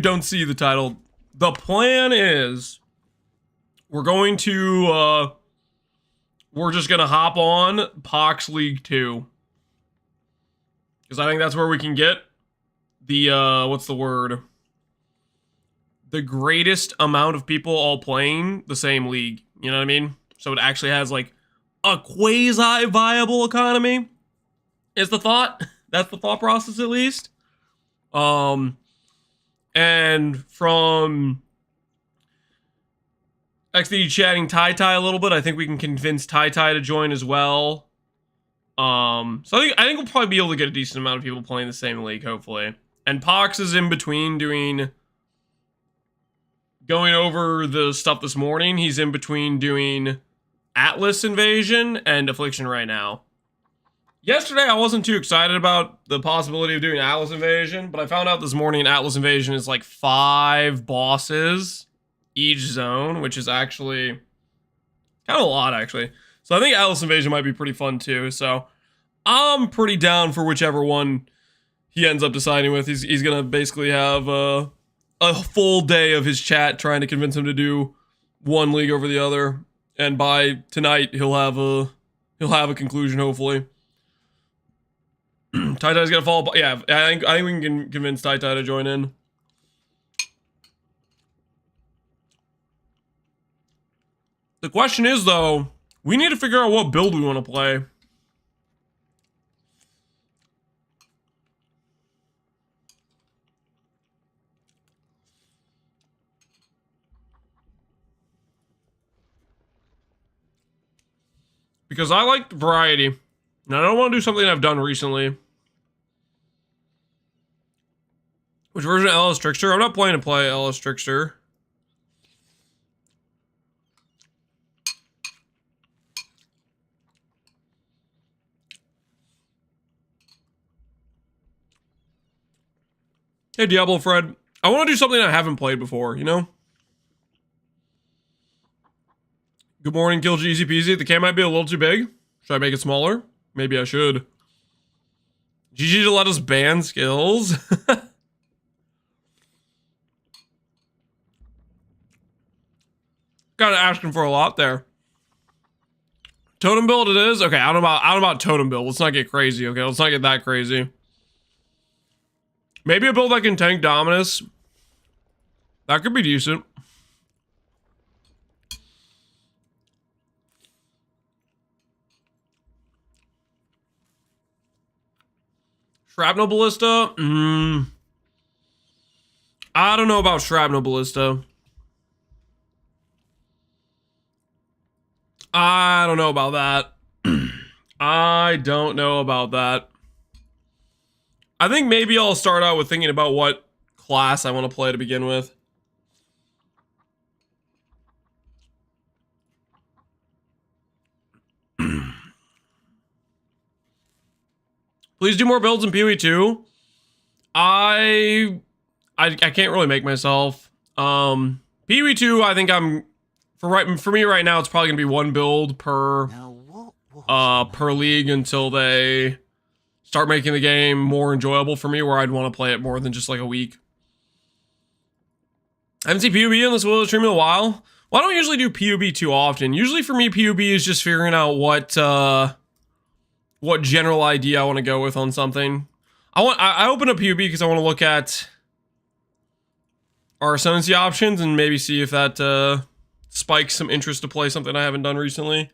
Don't see the title. The plan is we're just gonna hop on Pohx League 2. Because I think that's where we can get the, what's the word? The greatest amount of people all playing the same league. You know what I mean? So it actually has like a quasi-viable economy is the thought. That's the thought process at least. And from XD chatting Tai a little bit, I think we can convince Tai to join as well. So I think we'll probably be able to get a decent amount of people playing the same league, hopefully. And Pohx is in between going over the stuff this morning. He's in between doing Atlas Invasion and Affliction right now. Yesterday, I wasn't too excited about the possibility of doing Atlas Invasion, but I found out this morning Atlas Invasion is like 5 bosses each zone, which is actually kind of a lot, actually. So I think Atlas Invasion might be pretty fun too. So I'm pretty down for whichever one he ends up deciding with. He's gonna basically have a full day of his chat trying to convince him to do one league over the other, and by tonight he'll have a conclusion, hopefully. Tai's gonna follow. Yeah, I think we can convince Tai to join in. The question is, though, we need to figure out what build we want to play. Because I like variety. And I don't want to do something I've done recently. Which version of LS Trickster? I'm not planning to play LS Trickster. Hey, Diablo Fred. I want to do something I haven't played before, you know? Good morning, Kilg, easy peasy. The cam might be a little too big. Should I make it smaller? Maybe I should. GG to let us ban skills. Kind of asking for a lot there. Totem build it is? Okay, I don't know about totem build. Let's not get crazy, okay? Let's not get that crazy. Maybe a build that can tank Dominus. That could be decent. Shrapnel Ballista? I don't know about Shrapnel Ballista. I don't know about that. I don't know about that. I think maybe I'll start out with thinking about what class I want to play to begin with. Please do more builds in PoE 2. I can't really make myself. PoE 2, I think for me right now, it's probably gonna be one build per league until they start making the game more enjoyable for me, where I'd want to play it more than just like a week. I haven't seen PUB in this stream in a while. Well, I don't usually do PUB too often. Usually for me, PUB is just figuring out what general idea I want to go with on something. I open up PUB because I want to look at our Ascendancy options and maybe see if that spikes some interest to play something I haven't done recently.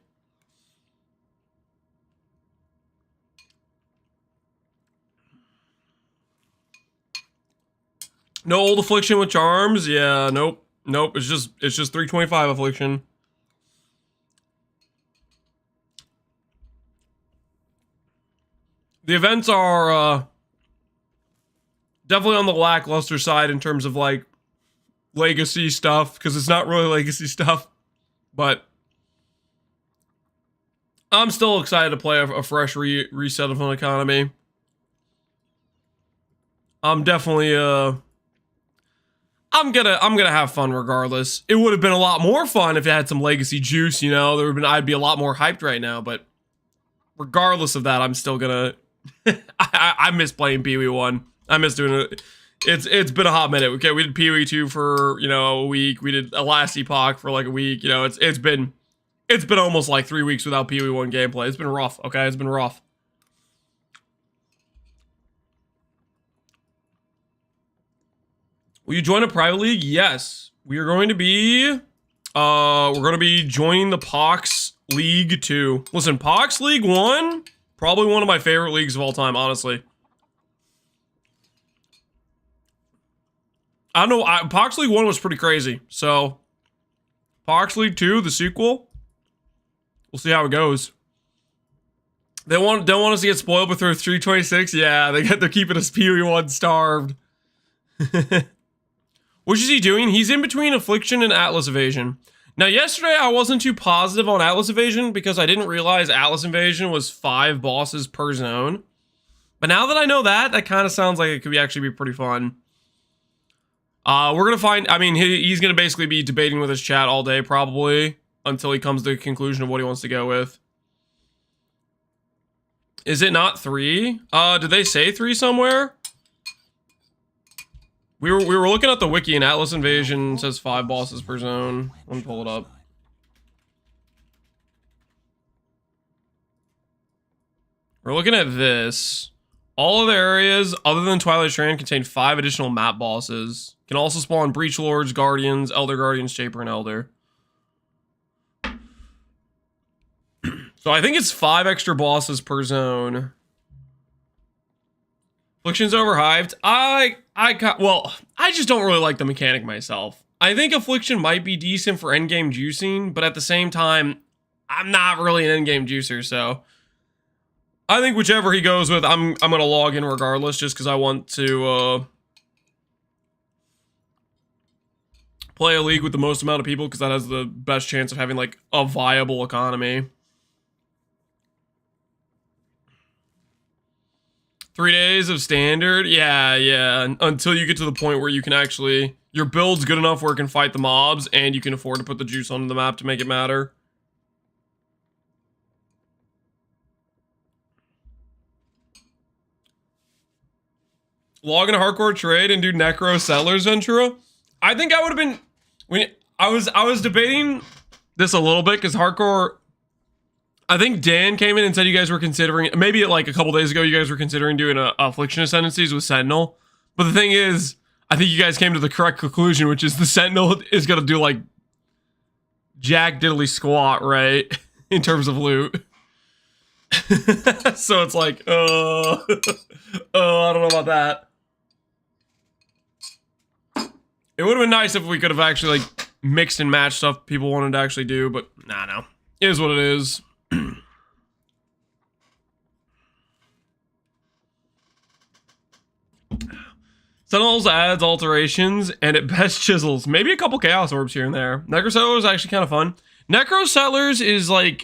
No old Affliction with charms? Yeah, nope. Nope, it's just 325 Affliction. The events are definitely on the lackluster side in terms of like legacy stuff, because it's not really legacy stuff, but I'm still excited to play a fresh reset of an economy. I'm definitely I'm gonna have fun regardless. It would have been a lot more fun if it had some legacy juice, you know. I'd be a lot more hyped right now, but regardless of that, I'm still gonna I miss playing PoE 1. I miss doing it. It's been a hot minute. Okay, we did PoE 2 for, you know, a week. We did a last epoch for like a week. You know, it's been almost like 3 weeks without PoE 1 gameplay. It's been rough. Okay, it's been rough. Will you join a private league? Yes. We are going to be joining the Pohx League 2. Listen, Pohx League 1, probably one of my favorite leagues of all time, honestly. I don't know, Pohx League 1 was pretty crazy. So, Pohx League 2, the sequel, we'll see how it goes. They don't want us to get spoiled with their 326. Yeah, they're keeping us PoE 1 starved. What is he doing? He's in between Affliction and Atlas Evasion. Now, yesterday I wasn't too positive on Atlas Evasion because I didn't realize Atlas Evasion was 5 bosses per zone. But now that I know that kind of sounds like it could actually be pretty fun. We're gonna find. I mean, he's gonna basically be debating with his chat all day probably until he comes to the conclusion of what he wants to go with. Is it not 3? Did they say 3 somewhere? We were looking at the wiki and Atlas Invasion says 5 bosses per zone. Let me pull it up. We're looking at this. All of the areas other than Twilight Strand contain 5 additional map bosses. Can also spawn Breach Lords, Guardians, Elder Guardians, Shaper, and Elder. So I think it's 5 extra bosses per zone. Affliction's overhyped. I just don't really like the mechanic myself. I think Affliction might be decent for endgame juicing, but at the same time, I'm not really an endgame juicer, so I think whichever he goes with, I'm gonna log in regardless, just because I want to play a league with the most amount of people, because that has the best chance of having like a viable economy. 3 days of standard? Yeah. Until you get to the point where you can actually... Your build's good enough where it can fight the mobs, and you can afford to put the juice on the map to make it matter. Log in a hardcore trade and do Necro Settlers, Ventura? I think I would have been... I was debating this a little bit, because hardcore... I think Dan came in and said you guys were considering, maybe like a couple days ago, you guys were considering doing a Affliction Ascendancies with Sentinel. But the thing is, I think you guys came to the correct conclusion, which is the Sentinel is going to do like jack diddly squat, right? In terms of loot. So it's like, I don't know about that. It would have been nice if we could have actually like mixed and matched stuff people wanted to actually do, but nah, no. It is what it is. Sentinels adds alterations, and at best chisels. Maybe a couple Chaos Orbs here and there. Necro Settlers is actually kind of fun. Necro Settlers is like,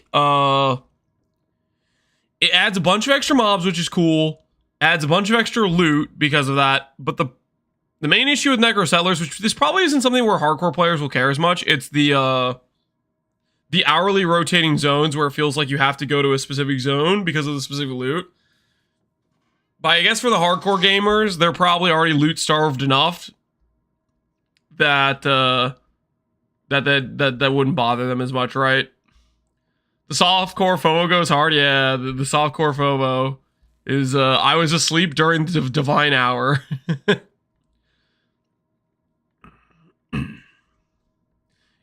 it adds a bunch of extra mobs, which is cool. Adds a bunch of extra loot because of that. But the main issue with Necro Settlers, which this probably isn't something where hardcore players will care as much, it's the hourly rotating zones where it feels like you have to go to a specific zone because of the specific loot. But I guess for the hardcore gamers, they're probably already loot starved enough that that wouldn't bother them as much, right? The softcore FOBO goes hard. Yeah, the softcore FOBO is I was asleep during the divine hour.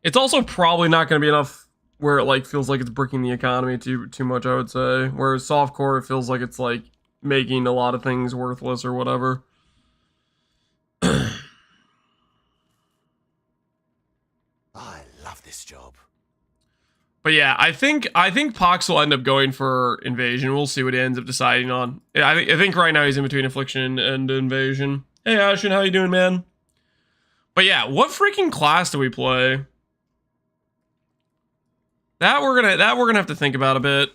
It's also probably not going to be enough where it like feels like it's breaking the economy too much, I would say. Whereas softcore, it feels like it's like making a lot of things worthless or whatever. I love this job. But yeah, I think Pohx will end up going for Invasion. We'll see what he ends up deciding on. Yeah, I think right now he's in between Affliction and Invasion. Hey Ashen, how you doing, man? But yeah, what freaking class do we play? That we're gonna have to think about a bit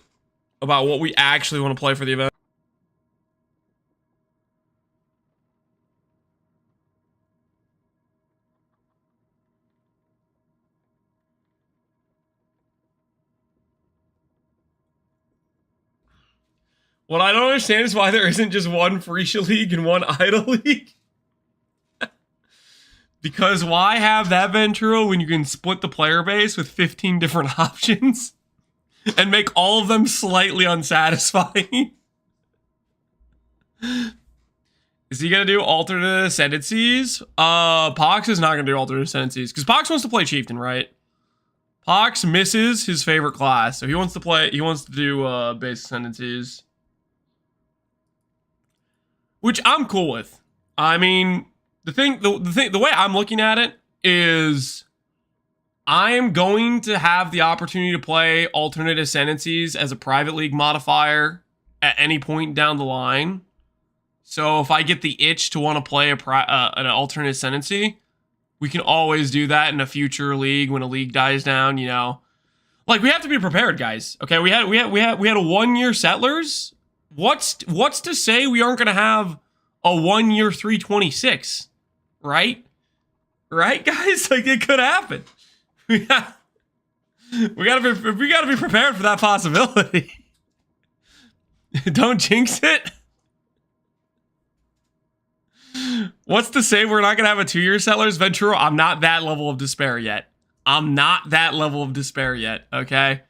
about what we actually want to play for the event. What I don't understand is why there isn't just one Freesia League and one Idle League. Because why have that Venturo when you can split the player base with 15 different options and make all of them slightly unsatisfying? Is he gonna do alternate ascendancies? Pohx is not gonna do alternate ascendancies because Pohx wants to play Chieftain, right? Pohx misses his favorite class, so he wants to do base ascendancies, which I'm cool with. I mean, the way I'm looking at it is, I am going to have the opportunity to play alternate ascendancies as a private league modifier at any point down the line. So if I get the itch to want to play an alternate ascendancy, we can always do that in a future league when a league dies down. You know, like, we have to be prepared, guys. Okay, we had a 1 year Settlers. What's to say we aren't gonna have a 1 year 326, right? Right, guys? Like, it could happen. We gotta be prepared for that possibility. Don't jinx it. What's to say we're not gonna have a 2 year Settlers, Venturo? I'm not that level of despair yet. Okay?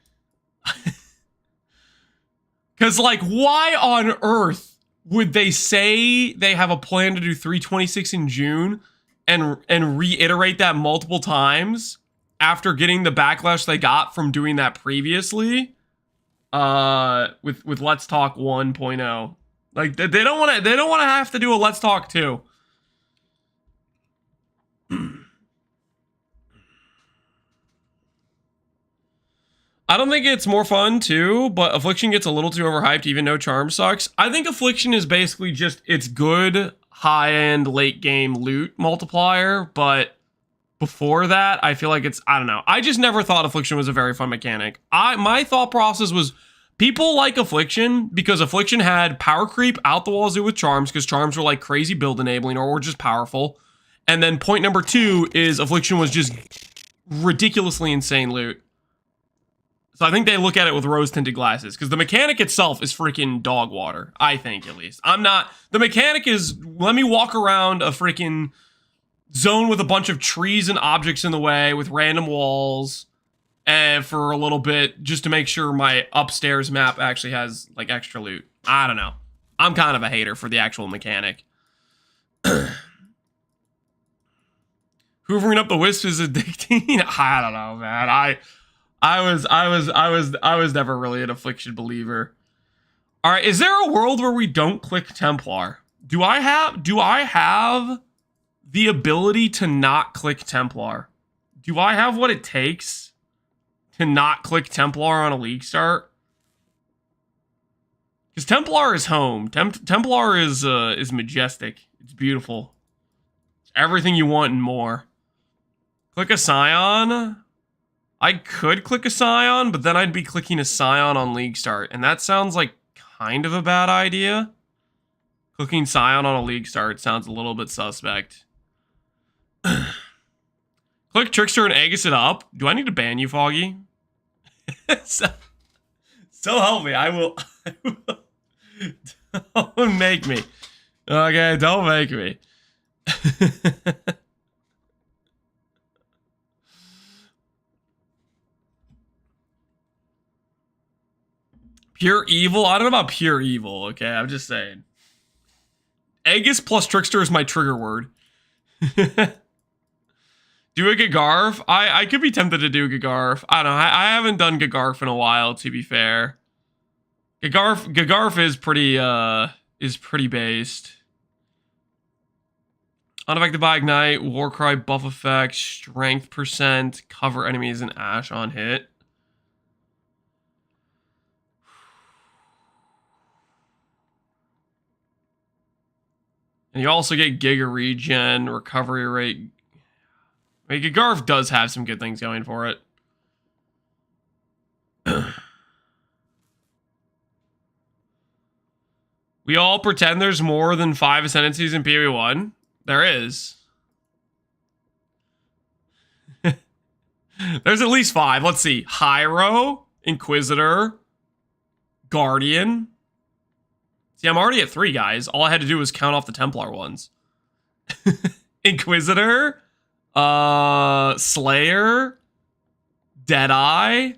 Because, like, why on earth would they say they have a plan to do 326 in June and reiterate that multiple times after getting the backlash they got from doing that previously with Let's Talk 1.0? Like, they don't want to have to do a Let's Talk 2. I don't think it's more fun too, but Affliction gets a little too overhyped even though Charm sucks. I think Affliction is basically just, it's good high-end late game loot multiplier, but before that, I feel like it's, I don't know. I just never thought Affliction was a very fun mechanic. My thought process was, people like Affliction because Affliction had power creep out the wazoo with Charms, because Charms were like crazy build enabling or were just powerful. And then point number 2 is Affliction was just ridiculously insane loot. So I think they look at it with rose-tinted glasses, because the mechanic itself is freaking dog water, I think, at least. The mechanic is, let me walk around a freaking zone with a bunch of trees and objects in the way with random walls and for a little bit, just to make sure my upstairs map actually has, like, extra loot. I don't know. I'm kind of a hater for the actual mechanic. Hoovering up the wisp is addicting? I don't know, man. I was never really an Affliction believer. All right, is there a world where we don't click Templar? Do I have the ability to not click Templar? Do I have what it takes to not click Templar on a LeagueStart? Because Templar is home. Templar is majestic. It's beautiful. It's everything you want and more. Click a Scion. I could click a Scion, but then I'd be clicking a Scion on LeagueStart, and that sounds like kind of a bad idea. Clicking Scion on a LeagueStart sounds a little bit suspect. Click Trickster and Aegis it up. Do I need to ban you, Foggy? so help me. I will. Don't make me. Okay, don't make me. Pure evil? I don't know about pure evil, okay? I'm just saying. Aegis plus Trickster is my trigger word. Do a Gagarf? I could be tempted to do Gagarf. I don't know. I haven't done Gagarf in a while, to be fair. Gagarf is pretty based. Unaffected by Ignite, Warcry buff effect, strength percent, cover enemies and Ash on hit. And you also get Giga Regen, recovery rate. I mean, Gagarf does have some good things going for it. We all pretend there's more than 5 Ascendancies in PoE1. There is. There's at least 5. Let's see. Hyro, Inquisitor, Guardian. See, I'm already at 3, guys. All I had to do was count off the Templar ones. Inquisitor, Slayer, Deadeye.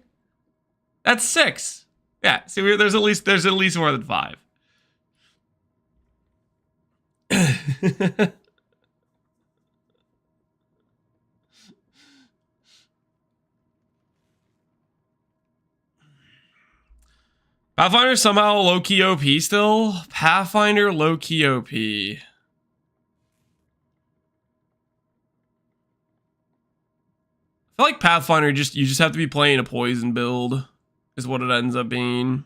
That's 6. Yeah, see, there's at least more than 5. Pathfinder somehow low-key OP still? Pathfinder low-key OP. I feel like Pathfinder you just have to be playing a poison build is what it ends up being.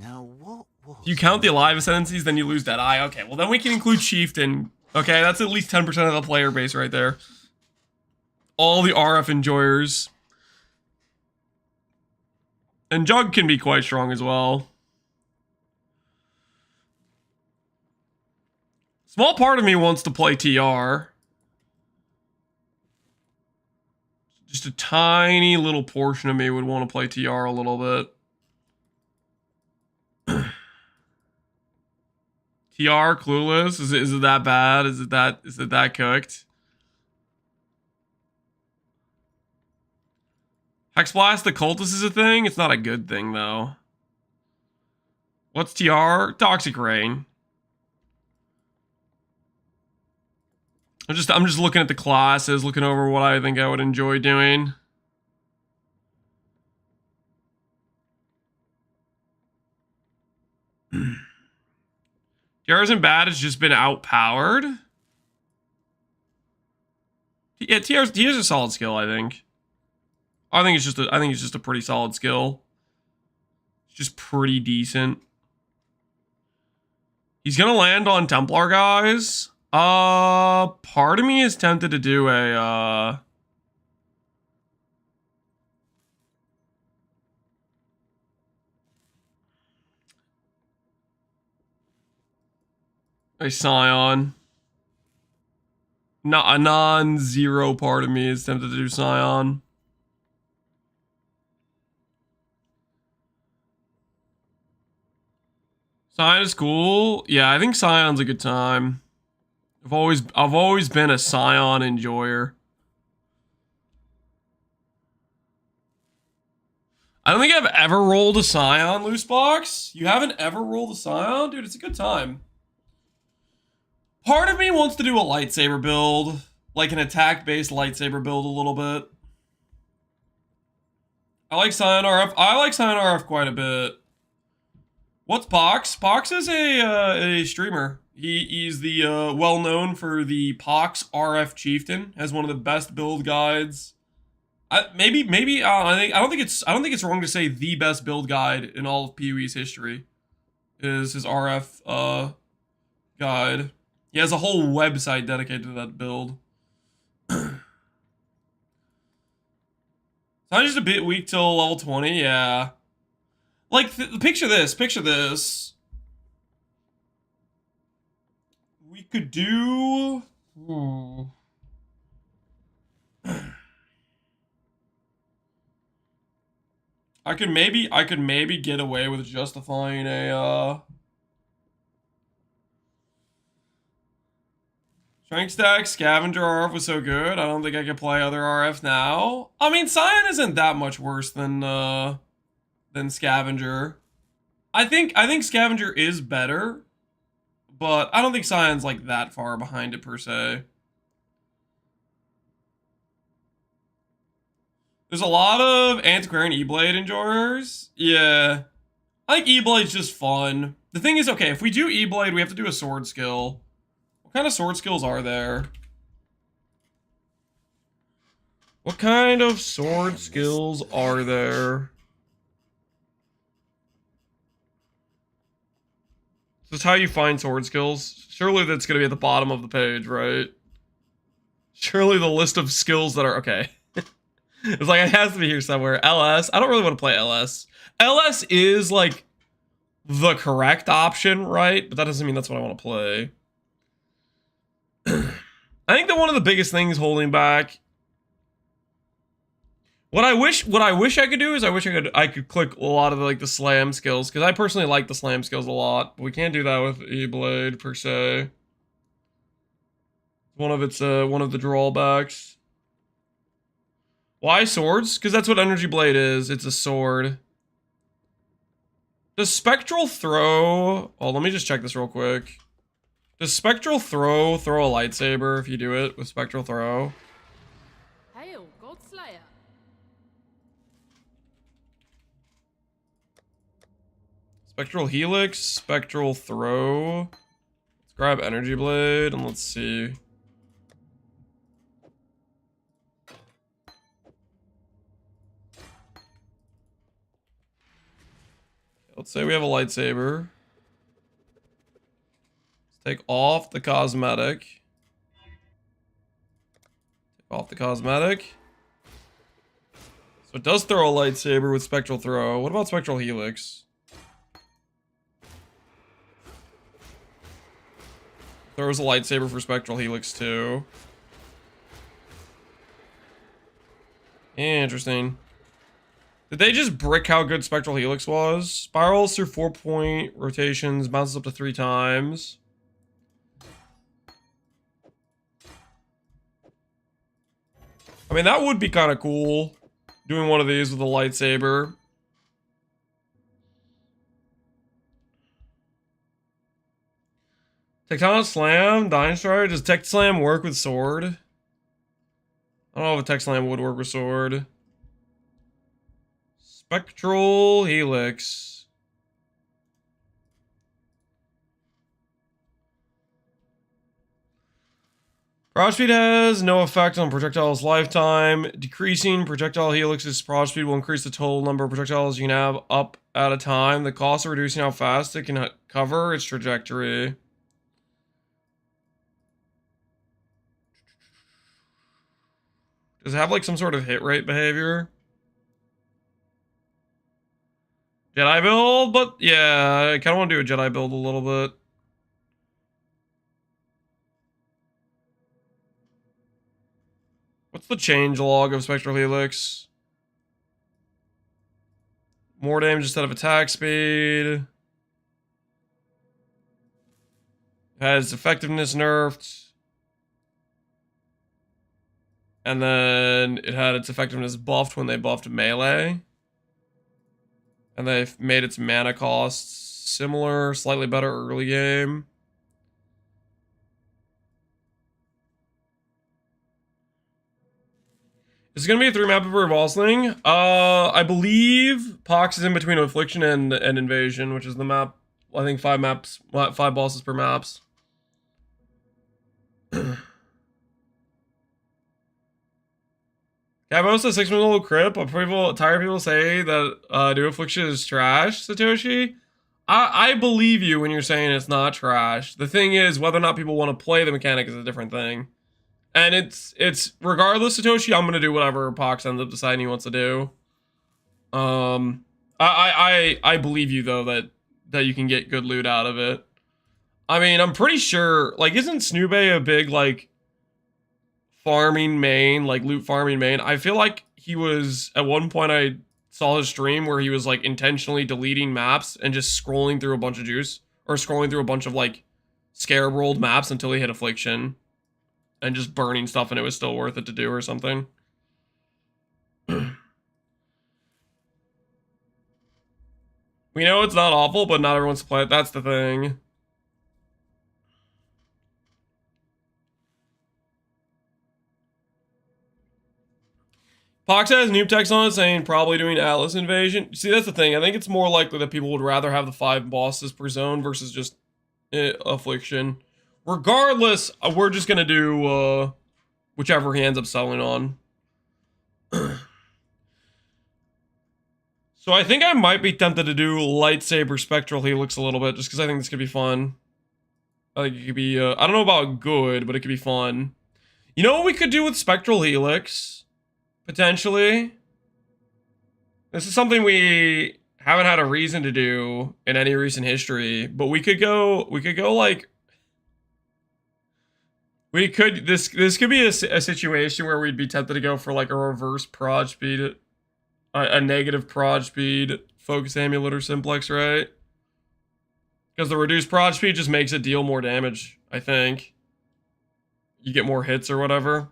Now what was If you count the alive ascendancies, then you lose Deadeye. Okay, well then we can include Chieftain. Okay, that's at least 10% of the player base right there. All the RF enjoyers. And Jug can be quite strong as well. Small part of me wants to play TR. Just a tiny little portion of me would want to play TR a little bit. TR clueless? Is it that bad? Is it that cooked? Hexblast the cultist is a thing? It's not a good thing though. What's TR? Toxic Rain. I'm just looking at the classes, looking over what I think I would enjoy doing. TR isn't bad, it's just been outpowered. Yeah, TR's a solid skill, I think. I think it's just a pretty solid skill. It's just pretty decent. He's gonna land on Templar guys. Part of me is tempted to do a Scion. Not a non-zero part of me is tempted to do Scion. Scion is cool. Yeah, I think Scion's a good time. I've always been a Scion enjoyer. I don't think I've ever rolled a Scion, Loose Box. You haven't ever rolled a Scion? Dude, it's a good time. Part of me wants to do a lightsaber build, like an attack-based lightsaber build a little bit. I like Scion RF. I like Scion RF quite a bit. What's Pohx? Pohx is a streamer. He's the well known for the Pohx RF Chieftain. Has one of the best build guides. I don't think it's wrong to say the best build guide in all of PoE's history is his RF guide. He has a whole website dedicated to that build. So I'm just a bit weak till level 20, yeah. Like, picture this. We could do... I could maybe get away with justifying a, Strength Stack, Scavenger RF was so good, I don't think I could play other RF now. I mean, Scion isn't that much worse than Scavenger. I think Scavenger is better, but I don't think Scion's like that far behind it per se. There's a lot of Antiquarian E-Blade enjoyers. Yeah. I think E-Blade's just fun. The thing is, okay, if we do E-Blade, we have to do a sword skill. What kind of sword skills are there? What kind of sword skills are there? This is how you find sword skills. Surely that's going to be at the bottom of the page, right? Surely the list of skills that are... Okay. It's like, it has to be here somewhere. LS. I don't really want to play LS. LS is, like, the correct option, right? But that doesn't mean that's what I want to play. I think that one of the biggest things holding back... What I wish I could do is I could click a lot of the slam skills, because I personally like the slam skills a lot, but we can't do that with E-Blade per se. One of the drawbacks. Why swords? Because that's what Energy Blade is. It's a sword. Does Spectral throw... Oh, let me just check this real quick. Does Spectral throw a lightsaber if you do it with Spectral throw? Hail, Godslayer. Spectral Helix, Spectral throw. Let's grab Energy Blade and let's see. Let's say we have a lightsaber. Let's take off the cosmetic. Take off the cosmetic. So it does throw a lightsaber with Spectral throw. What about Spectral Helix? Throws a lightsaber for Spectral Helix too. Interesting. Did they just brick how good Spectral Helix was? Spirals through 4-point rotations, bounces up to 3 times. I mean, that would be kind of cool. Doing one of these with a lightsaber. Tectonic Slam, Dying Strike. Does Tech Slam work with sword? I don't know if a Tech Slam would work with sword. Spectral Helix. Prod speed has no effect on projectile's lifetime. Decreasing projectile helix's prod speed will increase the total number of projectiles you can have up at a time. The cost of reducing how fast it can cover its trajectory. Does it have like some sort of hit rate behavior? Jedi build, but yeah, I kind of want to do a Jedi build a little bit. What's the change log of Spectral Helix? More damage instead of attack speed. Has effectiveness nerfed. And then it had its effectiveness buffed when they buffed melee. And they've made its mana cost similar, slightly better early game. Is it going to be a 3-map per boss thing? I believe Pohx is in between Affliction and Invasion, which is the map. I think 5 bosses per maps. Gabos a 6-minute little crip, but tired people say that New Affliction is trash, Satoshi. I believe you when you're saying it's not trash. The thing is, whether or not people want to play the mechanic is a different thing. And it's regardless, Satoshi, I'm gonna do whatever Pohx ends up deciding he wants to do. I believe you though that you can get good loot out of it. I mean, I'm pretty sure, like, isn't Snoobe a big like farming main, like loot farming main? I feel like he was at one point. I saw his stream where he was like intentionally deleting maps and just scrolling through a bunch of juice, or scrolling through a bunch of like scarab rolled maps until he hit Affliction. And just burning stuff and it was still worth it to do or something. We know it's not awful, but not everyone wants to play it. That's the thing. Pohx has noob text on it saying probably doing Atlas Invasion. See, that's the thing. I think it's more likely that people would rather have the 5 bosses per zone versus just Affliction. Regardless, we're just gonna do whichever he ends up selling on. So I think I might be tempted to do lightsaber Spectral Helix a little bit, just because I think this could be fun. I think it could be, I don't know about good, but it could be fun. You know what we could do with Spectral Helix? Potentially. This is something we haven't had a reason to do in any recent history, but we could go like... this could be a situation where we'd be tempted to go for like a reverse prod speed, a negative prod speed focus amulet or simplex, right? Because the reduced prod speed just makes it deal more damage, I think. you get more hits or whatever.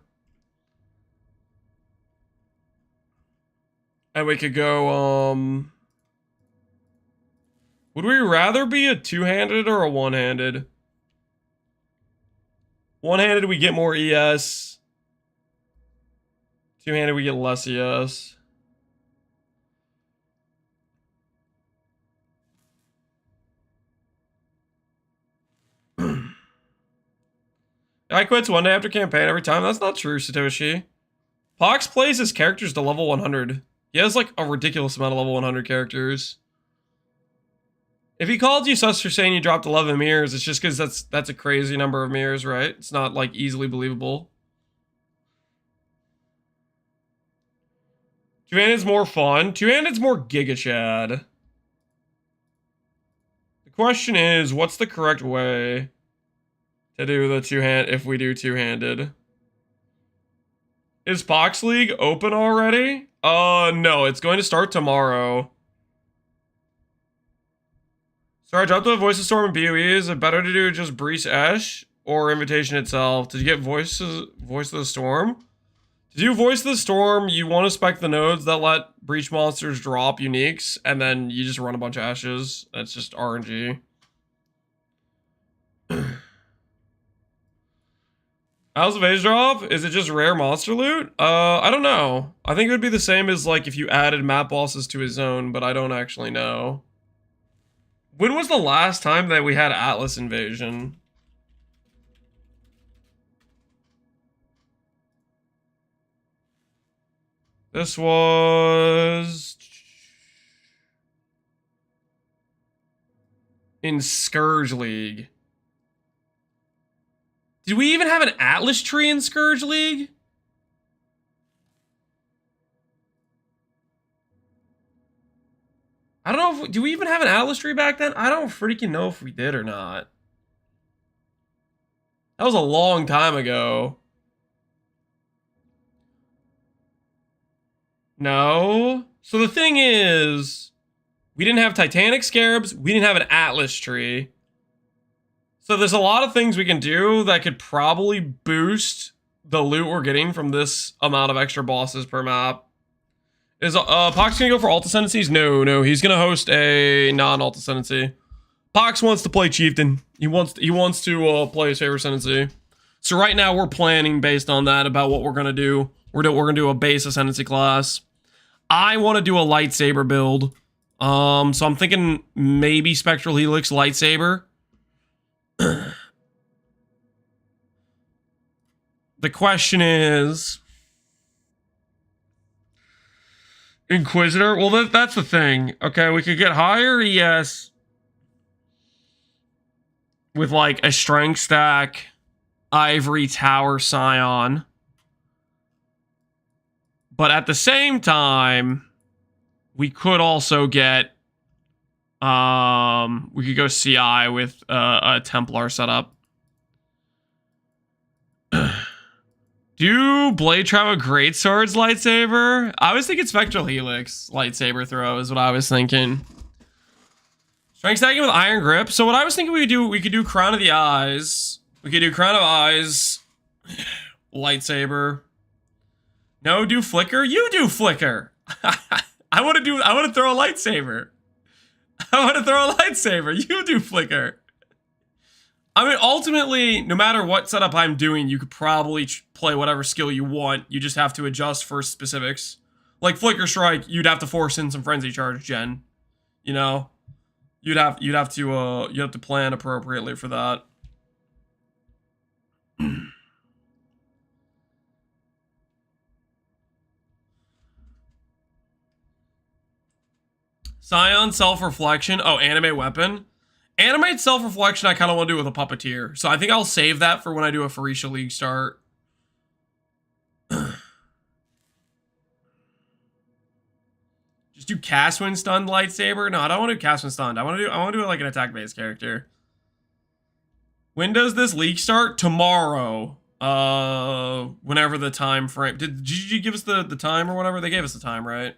And we could go, would we rather be a two-handed or a one-handed? One-handed, we get more ES. Two-handed, we get less ES. I quits one day after campaign every time. That's not true, Satoshi. Pohx plays his characters to level 100. He has like a ridiculous amount of level 100 characters. If he called you sus for saying you dropped 11 mirrors, it's just because that's a crazy number of mirrors, right? It's not like easily believable. Two-handed's more fun. Two-handed's more Giga Chad. The question is, what's the correct way to do the two-hand if we do two-handed? Is Pohx League open already? No, it's going to start tomorrow. Sorry, I dropped the Voice of Storm and BOE. Is it better to do just Breeze Esh or Invitation itself? Did you get Voice of the Storm? To do Voice of the Storm, you want to spec the nodes that let breach monsters drop uniques, and then you just run a bunch of Ashes. That's just RNG. How's the Vase drop? Is it just rare monster loot? I don't know. I think it would be the same as like if you added map bosses to his zone, but I don't actually know. When was the last time that we had Atlas Invasion? This was in Scourge League. Did we even have an Atlas tree in Scourge League? I don't know if, do we even have an Atlas tree back then? I don't freaking know if we did or not. That was a long time ago. No. So the thing is, we didn't have Titanic Scarabs. We didn't have an Atlas tree. So there's a lot of things we can do that could probably boost the loot we're getting from this amount of extra bosses per map. Is Pohx gonna go for alt ascendancies? No, he's gonna host a non-alt ascendancy. Pohx wants to play Chieftain. He wants to play his favorite ascendancy. So right now we're planning based on that about what we're gonna do. We're gonna do a base ascendancy class. I want to do a lightsaber build. So I'm thinking maybe Spectral Helix lightsaber. The question is Inquisitor. Well, that's the thing. Okay, we could get higher ES with like a strength stack, Ivory Tower Scion. But at the same time, we could also get we could go CI with a Templar setup. Do Blade Trauma Great Swords lightsaber? I was thinking Spectral Helix lightsaber throw is what I was thinking. Strength stacking with Iron Grip. So what I was thinking we could do Crown of the Eyes. We could do Crown of Eyes, lightsaber. No, do Flicker. You do Flicker. I want to throw a lightsaber. I want to throw a lightsaber. You do Flicker. I mean, ultimately, no matter what setup I'm doing, you could probably play whatever skill you want. You just have to adjust for specifics. Like Flicker Strike, you'd have to force in some Frenzy Charge gen. You know, you'd have to plan appropriately for that. Scion Self-Reflection. Oh, Animate Weapon. Animate Self-Reflection I kind of want to do with a Puppeteer. So I think I'll save that for when I do a Phorecia League start. Just do Cast When Stunned Lightsaber? No, I don't want to do Cast When Stunned. I want to do it like an attack-based character. When does this league start? Tomorrow. Whenever the time frame. Did GG give us the time or whatever? They gave us the time, right?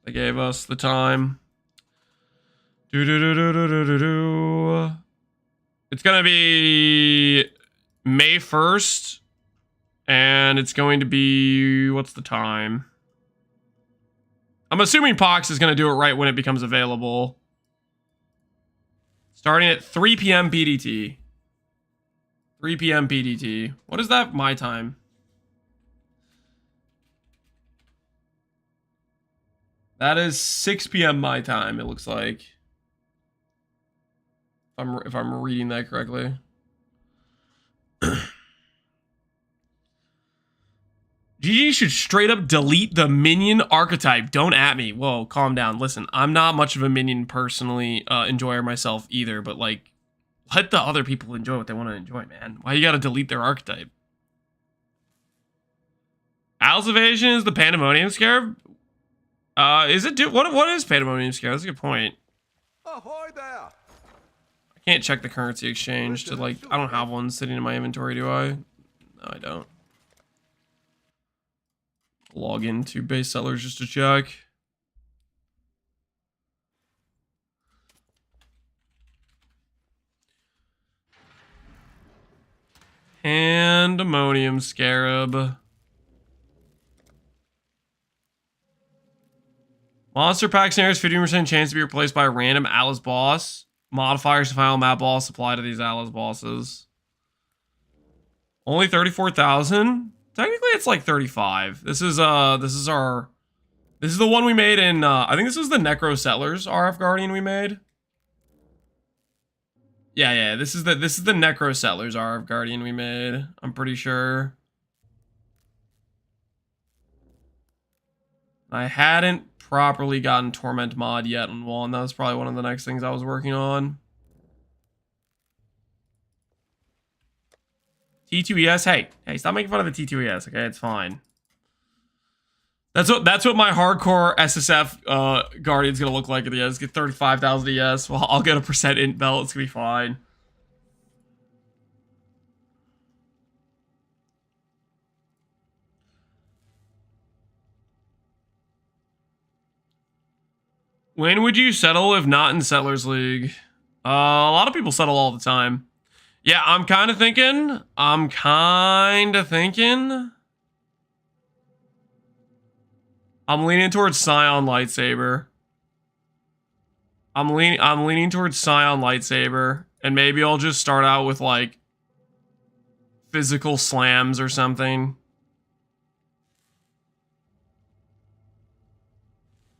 They gave us the time. It's going to be May 1st. And it's going to be... What's the time? I'm assuming Pohx is going to do it right when it becomes available. Starting at 3 p.m. PDT. 3 p.m. PDT. What is that my time? That is 6 p.m. my time, it looks like. If I'm reading that correctly. GG should straight up delete the minion archetype. Don't at me. Whoa, calm down. Listen, I'm not much of a minion personally enjoyer myself either, but like, let the other people enjoy what they want to enjoy, man. Why you gotta delete their archetype? Owl's Evasion is the Pandemonium Scarab? Is it what is Pandemonium Scarab? That's a good point. Ahoy there! I can't check the currency exchange to like, I don't have one sitting in my inventory, do I? No, I don't. Log into base sellers just to check. Pandemonium Scarab. Monster pack scenarios 50% chance to be replaced by a random Atlas boss. Modifiers to final map boss apply to these Atlas bosses. Only 34,000? Technically it's like 35. This is the one we made in I think this was the Necro Settlers RF Guardian we made. Yeah, this is the Necro Settlers RF Guardian we made. I'm pretty sure. I hadn't properly gotten Torment mod yet on one. That was probably one of the next things I was working on. T2ES, hey, stop making fun of the T2ES, okay? It's fine. That's what my hardcore SSF Guardian's gonna look like at the ES. Get 35,000 ES. Well, I'll get a % int belt. It's gonna be fine. When would you settle if not in Settlers League? A lot of people settle all the time. Yeah, I'm kind of thinking. I'm leaning towards Scion Lightsaber. I'm leaning towards Scion Lightsaber, and maybe I'll just start out with like physical slams or something.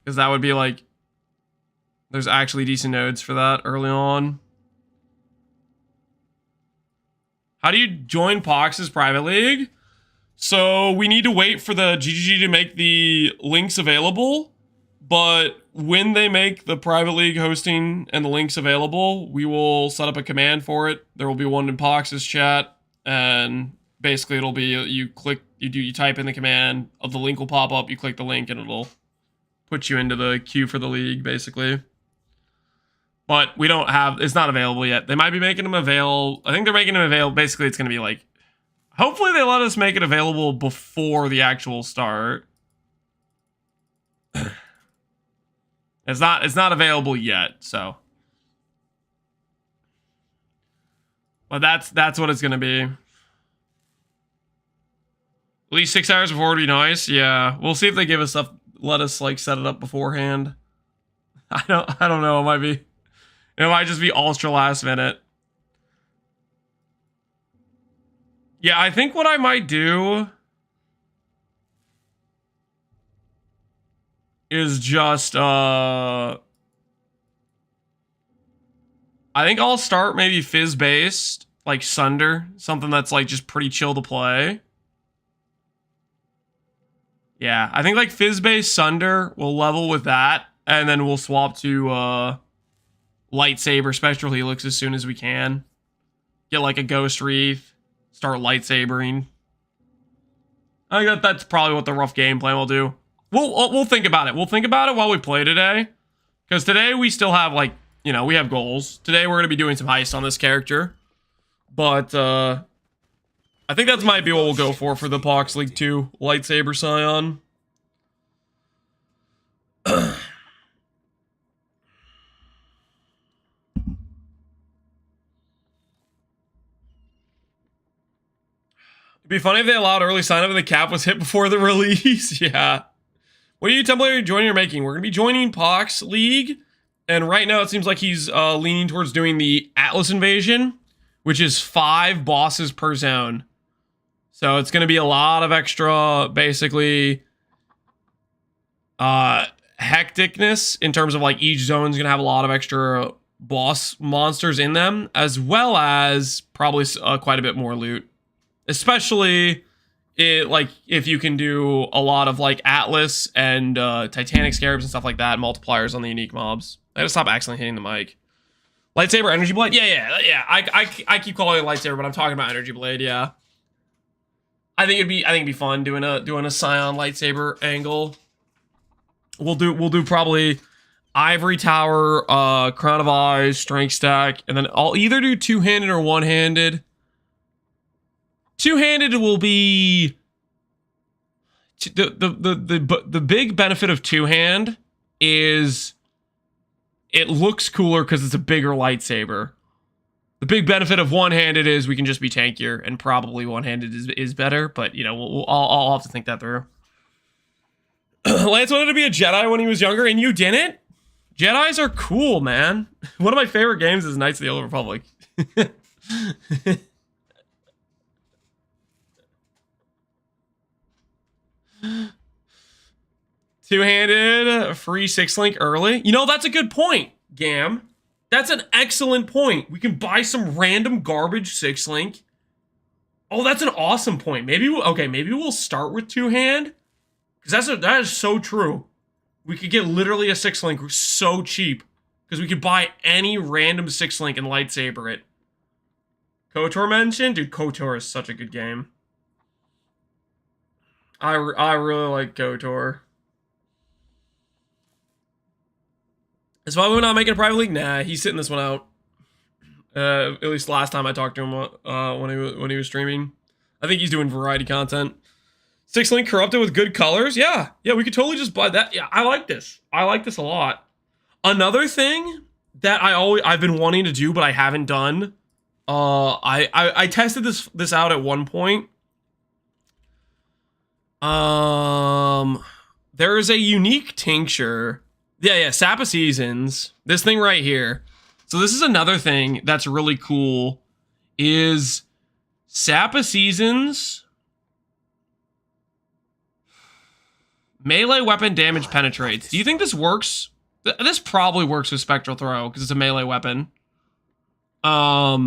Because that would be like, there's actually decent nodes for that early on. How do you join Pohx's private league? So we need to wait for the GGG to make the links available. But when they make the private league hosting and the links available, we will set up a command for it. There will be one in Pohx's chat, and basically it'll be you type in the command, of the link will pop up, you click the link, and it'll put you into the queue for the league, basically. But we don't have, it's not available yet. They might be making them available. I think they're making them available. Basically, it's going to be like, hopefully they let us make it available before the actual start. It's not available yet, so. But that's what it's going to be. At least 6 hours before would be nice. Yeah, we'll see if they give us stuff, let us like set it up beforehand. I don't know, it might just be ultra last minute. Yeah, I think what I might do is just, I think I'll start maybe Fizz-based, like Sunder, something that's like just pretty chill to play. Yeah, I think like Fizz-based Sunder, we'll level with that, and then we'll swap to, Lightsaber Spectral Helix as soon as we can. Get like a Ghost Wreath. Start lightsabering. I think that's probably what the rough game plan will do. We'll think about it. We'll think about it while we play today. Because today we still have like, you know, we have goals. Today we're going to be doing some heists on this character. But I think that might be what we'll go for the Pohx League 2 Lightsaber Scion. It'd be funny if they allowed early sign up and the cap was hit before the release. Yeah. What are you template joining or making? We're going to be joining Pohx League. And right now it seems like he's leaning towards doing the Atlas Invasion, which is 5 bosses per zone. So it's going to be a lot of extra, basically, hecticness in terms of like each zone's going to have a lot of extra boss monsters in them, as well as probably quite a bit more loot. Especially like if you can do a lot of like Atlas and Titanic Scarabs and stuff like that, multipliers on the unique mobs. I gotta stop accidentally hitting the mic. Lightsaber, energy blade? Yeah. I keep calling it lightsaber, but I'm talking about energy blade, yeah. I think it'd be fun doing a Scion lightsaber angle. We'll do probably Ivory Tower, Crown of Eyes, Strength Stack, and then I'll either do two-handed or one-handed. Two-handed will be the big benefit of two-hand is it looks cooler because it's a bigger lightsaber. The big benefit of one-handed is we can just be tankier, and probably one-handed is better. But you know, I'll have to think that through. Lance wanted to be a Jedi when he was younger, and you didn't. Jedis are cool, man. One of my favorite games is Knights of the Old Republic. Two-handed, free 6-link early. You know, that's a good point, Gam. That's an excellent point. We can buy some random garbage 6-link. Oh, that's an awesome point. Maybe we'll start with two-hand. Because that is so true. We could get literally a 6-link so cheap. Because we could buy any random 6-link and lightsaber it. KOTOR mentioned? Dude, KOTOR is such a good game. I really like KOTOR. Is Bobby not making a private league? Nah, he's sitting this one out. At least last time I talked to him when he was streaming. I think he's doing variety content. 6-link corrupted with good colors. Yeah, we could totally just buy that. Yeah, I like this. I like this a lot. Another thing that I've been wanting to do but I haven't done. I tested this out at one point. There is a unique tincture. Yeah, Sap of Seasons. This thing right here. So this is another thing that's really cool. Is Sap of Seasons melee weapon damage penetrates. Do you think this works? This probably works with Spectral Throw because it's a melee weapon. But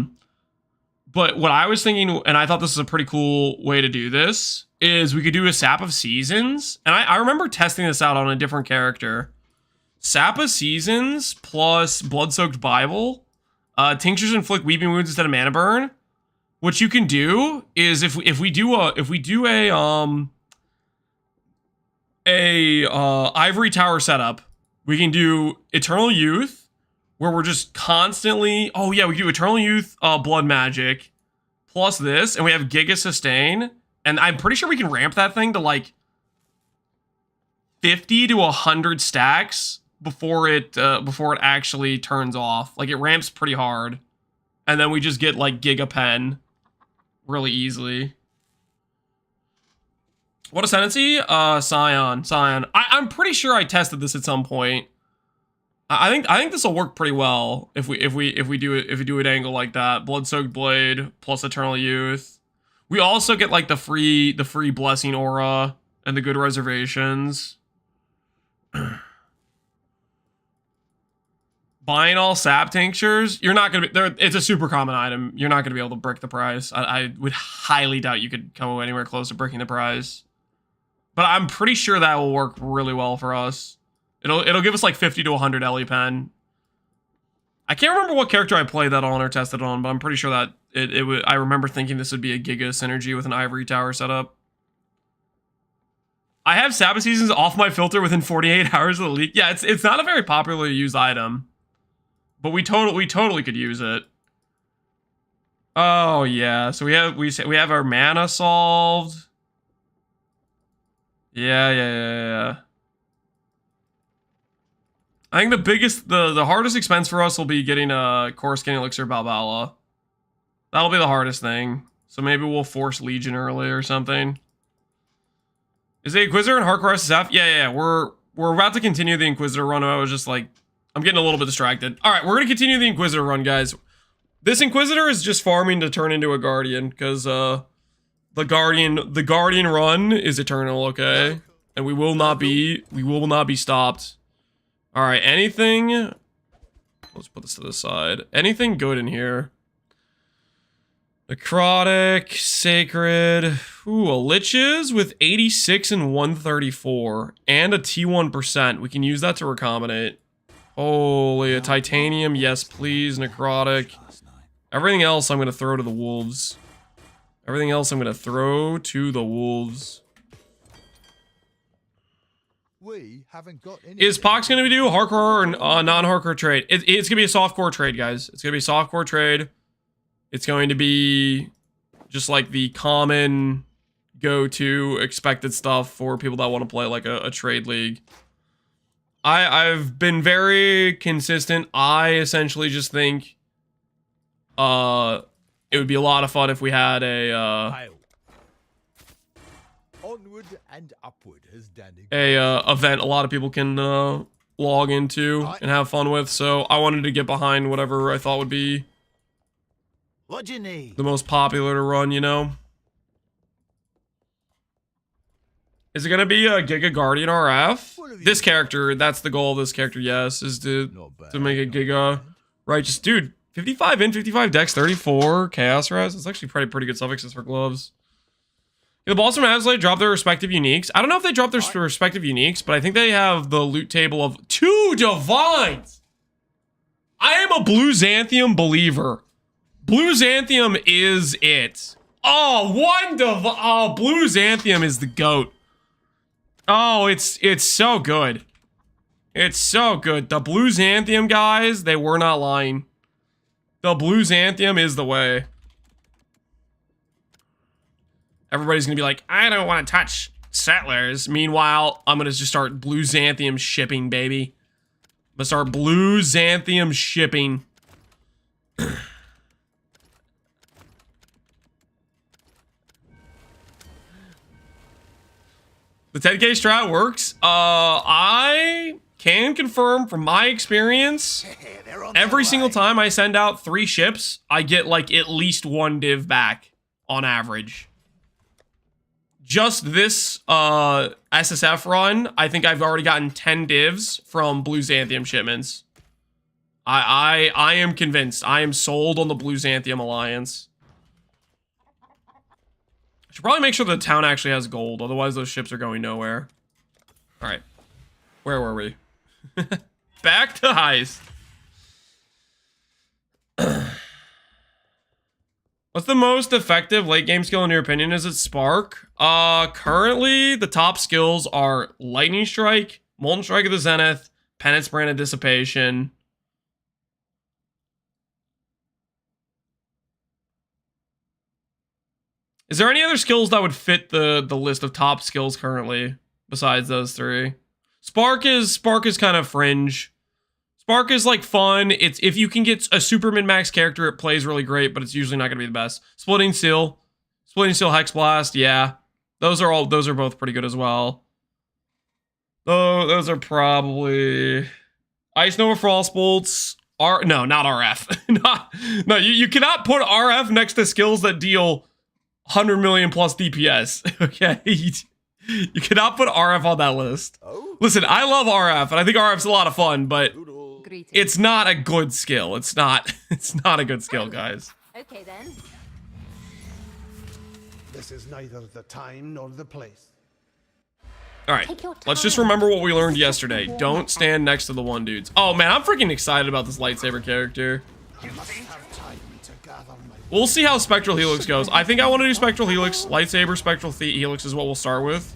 what I was thinking, and I thought this was a pretty cool way to do this, is we could do a Sap of Seasons. And I remember testing this out on a different character. Sap of Seasons plus Blood-Soaked Bible. Tinctures inflict weeping wounds instead of mana burn. What you can do is if we do a Ivory Tower setup, we can do Eternal Youth, where we're just constantly. Oh yeah, we can do Eternal Youth, Blood Magic, plus this, and we have Giga Sustain, and I'm pretty sure we can ramp that thing to like 50 to 100 stacks before it actually turns off. Like it ramps pretty hard, and then we just get like Giga Pen really easily. What Ascendancy? Scion. I'm pretty sure I tested this at some point. I think this will work pretty well if we do it angle like that. Blood-Soaked Blade plus Eternal Youth. We also get like the free Blessing Aura and the good reservations. Buying all sap tinctures, you're not gonna be there. It's a super common item. You're not gonna be able to brick the price. I would highly doubt you could come anywhere close to bricking the price. But I'm pretty sure that will work really well for us. It'll give us like 50 to 100 Ellie Pen. I can't remember what character I played that on or tested on, but I'm pretty sure that it would. I remember thinking this would be a Giga synergy with an Ivory Tower setup. I have Sap of Seasons off my filter within 48 hours of the leak. Yeah, it's not a very popularly used item, but we totally could use it. Oh yeah, so we have our mana solved. Yeah. I think the hardest expense for us will be getting a Core Skin Elixir Balbala. That'll be the hardest thing. So maybe we'll force Legion early or something. Is the Inquisitor in Hardcore SSF? Yeah. We're about to continue the Inquisitor run. I was just like, I'm getting a little bit distracted. All right, we're gonna continue the Inquisitor run, guys. This Inquisitor is just farming to turn into a Guardian because the Guardian run is eternal, okay? And we will not be stopped. All right, anything? Let's put this to the side. Anything good in here? Necrotic, Sacred. Ooh, a Liches with 86 and 134. And a T1%. We can use that to recombinate. Holy, a Titanium. Yes, please. Necrotic. Everything else I'm going to throw to the Wolves. Everything else I'm going to throw to the Wolves. We haven't got any. Is Pohx going to do hardcore or non-hardcore trade? It's going to be a softcore trade, guys. It's going to be a softcore trade. It's going to be just like the common go-to expected stuff for people that want to play like a trade league. I've been very consistent. I essentially just think it would be a lot of fun if we had a onward and upward, as Danny. Event a lot of people can log into and have fun with. So I wanted to get behind whatever I thought would be What do you need? the most popular to run, you know? Is it gonna be a Giga Guardian RF? This character, that's the goal of this character, yes, is to make a Giga Righteous. Dude, 55 in, 55 dex, 34 Chaos Res. It's actually pretty good suffixes for gloves. The Balsam Azley drop their respective uniques. I don't know if they drop their respective uniques, but I think they have the loot table of 2 Divines. I am a Blue Xanthium believer. Blue Xanthium is it. Oh, Blue Xanthium is the GOAT. Oh, it's so good. It's so good. The Blue Xanthium guys, they were not lying. The Blue Xanthium is the way. Everybody's gonna be like, I don't want to touch Settlers. Meanwhile, I'm gonna just start Blue Xanthium shipping, baby. I'm gonna start Blue Xanthium shipping. The 10K strat works. I can confirm from my experience, every single time I send out 3 ships, I get like at least 1 div back on average. Just this SSF run, I think I've already gotten 10 divs from Blue Xanthium shipments. I am convinced. I am sold on the Blue Xanthium Alliance. Should probably make sure the town actually has gold, otherwise those ships are going nowhere. Alright. Where were we? Back to Heist. What's the most effective late game skill in your opinion? Is it Spark? Currently the top skills are Lightning Strike, Molten Strike of the Zenith, Penance Brand of Dissipation. Is there any other skills that would fit the list of top skills currently besides those 3? Spark is kind of fringe. Spark is like fun. It's if you can get a super min-max character, it plays really great, but it's usually not gonna be the best. Splitting Seal Hex Blast, yeah. Those are both pretty good as well. Though those are probably Ice Nova Frost Bolts. No, not RF. No, you cannot put RF next to skills that deal 100 million plus DPS. Okay, you cannot put RF on that list. Listen, I love RF, and I think RF's a lot of fun, but it's not a good skill. It's not a good skill, guys. Okay then. This is neither the time nor the place. All right, let's just remember what we learned yesterday. Don't stand next to the one dudes. Oh man, I'm freaking excited about this lightsaber character. We'll see how Spectral Helix goes. I think I want to do Spectral Helix. Lightsaber, Spectral Helix is what we'll start with.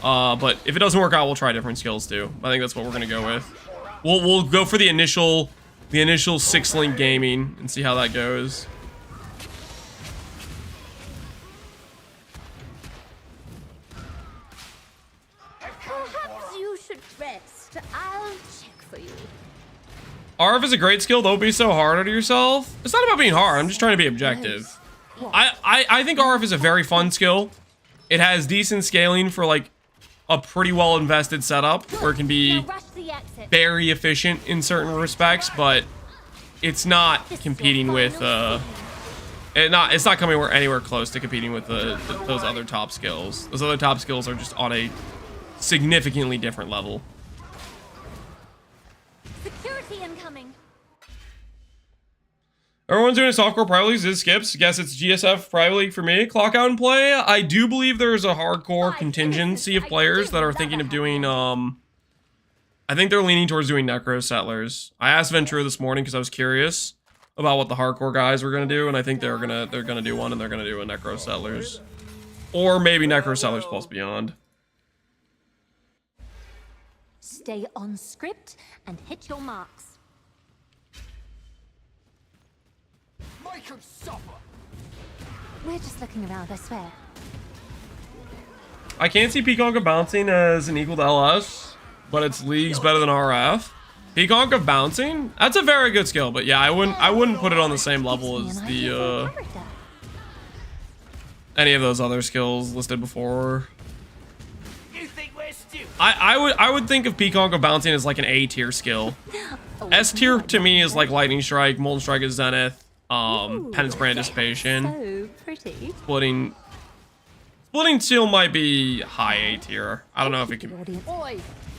But if it doesn't work out, we'll try different skills too. I think that's what we're gonna go with. We'll go for the initial 6-link gaming and see how that goes. Perhaps you should rest. I'll check for you. RF is a great skill. Don't be so hard on yourself. It's not about being hard. I'm just trying to be objective. I think RF is a very fun skill. It has decent scaling for like a pretty well invested setup where it can be very efficient in certain respects, but it's not competing with it's not coming anywhere close to competing with those other top skills. Those other top skills are just on a significantly different level. Security incoming. Everyone's doing a softcore private league. This skips. Guess it's GSF private league for me. Clock out and play. I do believe there's a hardcore contingency of players that are thinking of doing. I think they're leaning towards doing Necro Settlers. I asked Ventura this morning because I was curious about what the hardcore guys were gonna do, and I think they're gonna do one, and they're gonna do a Necro Settlers, or maybe Necro Settlers plus Beyond. Stay on script and hit your marks. We're just looking around, I swear. I can't see Peacock of Bouncing as an equal to LS, but its league's better than RF. Peacock of Bouncing? That's a very good skill, but yeah, I wouldn't put it on the same level as the any of those other skills listed before. You think we're stupid? I would think of Peacock of Bouncing as like an A tier skill. S tier to me is like Lightning Strike, Molten Strike is Zenith, Penance Brand Dissipation. So pretty. Splitting Seal might be high A tier. I don't know if it can.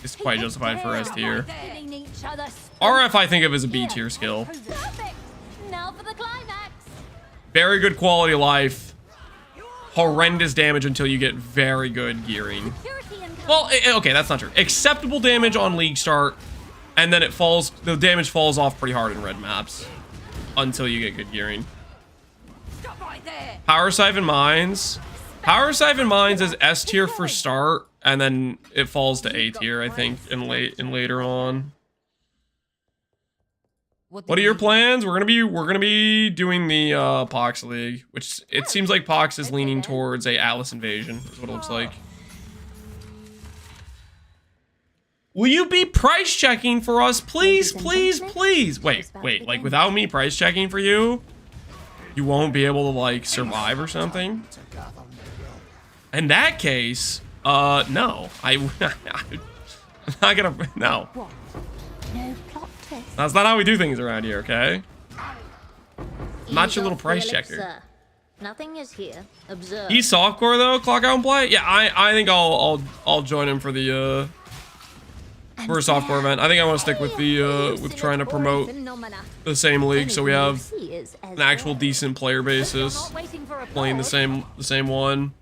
It's quite justified for S tier. RF I think of as a B tier skill. Perfect. Now for the climax. Very good quality of life. Horrendous damage until you get very good gearing. Well, okay, that's not true. Acceptable damage on LeagueStart, and then the damage falls off pretty hard in red maps until you get good gearing. Power Siphon Mines. Power Siphon Mines is S tier for start, and then it falls to A tier, I think, and later on. What are your plans? We're gonna be doing the Pohx League, which it seems like Pohx is leaning towards a Atlas invasion, is what it looks like. Will you be price checking for us, please, please, please? Wait, like without me price checking for you, you won't be able to like survive or something? In that case, no, I'm not gonna, no. No plot twist. That's not how we do things around here, okay? I'm not your little price checker. Nothing is here. Observe. He's softcore though, clock out and play? Yeah, I think I'll join him for the for a softcore event. I think I want to stick with the with trying to promote the same league so we have an actual decent player basis playing the same one.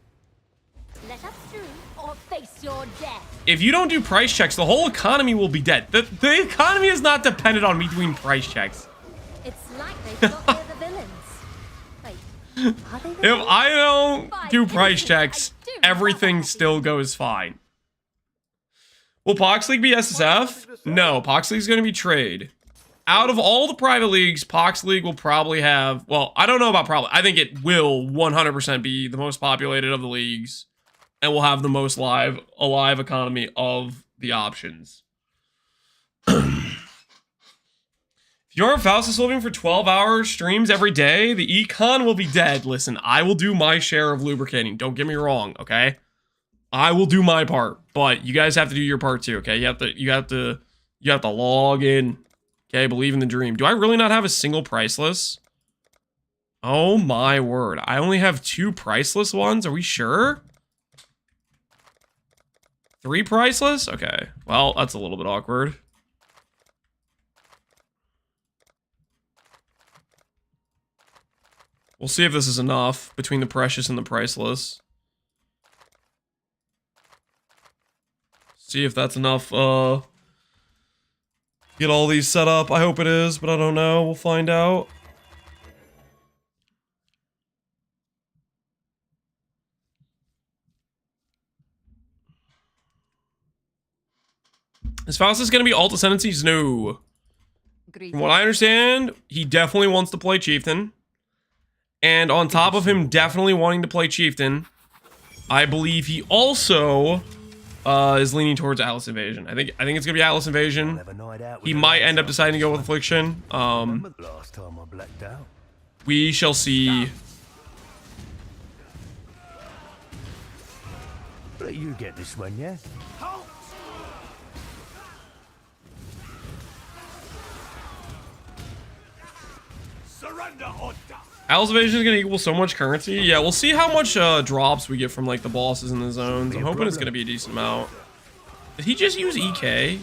Let us through or face your death. If you don't do price checks, the whole economy will be dead. The economy is not dependent on me doing price checks. It's like they thought they're the villains. Wait, are they the If villains? I don't do price checks, everything still goes fine. Will Pohx League be SSF? No, Pohx League is going to be trade. Out of all the private leagues, Pohx League will probably have, well, I don't know about probably. I think it will 100% be the most populated of the leagues and will have the most alive economy of the options. If you're Faustus living for 12-hour streams every day, the econ will be dead. Listen, I will do my share of lubricating. Don't get me wrong, okay? I will do my part, but you guys have to do your part too, okay? You have to log in. Okay, believe in the dream. Do I really not have a single priceless? Oh my word. I only have 2 priceless ones. Are we sure? 3 priceless? Okay. Well, that's a little bit awkward. We'll see if this is enough between the precious and the priceless. See if that's enough, get all these set up. I hope it is, but I don't know. We'll find out. Is Faustus going to be alt Ascendancies? No. From what I understand, he definitely wants to play Chieftain. And on top of him definitely wanting to play Chieftain, I believe he also is leaning towards Atlas Invasion. I think it's gonna be Atlas Invasion. He might end up deciding to go with Affliction. We shall see Let you get this one, yeah? Halt! Surrender or die! Atlas Evasion is going to equal so much currency. Yeah, we'll see how much drops we get from like the bosses in the zones. I'm hoping it's going to be a decent amount. Did he just use EK?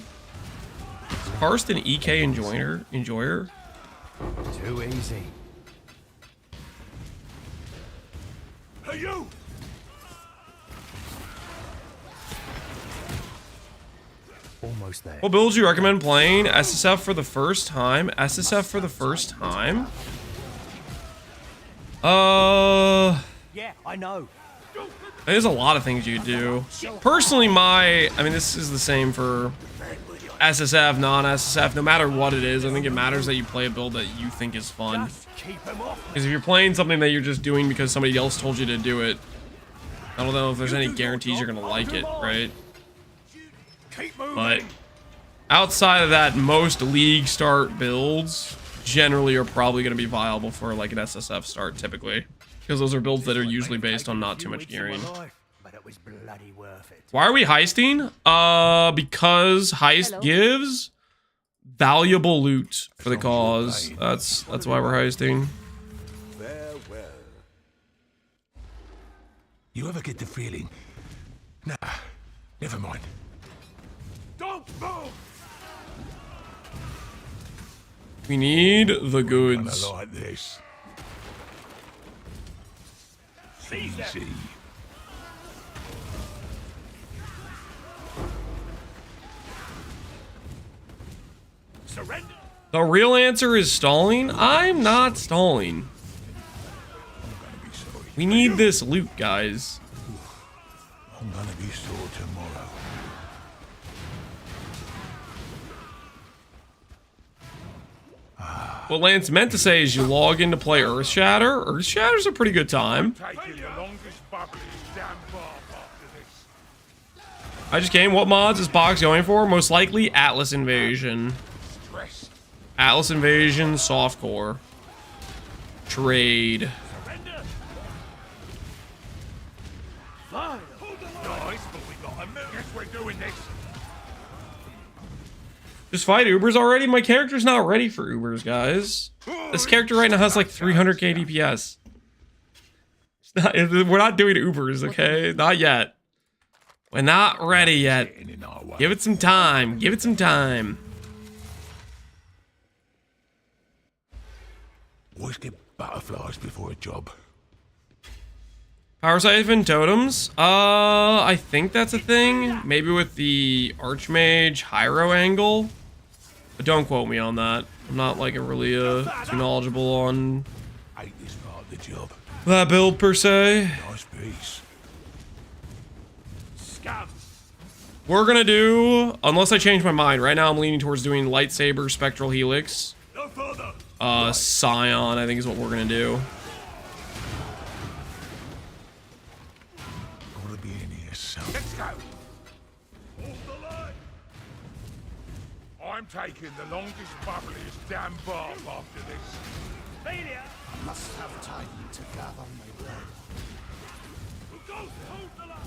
Karst an EK enjoyer? Too easy. Hey, you! Almost there. What builds do you recommend playing? SSF for the first time? SSF for the first time? Yeah, I know. There's a lot of things you could do. Personally, I mean, this is the same for SSF, non-SSF, no matter what it is. I think it matters that you play a build that you think is fun. Because if you're playing something that you're just doing because somebody else told you to do it, I don't know if there's any guarantees you're gonna like it, right? But outside of that, most LeagueStart builds generally are probably going to be viable for like an SSF start typically, because those are builds that are usually based on not too much gearing. Why are we heisting? Because heist gives valuable loot for the cause. That's why we're heisting. Farewell. You ever get the feeling? Nah, never mind. Don't move! We need the goods. Like this. Easy. Surrender. The real answer is stalling. I'm not stalling. We need this loot, guys. I'm gonna be sore tomorrow. What Lance meant to say is you log in to play Earthshatter. Earthshatter's a pretty good time. I just came. What mods is Pohx going for? Most likely Atlas Invasion. Atlas Invasion, Softcore. Trade. Just fight Ubers already? My character's not ready for Ubers, guys. This character right now has like 300k DPS. We're not doing Ubers, okay? Not yet. We're not ready yet. Give it some time. Give it some time. Always get butterflies before a job. Power Siphon totems? I think that's a thing. Maybe with the Archmage Hyro angle. But don't quote me on that. I'm not like really too knowledgeable on Hate this part of the job. that build per se. Nice piece. Scum. We're gonna do, unless I change my mind, right now I'm leaning towards doing Lightsaber, Spectral Helix. No further. Scion, I think is what we're gonna do. Gotta be in here some. Let's go. Off the line. I'm taking the longest, bubbliest damn bath after this. Failure. I must have time to gather my breath. Go. Hold the line.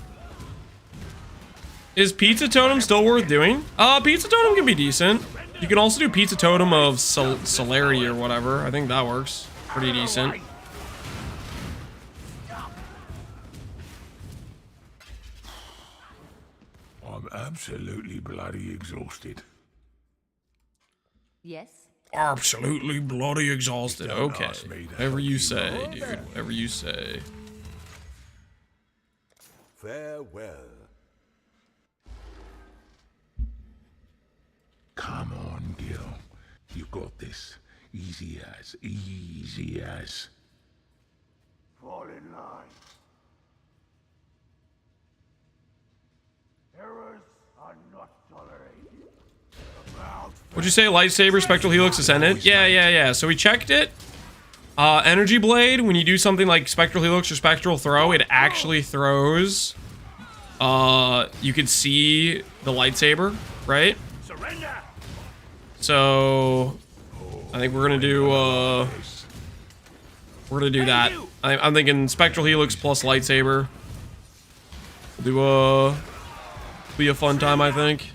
Is Pizza Totem still worth doing? Pizza Totem can be decent. You can also do Pizza Totem of Celerity or whatever. I think that works pretty decent. I'm absolutely bloody exhausted. Yes. Absolutely bloody exhausted. Don't Okay. ask me that. Whatever you say, dude. Whatever you say. Farewell. Come on, Gil. You got this. Easy as. Easy as. Fall in line. Errors are not tolerated. Would you say Lightsaber, Spectral Helix, Ascendant? Yeah. So we checked it. Energy Blade, when you do something like Spectral Helix or Spectral Throw, it actually throws. You could see the lightsaber, right? Surrender. So I think we're gonna do that. I'm thinking Spectral Helix plus lightsaber. Be a fun time, I think.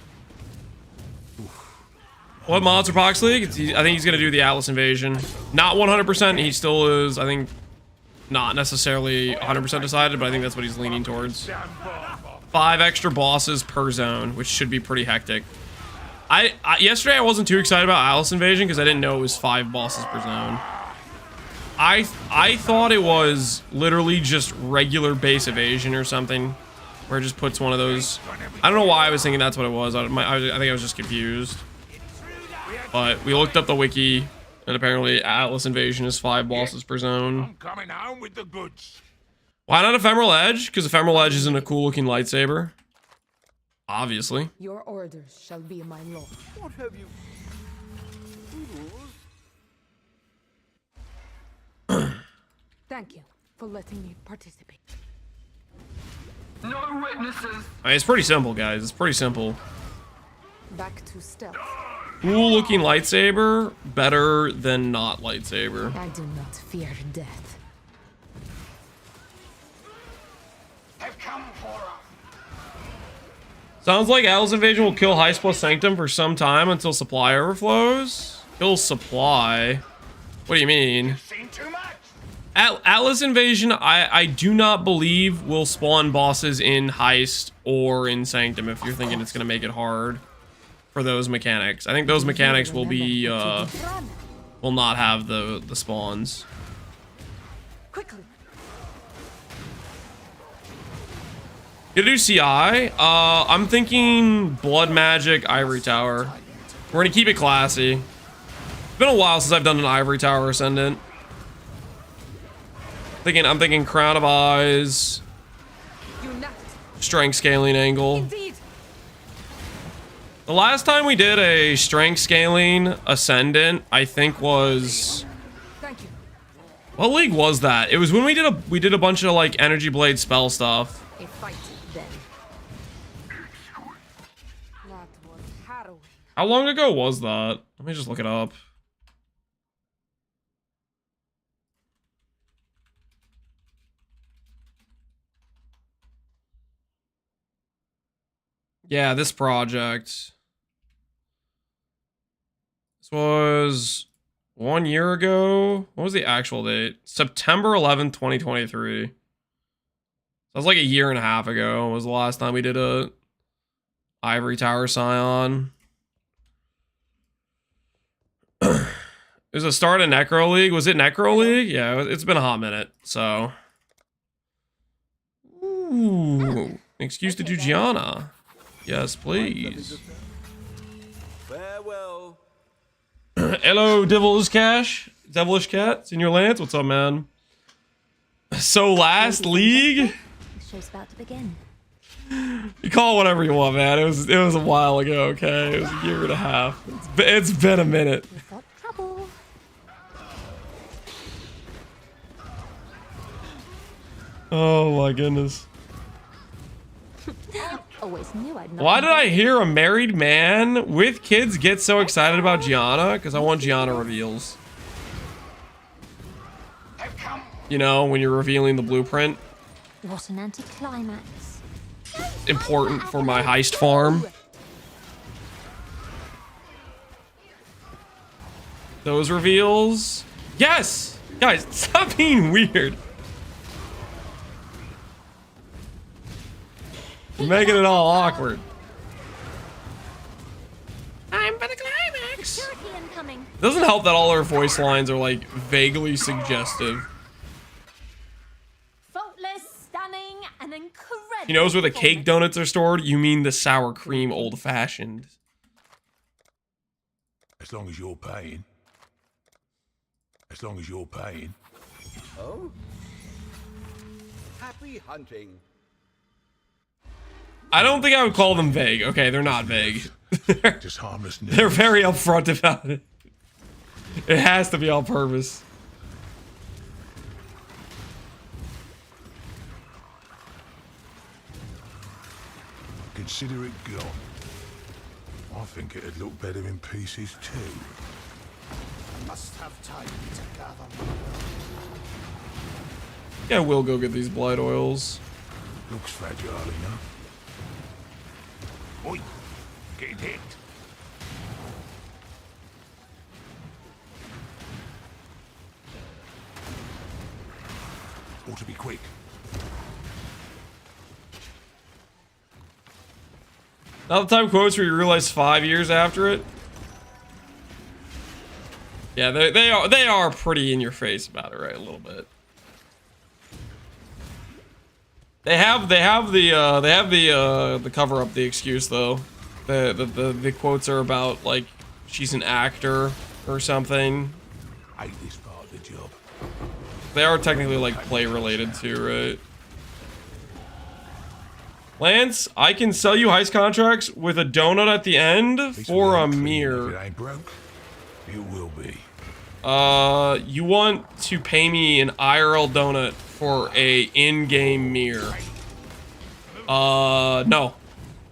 What mods are Pohx League? I think he's gonna do the Atlas Invasion. Not 100%. He still is. I think not necessarily 100% decided, but I think that's what he's leaning towards. 5 extra bosses per zone, which should be pretty hectic. Yesterday I wasn't too excited about Atlas Invasion because I didn't know it was 5 bosses per zone. I thought it was literally just regular base evasion or something, where it just puts one of those. I don't know why I was thinking that's what it was. I think I was just confused. But we looked up the wiki, and apparently Atlas Invasion is 5 bosses per zone. I'm coming home with the goods. Why not Ephemeral Edge? Because Ephemeral Edge isn't a cool looking lightsaber. Obviously. Your orders shall be my law. What have you? Thank you for letting me participate. No witnesses. I mean, it's pretty simple, guys. It's pretty simple. Back to stealth. Cool looking lightsaber, better than not lightsaber. I do not fear death. Have come for us. Sounds like Atlas Invasion will kill Heist plus Sanctum for some time until supply overflows. Kill supply? What do you mean? Seen too much. Atlas Invasion, I do not believe will spawn bosses in Heist or in Sanctum if you're thinking it's going to make it hard for those mechanics. I think those mechanics will be, will not have the spawns. Quickly. Gonna do CI? I'm thinking Blood Magic, Ivory Tower. We're gonna keep it classy. It's been a while since I've done an Ivory Tower Ascendant. I'm thinking Crown of Eyes, Strength Scaling Angle. Indeed. The last time we did a Strength Scaling Ascendant, I think was... Thank you. What league was that? It was when we did a bunch of like Energy Blade spell stuff. A fight then. That was harrowing. How long ago was that? Let me just look it up. Yeah, this project. This was 1 year ago. What was the actual date? September 11th, 2023. That was like a year and a half ago. Was the last time we did a Ivory Tower Scion. It was a start of Necro League. Was it Necro League? Yeah, it's been a hot minute, so. Ooh, excuse to do Gianna. Yes, please. Farewell. Hello, Devilish Cat. It's in your lands. What's up, man? So last league. The show's about to begin. You call it whatever you want, man. It was a while ago. Okay, it was a year and a half. It's been a minute. We've got trouble. Oh my goodness. Always knew I'd not. Why did I hear a married man with kids get so excited about Gianna? Because I want Gianna reveals. You know, when you're revealing the blueprint. What an anticlimax. Important for my heist farm. Those reveals. Yes! Guys, stop being weird. You're making it all awkward. I'm for the climax. Security incoming. Doesn't help that all our voice lines are like vaguely suggestive. Faultless, stunning, and incredible. He knows where the cake donuts are stored. You mean the sour cream old fashioned. As long as you're paying. As long as you're paying. Oh? Happy hunting. I don't think I would call them vague. Okay, they're not vague. Just harmless. They're very upfront about it. It has to be on purpose. Consider it gone. I think it'd look better in pieces too. I must have time to gather. Yeah, I will go get these blight oils. Looks fragile enough. Oi! Getting hit. Ought to be quick. Not the time quotes where you realize 5 years after it. Yeah, they are pretty in your face about it, right? A little bit. They have the cover up the excuse though. The quotes are about like she's an actor or something. I hate this part of the job. They are technically like play related too, right? Lance, I can sell you heist contracts with a donut at the end for a If mirror. it ain't broke, it will be. You want to pay me an IRL donut for a in-game mirror? No.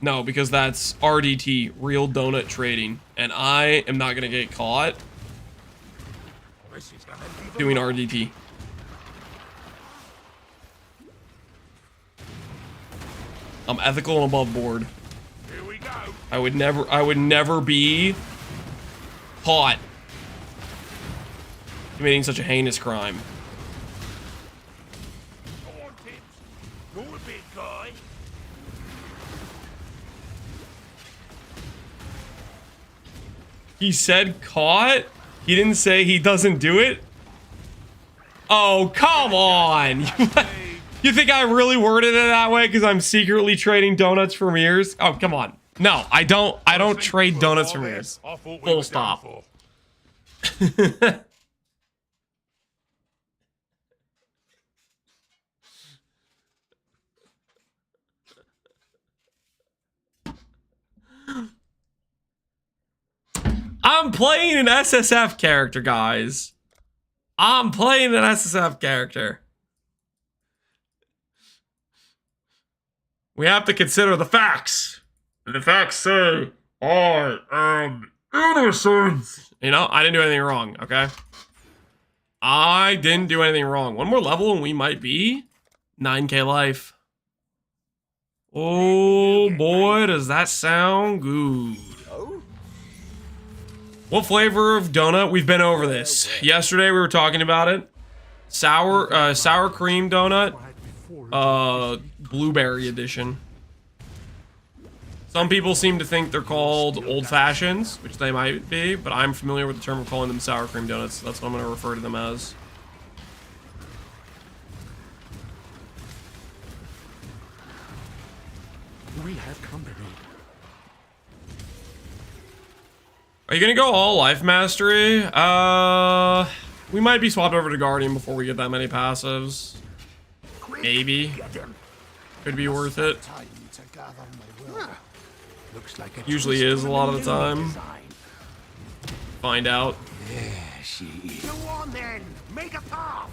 No, because that's RDT, real donut trading, and I am not gonna get caught doing RDT. I'm ethical and above board. Here we go. I would never be caught committing such a heinous crime. Go on, Tibbs. Go a bit, guy. He said caught? He didn't say he doesn't do it? Oh, come on! You think I really worded it that way because I'm secretly trading donuts for mirrors? Oh, come on. No, I don't trade donuts for mirrors. I thought we Full were stop. done for. I'm playing an SSF character, guys. I'm playing an SSF character. We have to consider the facts. And the facts say I am innocent. You know, I didn't do anything wrong, okay? I didn't do anything wrong. One more level and we might be 9K life. Oh boy, does that sound good. Oh? What flavor of donut? We've been over this. Yesterday we were talking about it. Sour cream donut. Blueberry edition. Some people seem to think they're called old fashions, which they might be, but I'm familiar with the term of calling them sour cream donuts. So that's what I'm going to refer to them as. We have company. Are you going to go all life mastery? We might be swapped over to Guardian before we get that many passives. Maybe. Could be worth it. Time to gather my will. Looks like a Usually is a lot of the time. Find out. Yeah, she is. Go on then, make a path.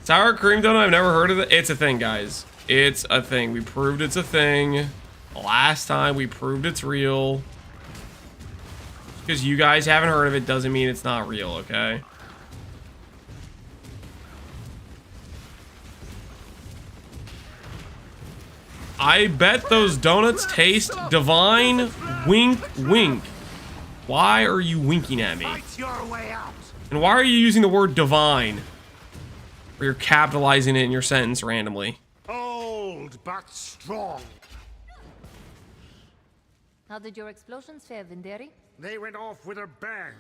Sour cream donut, I've never heard of it. It's a thing, guys. It's a thing. We proved it's a thing. Last time we proved it's real. Because you guys haven't heard of it doesn't mean it's not real, okay? I bet those donuts taste divine. Wink, wink. Why are you winking at me? Fight your way out. And why are you using the word divine? Or you're capitalizing it in your sentence randomly. Old but strong. How did your explosions fare, Vinderi? They went off with a bang.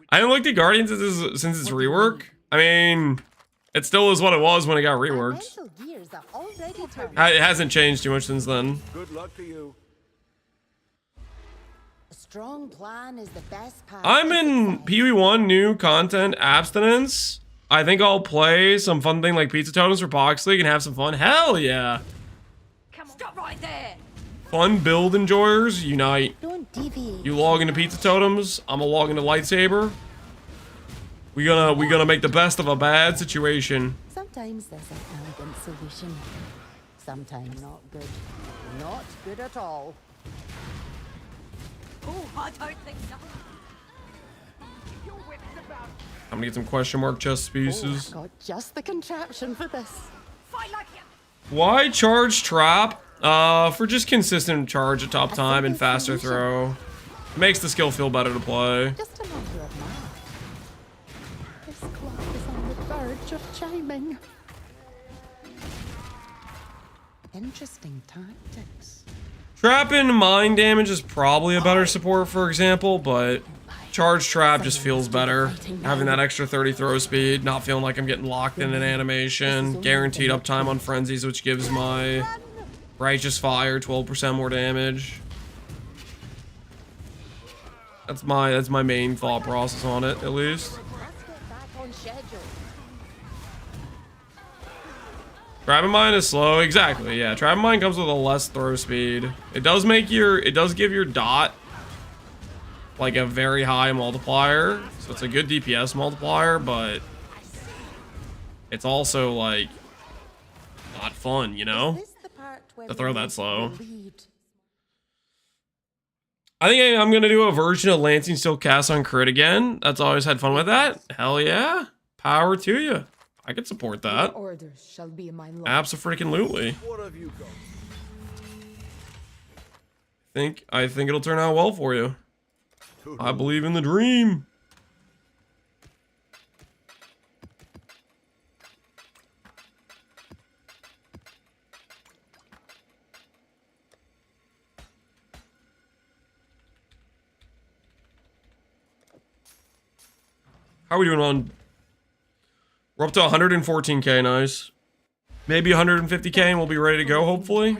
I haven't looked at Guardians since its rework. I mean, it still is what it was when it got reworked. Mental gears are already turning. It hasn't changed too much since then. Good luck to you. A strong plan is the best path. I'm in PoE1 new content abstinence. I think I'll play some fun thing like Pizza Totems for Pohx League and have some fun. Hell yeah. Come on. Stop right there. Fun build enjoyers, unite. Don't deviate. You log into Pizza Totems, I'm gonna log into Lightsaber. We gonna make the best of a bad situation. Sometimes there's an elegant solution. Sometimes not good. Not good at all. Oh, I don't think so. Your wits about. I'm gonna get some question mark chest pieces. Got just the contraption for this. Why charge trap? For just consistent charge at top time and faster throw. Makes the skill feel better to play. Just a matter of math. This clock is on the verge of chiming. Interesting tactics. Trap and mine damage is probably a better support, for example, but charge trap just feels better. Having that extra 30 throw speed, not feeling like I'm getting locked in an animation. Guaranteed uptime on frenzies, which gives my righteous fire 12% more damage. That's my main thought process on it, at least. Let's get back on schedule. Trap and mine is slow, exactly. Yeah, trap and mine comes with a less throw speed. It does give your dot like a very high multiplier, so it's a good DPS multiplier, but it's also like not fun, you know, Is this the part where to throw we that slow. lead? I think I'm gonna do a version of Lancing Steel Cast on crit again. That's always had fun with that. Hell yeah, power to you. I could support that. Your orders shall be my law. Abso-freaking-lutely. What have you got? I think it'll turn out well for you. I believe in the dream. How are we doing on? We're up to 114k, nice. Maybe 150k and we'll be ready to go, hopefully.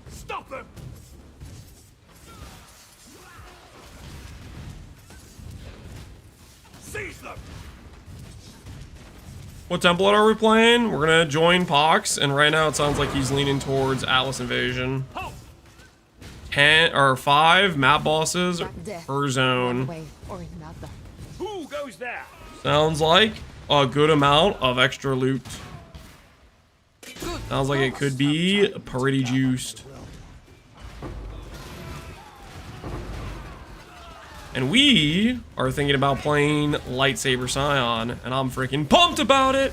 Stop them! Seize them! What template are we playing? We're gonna join Pohx, and right now it sounds like he's leaning towards Atlas Invasion. 10 or 5 map bosses per zone. Way or another. Who goes there? Sounds like a good amount of extra loot. Sounds like it could be pretty juiced. And we are thinking about playing Lightsaber Scion, and I'm freaking pumped about it.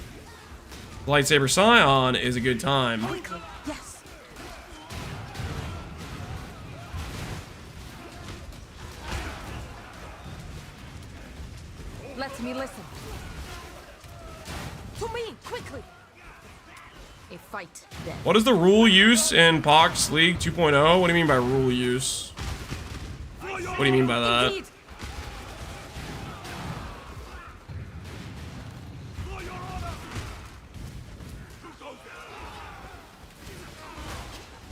Lightsaber Scion is a good time. Quickly, yes. Let me listen. To me, quickly. A fight, then. What is the rule use in Pohx League 2.0? What do you mean by rule use? What do you mean by that? Indeed.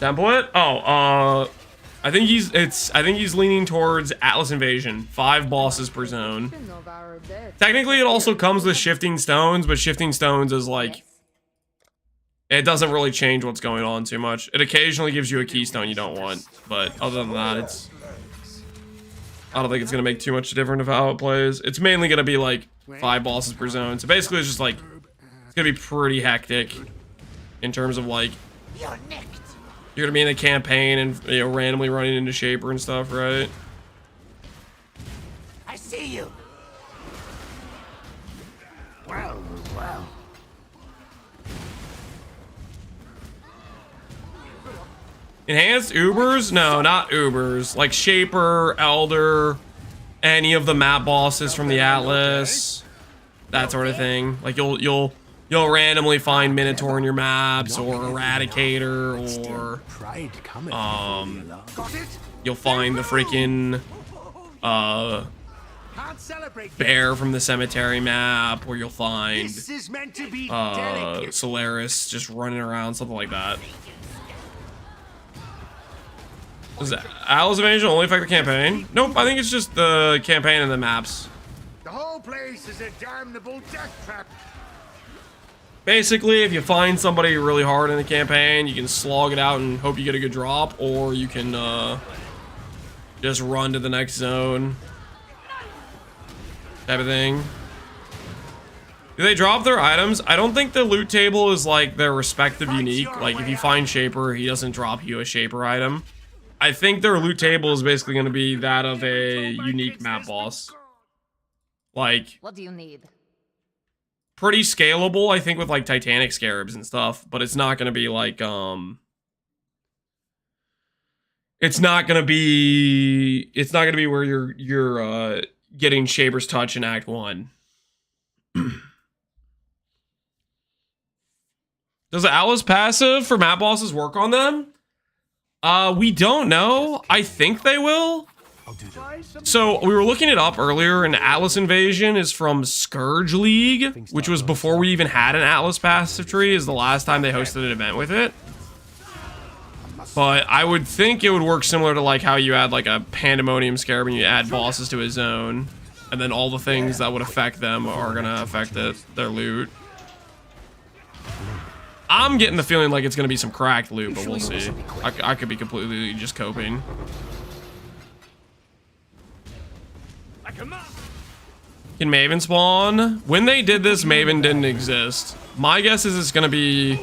Template? Oh, I think he's leaning towards Atlas Invasion. 5 bosses per zone. Of our dead. Technically, it also comes with Shifting Stones, but Shifting Stones is like, it doesn't really change what's going on too much. It occasionally gives you a keystone you don't want, but other than that, I don't think it's gonna make too much difference of how it plays. It's mainly gonna be like 5 bosses per zone. So basically, it's just like, it's gonna be pretty hectic in terms of like, you're gonna be in the campaign and, you know, randomly running into Shaper and stuff, right? I see you. Well, well. Enhanced Ubers? No, not Ubers. Like Shaper, Elder, any of the map bosses from the Atlas, that sort of thing. Like you'll randomly find Minotaur in your maps, or Eradicator, or you'll find the freaking Bear from the Cemetery map, or you'll find This is meant to be delicate. Solaris just running around, something like that. Does Atlas Invasion only affect the campaign? Nope, I think it's just the campaign and the maps. The whole place is a damnable death trap. Basically, if you find somebody really hard in the campaign, you can slog it out and hope you get a good drop, or you can just run to the next zone. Type of thing. Do they drop their items? I don't think the loot table is like their respective unique. Like if you find Shaper, he doesn't drop you a Shaper item. I think their loot table is basically going to be that of a unique map boss. Like, What do you need? pretty scalable, I think, with like Titanic scarabs and stuff, but it's not going to be like, it's not going to be where you're getting Shaper's Touch in Act 1. Does the Atlas passive for map bosses work on them? We don't know. I think they will. So we were looking it up earlier, and Atlas Invasion is from Scourge League, which was before we even had an Atlas passive tree, is the last time they hosted an event with it. But I would think it would work similar to like how you add like a Pandemonium Scarab and you add bosses to a zone, and then all the things that would affect them are gonna affect their loot. I'm getting the feeling like it's gonna be some cracked loot, but we'll see. I could be completely just coping. Can Maven spawn? When they did this, Maven didn't exist. My guess is it's gonna be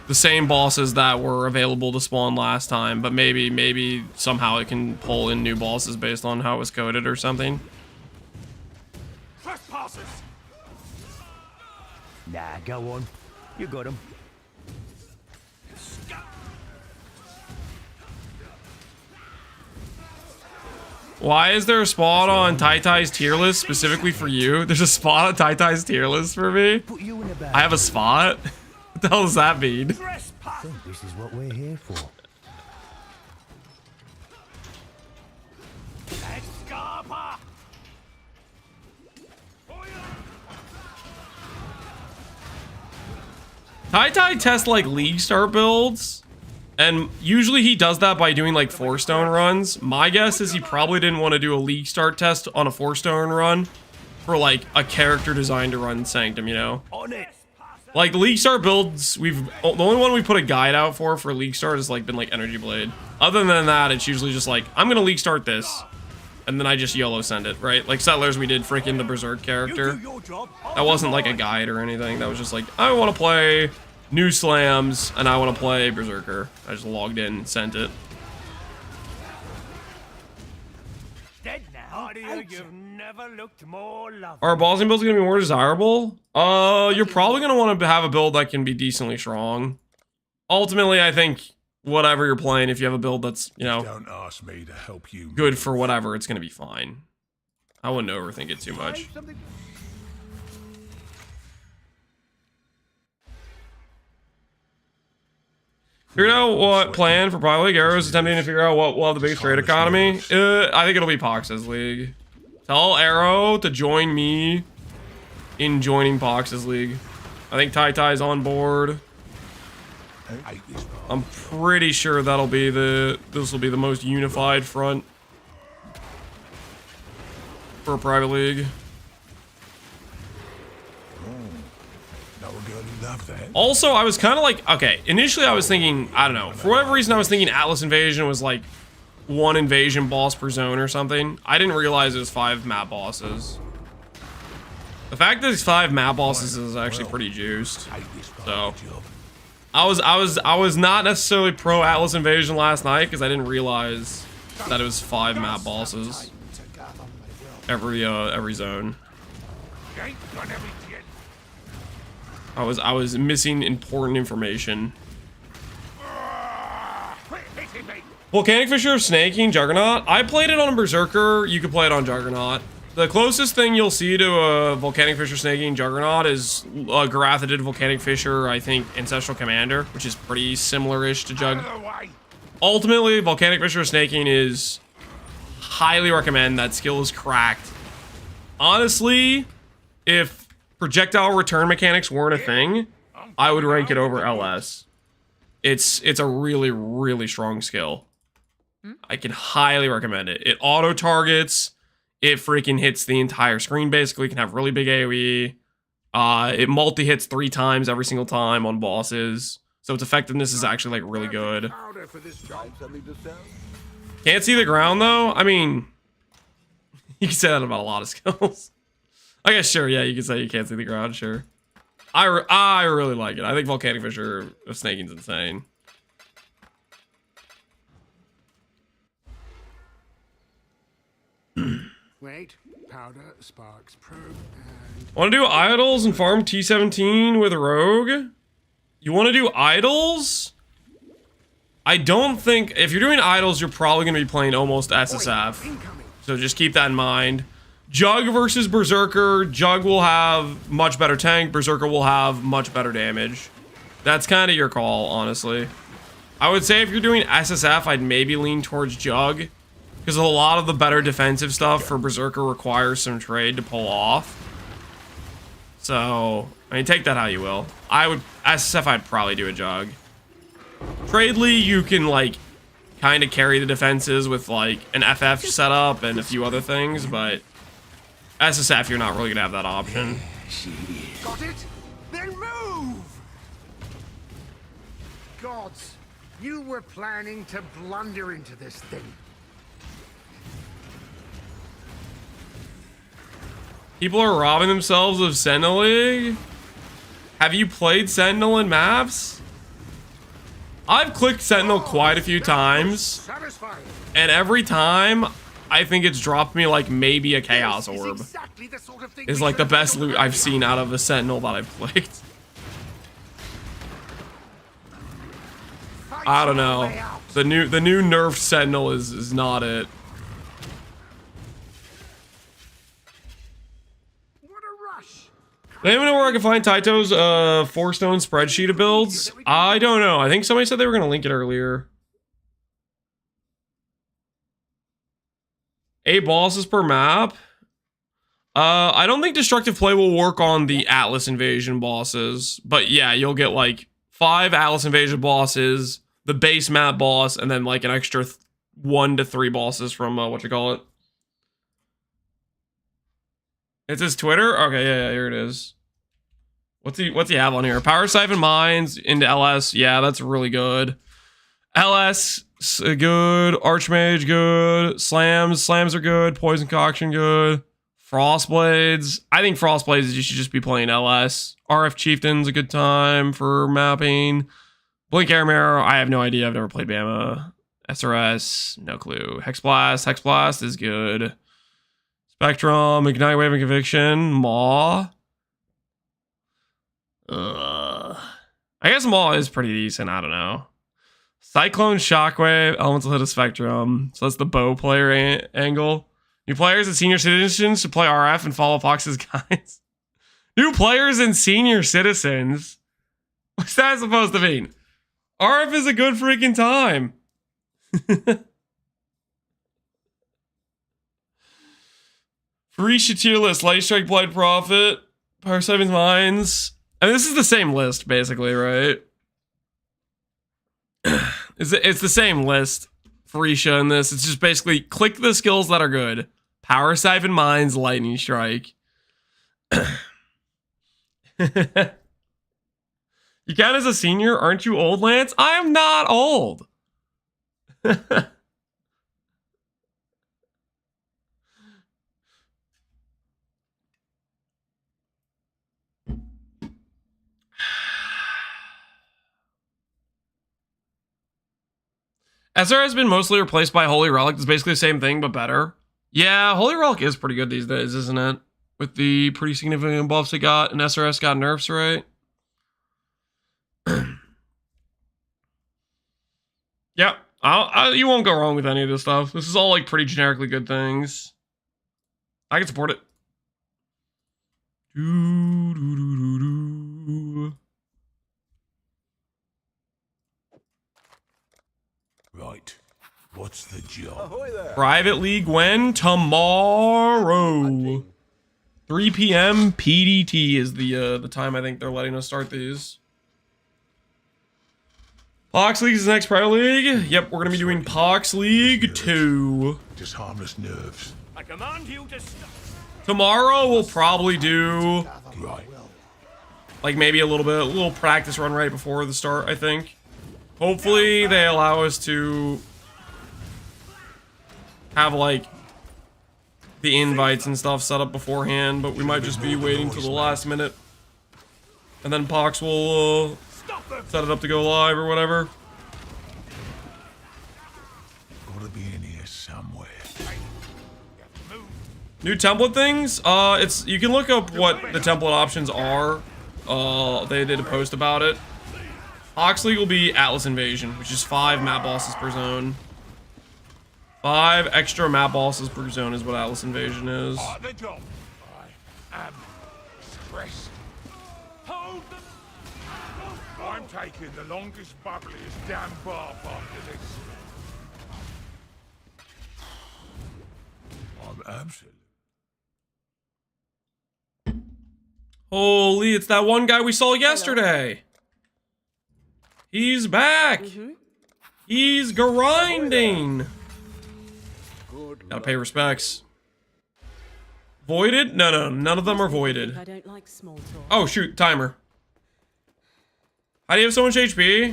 the same bosses that were available to spawn last time, but maybe somehow it can pull in new bosses based on how it was coded or something. Trespassers! Nah, go on. You got him. Why is there a spot on Tai-Tai's tier list specifically for you? There's a spot on Tai-Tai's tier list for me? Put you in a bag. I have a spot? What the hell does that mean? I think this is what we're here for. Escapa! Tai-Tai tests like LeagueStart builds, and usually he does that by doing like 4-stone runs. My guess is he probably didn't want to do a LeagueStart test on a 4-stone run for like a character designed to run Sanctum, you know? On it. Like the LeagueStart builds, the only one we put a guide out for LeagueStart has like been like Energy Blade. Other than that, it's usually just like, I'm gonna LeagueStart this, and then I just YOLO send it, right? Like Settlers, we did freaking the Berserk character. That wasn't like a guide or anything. That was just like, I want to play New Slams, and I want to play Berserker. I just logged in, sent it. Dead now? You've never looked more lovely. Are bossing builds gonna be more desirable? You're probably gonna want to have a build that can be decently strong. Ultimately, I think whatever you're playing, if you have a build that's, you know, Don't ask me to help you. good for whatever, it's gonna be fine. I wouldn't overthink it too much. Figured out what plan for Private League. Arrow is attempting to figure out what will have the biggest trade economy. I think it'll be Pohx's league. Tell Arrow to join me in joining Pohx's league. I think Tai-Tai's on board. I'm pretty sure that'll be this will be the most unified front for a private league. Also, I was kind of like, okay, initially I was thinking, I don't know, for whatever reason I was thinking Atlas Invasion was like one invasion boss per zone or something. I didn't realize it was 5 map bosses. The fact that it's 5 map bosses is actually pretty juiced. So I was not necessarily pro Atlas Invasion last night because I didn't realize that it was 5 map bosses every zone. I was missing important information. Volcanic Fissure of Snaking, Juggernaut. I played it on Berserker. You could play it on Juggernaut. The closest thing you'll see to a Volcanic Fissure Snaking Juggernaut is a Garatha Volcanic Fissure, I think, Ancestral Commander, which is pretty similar-ish to Jug. Ultimately, Volcanic Fissure Snaking is highly recommend. That skill is cracked. Honestly, if projectile return mechanics weren't a thing, I would rank it over LS. It's a really, really strong skill. I can highly recommend it. It auto targets. It freaking hits the entire screen. Basically, it can have really big AoE. It multi hits 3 times every single time on bosses. So its effectiveness is actually like really good. Can't see the ground though. I mean, you can say that about a lot of skills. I guess sure. Yeah, you can say you can't see the ground. Sure. I really like it. I think Volcanic Fissure of Snaking's insane. Wait. Powder, sparks, probe, and... Want to do idols and farm T17 with Rogue? You want to do idols? I don't think... If you're doing idols, you're probably going to be playing almost SSF. So just keep that in mind. Jug versus Berserker. Jug will have much better tank. Berserker will have much better damage. That's kind of your call, honestly. I would say if you're doing SSF, I'd maybe lean towards Jug. Because a lot of the better defensive stuff for Berserker requires some trade to pull off. So, I mean, take that how you will. SSF, I'd probably do a Jug. Tradely, you can, like, kind of carry the defenses with, like, an FF setup and a few other things, but SSF, you're not really going to have that option. Got it? Then move! Gods, you were planning to blunder into this thing. People are robbing themselves of Sentinel League? Have you played Sentinel in maps? I've clicked Sentinel quite a few times, and every time, I think it's dropped me like maybe a Chaos Orb. Is like the best loot I've seen out of a Sentinel that I've clicked. I don't know. The new nerfed Sentinel is not it. Anyone know where I can find Taito's 4-stone spreadsheet of builds? I don't know. I think somebody said they were going to link it earlier. 8 bosses per map. I don't think destructive play will work on the Atlas Invasion bosses. But yeah, you'll get like 5 Atlas Invasion bosses, the base map boss, and then like an extra 1 to 3 bosses from, whatchamacallit. It's his Twitter? Okay, yeah, here it is. What's he have on here? Power Siphon Mines into LS. Yeah, that's really good. LS, good. Archmage, good. Slams are good. Poison Concoction, good. Frostblades. I think Frostblades, you should just be playing LS. RF Chieftain's a good time for mapping. Blink Air Mirror, I have no idea. I've never played Bama. SRS, no clue. Hexblast is good. Spectrum, Ignite Wave and Conviction, Maw. I guess Maw is pretty decent, I don't know. Cyclone, Shockwave, Elemental Hit of Spectrum. So that's the bow player angle. New players and senior citizens should play RF and follow Pohx's guides. New players and senior citizens? What's that supposed to mean? RF is a good freaking time. Furisha tier list, Light Strike, Blight Prophet, Power Siphon's Mines. And this is the same list, basically, right? It's the same list. Furisha in this. It's just basically click the skills that are good. Power Siphon Mines, Lightning Strike. You count as a senior? Aren't you old, Lance? I am not old. SR has been mostly replaced by Holy Relic. It's basically the same thing, but better. Yeah, Holy Relic is pretty good these days, isn't it? With the pretty significant buffs it got, and SRS got nerfs, right? Yeah, you won't go wrong with any of this stuff. This is all like pretty generically good things. I can support it. Right. What's the job? Ahoy there. Private League when? Tomorrow. 3 p.m. PDT is the time I think they're letting us start these. Pohx League is the next Private League. Yep, we're gonna be doing Pohx League 2. Just harmless nerves. I command you to stop. Tomorrow we'll probably do Right. like maybe a little practice run right before the start, I think. Hopefully they allow us to have like the invites and stuff set up beforehand, but we might just be waiting till the last minute. And then Pohx will set it up to go live or whatever. Gotta be in here somewhere. New template things? It's you can look up what the template options are. They did a post about it. Pohx League will be Atlas Invasion, which is 5 map bosses per zone. 5 extra map bosses per zone is what Atlas Invasion is. The job. I am stressed. Hold them. I'm taking the longest, bubbliest damn bath after this. I'm absolute. Holy, it's that one guy we saw yesterday. He's back. He's grinding. Gotta pay respects. Voided? No, none of them are voided. I don't like small talk. Oh shoot, timer. How do you have so much HP?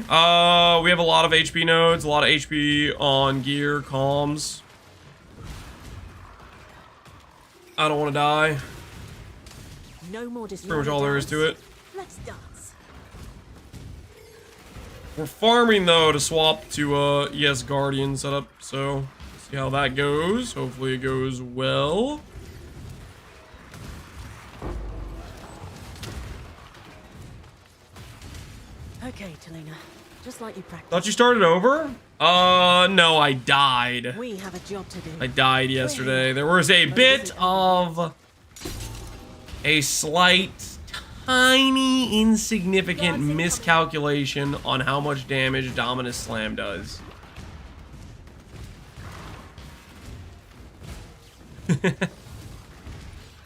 We have a lot of HP nodes, a lot of HP on gear, comms. I don't want to die. No more That's pretty much all there is to it. Let's dance. We're farming though to swap to ES Guardian setup, so see how that goes. Hopefully it goes well. Okay, Talina. Just like you practiced. Thought you started over? No, I died. We have a job to do. I died yesterday. There was a bit of a slight, tiny, insignificant miscalculation on how much damage Dominus Slam does. It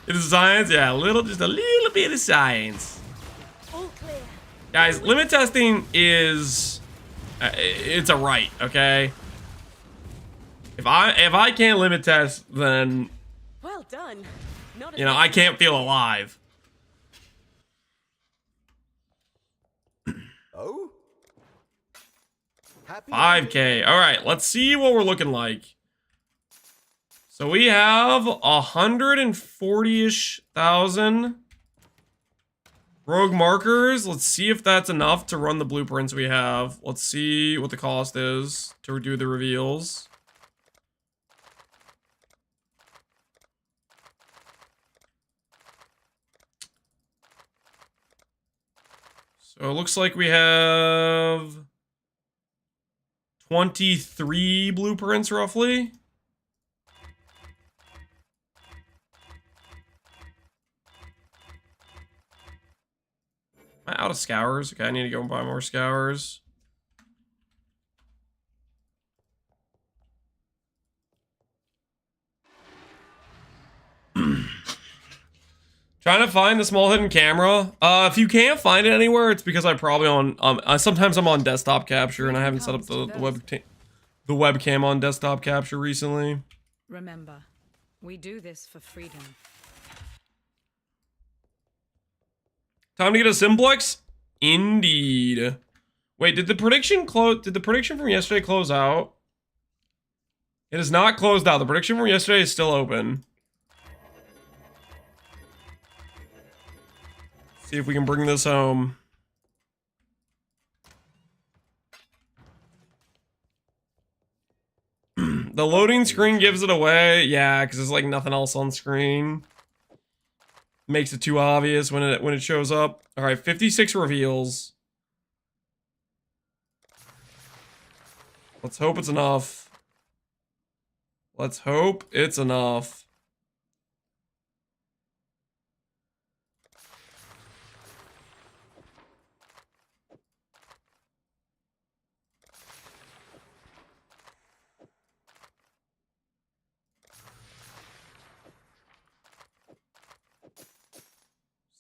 is science? Yeah, just a little bit of science. All clear. Guys, limit testing is it's a right, okay? If I can't limit test, then Well done. Not you know, I can't feel alive. Oh? Happy 5K. All right, let's see what we're looking like. So we have 140-ish thousand rogue markers. Let's see if that's enough to run the blueprints we have. Let's see what the cost is to do the reveals. So it looks like we have 23 blueprints roughly. Am I out of scours? Okay, I need to go and buy more scours. Trying to find the small hidden camera. If you can't find it anywhere, it's because I probably on. Sometimes I'm on desktop capture, and I haven't set up the webcam on desktop capture recently. Remember, we do this for freedom. Time to get a simplex? Indeed. Wait, did the prediction close? Did the prediction from yesterday close out? It is not closed out. The prediction from yesterday is still open. See if we can bring this home. The loading screen gives it away. Yeah, because there's like nothing else on screen. Makes it too obvious when it shows up. All right, 56 reveals. Let's hope it's enough. Let's hope it's enough.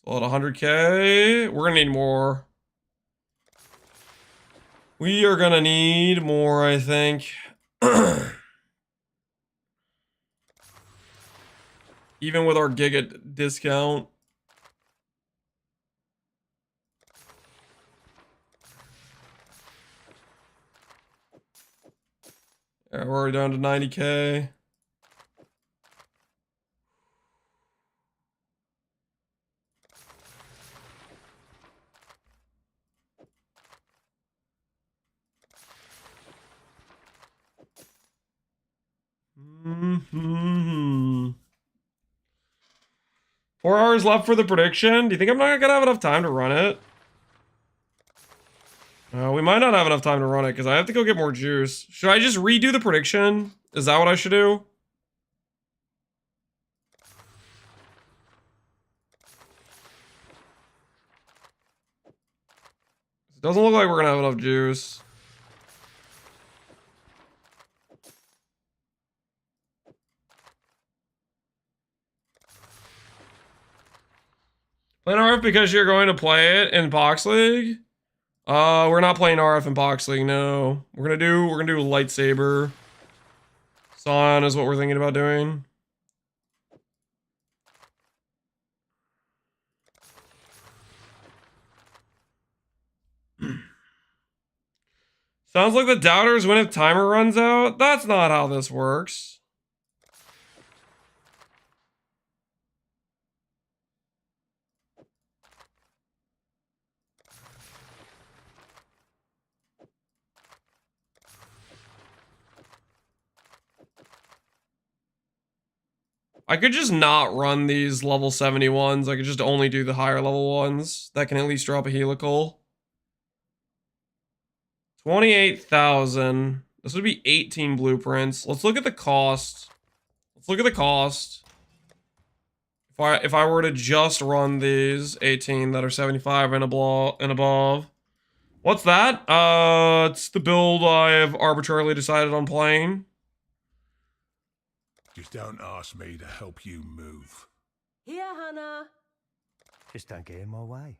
Still at 100K. We're gonna need more. We are gonna need more, I think. Even with our giga discount. Yeah, we're already down to 90K. 4 hours left for the prediction. Do you think I'm not gonna have enough time to run it? We might not have enough time to run it because I have to go get more juice. Should I just redo the prediction? Is that what I should do? It doesn't look like we're gonna have enough juice. Playing RF because you're going to play it in Pohx League? We're not playing RF in Pohx League, no. We're gonna do lightsaber. Scion is what we're thinking about doing. Sounds like the doubters win if timer runs out. That's not how this works. I could just not run these level 71s. I could just only do the higher level ones that can at least drop a helical. 28,000. This would be 18 blueprints. Let's look at the cost. Let's look at the cost. If I were to just run these 18 that are 75 and above. What's that? It's the build I have arbitrarily decided on playing. Just don't ask me to help you move. Here, Hannah. Just don't get in my way.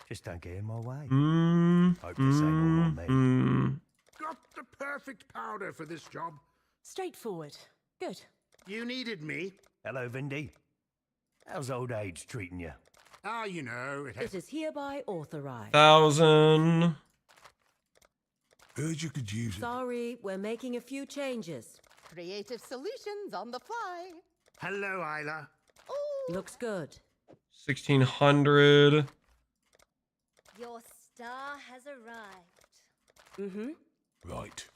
Just don't get in my way. Hope this ain't all on me. Got the perfect powder for this job. Straightforward. Good. You needed me. Hello, Vindy. How's old age treating you? Ah, you know, It is hereby authorized. 1,000. Heard you could use it. Sorry, we're making a few changes. Creative solutions on the fly. Hello, Isla. Looks good. 1,600. Your star has arrived. Mm-hmm. Right.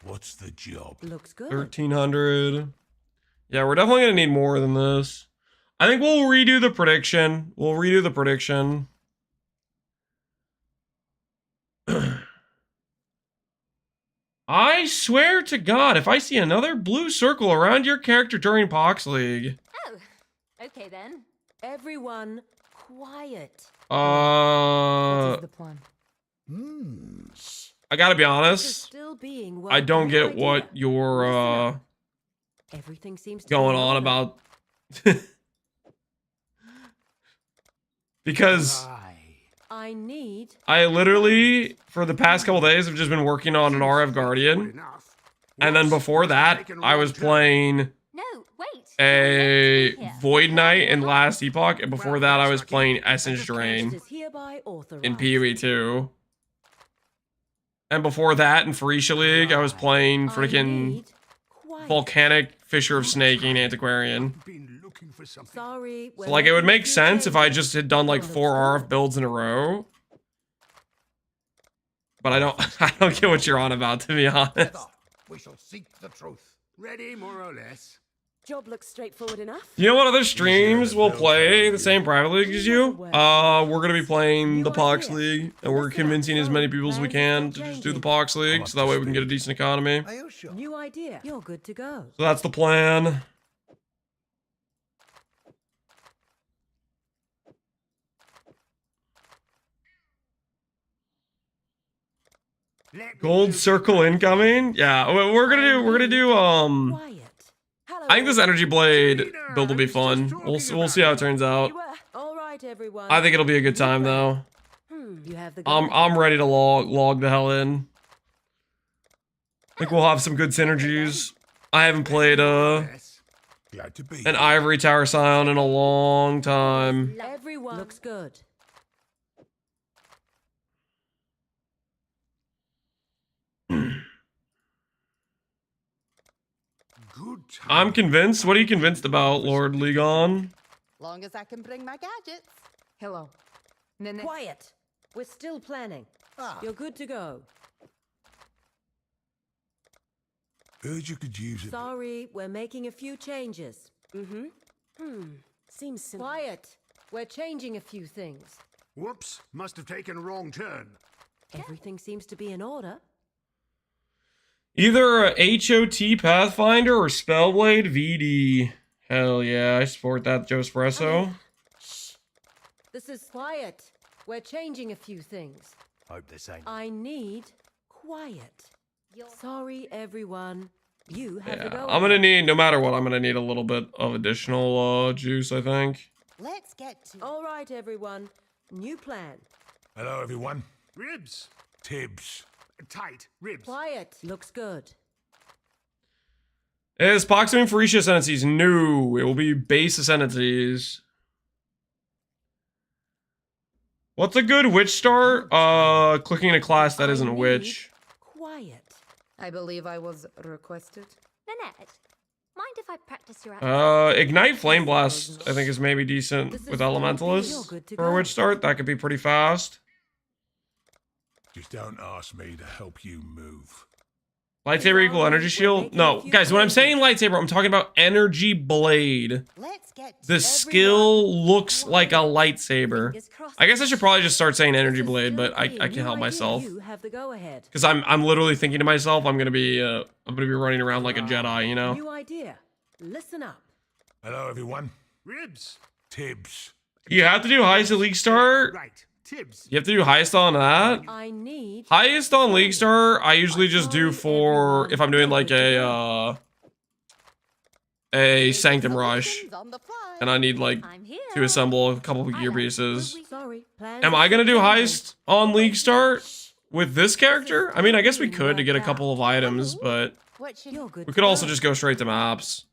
What's the job? Looks good. 1,300. Yeah, we're definitely gonna need more than this. I think we'll redo the prediction. I swear to God, if I see another blue circle around your character during Pohx League. Oh, okay then. Everyone, quiet. What is the plan? I gotta be This is honest. still being I don't get idea. what you're Everything seems to going be on order. about. Because I literally, for the past couple days, have just been working on an RF Guardian. And then before that, I was playing No, wait. a Void Knight in Last Epoch. And before that, I was playing Essence It Drain is hereby authorized. in PoE 2. And before that, in Phorecia League, I was playing freaking Volcanic Fisher of Snaking Antiquarian. Sorry, So, like, it would make sense if I just had done like 4 RF builds in a row. But I don't get what you're on about, to be honest. We shall seek the truth. Ready, more or less. Job looks straightforward enough. You know what other streams will play the same private league as you? We're gonna be playing the Pohx League, and we're convincing as many people as we can to just do the Pohx League, so that way we can get a decent economy. New idea. You're good to go. So that's the plan. Gold circle incoming? Yeah, we're gonna do Quiet. Hello. I think this energy blade build will be fun. We'll see how it turns out. All right, everyone. I think it'll be a good time though. You have the I'm ready to log the hell in. I think we'll have some good synergies. I haven't played Glad to be an Ivory Tower Scion in a long time. Everyone looks good. Good time. I'm convinced. What are you convinced about, Lord Legon? Long as I can bring my gadgets. Hello. NieNie. Quiet. We're still planning. You're good to go. Heard you could use it. Sorry, we're making a few changes. Seems simple. Quiet. We're changing a few things. Whoops, must have taken a wrong turn. Everything seems to be in order. Either a HOT Pathfinder or Spellblade VD. Hell yeah, I support that, Joe Espresso. Shh. This is quiet. We're changing a few things. Hope this ain't. I need quiet. Sorry, everyone. You have to Yeah, go. I'm gonna need, no matter what, I'm gonna need a little bit of additional juice, I think. Let's get to. All right, everyone. New plan. Hello, everyone. Ribs. Tibbs. Tight. Ribs. Quiet. Looks good. Is Pohx doing for each ascendancies? No, it will be base ascendancies. What's a good witch start? Clicking a class that isn't a witch. Quiet. I believe I was requested. Nanette, mind if I practice your Ignite Flame Blast, I think, is maybe decent with Elementalists for a witch start. That could be pretty fast. Just don't ask me to help you move. Lightsaber equal energy shield? No, guys, when I'm saying lightsaber, I'm talking about energy blade. Let's get The skill looks like a lightsaber. I guess I should probably just start saying energy blade, but I can't help myself. You have the go ahead. Because I'm literally thinking to myself, I'm gonna be running around like a Jedi, you know? New idea. Listen up. Hello, everyone. Ribs. Tibbs. You have to do Heist at LeagueStart. Right. Tibbs. You have to do Heist on that. I need Heist on LeagueStart, I usually just do for if I'm doing like a Sanctum Rush, and I need like to assemble a couple of gear pieces. Sorry. Am I gonna do Heist on LeagueStart with this character? I mean, I guess we could to get a couple of items, but we could also just go straight to maps.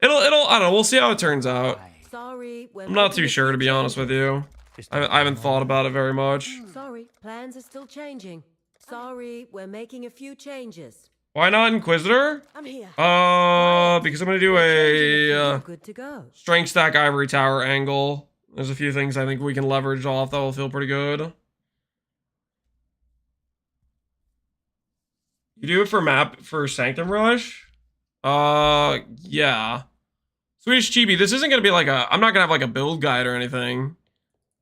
It'll I don't know, we'll see how it turns out. Sorry. I'm not too sure, to be honest with you. I haven't thought about it very much. Sorry. Plans are still changing. Sorry. We're making a few changes. Why not Inquisitor? I'm here. Because I'm gonna do a Good to go. Strength Stack Ivory Tower angle. There's a few things I think we can leverage off that will feel pretty good. You do it for Sanctum Rush? Yeah. Swedish Chibi, this isn't gonna be like I'm not gonna have like a build guide or anything.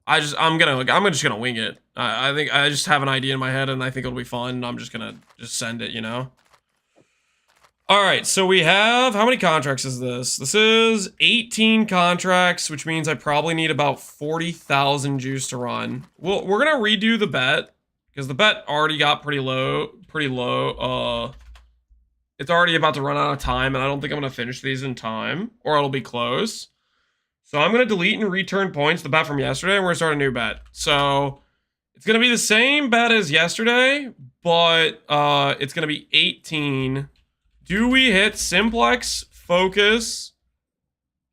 I'm just gonna wing it. I think I just have an idea in my head and I think it'll be fun. I'm just gonna send it, you know? Alright, so we have, how many contracts is this? This is 18 contracts, which means I probably need about 40,000 juice to run. Well, we're gonna redo the bet, because the bet already got pretty low. It's already about to run out of time, and I don't think I'm gonna finish these in time, or it'll be close. So I'm gonna delete and return points, the bet from yesterday, and we're gonna start a new bet. So it's gonna be the same bet as yesterday, but it's gonna be 18. Do we hit Simplex, Focus,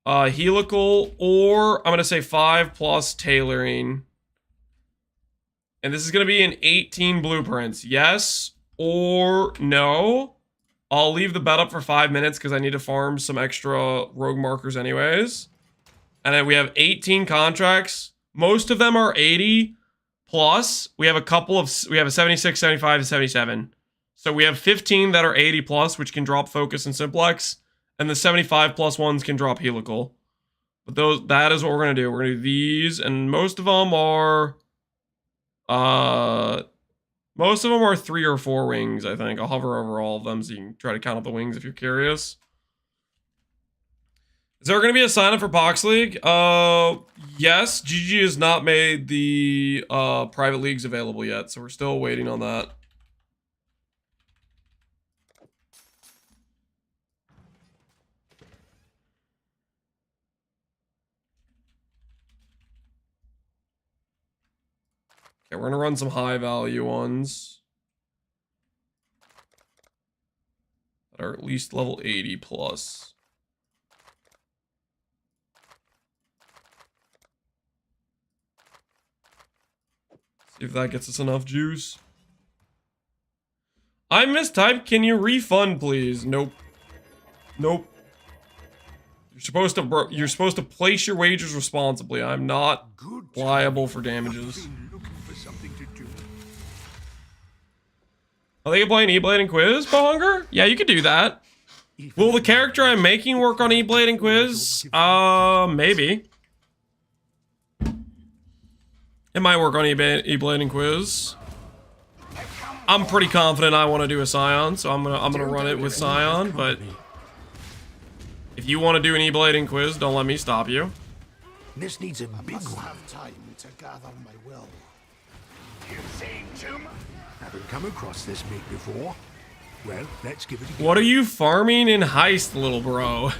Helical, or I'm gonna say 5 plus Tailoring? And this is gonna be an 18 blueprints. Yes or no? I'll leave the bet up for 5 minutes because I need to farm some extra rogue markers anyways. And then we have 18 contracts. Most of them are 80 plus. We have a 76, 75, and 77. So we have 15 that are 80 plus, which can drop Focus and Simplex. And the 75 plus ones can drop Helical. But that is what we're going to do. We're going to do these. And most of them are 3 or 4 wings, I think. I'll hover over all of them so you can try to count up the wings if you're curious. Is there going to be a sign up for Pohx League? Yes. GG has not made the private leagues available yet, so we're still waiting on that. Okay, we're going to run some high value ones that are at least level 80 plus. See if that gets us enough juice. I mistyped. Can you refund, please? Nope. Nope. You're supposed to place your wagers responsibly. I'm not liable for damages. Are they playing E-Blade and Quiz, Bohunger? Yeah, you could do that. Will the character I'm making work on E-Blade and Quiz? Maybe. It might work on E-Blading Quiz. I'm pretty confident I want to do a Scion, so I'm gonna run it with Scion, but if you want to do an E-Blading Quiz, don't let me stop you. This needs a big one. Have time to gather my will. You seen Jim? Haven't come across this meat before. Well, let's give it a go. What are you farming in Heist, little bro?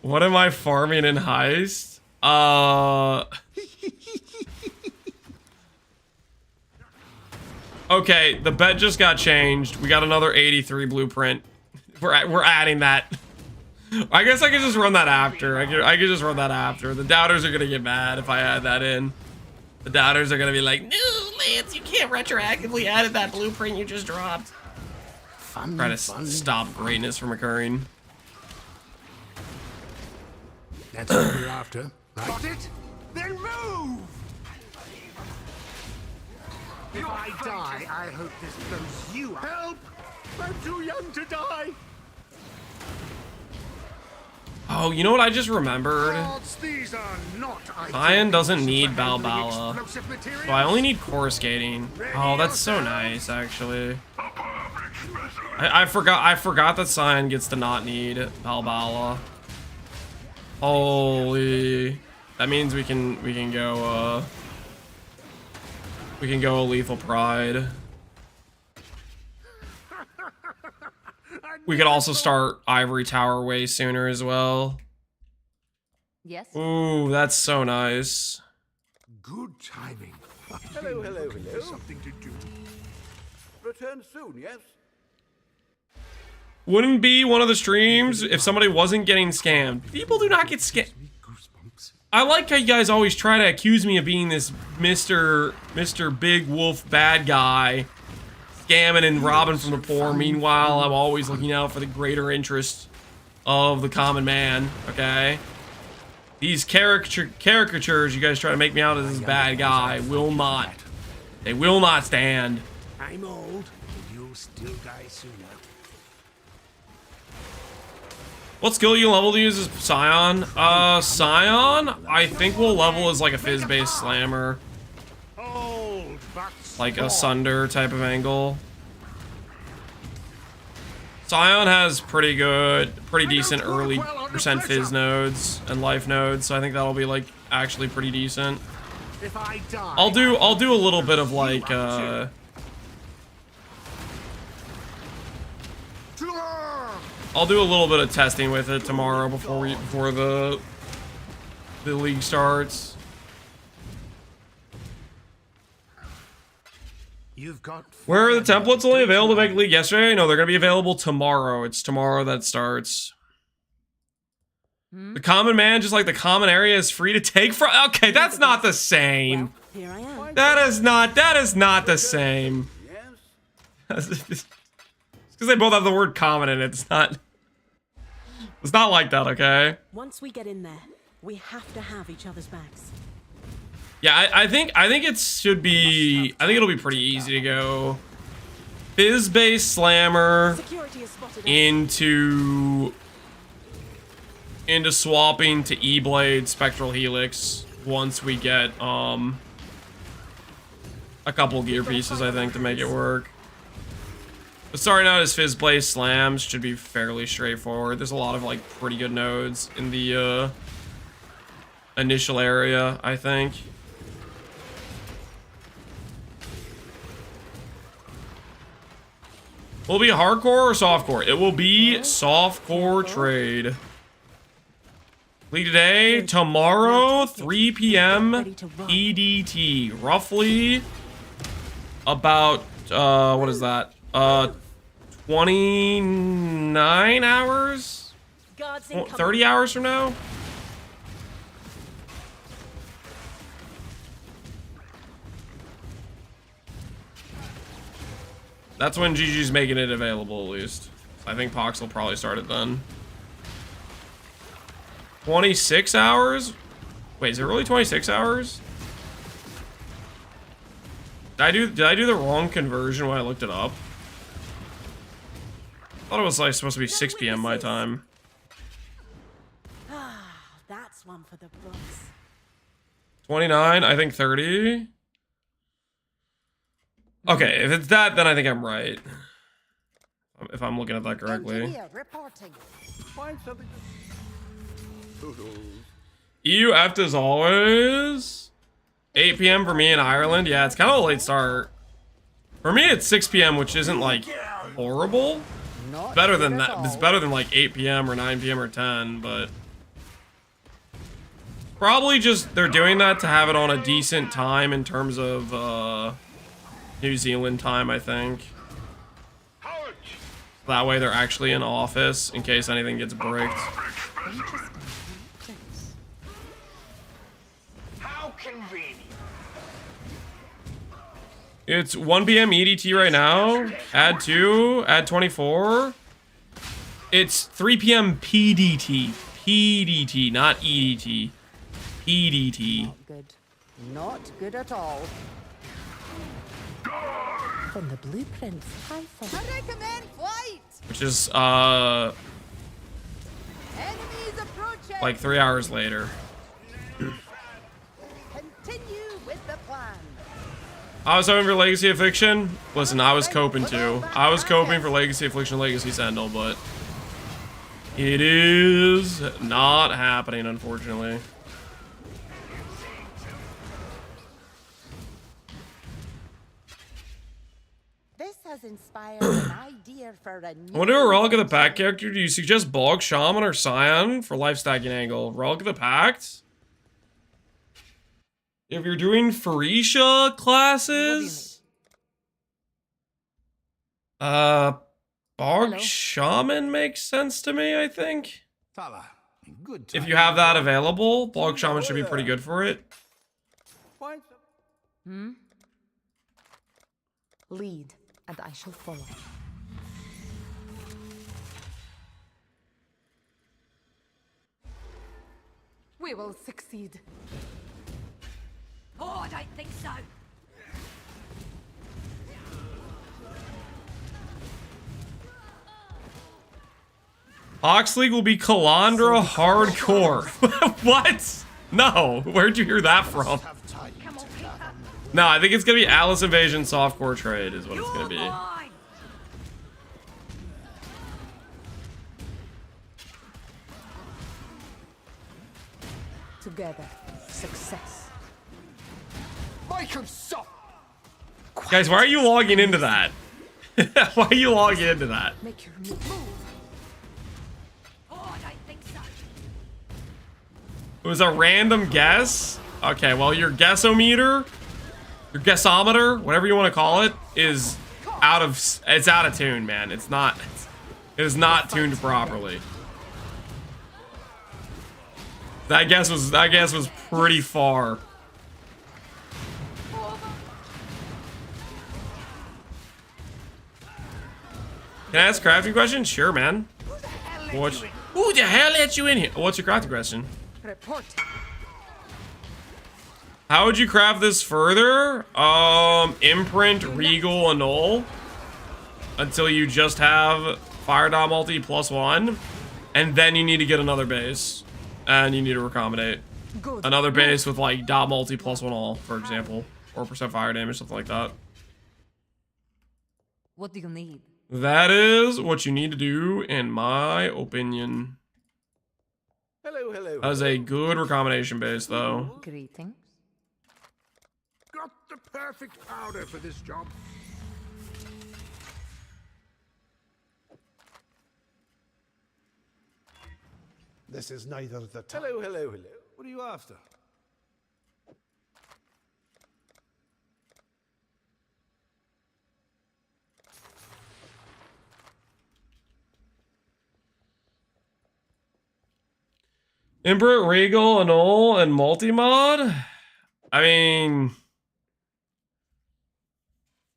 What am I farming in Heist? Okay, the bet just got changed. We got another 83 blueprint. We're adding that. I guess I could just run that after. I could just run that after. The doubters are gonna get mad if I add that in. The doubters are gonna be like, no, Lance, you can't retroactively add that blueprint you just dropped. Try to stop greatness from occurring. That's what we're after. Right? Got it? Then move! If I die, I hope this blows you up. Help! I'm too young to die. Oh, you know what I just remembered? These are not Iron doesn't need Balbala, so I only need core skating. Oh, that's so nice, actually. I forgot that Cyan gets to not need Balbala. Holy, that means we can go a Lethal Pride. We could also start Ivory Tower way sooner as well. Yes. Ooh, that's so nice. Good timing. Hello, hello, hello. Something to do. Return soon, yes? Wouldn't be one of the streams if somebody wasn't getting scammed. People do not get scammed. I like how you guys always try to accuse me of being this Mr. Big Wolf bad guy, scamming and robbing from the poor. Meanwhile, I'm always looking out for the greater interest of the common man, okay? These caricatures you guys try to make me out as this bad guy will not. They will not stand. I'm old, but you'll still die sooner. What skill you level to use is Scion? Scion, I think we'll level as like a fizz-based slammer. Like a Sunder type of angle. Scion has pretty decent early percent fizz nodes and life nodes, so I think that'll be like actually pretty decent. If I die, I'll do a little bit of like I'll do a little bit of testing with it tomorrow before the league starts. You've got. Where are the templates only available to make league yesterday? No, they're gonna be available tomorrow. It's tomorrow that starts. The common man, just like the common area, is free to take from. Okay, that's not the same. Well, here I am. That is not the same. Yes? It's because they both have the word common in it. It's not like that, okay? Once we get in there, we have to have each other's backs. Yeah, I think it should be. I think it'll be pretty easy to go fizz-based slammer Security has spotted us. into swapping to E-Blade Spectral Helix once we get a couple gear pieces, I think, to make it work. But starting out as fizz-based slams should be fairly straightforward. There's a lot of like pretty good nodes in the initial area, I think. Will it be hardcore or softcore? It will be softcore trade. League today, tomorrow, 3 p.m. EDT. Roughly about, what is that? 29 hours? 30 hours from now? That's when GG's making it available, at least. I think Pohx will probably start it then. 26 hours? Wait, is it really 26 hours? Did I do the wrong conversion when I looked it up? I thought it was like supposed to be 6 p.m. my time. Ah, that's one for the books. 29, I think 30. Okay, if it's that, then I think I'm right. If I'm looking at that correctly. Find something. EU F as always. 8 p.m. for me in Ireland. Yeah, it's kind of a late start. For me, it's 6 p.m., which isn't like horrible. It's better than that. It's better than like 8 p.m. or 9 p.m. or 10, but probably just they're doing that to have it on a decent time in terms of New Zealand time, I think. That way they're actually in office in case anything gets bricked. How convenient. It's 1 p.m. EDT right now. Add 2, add 24. It's 3 p.m. PDT. PDT, not EDT. PDT. Not good. Not good at all. From the blueprints, I recommend flight. Which is Enemies approaching. like 3 hours later. Continue with the plan. I was hoping for Legacy of Fiction. Listen, I was coping too. I was coping for Legacy of Fiction, Legacy Sendal, but it is not happening, unfortunately. This has inspired an idea for a new. I wonder a Relic of the Pact character. Do you suggest Bog, Shaman, or Scion for life stacking angle? Relic of the Pact? If you're doing Pharisha classes, Bog Shaman makes sense to me, I think. Good If you have that available, Bog Shaman should be pretty good for it. Lead, and I shall follow. We will succeed. Oh, I don't think so. Pohx League will be Kalandra hardcore. What? No, where'd you hear that from? No, I think it's gonna be Alice Invasion softcore trade is what it's gonna be. Together, success. Guys, why are you logging into that? Why are you logging into that? Make your move. Oh, I don't think so. It was a random guess? Okay, well, your guessometer, your guessometer, whatever you want to call it, is out of tune, man. It is not tuned properly. That guess was pretty far. Can I ask a crafting question? Sure, man. Who the hell let you in here? What's your crafting question? Report. How would you craft this further? Imprint, Regal, Annul. Until you just have Fire Dot Multi +1. And then you need to get another base. And you need to recombinate. Good. Another base with like Dot Multi +1 all, for example. 4% fire damage, something like that. What do you need? That is what you need to do, in my opinion. Hello, hello. That was a good recombination base, though. Greetings. Got the perfect powder for this job. This is neither the time. Hello, hello, hello. What are you after? Imprint, Regal, Annul, and Multi-Mod? I mean,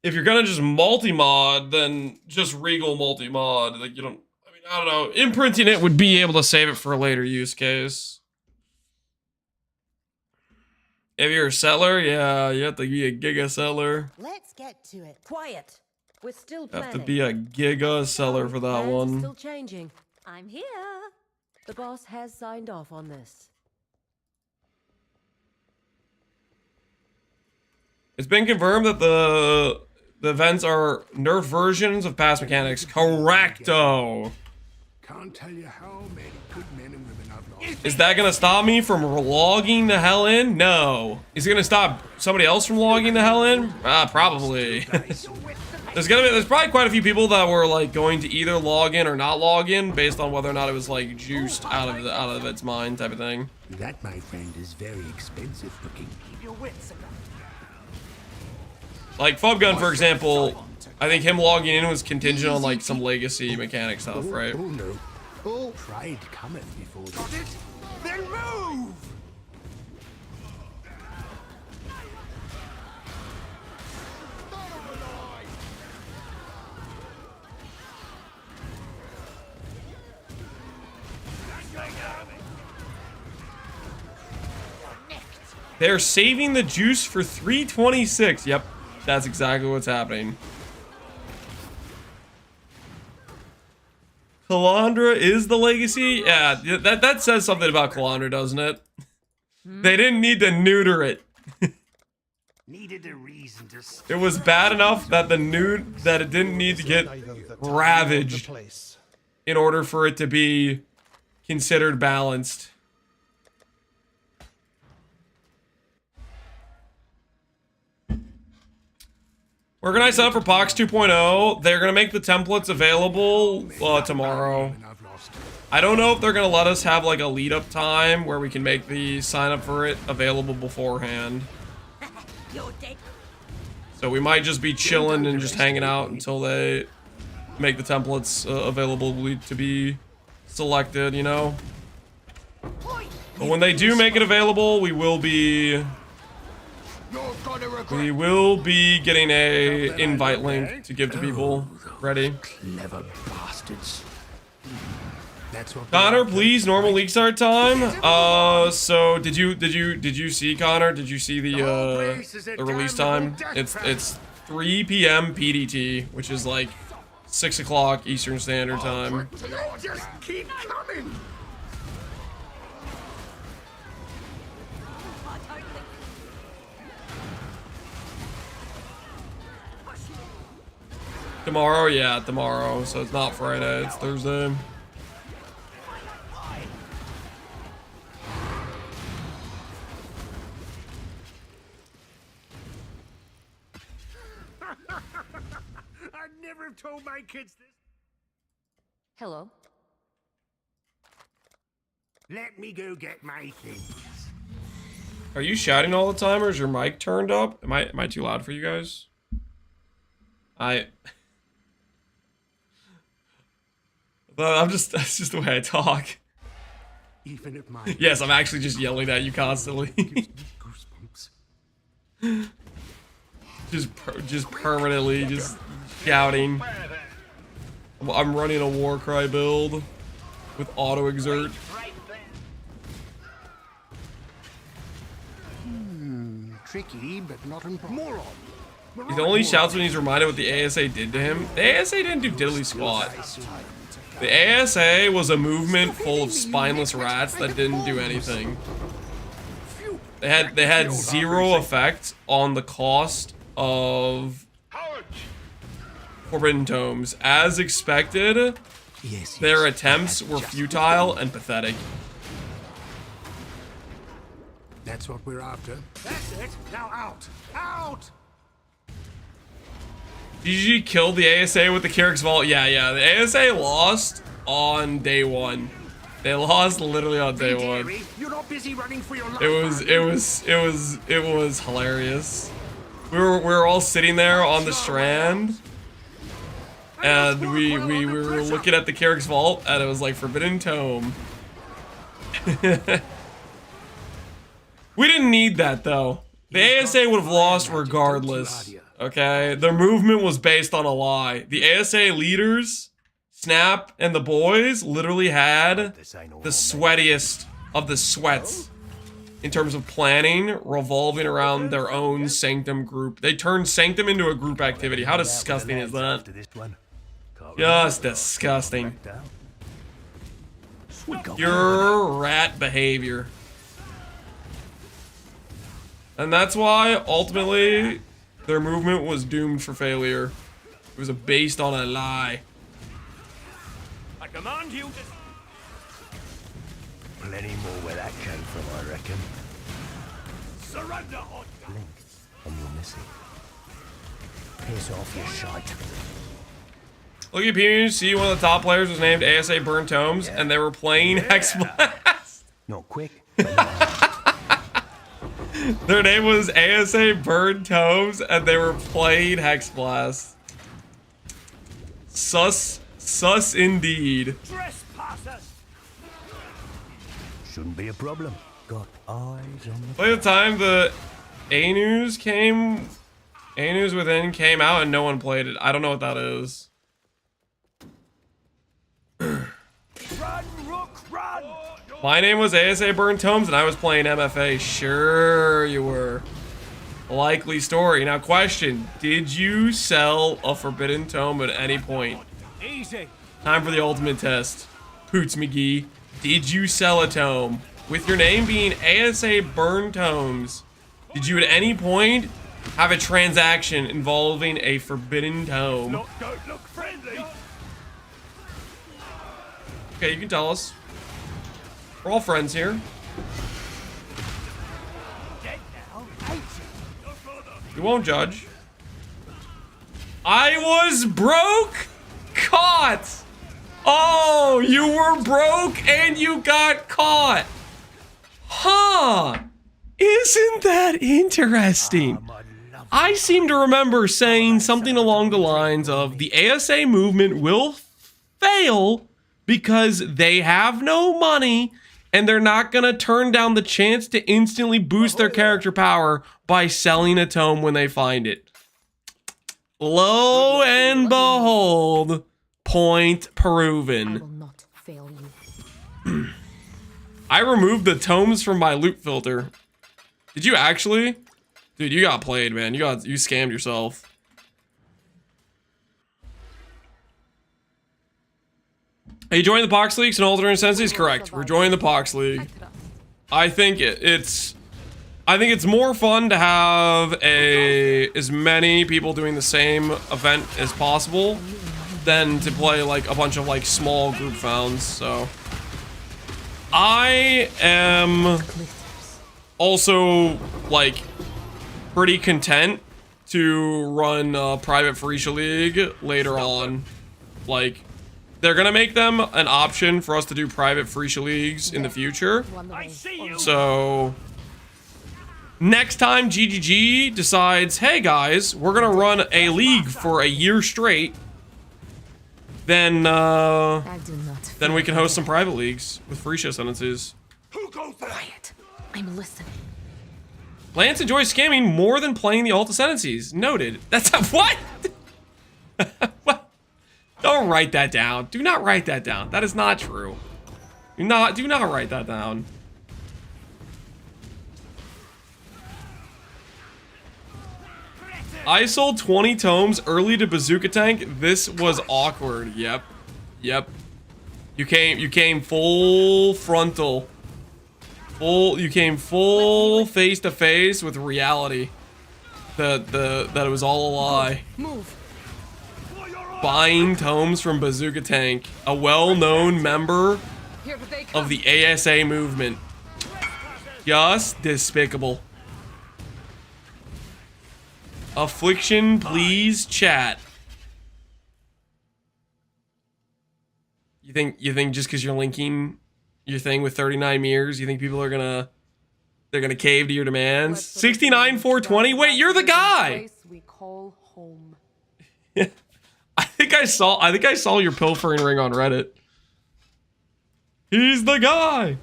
if you're gonna just multi-mod, then just Regal multi-mod. Like, you don't, I mean, I don't know. Imprinting it would be able to save it for a later use case. If you're a seller, yeah, you have to be a giga seller. Let's get to it. Quiet. We're still You planning. have to be a giga seller for that Plans are one. Still changing. I'm here. The boss has signed off on this. It's been confirmed that the events are nerf versions of past mechanics. Correcto. Can't tell you how many good men and women I've lost. Is that gonna stop me from logging the hell in? No. Is it gonna stop somebody else from logging the hell in? Probably. There's probably quite a few people that were like going to either log in or not log in based on whether or not it was like juiced out of its mind type of thing. That, my friend, is very expensive looking. Keep your wits about you. Like Fubgun, for example, I think him logging in was contingent on like some legacy mechanic stuff, right? Oh no. Oh, pride cometh before Got it? Then move! They're saving the juice for 326. Yep, that's exactly what's happening. Calandra is the legacy? Yeah, that says something about Calandra, doesn't it? They didn't need to neuter it. Needed a reason to It was bad enough that that it didn't need to get ravaged in order for it to be considered balanced. We're gonna sign up for Pohx 2.0. They're gonna make the templates available tomorrow. I don't know if they're gonna let us have like a lead up time where we can make the sign up for it available beforehand. So we might just be chilling and just hanging out until they make the templates available to be selected, you know? But when they do make it available, we will be getting a invite link to give to people. Ready? clever bastards. That's what Connor, please, normal LeagueStart time. So did you see, Connor? Did you see the release time? It's 3 p.m. PDT, which is like 6 o'clock Eastern Standard Time. Just keep coming. Tomorrow, yeah, tomorrow. So it's not Friday, it's Thursday. I'd never have told my kids this. Hello. Let me go get my things. Are you shouting all the time, or is your mic turned up? Am I too loud for you guys? That's just the way I talk. Even at my Yes, I'm actually just yelling at you constantly. goosebumps. just permanently, just shouting. I'm running a war cry build with auto exert. Tricky, but not impossible. He only shouts when he's reminded what the ASA did to him. The ASA didn't do diddly squat. The ASA was a movement full of spineless rats that didn't do anything. They had zero effect on the cost of Forbidden Tomes. As expected, their attempts were futile and pathetic. That's what we're after. That's it. Now out. Out. GG killed the ASA with the Kyrix Vault. Yeah. The ASA lost on day one. They lost literally on day one. You're not busy running for your life. It was hilarious. We were all sitting there on the Strand, and we were looking at the Kyrix Vault, and it was like Forbidden Tome. We didn't need that though. The ASA would have lost regardless. Okay, their movement was based on a lie. The ASA leaders, Snap and the boys, literally had the sweatiest of the sweats in terms of planning, revolving around their own Sanctum group. They turned Sanctum into a group activity. How disgusting is that? Just disgusting. Pure rat behavior. And that's why, ultimately, their movement was doomed for failure. It was based on a lie. I command you to... Plenty more where that came from, I reckon. Surrender, or... Blink, and you're missing. Piss off your shite. Look at PUC, one of the top players was named ASA Burn Tomes, and they were playing Hex Blast. Not quick. Their name was ASA Burn Tomes, and they were playing Hex Blast. Sus indeed. Trespassers! Shouldn't be a problem. Got eyes on the... By the time the A-News Within came out and no one played it. I don't know what that is. Run, Rook, run! My name was ASA Burn Tomes and I was playing MFA. Sure you were. Likely story. Now question, did you sell a Forbidden Tome at any point? Easy. Time for the ultimate test. Poots McGee, did you sell a tome? With your name being ASA Burn Tomes, did you at any point have a transaction involving a Forbidden Tome? Don't look friendly. Okay, you can tell us. We're all friends here. Dead now, ain't you? We won't judge. I was broke? Caught! Oh, you were broke and you got caught. Huh. Isn't that interesting? I seem to remember saying something along the lines of the ASA movement will fail because they have no money and they're not going to turn down the chance to instantly boost their character power by selling a tome when they find it. Lo and behold, point I proven. will not fail you. I removed the tomes from my loot filter. Did you actually? Dude, you got played, man. You scammed yourself. Are you joining the Pohx Leagues and alternate Ascendancies? Correct. We're joining the Pohx League. I think it's more fun to have as many people doing the same event as possible than to play like a bunch of like small group founds. So I am also like pretty content to run a private Freesia League later on. Like, they're gonna make them an option for us to do private Freesia Leagues in the future. I see you. So next time GGG decides, hey guys, we're gonna run a league for a year straight, then we can host some private leagues with Freesia Ascendancies. Who goes there? Quiet. I'm listening. Lance enjoys scamming more than playing the alt Ascendancies. Noted. That's a what? What? Don't write that down. Do not write that down. That is not true. Do not write that down. I sold 20 tomes early to Bazooka Tank. This was awkward. Yep. You came full frontal. You came full face to face with reality. That it was all a lie. Move. Buying tomes from Bazooka Tank, a well-known member of the ASA movement. Just despicable. Affliction, please chat. You think just because you're linking your thing with 39 mirrors, you think people are gonna cave to your demands? 69 420. Wait, you're the guy. We call home. I think I saw your pilfering ring on Reddit. He's the guy.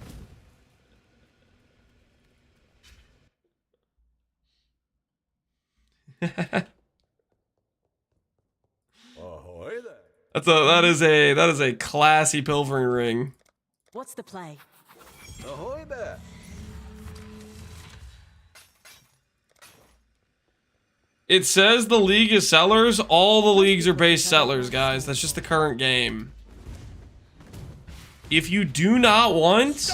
Ahoy there. That is a classy pilfering ring. What's the play? Ahoy there. It says the league is sellers. All the leagues are base settlers, guys. That's just the current game. If you do not want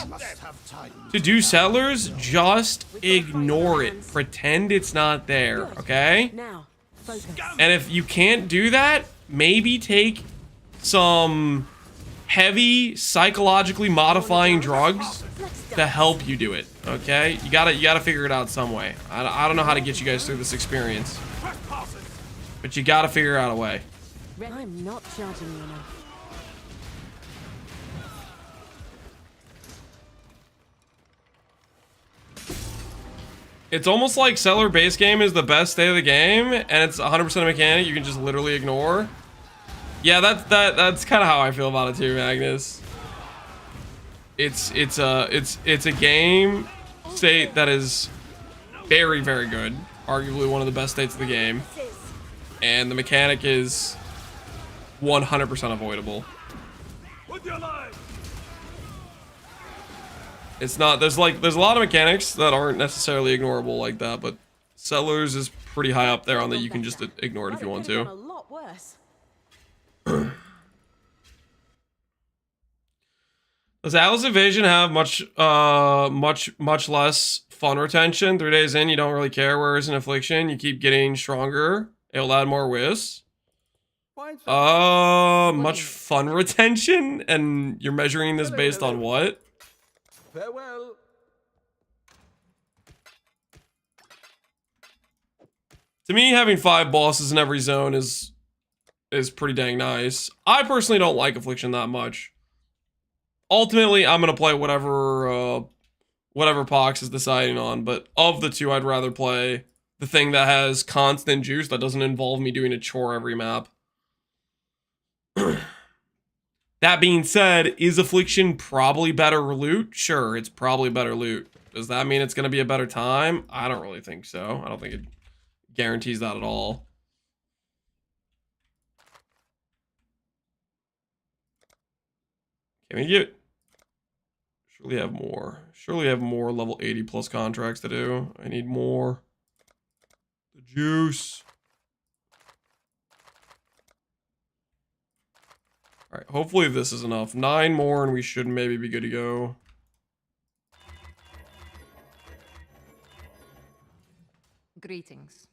to do settlers, just ignore it. Pretend it's not there, okay? Now, focus. And if you can't do that, maybe take some heavy psychologically modifying drugs to help you do it, okay? You gotta figure it out some way. I don't know how to get you guys through this experience, but you gotta figure out a way. I'm not charging you enough. It's almost like settler base game is the best state of the game, and it's 100% mechanic you can just literally ignore. Yeah, that's kind of how I feel about it too, Magnus. It's a game state that is very, very good, arguably one of the best states of the game, and the mechanic is 100% avoidable. It's not, there's a lot of mechanics that aren't necessarily ignorable like that, but settlers is pretty high up there on that you can just ignore it if you want to. A lot worse. Does Atlas Invasion have much less fun retention? 3 days in, you don't really care, whereas in Affliction, you keep getting stronger. It'll add more whiz. Much fun retention? And you're measuring this based on what? Farewell. To me, having 5 bosses in every zone is pretty dang nice. I personally don't like Affliction that much. Ultimately, I'm gonna play whatever Pohx is deciding on, but of the two, I'd rather play the thing that has constant juice that doesn't involve me doing a chore every map. That being said, is Affliction probably better loot? Sure, it's probably better loot. Does that mean it's gonna be a better time? I don't really think so. I don't think it guarantees that at all. Can we get... Surely have more. Surely have more level 80 plus contracts to do. I need more. The juice. Alright, hopefully this is enough. 9 more and we should maybe be good to go. Greetings.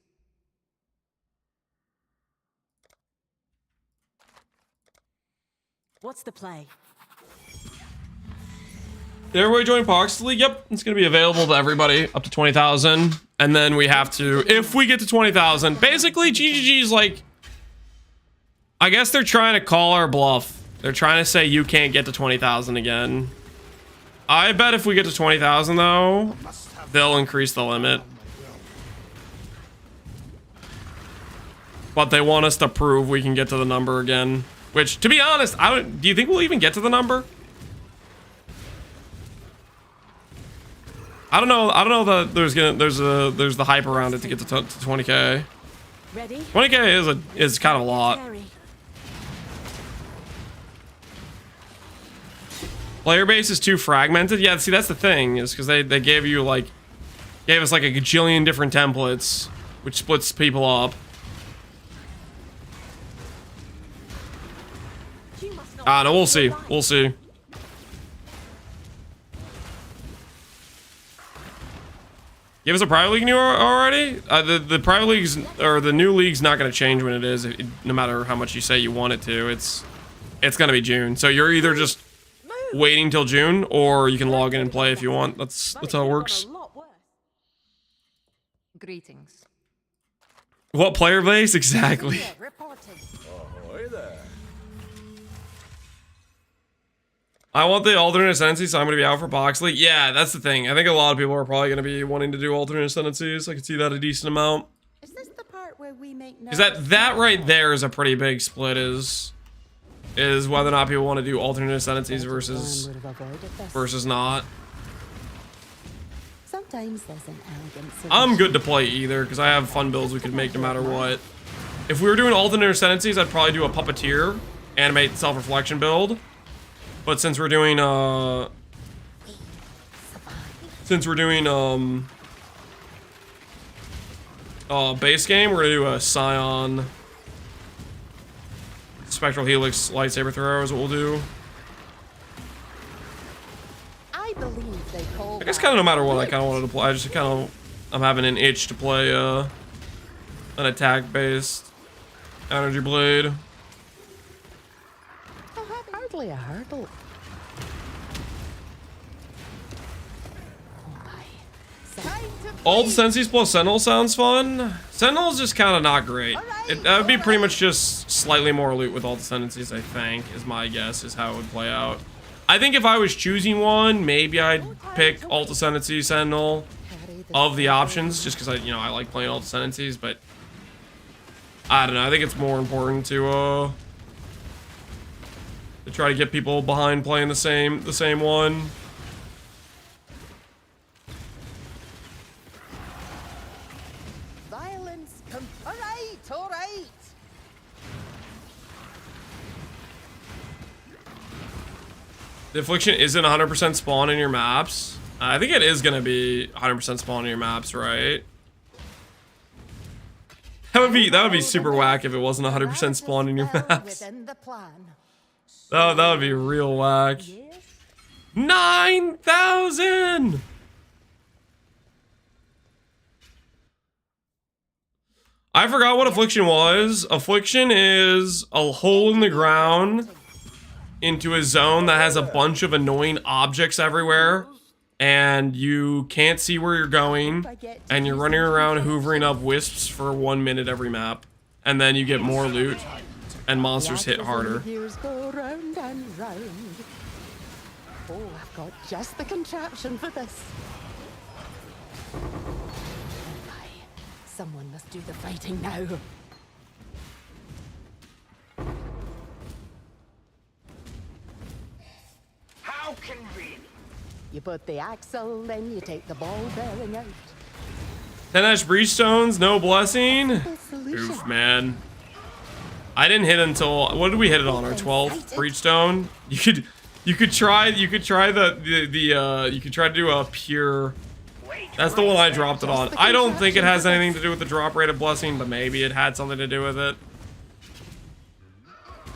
What's the play? Did everybody join Pohx League? Yep, it's going to be available to everybody up to 20,000. And then we have to, if we get to 20,000, basically GGG's like, I guess they're trying to call our bluff. They're trying to say you can't get to 20,000 again. I bet if we get to 20,000 though, they'll increase the limit. But they want us to prove we can get to the number again. Which, to be honest, do you think we'll even get to the number? I don't know that there's the hype around it to get to 20k. Ready? 20k is kind of a lot. Player base is too fragmented. Yeah, see that's the thing, is because they gave us like a gajillion different templates, which splits people up. No, we'll see. We'll see. Give us a private league new already? The private leagues, or the new league's not going to change when it is, no matter how much you say you want it to. It's going to be June. So you're either just waiting till June, or you can log in and play if you want. That's how it works. Greetings. What player base? Exactly. Ahoy there. I want the alternate ascendancy, so I'm going to be out for Pohx League. Yeah, that's the thing. I think a lot of people are probably going to be wanting to do alternate ascendancies. I can see that a decent amount. Is this the part where we make Because that right there is a pretty big split, is whether or not people want to do alternate ascendancies versus not. Sometimes there's an elegant solution. I'm good to play either, because I have fun builds we could make no matter what. If we were doing alternate ascendancies, I'd probably do a puppeteer, animate, self-reflection build. But since we're doing base game, we're gonna do a Scion Spectral Helix lightsaber throw is what we'll do. I believe they call I guess kind of no matter what, I kind of wanted to play. I just kind of, I'm having an itch to play an attack-based energy blade. Hardly a hurdle. All the Senses plus Sentinel sounds fun. Sentinel's just kind of not great. That would be pretty much just slightly more loot with all the Sentencies, I think, is my guess, is how it would play out. I think if I was choosing one, maybe I'd pick Alt Ascendancy Sentinel of the options, just because I like playing Alt Ascendancies, but I don't know. I think it's more important to try to get people behind playing the same one. Violence. All right. The Affliction isn't 100% spawn in your maps. I think it is going to be 100% spawn in your maps, right? That would be super whack if it wasn't 100% spawn in your maps. That would be real whack. 9,000! I forgot what Affliction was. Affliction is a hole in the ground into a zone that has a bunch of annoying objects everywhere, and you can't see where you're going, and you're running around hoovering up wisps for 1 minute every map, and then you get more loot, and monsters hit harder. Oh, I've got just the contraption for this. Someone must do the fighting now. How convenient. You put the axle, then you take the ball bearing out. 10 Breachstones, no blessing. Oof, man. I didn't hit until, what did we hit it on? Our 12th Breachstone? You could try to do a pure. That's the one I dropped it on. I don't think it has anything to do with the drop rate of blessing, but maybe it had something to do with it.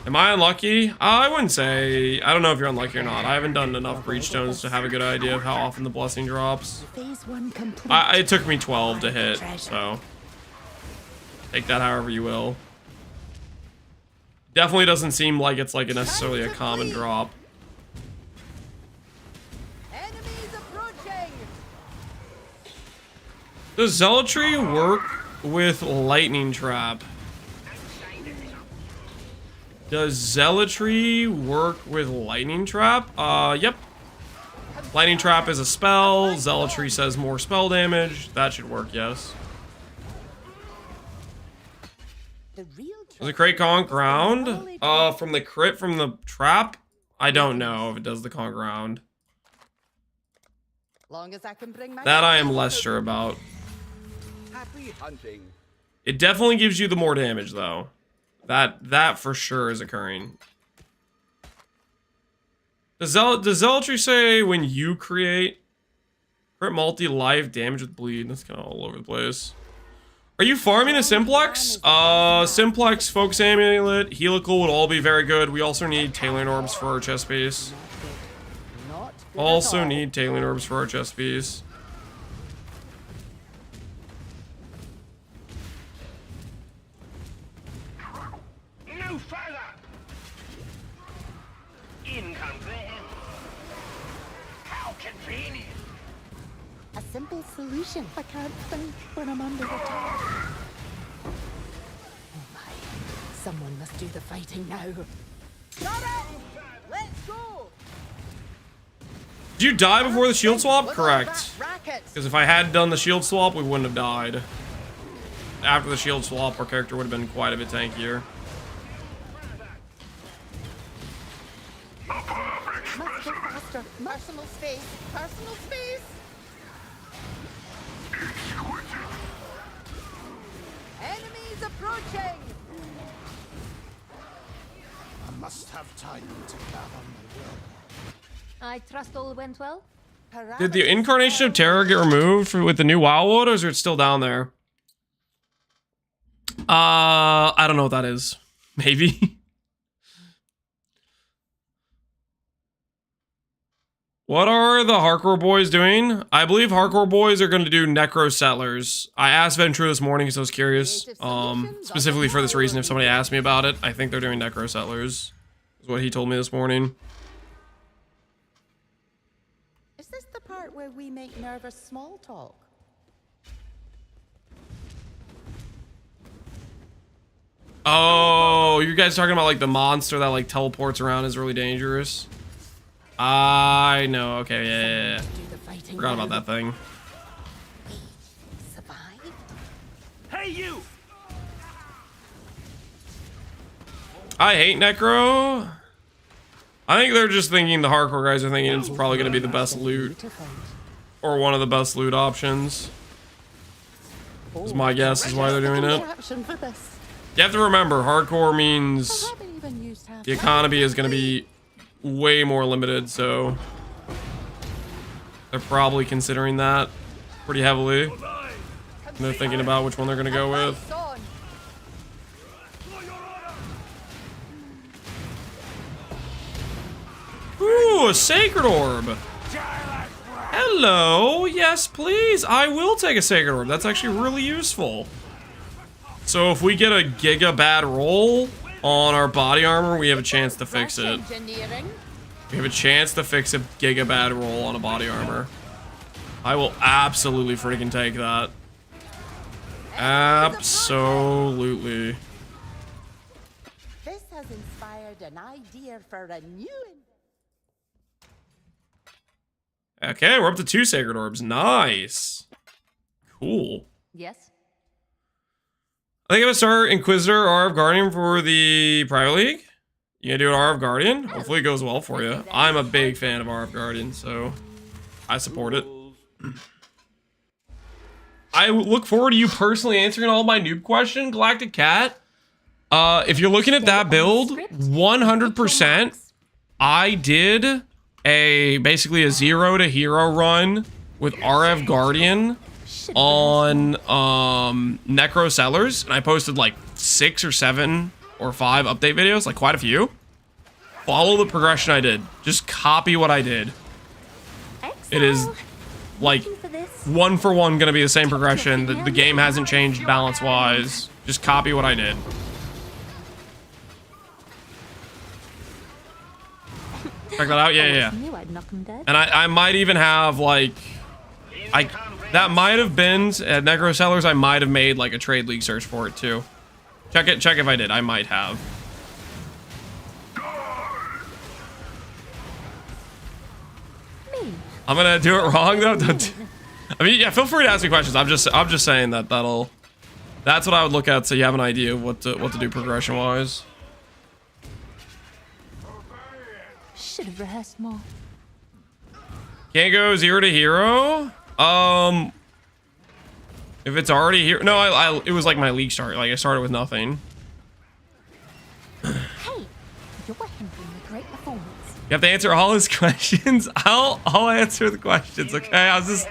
Am I unlucky? I wouldn't say. I don't know if you're unlucky or not. I haven't done enough Breachstones to have a good idea of how often the blessing drops. It took me 12 to hit, so take that however you will. Definitely doesn't seem like it's like necessarily a common drop. Does Zealotry work with Lightning Trap? Does Zealotry work with Lightning Trap? Yep. Lightning Trap is a spell. Zealotry says more spell damage. That should work, yes. Does it create Conk Ground? From the crit from the trap? I don't know if it does the Conk Ground. That I am less sure about. Happy hunting. It definitely gives you the more damage, though. That for sure is occurring. Does Zealotry say when you create crit multi-life damage with bleed? That's kind of all over the place. Are you farming a Simplex? Simplex, Focus Amulet, Helical would all be very good. We also need Tailoring Orbs for our chest piece. Also need Tailoring Orbs for our chest piece. No further. Incomprehensible. How convenient. A simple solution. I can't think when I'm under attack. Oh my. Someone must do the fighting now. Got it! Let's go! Did you die before the shield swap? Correct. Because if I had done the shield swap, we wouldn't have died. After the shield swap, our character would have been quite a bit tankier. Must go faster. Personal space. Personal space. Enemies approaching. I must have time to gather my will. I trust all went well. Did the Incarnation of Terror get removed with the new Wildwood, or is it still down there? I don't know what that is. Maybe. What are the hardcore boys doing? I believe hardcore boys are going to do necro settlers. I asked Ventura this morning because I was curious. Specifically for this reason, if somebody asked me about it, I think they're doing necro settlers. Is what he told me this morning. Is this the part where we make nervous small talk? Oh, you guys talking about like the monster that like teleports around is really dangerous? I know. Okay, yeah. Forgot about that thing. Survive? Hey, you! I hate necro. I think they're just thinking, the hardcore guys are thinking it's probably going to be the best loot. Or one of the best loot options. Is my guess is why they're doing it. You have to remember, hardcore means the economy is going to be way more limited, so they're probably considering that pretty heavily. And they're thinking about which one they're going to go with. Ooh, a sacred orb. Hello. Yes, please. I will take a sacred orb. That's actually really useful. So if we get a giga bad roll on our body armor, we have a chance to fix it. We have a chance to fix a giga bad roll on a body armor. I will absolutely freaking take that. Absolutely. This has inspired an idea for a new. Okay, we're up to 2 sacred orbs. Nice. Cool. Yes. I think I'm gonna start Inquisitor or RF Guardian for the Private League. You gonna do an RF Guardian? Hopefully it goes well for you. I'm a big fan of RF Guardian, so I support it. I look forward to you personally answering all my noob question, Galactic Cat. If you're looking at that build, 100%, I did basically a 0 to hero run with RF Guardian on Necro Sellers, and I posted like 6 or 7 or 5 update videos, like quite a few. Follow the progression I did. Just copy what I did. It is like 1 for 1 gonna be the same progression. The game hasn't changed balance wise. Just copy what I did. Check that out. Yeah. And I might even have like that might have been at Necro Sellers. I might have made like a trade league search for it too. Check if I did. I might have. I'm gonna do it wrong though. I mean, yeah. Feel free to ask me questions. I'm just saying that that's what I would look at, so you have an idea of what to do progression wise. Should have rehearsed more. Can't go 0 to hero. If it's already here, no, it was like my league start. Like I started with nothing. Hey, your weapon bring a great performance. You have to answer all his questions. I'll answer the questions. Okay, I was just.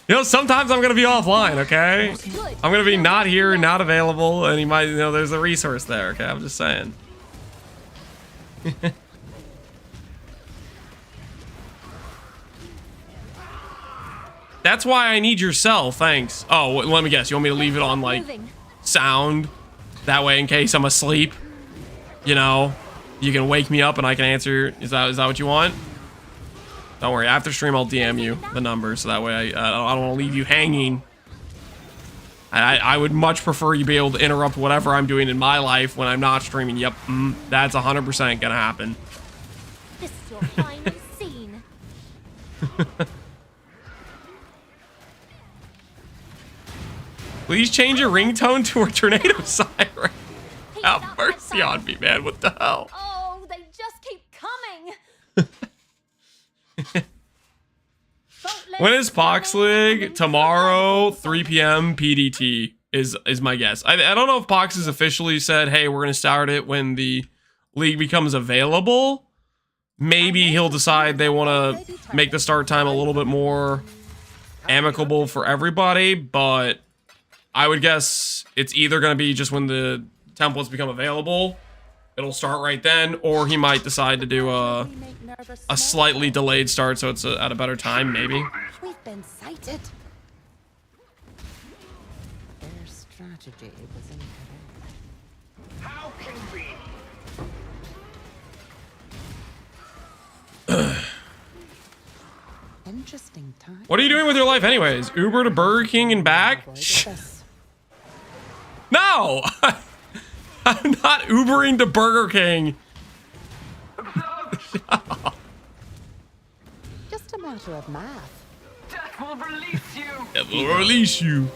You know, sometimes I'm gonna be offline. Okay, I'm gonna be not here, not available, and he might. You know, there's a resource there. Okay, I'm just saying. That's why I need your cell, thanks. Oh, let me guess. You want me to leave it on, like, sound? That way, in case I'm asleep, you know, you can wake me up and I can answer. Is that what you want? Don't worry. After stream, I'll DM you the number, so that way I don't want to leave you hanging. I would much prefer you be able to interrupt whatever I'm doing in my life when I'm not streaming. Yep, that's 100% gonna happen. This is your final scene. Please change your ringtone to a tornado siren. Have mercy on me, man. What the hell? Oh, they just keep coming. When is Pohx League? Tomorrow, 3 p.m. PDT is my guess. I don't know if Pohx has officially said, hey, we're going to start it when the league becomes available. Maybe he'll decide they want to make the start time a little bit more amicable for everybody, but I would guess it's either going to be just when the templates become available, it'll start right then, or he might decide to do a slightly delayed start so it's at a better time, maybe. We've been sighted. Their strategy was incorrect. How convenient. Interesting time. What are you doing with your life anyways? Uber to Burger King and back? No! I'm not Ubering to Burger King. Just a matter of math. Death will release you. It will release you.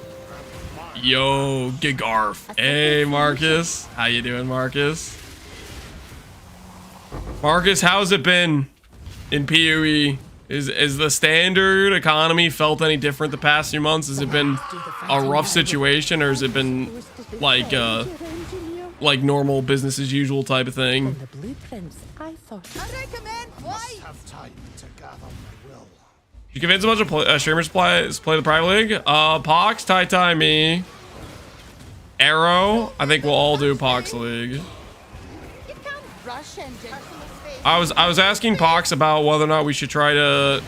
Yo, Gigarf. Hey, Marcus. How you doing, Marcus? Marcus, how's it been in PoE? Is the standard economy felt any different the past few months? Has it been a rough situation, or has it been like normal business as usual type of thing? The blueprints, I thought. I recommend why. Have time to gather my will. You convince a bunch of streamers to play the private league? Pohx, Tai, me, Arrow. I think we'll all do Pohx League. You can't rush engine. I was asking Pohx about whether or not we should try to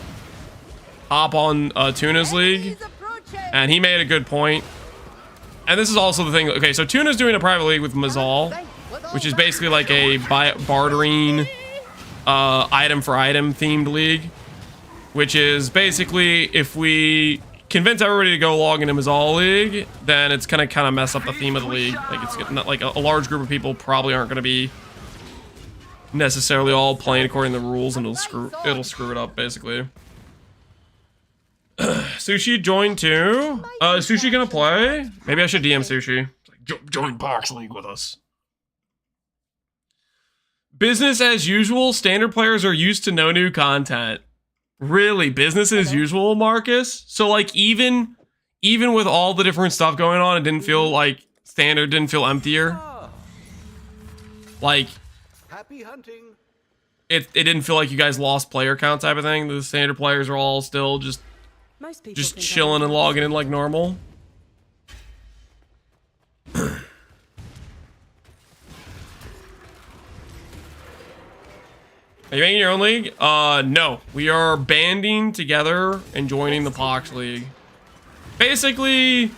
hop on Tuna's league, and he made a good point. And this is also the thing. Okay, so Tuna's doing a private league with Mazal, which is basically like a bartering item for item themed league, which is basically if we convince everybody to go log into Mazal league, then it's gonna kind of mess up the theme of the league. Like it's not like a large group of people probably aren't gonna be necessarily all playing according to the rules, and it'll screw it up basically. Sushi joined too. Is Sushi gonna play? Maybe I should DM Sushi. Join Pohx League with us. Business as usual. Standard players are used to no new content. Really, business as usual, Marcus? So like even with all the different stuff going on, it didn't feel like standard didn't feel emptier. Like Happy hunting. it didn't feel like you guys lost player count type of thing. The standard players are all still just chilling and logging in like normal. Are you making your own league? No. We are banding together and joining the Pohx League. Basically,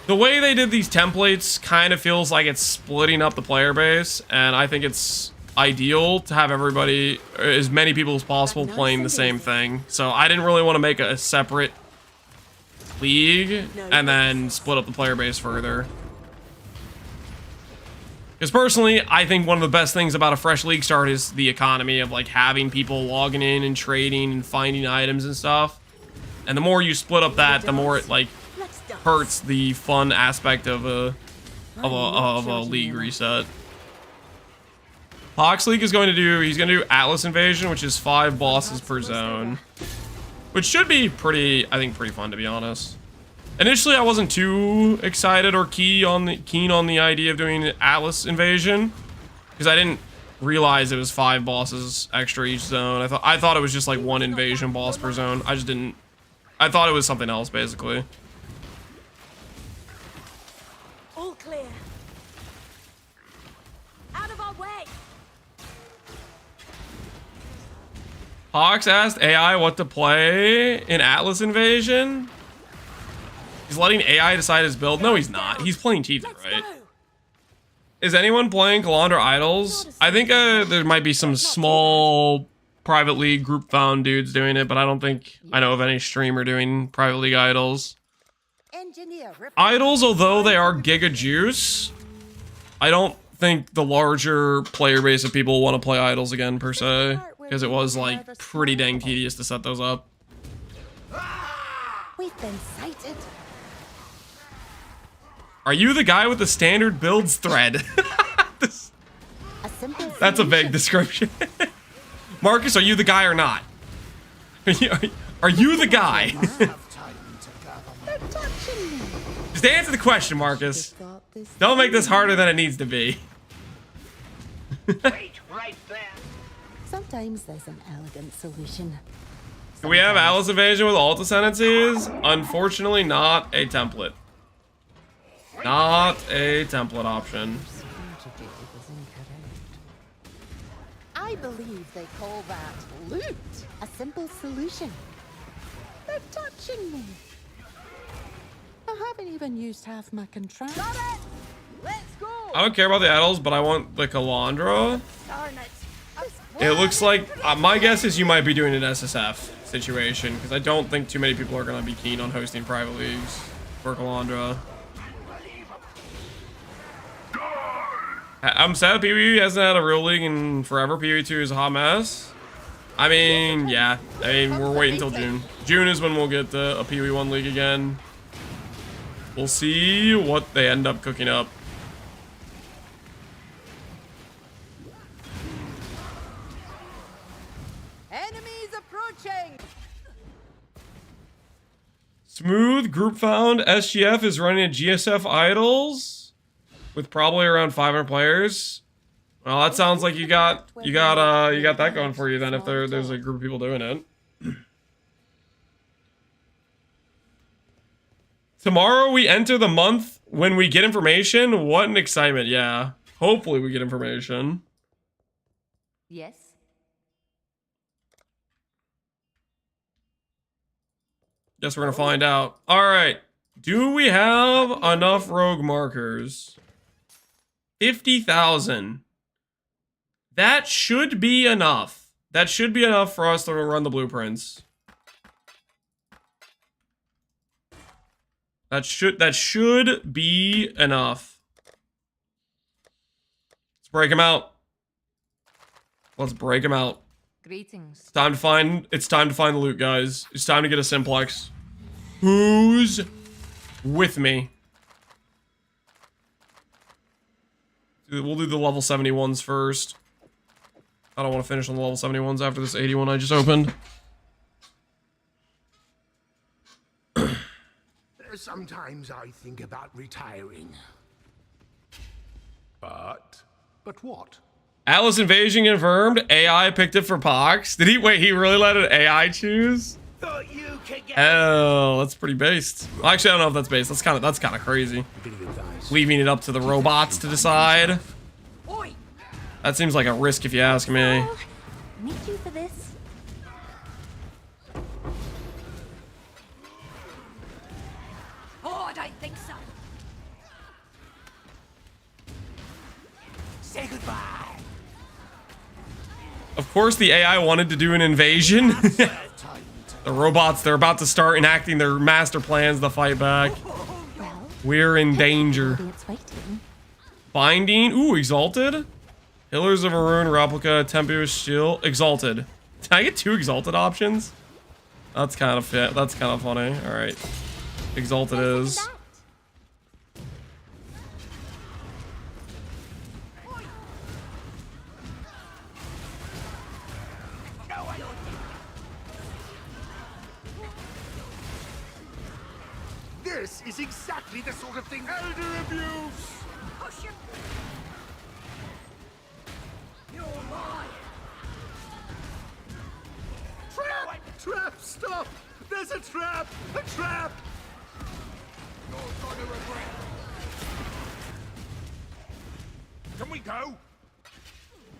the way they did these templates kind of feels like it's splitting up the player base, and I think it's ideal to have everybody, as many people as possible, playing the same thing. So I didn't really want to make a separate league and then split up the player base further. Because personally, I think one of the best things about a fresh league start is the economy of like having people logging in and trading and finding items and stuff. And the more you split up that, the more it like hurts the fun aspect of a league reset. Pohx League is he's gonna do Atlas Invasion, which is 5 bosses per zone, which should be pretty fun, to be honest. Initially, I wasn't too excited or keen on the idea of doing Atlas Invasion, because I didn't realize it was 5 bosses extra each zone. I thought it was just like 1 invasion boss per zone. I thought it was something else, basically. All clear. Out of our way. Pohx asked AI what to play in Atlas Invasion. He's letting AI decide his build. No, he's not. He's playing Teether, right? Is anyone playing Calandra Idols? I think there might be some small private league group found dudes doing it, but I don't think I know of any streamer doing private league Idols. Idols, although they are giga juice, I don't think the larger player base of people want to play Idols again per se, because it was like pretty dang tedious to set those up. We've been sighted. Are you the guy with the standard builds thread? That's a vague description. Marcus, are you the guy or not? Are you the guy? Just answer the question, Marcus. Don't make this harder than it needs to be. Wait right there. Sometimes there's an elegant solution. Do we have Atlas Invasion with alt ascendancies? Unfortunately, not a template. Not a template option. can't believe they call that loot a simple solution. They're touching me. I haven't even used half my contract. Got it! Let's go! I don't care about the addles, but I want the Calandra. It looks like, my guess is you might be doing an SSF situation, because I don't think too many people are going to be keen on hosting private leagues for Calandra. I'm sad PvE hasn't had a real league in forever. PvE2 is a hot mess. I mean, yeah. I mean, we're waiting until June. June is when we'll get a PvE1 league again. We'll see what they end up cooking up. Enemies approaching. Smooth Group Found SGF is running a GSF Idols with probably around 500 players. Well, that sounds like you got that going for you then if there's a group of people doing it. Tomorrow we enter the month when we get information. What an excitement, yeah. Hopefully we get information. Yes. Guess we're gonna find out. Alright. Do we have enough rogue markers? 50,000. That should be enough. That should be enough for us to run the blueprints. That should be enough. Let's break him out. Let's break him out. Greetings. It's time to find the loot, guys. It's time to get a simplex. Who's with me? We'll do the level 71s first. I don't want to finish on the level 71s after this 81 I just opened. Sometimes I think about retiring. But what? Atlas Invasion confirmed. AI picked it for Pohx. Did he? Wait, he really let an AI choose? Thought you could get Oh, that's pretty based. Well, actually, I don't know if that's based. That's kind of crazy. Leaving it up to the robots to decide. That seems like a risk if you ask me. Need you for this? Oh, I don't think so. Say goodbye. Of course, the AI wanted to do an invasion. The robots, they're about to start enacting their master plans to fight back. Well, We're in danger. it's waiting. Binding. Ooh, Exalted. Pillars of Arun, Replica, Tempestuous Steel, Exalted. Did I get 2 Exalted options? That's kind of fit. That's kind of funny. All right. Exalted is. This is exactly the sort of thing elder abuse. Push him. You're mine. Trap! Trap! Stop! There's a trap! A trap! You're gonna regret. Can we go?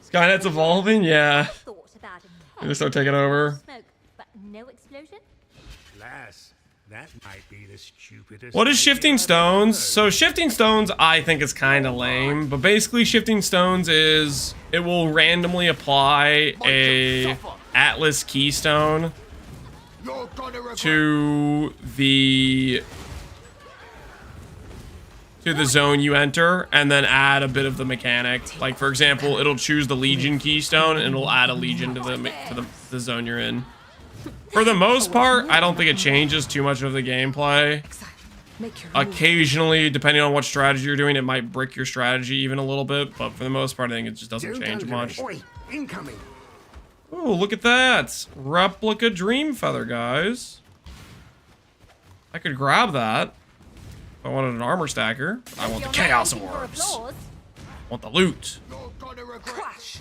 Skynet's evolving? Yeah. Thought about I'm gonna start taking over. Smoke, but no explosion. Lass, that might be the stupidest. What is idea Shifting I've Stones? ever So Shifting Stones, I think is kind of lame, but basically Shifting Stones is it will randomly apply a Atlas keystone You're gonna regret. to the zone you enter, and then add a bit of the mechanic. Like for example, it'll choose the Legion keystone, and it'll add a Legion to the zone you're in. For the most part, I don't think it changes too much of the gameplay. Occasionally, depending on what strategy you're doing, it might brick your strategy even a little bit, but for the most part, I think it just doesn't change much. Oi, incoming. Oh, look at that. Replica Dream Feather, guys. I could grab that. If I wanted an armor stacker. I want the Chaos Orbs. I want the loot. You're gonna regret. Crash.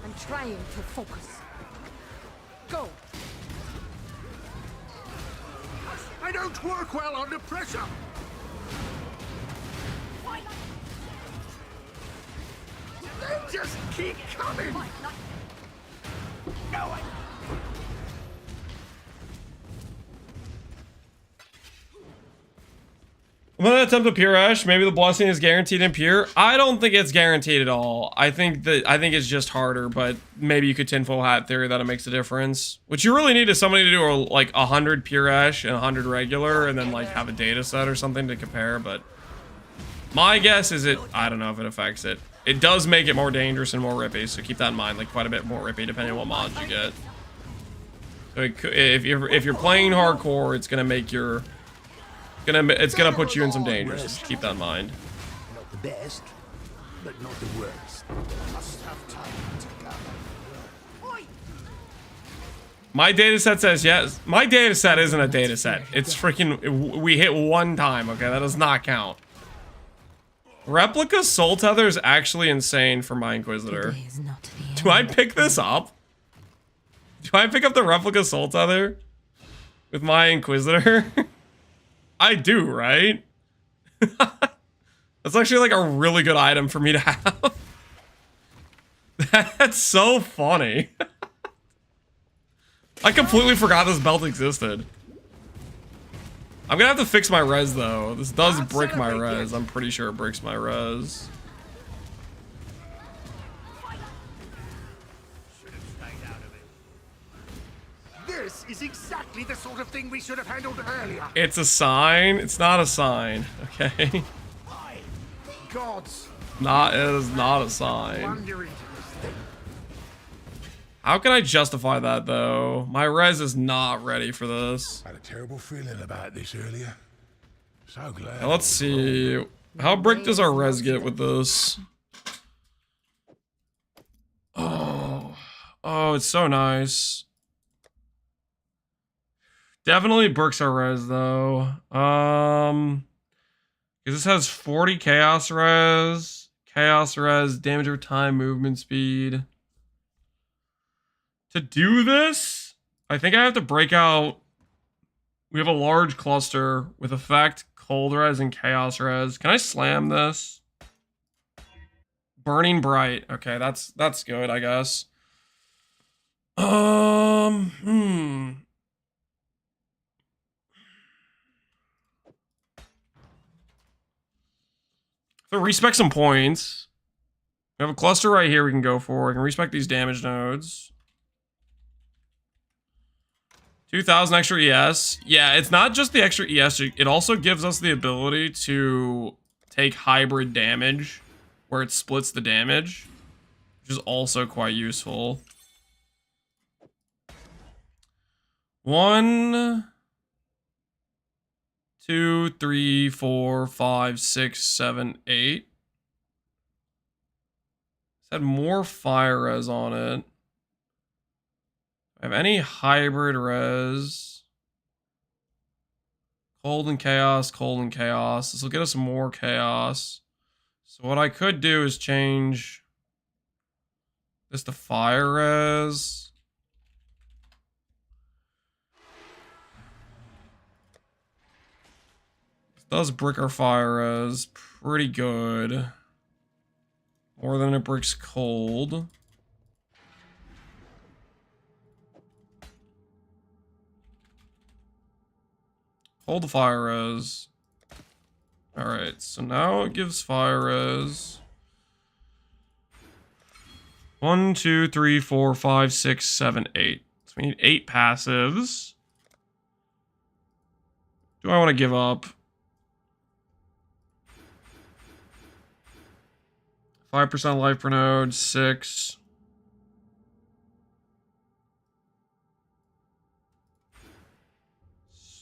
I'm trying to focus. Go. I don't work well under pressure. Keep coming! No, I'm gonna attempt a pure ash. Maybe the blessing is guaranteed in pure. I don't think it's guaranteed at all. I think it's just harder, but maybe you could tinfoil hat theory that it makes a difference. What you really need is somebody to do like 100 pure ash and 100 regular, and then like have a data set or something to compare. But my guess is I don't know if it affects it. It does make it more dangerous and more rippy, so keep that in mind. Like quite a bit more rippy depending on what mods you get. So if you're playing hardcore, it's gonna make your it's gonna put you in some danger. So just keep that in mind. not the best, but not the worst. Must have time to gather. My data set says yes. My data set isn't a data set. It's freaking, we hit one time, okay? That does not count. Replica Soul Tether is actually insane for my Inquisitor. Do I pick this up? Do I pick up the Replica Soul Tether with my Inquisitor? I do, right? That's actually like a really good item for me to have. That's so funny. I completely forgot this belt existed. I'm gonna have to fix my res though. This does brick my res. I'm pretty sure it bricks my res. This is exactly the sort of thing we should have handled earlier. It's a sign. It's not a sign. Okay. Gods. It is not a sign. How can I justify that though? My res is not ready for this. I had a terrible feeling about this earlier. So glad. Now, let's see. How brick does our res get with this? Oh, it's so nice. Definitely bricks our res though. Because this has 40 chaos res, damage over time, movement speed. To do this, I think I have to break out. We have a large cluster with effect, cold res, and chaos res. Can I slam this? Burning bright. Okay, that's good, I guess. So respec some points. We have a cluster right here we can go for. We can respec these damage nodes. 2,000 extra ES. Yeah, it's not just the extra ES. It also gives us the ability to take hybrid damage, where it splits the damage, which is also quite useful. 1, 2, 3, 4, 5, 6, 7, 8. It's had more fire res on it. Have any hybrid res? Cold and chaos, cold and chaos. This will get us more chaos. So what I could do is change this to fire res. This does brick our fire res pretty good. More than it bricks cold. Hold the fire res. Alright, so now it gives fire res. 1, 2, 3, 4, 5, 6, 7, 8. So we need 8 passives. Do I want to give up? 5% life per node, 6.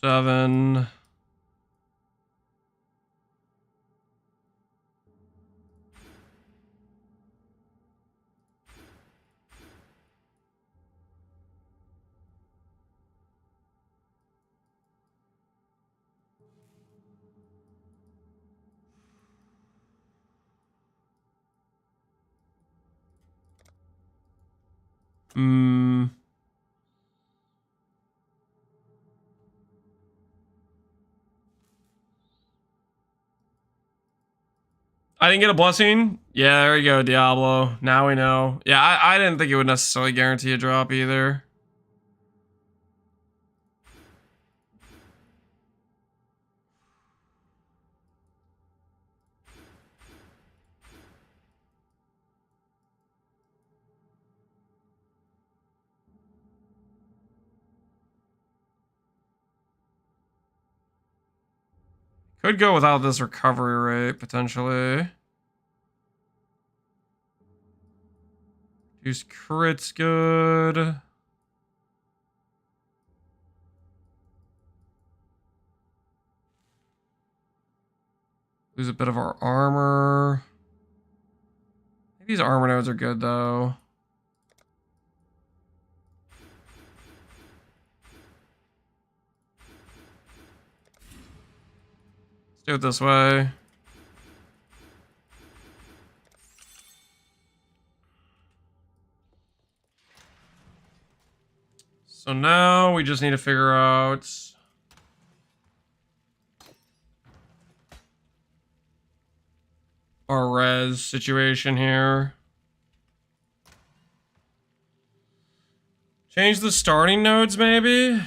Seven. I didn't get a blessing. Yeah, there you go, Diablo. Now we know. Yeah, I didn't think it would necessarily guarantee a drop either. Could go without this recovery rate, potentially. Use crit's good. Lose a bit of our armor. I think these armor nodes are good, though. Let's do it this way. So now we just need to figure out our res situation here. Change the starting nodes, maybe?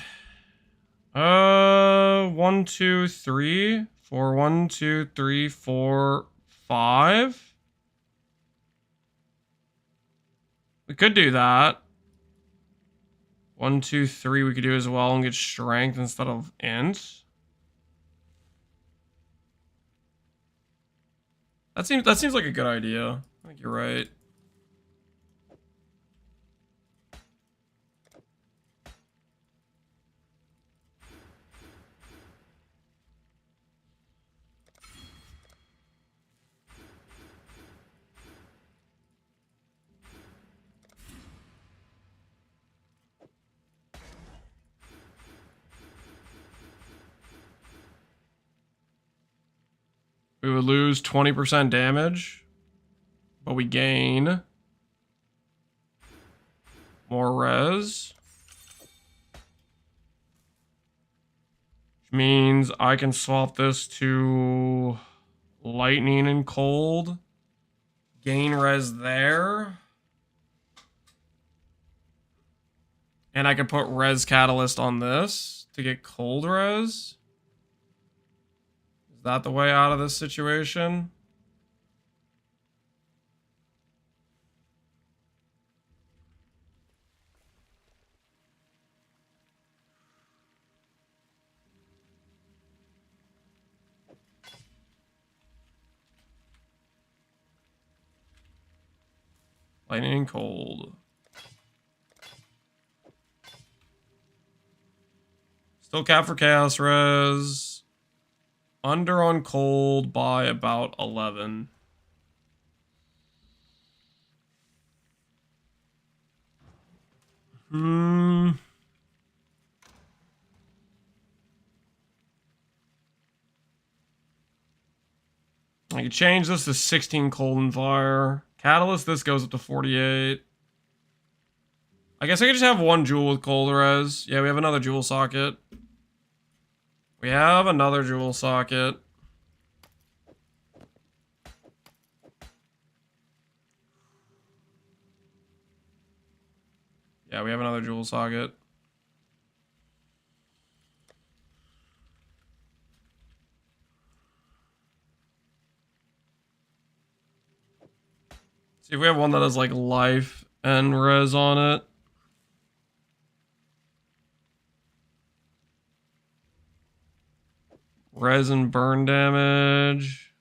1, 2, 3. 4, 1, 2, 3, 4, 5. We could do that. 1, 2, 3 we could do as well and get strength instead of int. That seems like a good idea. I think you're right. We would lose 20% damage, but we gain more res. Which means I can swap this to lightning and cold. Gain res there. And I could put res catalyst on this to get cold res. Is that the way out of this situation? Lightning and cold. Still cap for chaos res. Under on cold by about 11. I can change this to 16 cold and fire. Catalyst, this goes up to 48. I guess I could just have one jewel with cold res. Yeah, we have another jewel socket. We have another jewel socket. Yeah, we have another jewel socket. See if we have one that has like life and res on it. Res and burn damage.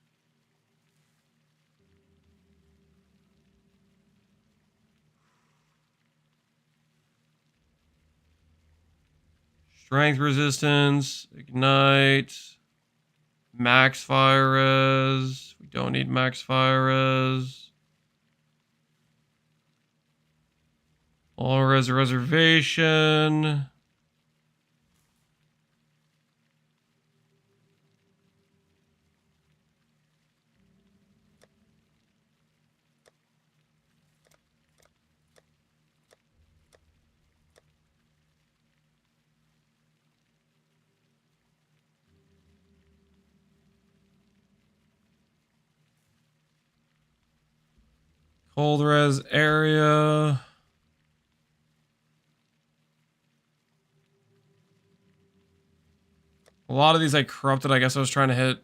Strength resistance, ignite, max fire res. We don't need max fire res. All res reservation. Cold res area. A lot of these I corrupted. I guess I was trying to hit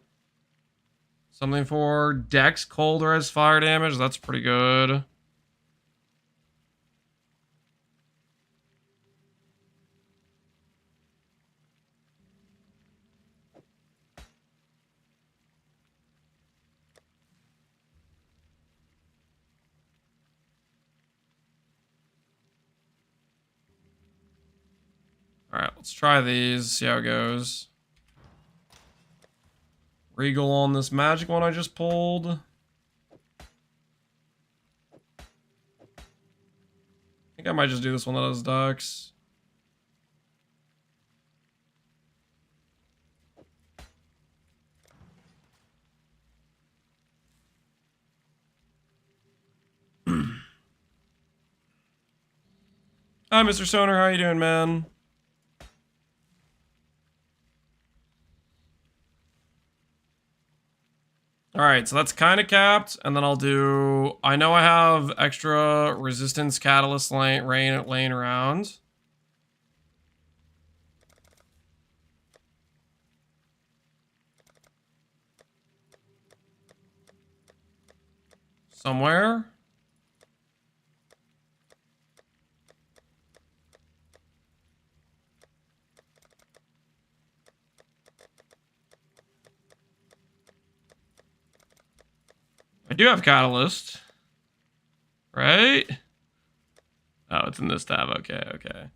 something for Dex cold res fire damage. That's pretty good. Alright, let's try these, see how it goes. Regal on this magic one I just pulled. I think I might just do this one that has ducks. Hi, Mr. Stoner, how you doing, man? Alright, so that's kind of capped, and then I'll do... I know I have extra resistance catalyst laying around. Somewhere. I do have catalyst, right? Oh, it's in this tab. Okay, okay.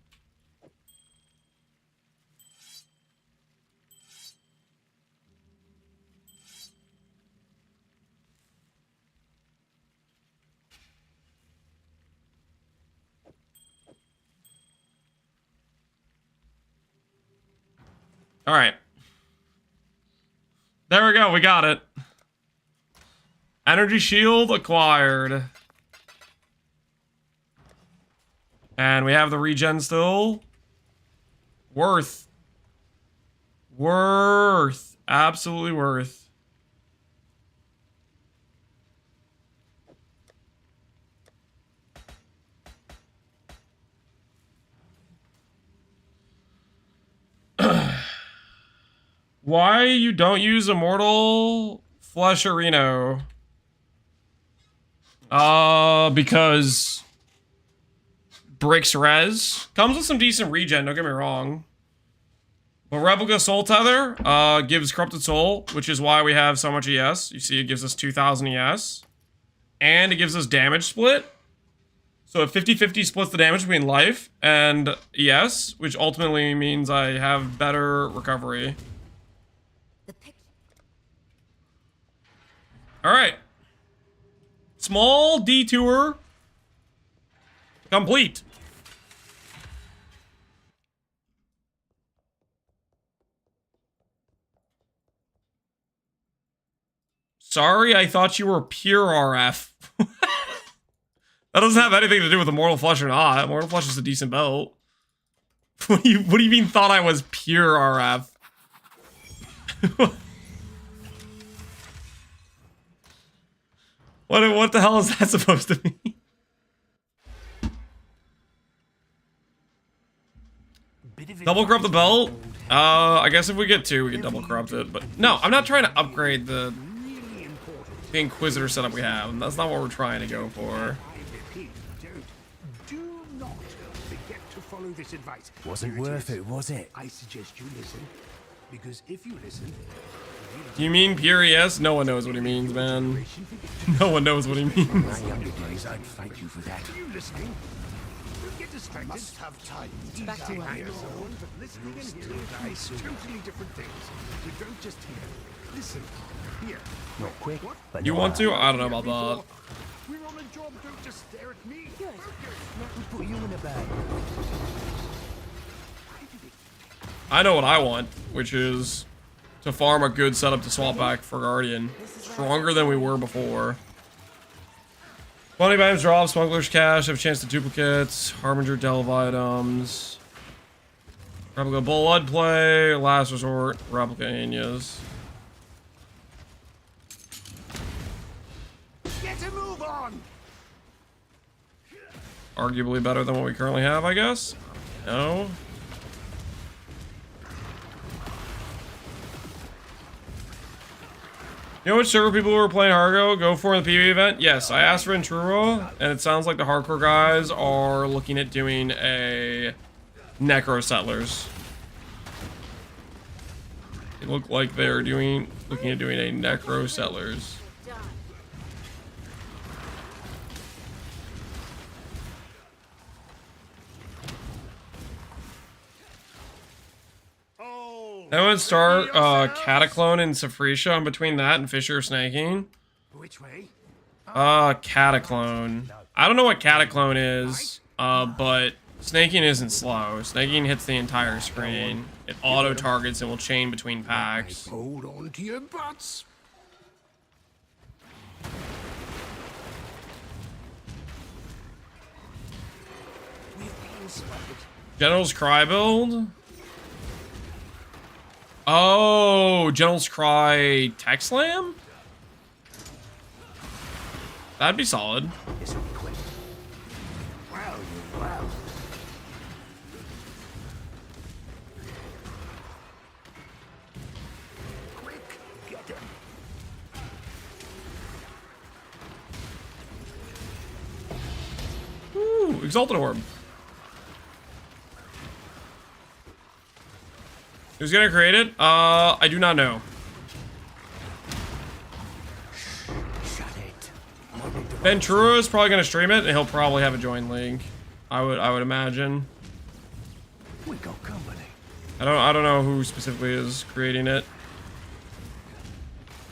All right. There we go. We got it. Energy shield acquired. And we have the regen still. Worth. Worth. Absolutely worth. Why you don't use Immortal Flesherino? Because Bricks Res comes with some decent regen, don't get me wrong. But Replica Soul Tether gives Corrupted Soul, which is why we have so much ES. You see it gives us 2000 ES. And it gives us damage split. So it 50-50 splits the damage between life and ES, which ultimately means I have better recovery. Alright. Small detour complete. Sorry, I thought you were pure RF. That doesn't have anything to do with Immortal Flesh or not. Immortal Flesh is a decent belt. What do you mean thought I was pure RF? What the hell is that supposed to mean? Double corrupt the belt? I guess if we get two, we can double corrupt it. But no, I'm not trying to upgrade the Inquisitor setup we have. That's not what we're trying to go for. Do not forget to follow this advice. Wasn't worth it, was it? I suggest you listen, because if you listen... Do you mean pure ES? No one knows what he means, man. No one knows what he means. In my younger days, I'd fight you for that. Are you listening? Don't get distracted. Must have time. Back to hear someone, but listening and hearing are totally different things. You don't just hear. Listen. Here. Not quick, but You want to? I don't know about that. We're on a job. Don't just stare at me. Good. Let me put you in a bag. I know what I want, which is to farm a good setup to swap back for Guardian. Stronger than we were before. 20 items drop, Smuggler's Cash, have a chance to duplicates, Harbinger Delve items. Replica Blood Play, Last Resort, Replica Anyas. Get a move on. arguably better than what we currently have, I guess. No. You know which server people who are playing Hargo go for in the PvE event? Yes, I asked Ventura, and it sounds like the hardcore guys are looking at doing a Necro Settlers. They look like they're looking at doing a Necro Settlers. I would start Cataclone and Saphretia. I'm between that and Fisher Snaking. Which way? Cataclone. I don't know what Cataclone is, but Snaking isn't slow. Snaking hits the entire screen. It auto-targets and will chain between packs. Hold on to your butts. We've been spotted. General's Cry build? Oh, General's Cry Tech Slam? That'd be solid. This will be quick. Wow, you wow. Quick, get him. Ooh, Exalted Orb. Who's gonna create it? I do not know. Shut it. Ventura is probably gonna stream it, and he'll probably have a join link. I would imagine. We got company. I don't know who specifically is creating it.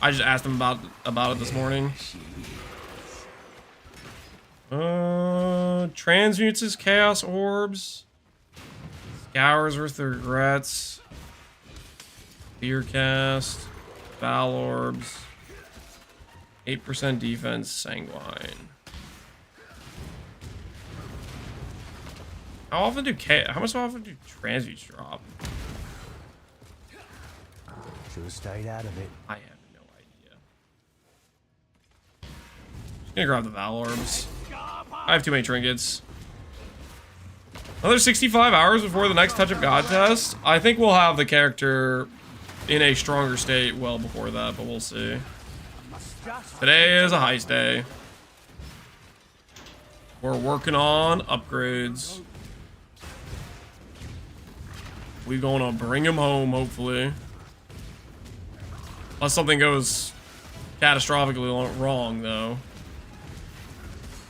I just asked him about it this morning. Transmutes his Chaos Orbs. Scours with the Regrets. Fearcast, Foul Orbs, 8% defense, Sanguine. How much often do transmutes drop? Should have stayed out of it. I have no idea. Just gonna grab the Foul Orbs. I have too many trinkets. Another 65 hours before the next Touch of God test. I think we'll have the character in a stronger state well before that, but we'll see. Today is a heist day. We're working on upgrades. We're gonna bring him home, hopefully. Unless something goes catastrophically wrong, though.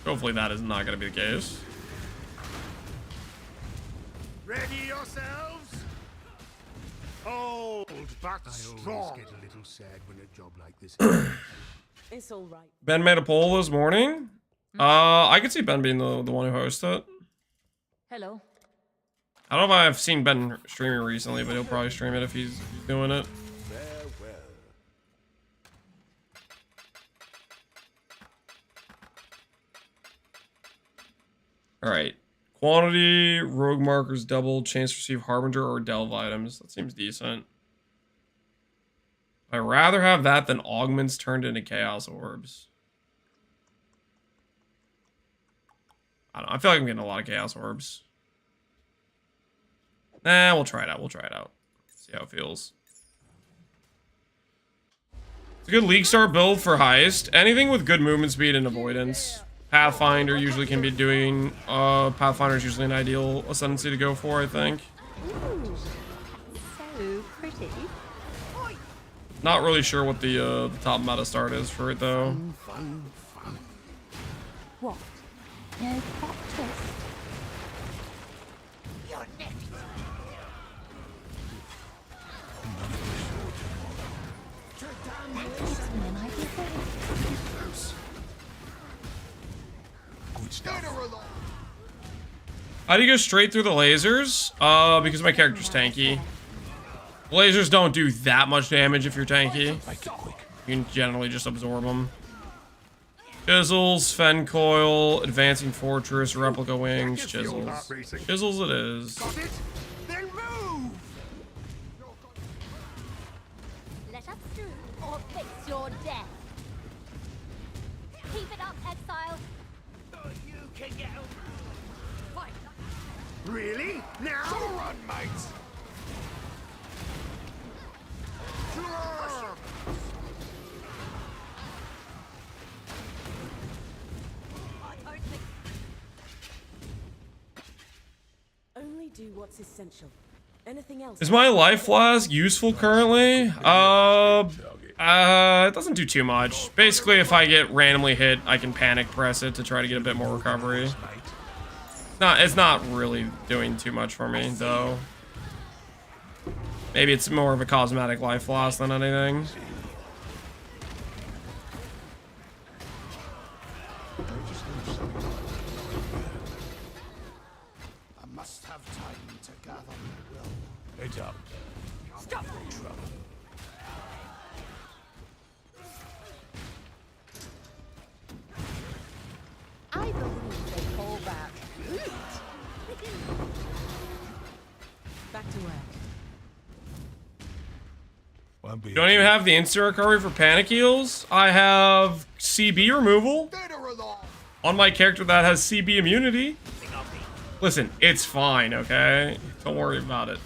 Hopefully that is not gonna be the case. Ready yourselves? Old but I strong. always get a little sad when a job like this. It's all right. Ben made a poll this morning. I could see Ben being the one who hosts it. Hello. I don't know if I've seen Ben streaming recently, but he'll probably stream it if he's doing it. Farewell. Alright. Quantity, rogue markers double, chance to receive Harbinger or Delve items. That seems decent. I'd rather have that than augments turned into Chaos Orbs. I don't know. I feel like I'm getting a lot of Chaos Orbs. Nah, we'll try it out. We'll try it out. See how it feels. It's a good LeagueStart build for Heist. Anything with good movement speed and avoidance. Pathfinder usually can be doing... Pathfinder is usually an ideal ascendancy to go for, I think. Ooh, so pretty. Not really sure what the top meta start is for it, though. Fun. What? No plot twist. You're next. Then I do Good stuff. How do you go straight through the lasers? Because my character's tanky. Lasers don't do that much damage if you're tanky. Make it quick. You can generally just absorb them. Chisels, Fen Coil, Advancing Fortress, Replica Wings, Chisels. Chisels it is. Got it? Then move! Let us through or face your death. Keep it up, Exile. You can get out. Really? Now? Run, mates! Only do what's essential. Anything else? Is my life flask useful currently? It doesn't do too much. Basically, if I get randomly hit, I can panic press it to try to get a bit more recovery. It's not really doing too much for me, though. Maybe it's more of a cosmetic life loss than anything. I must have time to gather my will. Heads up. Stop! Trouble. I believe they call that good. Back to work. You don't even have the instant recovery for panic heals? I have CB removal on my character that has CB immunity. Listen, it's fine, okay? Don't worry about it.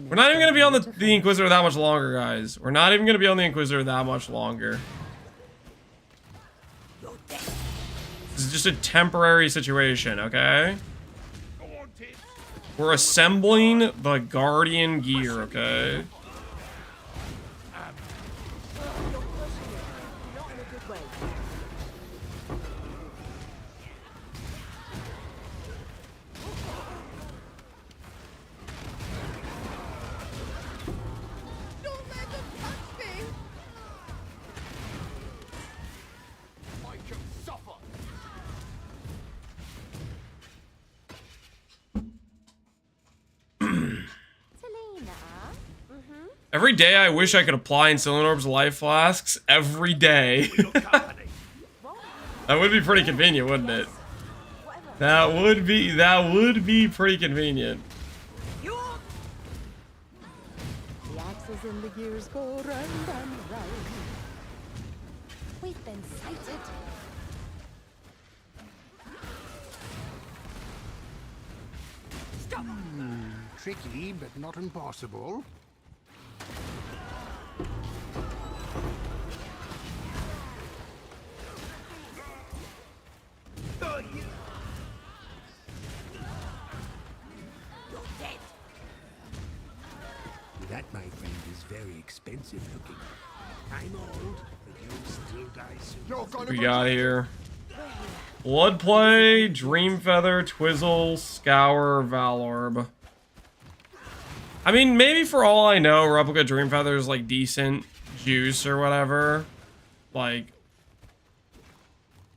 We're not even going to be on the Inquisitor that much longer, guys. We're not even going to be on the Inquisitor that much longer. This is just a temporary situation, okay? We're assembling the Guardian gear, okay? Not in a good way. Don't let them touch me! I shall suffer. Every day I wish I could apply Insulin Orbs life flasks. Every day. That would be pretty convenient, wouldn't it? That would be pretty convenient. The axes and the gears go round and round. We've been sighted. Stop! Tricky, but not impossible. That, my friend, is very expensive looking. I'm old, but you'll still die soon. What we got here? Bloodplay, Dreamfeather, Twizzle, Scour, Valorb. I mean, maybe for all I know, Replica Dreamfeather is like decent juice or whatever. Like,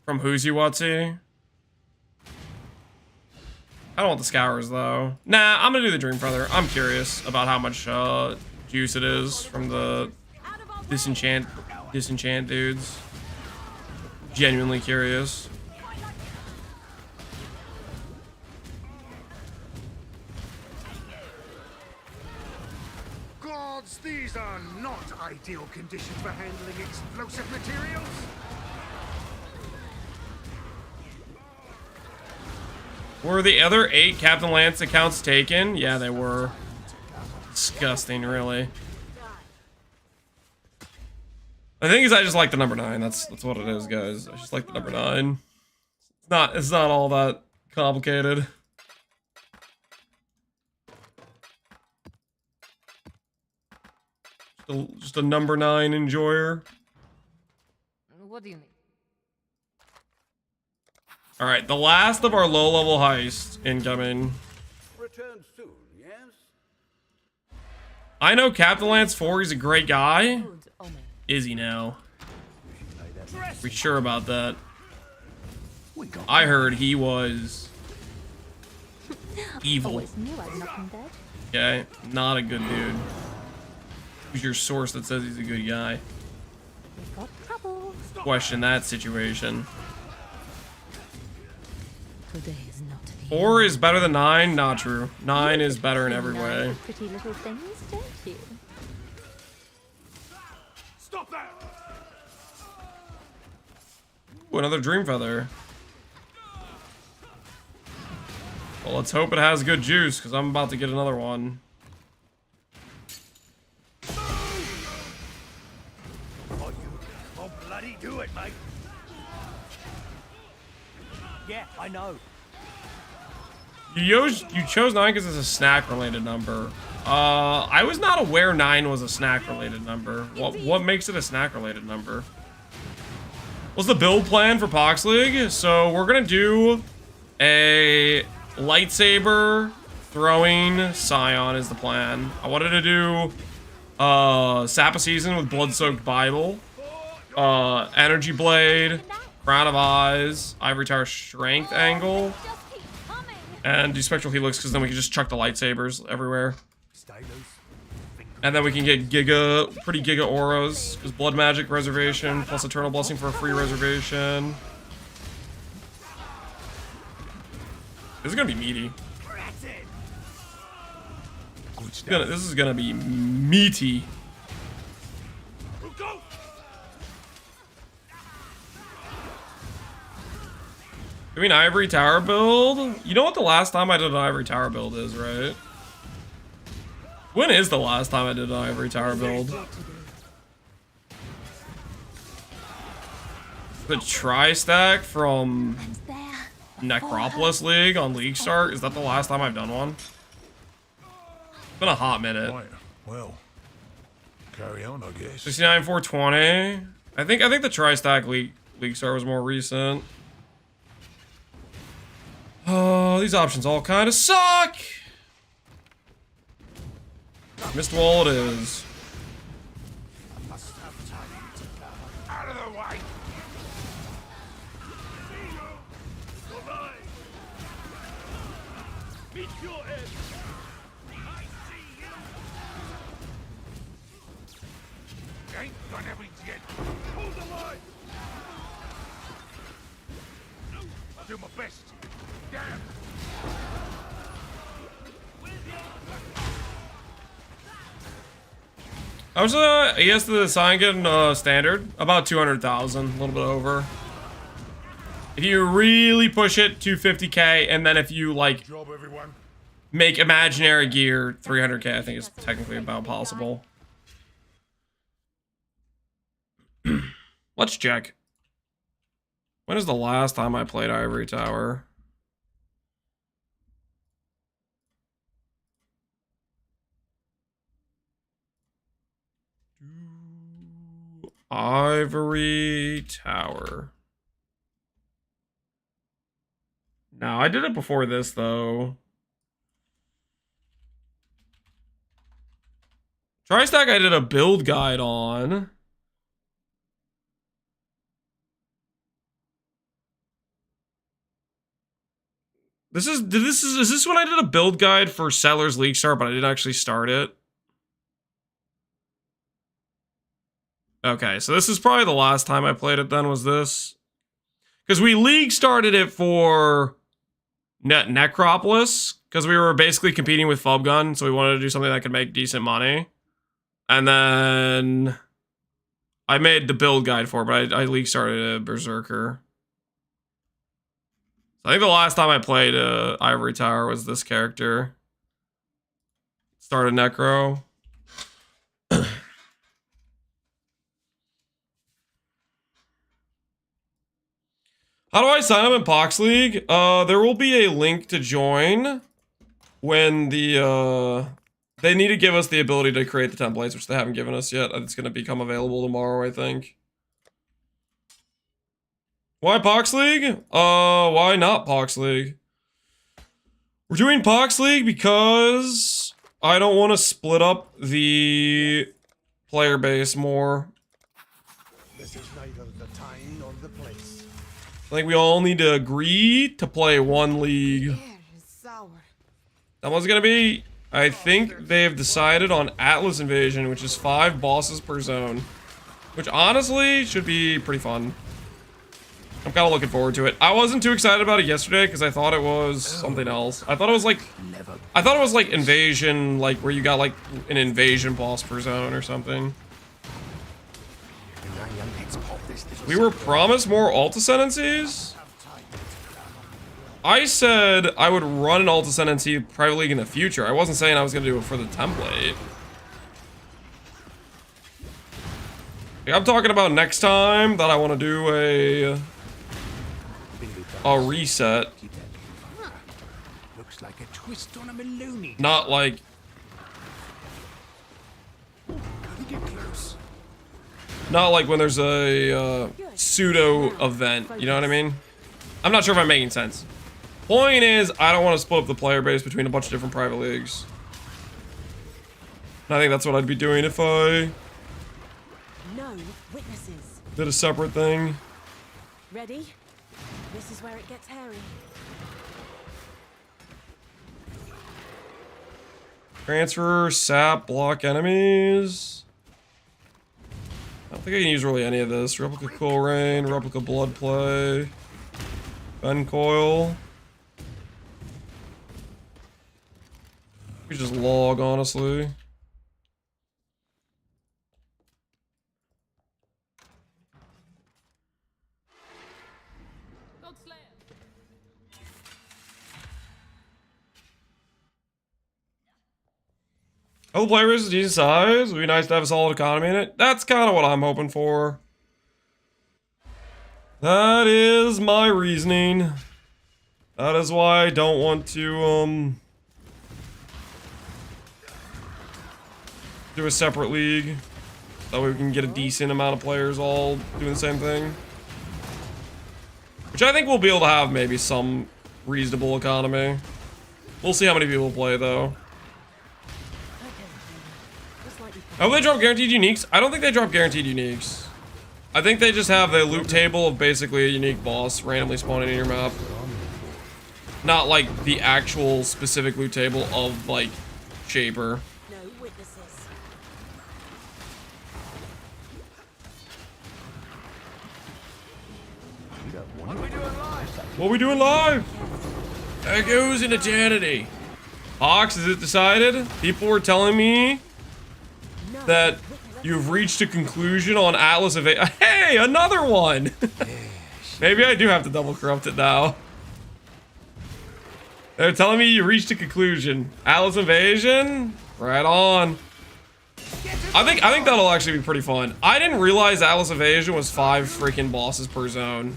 from Who's You Whatsy. I don't want the Scours though. Nah, I'm gonna do the Dreamfeather. I'm curious about how much juice it is from the disenchant dudes. Genuinely curious. Gods, these are not ideal conditions for handling explosive materials. Were the other 8 Captain Lance accounts taken? Yeah, they were. Disgusting, really. The thing is, I just like the number 9. That's what it is, guys. I just like the number 9. It's not all that complicated. Just a number 9 enjoyer. What do you need? All right, the last of our low-level heist incoming. Return soon, yes? I know Captain Lance 4 is a great guy. Is he now? We sure about that? I heard he was evil. Always knew I'd knock him dead. Okay, not a good dude. Who's your source that says he's a good guy? We've got trouble. Question that situation. Today is not the 4 is better than 9? Not true. 9 is better in every way. Pretty little things, don't you? Stop that! Ooh, another Dreamfeather. Well, let's hope it has good juice, because I'm about to get another one. Oh, bloody do it, mate. Yeah, I know. You chose 9 because it's a snack-related number. I was not aware 9 was a snack-related number. What makes it a snack-related number? What's the build plan for Pohx League? So we're gonna do a lightsaber throwing Scion is the plan. I wanted to do Sap of Season with Blood-Soaked Bible, Energy Blade, Crown of Eyes, Ivory Tower Strength Angle, and do Spectral Helix because then we can just chuck the lightsabers everywhere. And then we can get pretty giga auras because Blood Magic reservation plus Eternal Blessing for a free reservation. This is gonna be meaty. This is gonna be meaty. I mean, Ivory Tower build? You know what the last time I did an Ivory Tower build is, right? When is the last time I did an Ivory Tower build? The Tri-Stack from Necropolis League on LeagueStart? Is that the last time I've done one? It's been a hot minute. Right, well, carry on, I guess. 69 420. I think the Tri-Stack LeagueStart was more recent. Oh, these options all kind of suck. Missed wall it is. Out of the way! Meet your end. I see you. Ain't gonna be yet. Hold the line. I'll do my best. Damn. I was yes, the sign getting standard about 200,000, a little bit over. If you really push it, 250k, and then if you like make imaginary gear, 300k, I think is technically about possible. Let's check. When is the last time I played Ivory Tower? Ivory Tower. No, I did it before this, though. Tri-Stack I did a build guide on. Is this when I did a build guide for Settlers LeagueStart, but I didn't actually start it? Okay, so this is probably the last time I played it then, was this? Because we League started it for Necropolis, because we were basically competing with Fubgun, so we wanted to do something that could make decent money. And then I made the build guide for it, but I League started a Berserker. So I think the last time I played Ivory Tower was this character. Started Necro. How do I sign up in Pohx League? There will be a link to join when the, they need to give us the ability to create the templates, which they haven't given us yet. It's going to become available tomorrow, I think. Why Pohx League? Why not Pohx League? We're doing Pohx League because I don't want to split up the player base more. This is neither the time nor the place. I think we all need to agree to play one league. That one's gonna be, I think they have decided on Atlas Invasion, which is 5 bosses per zone. Which honestly should be pretty fun. I'm kind of looking forward to it. I wasn't too excited about it yesterday because I thought it was something else. I thought it was like Invasion, like where you got like an invasion boss per zone or something. We were promised more alt ascendancies? I said I would run an Alt Ascendancy Private League in the future. I wasn't saying I was going to do it for the template. Like, I'm talking about next time that I want to do a reset. Looks like a twist on a Maloney. Not like... Get close. Not like when there's a pseudo event, you know what I mean? I'm not sure if I'm making sense. Point is, I don't want to split up the player base between a bunch of different private leagues. And I think that's what I'd be doing if I No witnesses. did a separate thing. Ready? This is where it gets hairy. Transfer, sap, block enemies. I don't think I can use really any of this. Replica Cool Rain, Replica Blood Play, Ben Coil. We just log, honestly. Oh, the player base is decent size. Would be nice to have a solid economy in it. That's kind of what I'm hoping for. That is my reasoning. That is why I don't want to, do a separate league. That way we can get a decent amount of players all doing the same thing. Which I think we'll be able to have maybe some reasonable economy. We'll see how many people play, though. Oh, they drop guaranteed uniques? I don't think they drop guaranteed uniques. I think they just have the loot table of basically a unique boss randomly spawning in your map. Not like the actual specific loot table of, like, Shaper. No witnesses. What are we doing live? There goes an eternity. Pohx, is it decided? People were telling me that you've reached a conclusion on Atlas Evasion. Hey, another one! Maybe I do have to double corrupt it now. They're telling me you reached a conclusion. Atlas Evasion? Right on. I think that'll actually be pretty fun. I didn't realize Atlas Evasion was 5 freaking bosses per zone.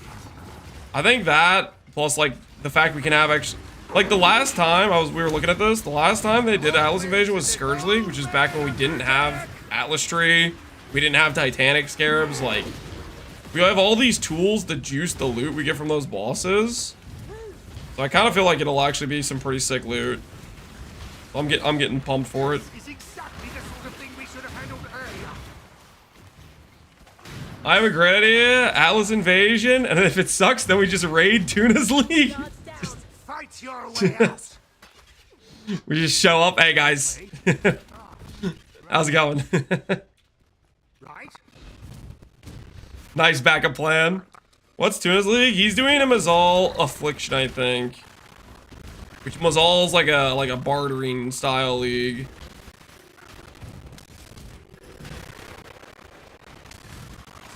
I think that, plus like the fact we can have actually, like the last time we were looking at this, the last time they did Atlas Invasion was Scourge League, which is back when we didn't have Atlas Tree, we didn't have Titanic Scarabs. Like, we have all these tools to juice the loot we get from those bosses. So I kind of feel like it'll actually be some pretty sick loot. I'm getting pumped for it. I have a great idea. Atlas Invasion, and if it sucks, then we just raid Tuna's League. Fight your way out. We just show up. Hey guys, how's it going? Right. Nice backup plan. What's Tuna's League? He's doing a Mazal Affliction, I think. Which Mazal's like a bartering style league.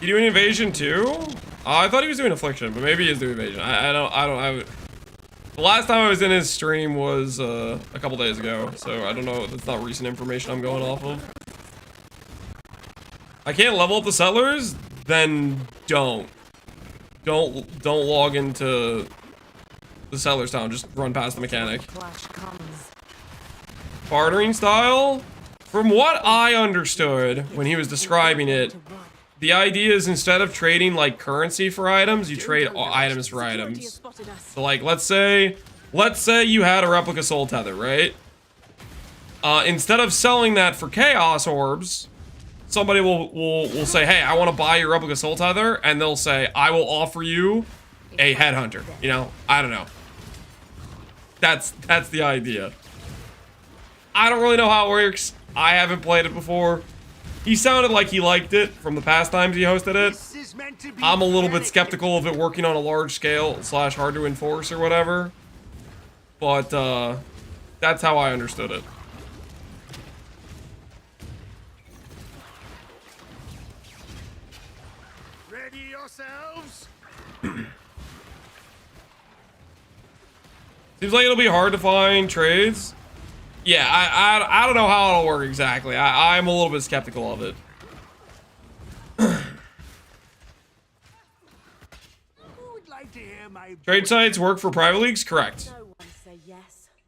You doing Invasion too? I thought he was doing Affliction, but maybe he is doing Invasion. I don't. The last time I was in his stream was a couple days ago, so I don't know. That's not recent information I'm going off of. I can't level up the settlers? Then don't log into the settlers town. Just run past the mechanic. Bartering style? From what I understood when he was describing it, the idea is instead of trading like currency for items, you trade items for items. So like, let's say you had a replica soul tether, right? Instead of selling that for chaos orbs, somebody will say, hey, I want to buy your replica soul tether, and they'll say, I will offer you a headhunter. You know, I don't know. That's the idea. I don't really know how it works. I haven't played it before. He sounded like he liked it from the past times he hosted it. I'm a little bit skeptical of it working on a large scale / hard to enforce or whatever. But that's how I understood it. Ready yourselves. Seems like it'll be hard to find trades. Yeah, I don't know how it'll work exactly. I'm a little bit skeptical of it. Trade sites work for private leagues? Correct.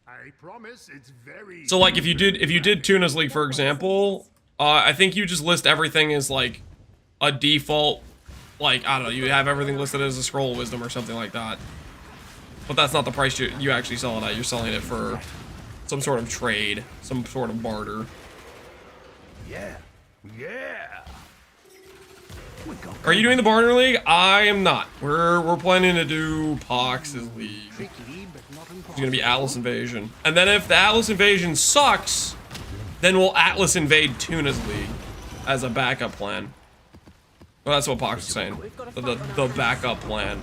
I promise it's very. So like if you did Tuna's League, for example, I think you just list everything as like a default, like, I don't know, you have everything listed as a scroll of wisdom or something like that. But that's not the price you actually sell it at. You're selling it for some sort of trade, some sort of barter. Yeah. Are you doing the barter league? I am not. We're planning to do Pohx's league. It's gonna be Atlas Invasion. And then if the Atlas Invasion sucks, then we'll Atlas invade Tuna's league as a backup plan. Well, that's what Pohx is saying. The backup plan.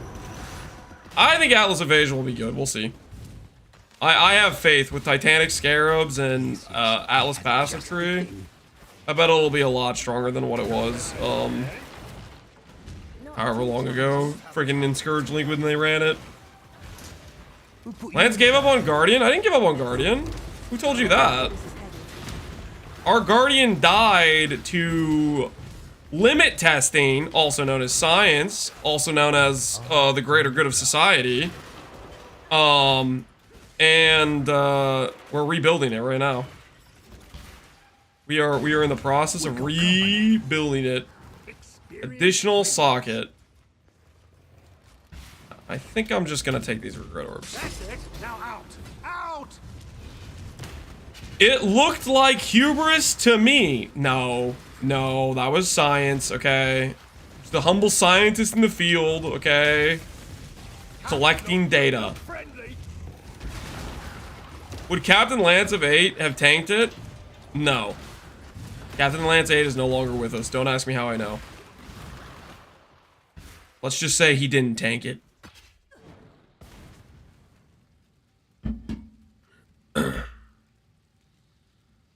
I think Atlas Invasion will be good. We'll see. I have faith with Titanic Scarabs and Atlas Passive Tree. I bet it'll be a lot stronger than what it was. However long ago. Freaking in Scourge League when they ran it. Lance gave up on Guardian? I didn't give up on Guardian. Who told you that? Our Guardian died to limit testing, also known as science, also known as the greater good of society. And we're rebuilding it right now. We are in the process of rebuilding it. Additional socket. I think I'm just gonna take these regret orbs. That's it. Now out. Out. It looked like hubris to me. No, that was science, okay? The humble scientist in the field, okay? Collecting data. Would Captain Lance of 8 have tanked it? No. Captain Lance 8 is no longer with us. Don't ask me how I know. Let's just say he didn't tank it.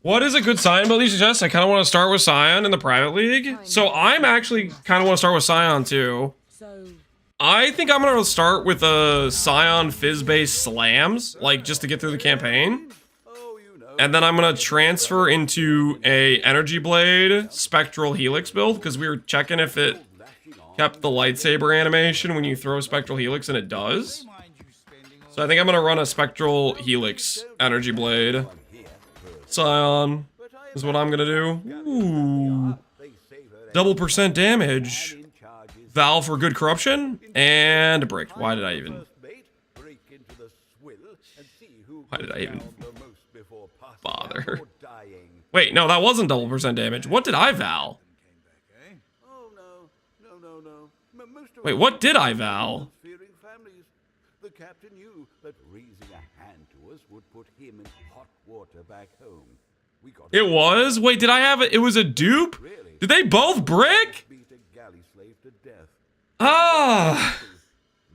What is a good Scion build you suggest? I kind of want to start with Scion in the private league. So I'm actually kind of want to start with Scion too. I think I'm going to start with a Scion Fizz-based slams, like just to get through the campaign. And then I'm going to transfer into a Energy Blade Spectral Helix build because we were checking if it kept the lightsaber animation when you throw Spectral Helix, and it does. So I think I'm going to run a Spectral Helix Energy Blade. Scion is what I'm going to do. Ooh. Double % damage. Val for good corruption. And a break. Why did I even bother? Wait, no, that wasn't double % damage. What did I Val? Wait, what did I Val? The captain knew that raising a hand to us would put him in hot water back home. We got it was? Wait, did I have it? It was a dupe? Did they both brick? beat a galley slave to death. Ah.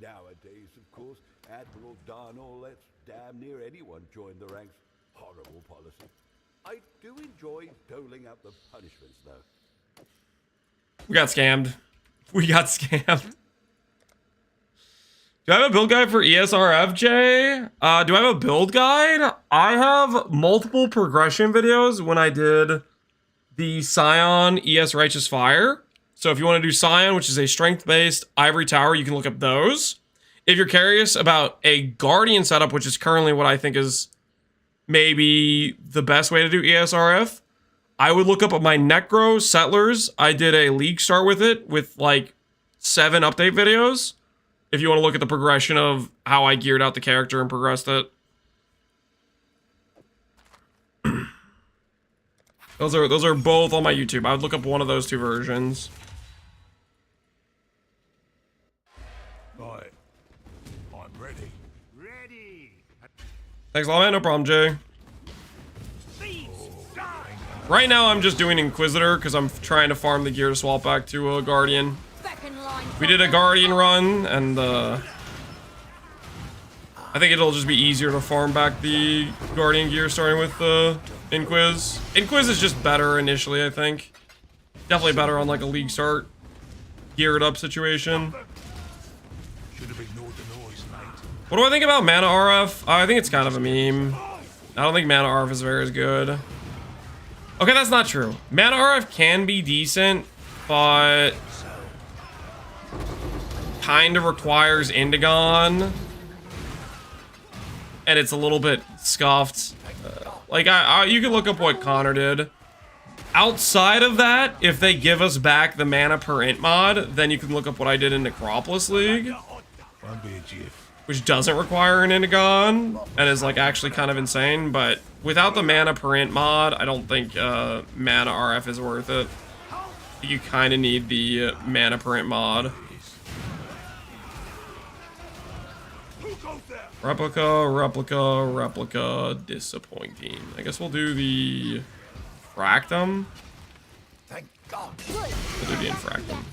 Nowadays, of course, Admiral Darnell lets damn near anyone join the ranks. Horrible policy. I do enjoy doling out the punishments, though. We got scammed. We got scammed. Do I have a build guide for ESRF, Jay? Do I have a build guide? I have multiple progression videos when I did the Scion ES Righteous Fire. So if you want to do Scion, which is a strength-based Ivory Tower, you can look up those. If you're curious about a Guardian setup, which is currently what I think is maybe the best way to do ESRF, I would look up at my Necro Settlers. I did a LeagueStart with it with like 7 update videos. If you want to look at the progression of how I geared out the character and progressed it. Those are both on my YouTube. I would look up one of those 2 versions. Right. I'm ready. Thanks a lot, man. No problem, Jay. Right now, I'm just doing Inquisitor because I'm trying to farm the gear to swap back to a Guardian. We did a Guardian run, and I think it'll just be easier to farm back the Guardian gear starting with the Inquis. Inquis is just better initially, I think. Definitely better on like a LeagueStart geared up situation. Should have ignored the noise, mate. What do I think about mana RF? I think it's kind of a meme. I don't think mana RF is very good. Okay, that's not true. Mana RF can be decent, but kind of requires Indigon, and it's a little bit scuffed. Like you can look up what Connor did. Outside of that, if they give us back the mana per int mod, then you can look up what I did in Necropolis League, which doesn't require an Indigon and is like actually kind of insane. But without the mana per int mod, I don't think mana RF is worth it. You kind of need the mana per int mod. Replica, disappointing. I guess we'll do the Fractum. Thank God. We'll do the Infractum.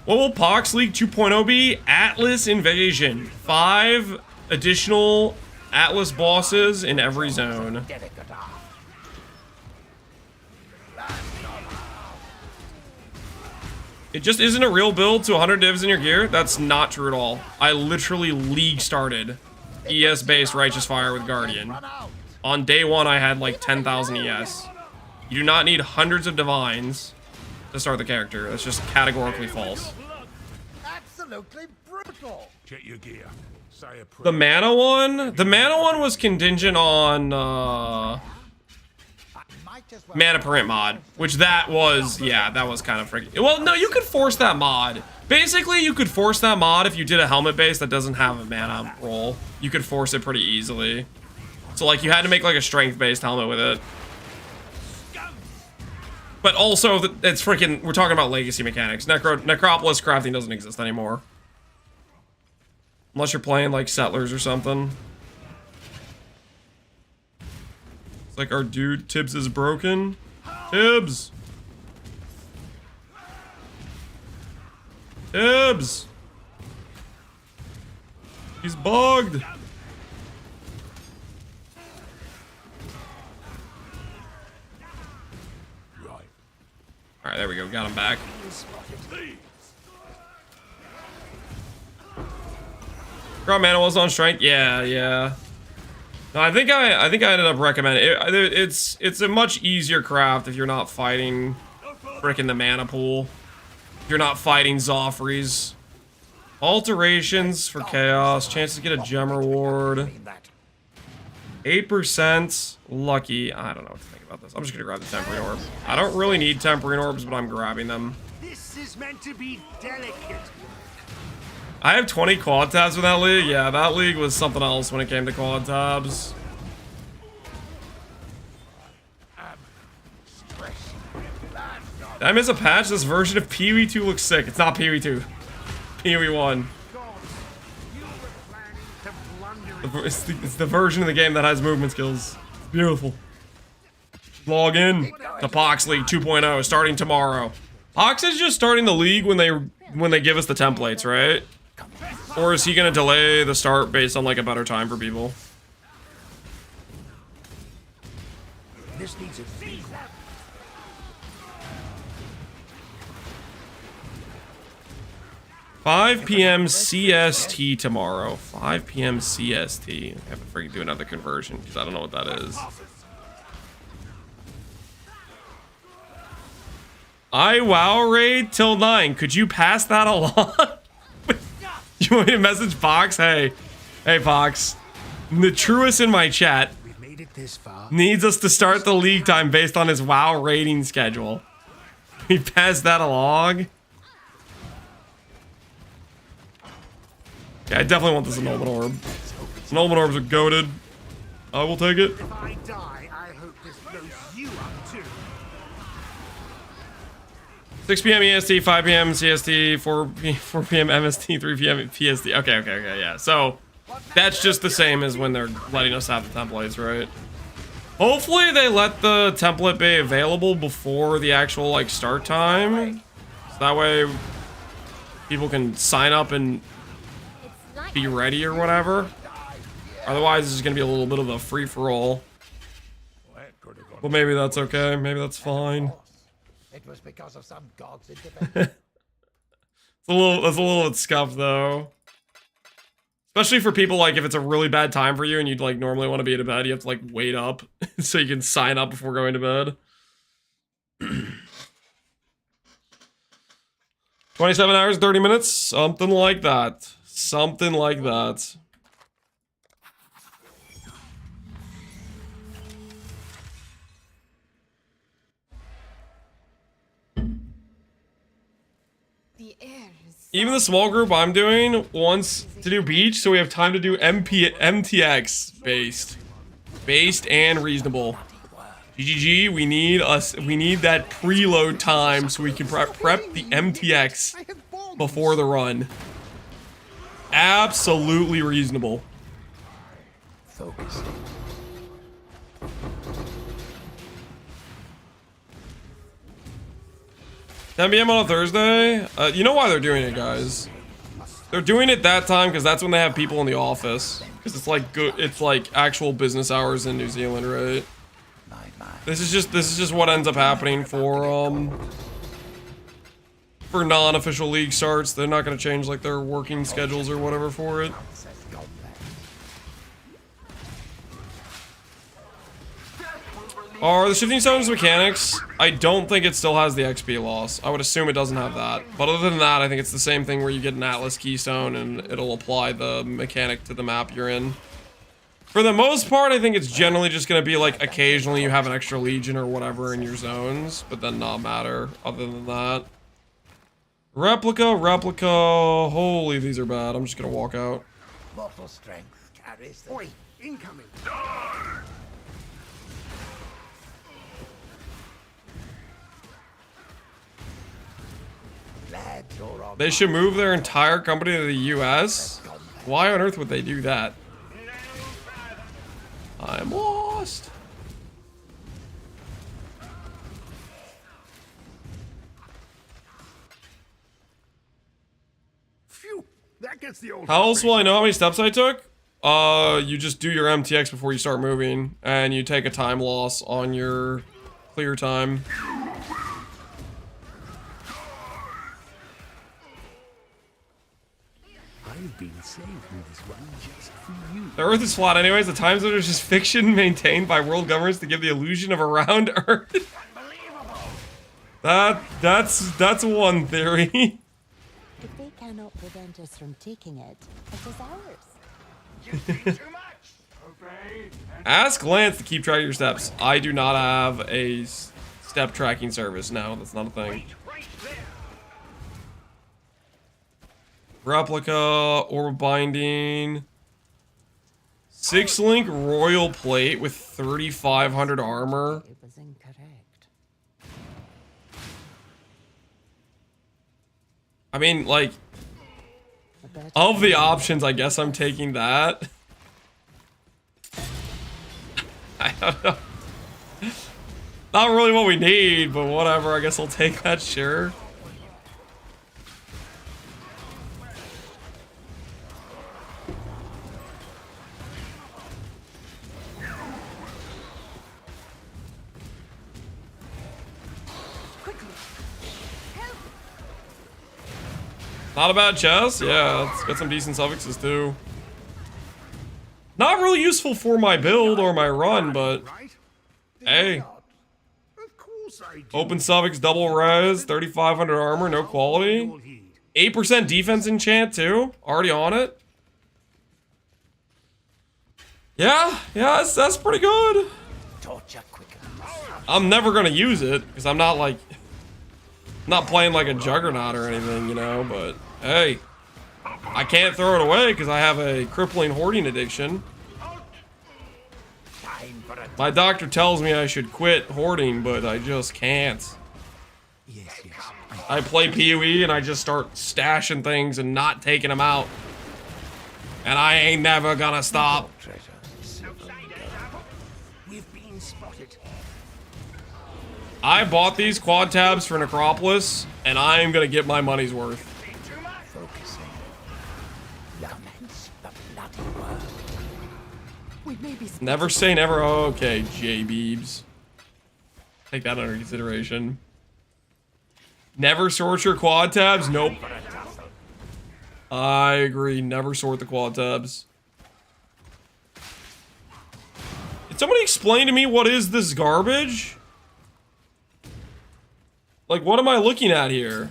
What will Pohx League 2.0 be? Atlas Invasion. 5 additional Atlas bosses in every zone. It just isn't a real build to 100 divs in your gear. That's not true at all. I literally League started ES-based Righteous Fire with Guardian. On day 1, I had like 10,000 ES. You do not need hundreds of divines to start the character. That's just categorically false. Absolutely brutal. Check your gear. Say a prayer. The mana one was contingent on mana per int mod, which that was, yeah, that was kind of freaking. Well, no, you could force that mod. Basically, you could force that mod if you did a helmet base that doesn't have a mana roll. You could force it pretty easily. So, like, you had to make, like, a strength-based helmet with it. But also, it's freaking, we're talking about legacy mechanics. Necropolis crafting doesn't exist anymore. Unless you're playing, like, Settlers or something. It's like, our dude, Tibbs is broken. Tibbs! Tibbs! He's bugged! Alright, there we go. Got him back. Draw mana was on strength. Yeah. No, I think I ended up recommending it. It's a much easier craft if you're not fighting frickin' the mana pool. If you're not fighting Zoffreys. Alterations for chaos. Chance to get a gem reward. 8% lucky. I don't know what to think about this. I'm just gonna grab the Temporary Orb. I don't really need Temporary Orbs, but I'm grabbing them. This is meant to be delicate. I have 20 quad tabs with that league. Yeah, that league was something else when it came to quad tabs. Did I miss a patch? This version of Pee-wee 2 looks sick. It's not Pee-wee 2. Pee-wee 1. It's the version of the game that has movement skills. It's beautiful. Log in to Pohx League 2.0 starting tomorrow. Pohx is just starting the league when they give us the templates, right? Or is he gonna delay the start based on like a better time for people? This needs a fee. 5 p.m. CST tomorrow. 5 p.m. CST. I have to freaking do another conversion because I don't know what that is. I WoW raid till 9. Could you pass that along? You want me to message Pohx? Hey Pohx. The truest in my chat needs us to start the league time based on his WoW rating schedule. He passed that along. Yeah, I definitely want this Annulment Orb. Annulment Orbs are goated. I will take it. If I die, I hope this blows you up too. 6 p.m. EST, 5 p.m. CST, 4 p.m. MST, 3 p.m. PST. Okay, yeah. So, that's just the same as when they're letting us have the templates, right? Hopefully they let the template be available before the actual, like, start time. So that way people can sign up and be ready or whatever. Otherwise, this is going to be a little bit of a free-for-all. Well, maybe that's okay. Maybe that's fine. It was because of some god's intervention. That's a little bit scuffed, though. Especially for people, like, if it's a really bad time for you and you'd, like, normally want to be in bed, you have to, like, wait up so you can sign up before going to bed. 27 hours, 30 minutes? Something like that. Something like that. Even the small group I'm doing wants to do beach, so we have time to do MTX based and reasonable. GGG, we need that preload time so we can prep the MTX before the run. Absolutely reasonable. Focus. 10 p.m. on a Thursday? You know why they're doing it, guys. They're doing it that time because that's when they have people in the office. Because it's like good, it's like actual business hours in New Zealand, right? This is just what ends up happening for non-official league starts. They're not gonna change like their working schedules or whatever for it. Are the shifting stones mechanics? I don't think it still has the XP loss. I would assume it doesn't have that. But other than that, I think it's the same thing where you get an Atlas keystone and it'll apply the mechanic to the map you're in. For the most part, I think it's generally just going to be like occasionally you have an extra legion or whatever in your zones, but then not matter other than that. Replica. Holy, these are bad. I'm just going to walk out. Mortal strength carries the... Oi, incoming. They should move their entire company to the US? Why on earth would they do that? I'm lost. Phew, that gets the old... How else will I know how many steps I took? You just do your MTX before you start moving, and you take a time loss on your clear time. I've been saving this one just for you. The Earth is flat anyways. The time zone is just fiction maintained by world governments to give the illusion of a round Earth. That's one theory. If they cannot prevent us from taking it, it is ours. You see too much. Obey. Ask Lance to keep track of your steps. I do not have a step tracking service. No, that's not a thing. Right there. Replica, orb binding, 6-link royal plate with 3,500 armor. It was incorrect. I mean, like, of the options, I guess I'm taking that. I don't know. Not really what we need, but whatever. I guess I'll take that, sure. Not a bad chest. Yeah, it's got some decent suffixes too. Not really useful for my build or my run, but hey. Open suffix, double res, 3,500 armor, no quality. 8% defense enchant too. Already on it. Yeah, that's pretty good. I'm never gonna use it because I'm not like, not playing like a juggernaut or anything, you know. But hey, I can't throw it away because I have a crippling hoarding addiction. My doctor tells me I should quit hoarding, but I just can't. I play PoE and I just start stashing things and not taking them out. And I ain't never gonna stop. We've been spotted. I bought these quad tabs for Necropolis, and I am gonna get my money's worth. Focusing. Laments the bloody world. We may be Never say never. Okay, J-Beebs. Take that under consideration. Never sort your quad tabs? Nope. I agree. Never sort the quad tabs. Did somebody explain to me what is this garbage? Like, what am I looking at here?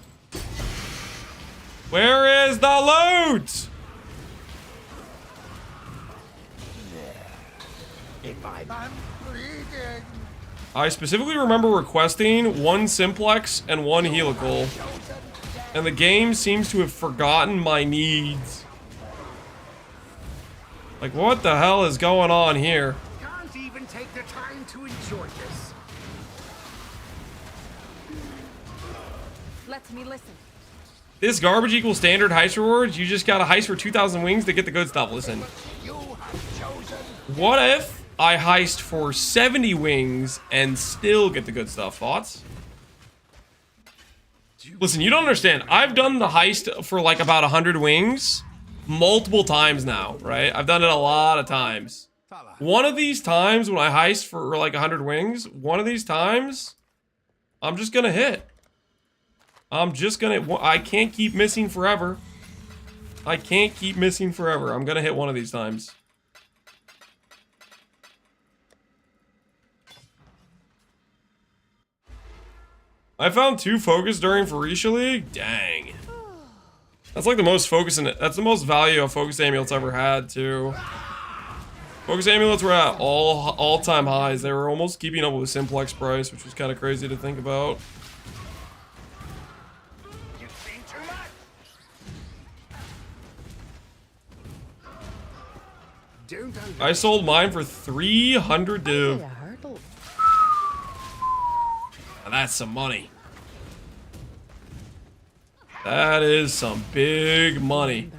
Where is the loot? If I'm bleeding. I specifically remember requesting 1 simplex and 1 helical, and the game seems to have forgotten my needs. Like, what the hell is going on here? Can't even take the time to enjoy this. Let me listen. This garbage equals standard heist rewards? You just gotta heist for 2,000 wings to get the good stuff. Listen. What if I heist for 70 wings and still get the good stuff? Thoughts? Listen, you don't understand. I've done the heist for like about 100 wings multiple times now, right? I've done it a lot of times. One of these times when I heist for like 100 wings, one of these times, I'm just gonna hit. I can't keep missing forever. I can't keep missing forever. I'm gonna hit one of these times. I found 2 focus during Phorecia League? Dang. That's like the most focus in it. That's the most value a focus amulet's ever had, too. Focus amulets were at all-time highs. They were almost keeping up with simplex price, which was kind of crazy to think about. I sold mine for 300 div. Now that's some money. That is some big money.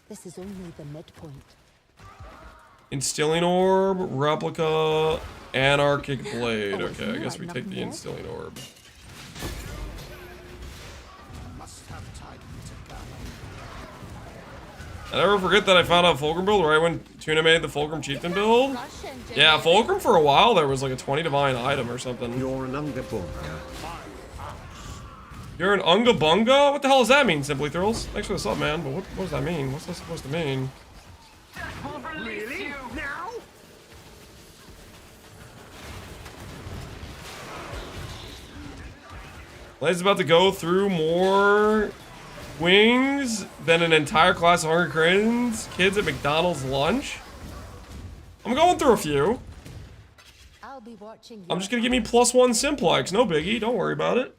This is only the midpoint. Instilling orb, replica, anarchic blade. Okay, I guess we take the instilling orb. I never forget that I found out Fulcrum build right when Tuna made the Fulcrum Chieftain build. Yeah, Fulcrum for a while there was like a 20 divine item or something. You're an Unga Bunga. You're an Unga Bunga? What the hell does that mean, Simply Thrills? Thanks for the sub, man. But what does that mean? What's that supposed to mean? Really? Now? Blade's about to go through more wings than an entire class of Hungry Cranes kids at McDonald's lunch. I'm going through a few. I'll be watching. I'm just gonna give me +1 simplex. No biggie. Don't worry about it.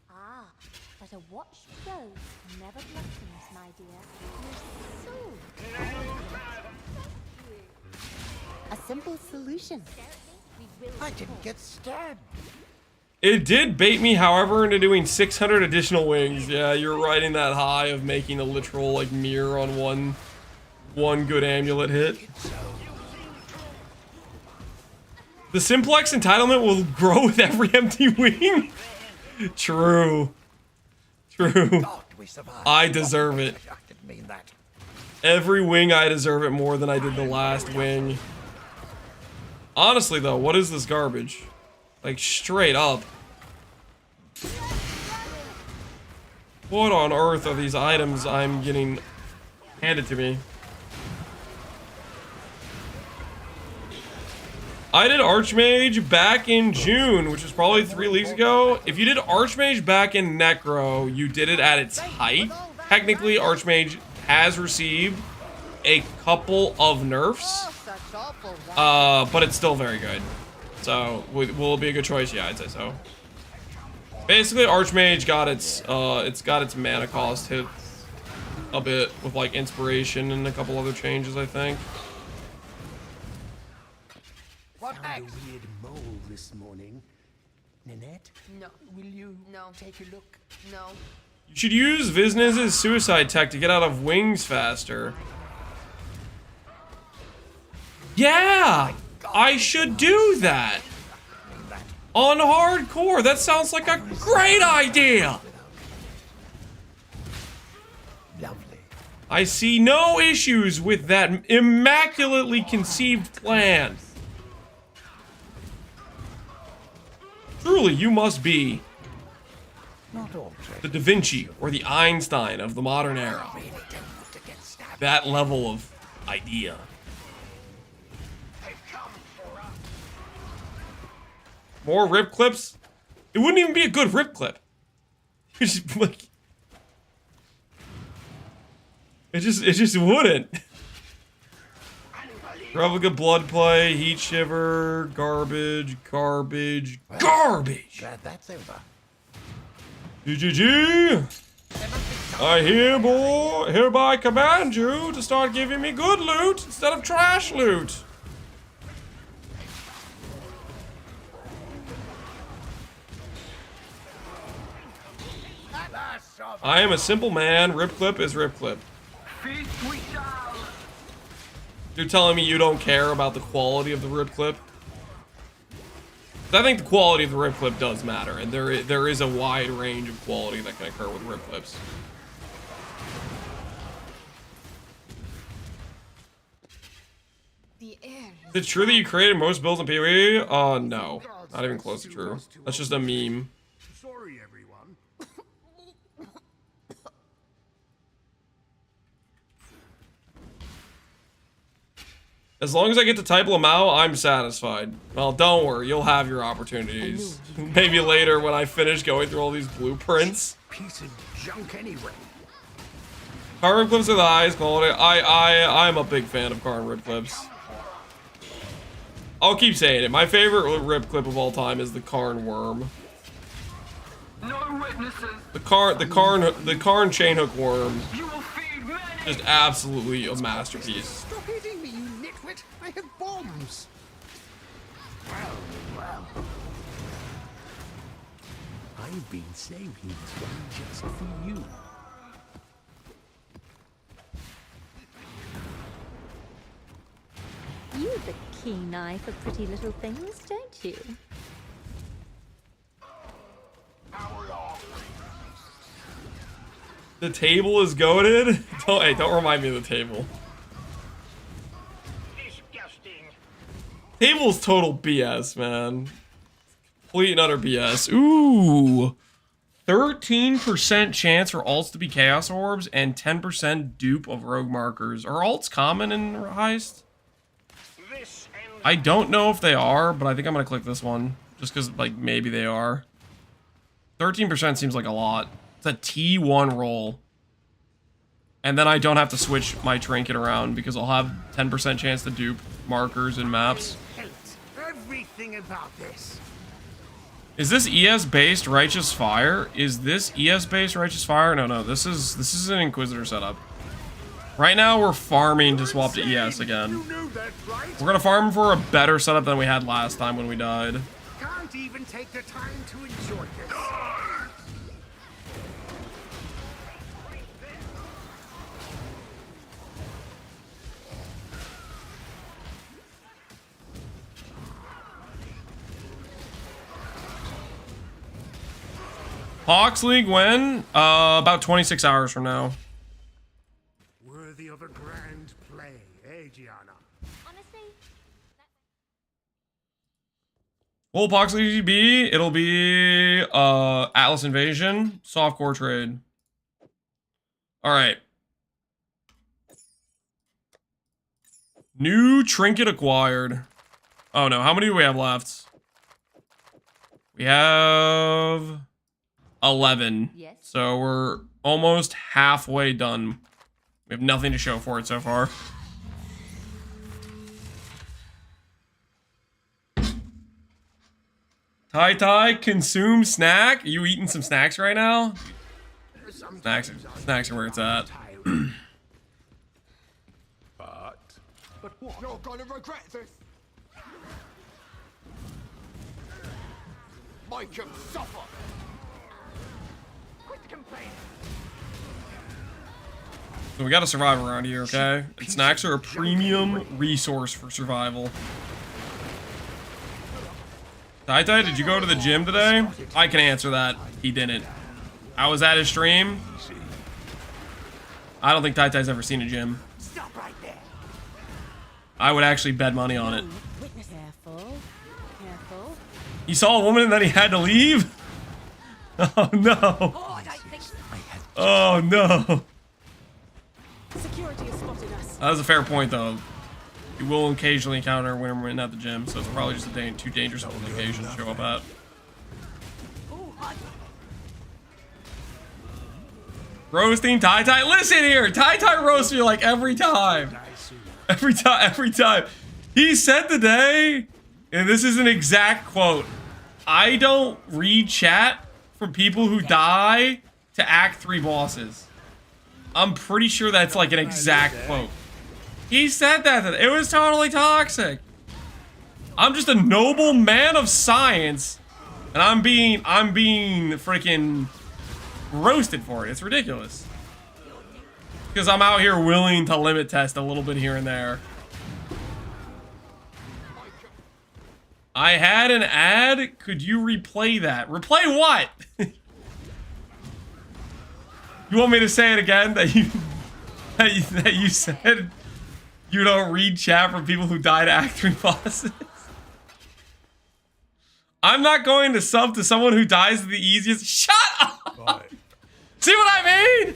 Ah, but a watch show never blossoms, my dear. You're so A simple solution. I didn't get stabbed. It did bait me, however, into doing 600 additional wings. Yeah, you're riding that high of making a literal like mirror on one good amulet hit. The simplex entitlement will grow with every empty wing. True. True. I deserve it. I didn't mean that. Every wing I deserve it more than I did the last wing. Honestly though, what is this garbage? Like straight up. What on earth are these items I'm getting handed to me? I did Archmage back in June, which was probably 3 leagues ago. If you did Archmage back in Necro, you did it at its height. Technically, Archmage has received a couple of nerfs, but it's still very good. So, will it be a good choice? Yeah, I'd say so. Basically, Archmage got its mana cost hit a bit with like Inspiration and a couple other changes, I think. What found a weird mole this morning. Nanette? No. Will you No. take a look? No. You should use Vizniz's suicide tech to get out of wings faster. Yeah! I should do that! On hardcore! That sounds like a great idea! Lovely. I see no issues with that immaculately conceived plan. Truly, you must be Not all the Da Vinci or the Einstein of the modern era. really don't want to get that level of idea. More rip clips? It wouldn't even be a good rip clip. It's just like, it just wouldn't. Replica blood play, heat shiver, garbage. Glad that's over. GGG! I hereby command you to start giving me good loot instead of trash loot. I am a simple man. Rip clip is rip clip. You're telling me you don't care about the quality of the rip clip? I think the quality of the rip clip does matter, and there is a wide range of quality that can occur with rip clips. Is it true that you created most builds in PvE? No. Not even close to true. That's just a meme. Sorry, everyone. As long as I get to type Lamau, I'm satisfied. Well, don't worry, you'll have your opportunities. Maybe later when I finish going through all these blueprints. Piece of junk anyway. Car rip clips are the highest quality. I'm a big fan of car and rip clips. I'll keep saying it. My favorite rip clip of all time is the Karn worm. No witnesses. The Karn chainhook worm. You will feed many. Just absolutely a masterpiece. Stop hitting me, you nitwit. I have bombs. Well. I've been saving this one just for you. You have a keen eye for pretty little things, don't you? The table is goated? Don't remind me of the table. Disgusting. Table's total BS, man. Complete and utter BS. Ooh. 13% chance for alts to be Chaos Orbs and 10% dupe of rogue markers. Are alts common in Heist? I don't know if they are, but I think I'm gonna click this one. Just because, like, maybe they are. 13% seems like a lot. It's a T1 roll. And then I don't have to switch my trinket around because I'll have 10% chance to dupe markers and maps. Hate everything about this. Is this ES-based Righteous Fire? Is this ES-based Righteous Fire? No, this is an Inquisitor setup. Right now, we're farming to swap to ES again. We're gonna farm for a better setup than we had last time when we died. Can't even take the time to enjoy this. Pohx League when? About 26 hours from now. Worthy of a grand play, eh, Gianna? Honestly, Will Pohx League be? It'll be Atlas Invasion, softcore trade. Alright. New trinket acquired. Oh no, how many do we have left? We have 11. Yes. So we're almost halfway done. We have nothing to show for it so far. Tai, consume snack? Are you eating some snacks right now? Snacks are where it's at. But what? You're gonna regret this. Make him suffer. Quit complaining. So we gotta survive around here, okay? And snacks are a premium resource for survival. Tai, did you go to the gym today? I can answer that. He didn't. I was at his stream. I don't think Tai's ever seen a gym. Stop right there. I would actually bet money on it. Careful. Careful. He saw a woman and then he had to leave? Oh no. Oh no. Security is spotted. That was a fair point, though. You will occasionally encounter when I'm at the gym, so it's probably just a too dangerous of a location to show up at. Roasting Tai. Listen here, Tai roasts me like every time. Every time. He said today, and this is an exact quote, I don't read chat from people who die to Act 3 bosses. I'm pretty sure that's like an exact quote. He said that. It was totally toxic. I'm just a noble man of science, and I'm being freaking roasted for it. It's ridiculous. Because I'm out here willing to limit test a little bit here and there. I had an ad. Could you replay that? Replay what? You want me to say it again? That you said you don't read chat from people who died Act 3 bosses? I'm not going to sub to someone who dies the easiest. Shut up! Right. See what I mean?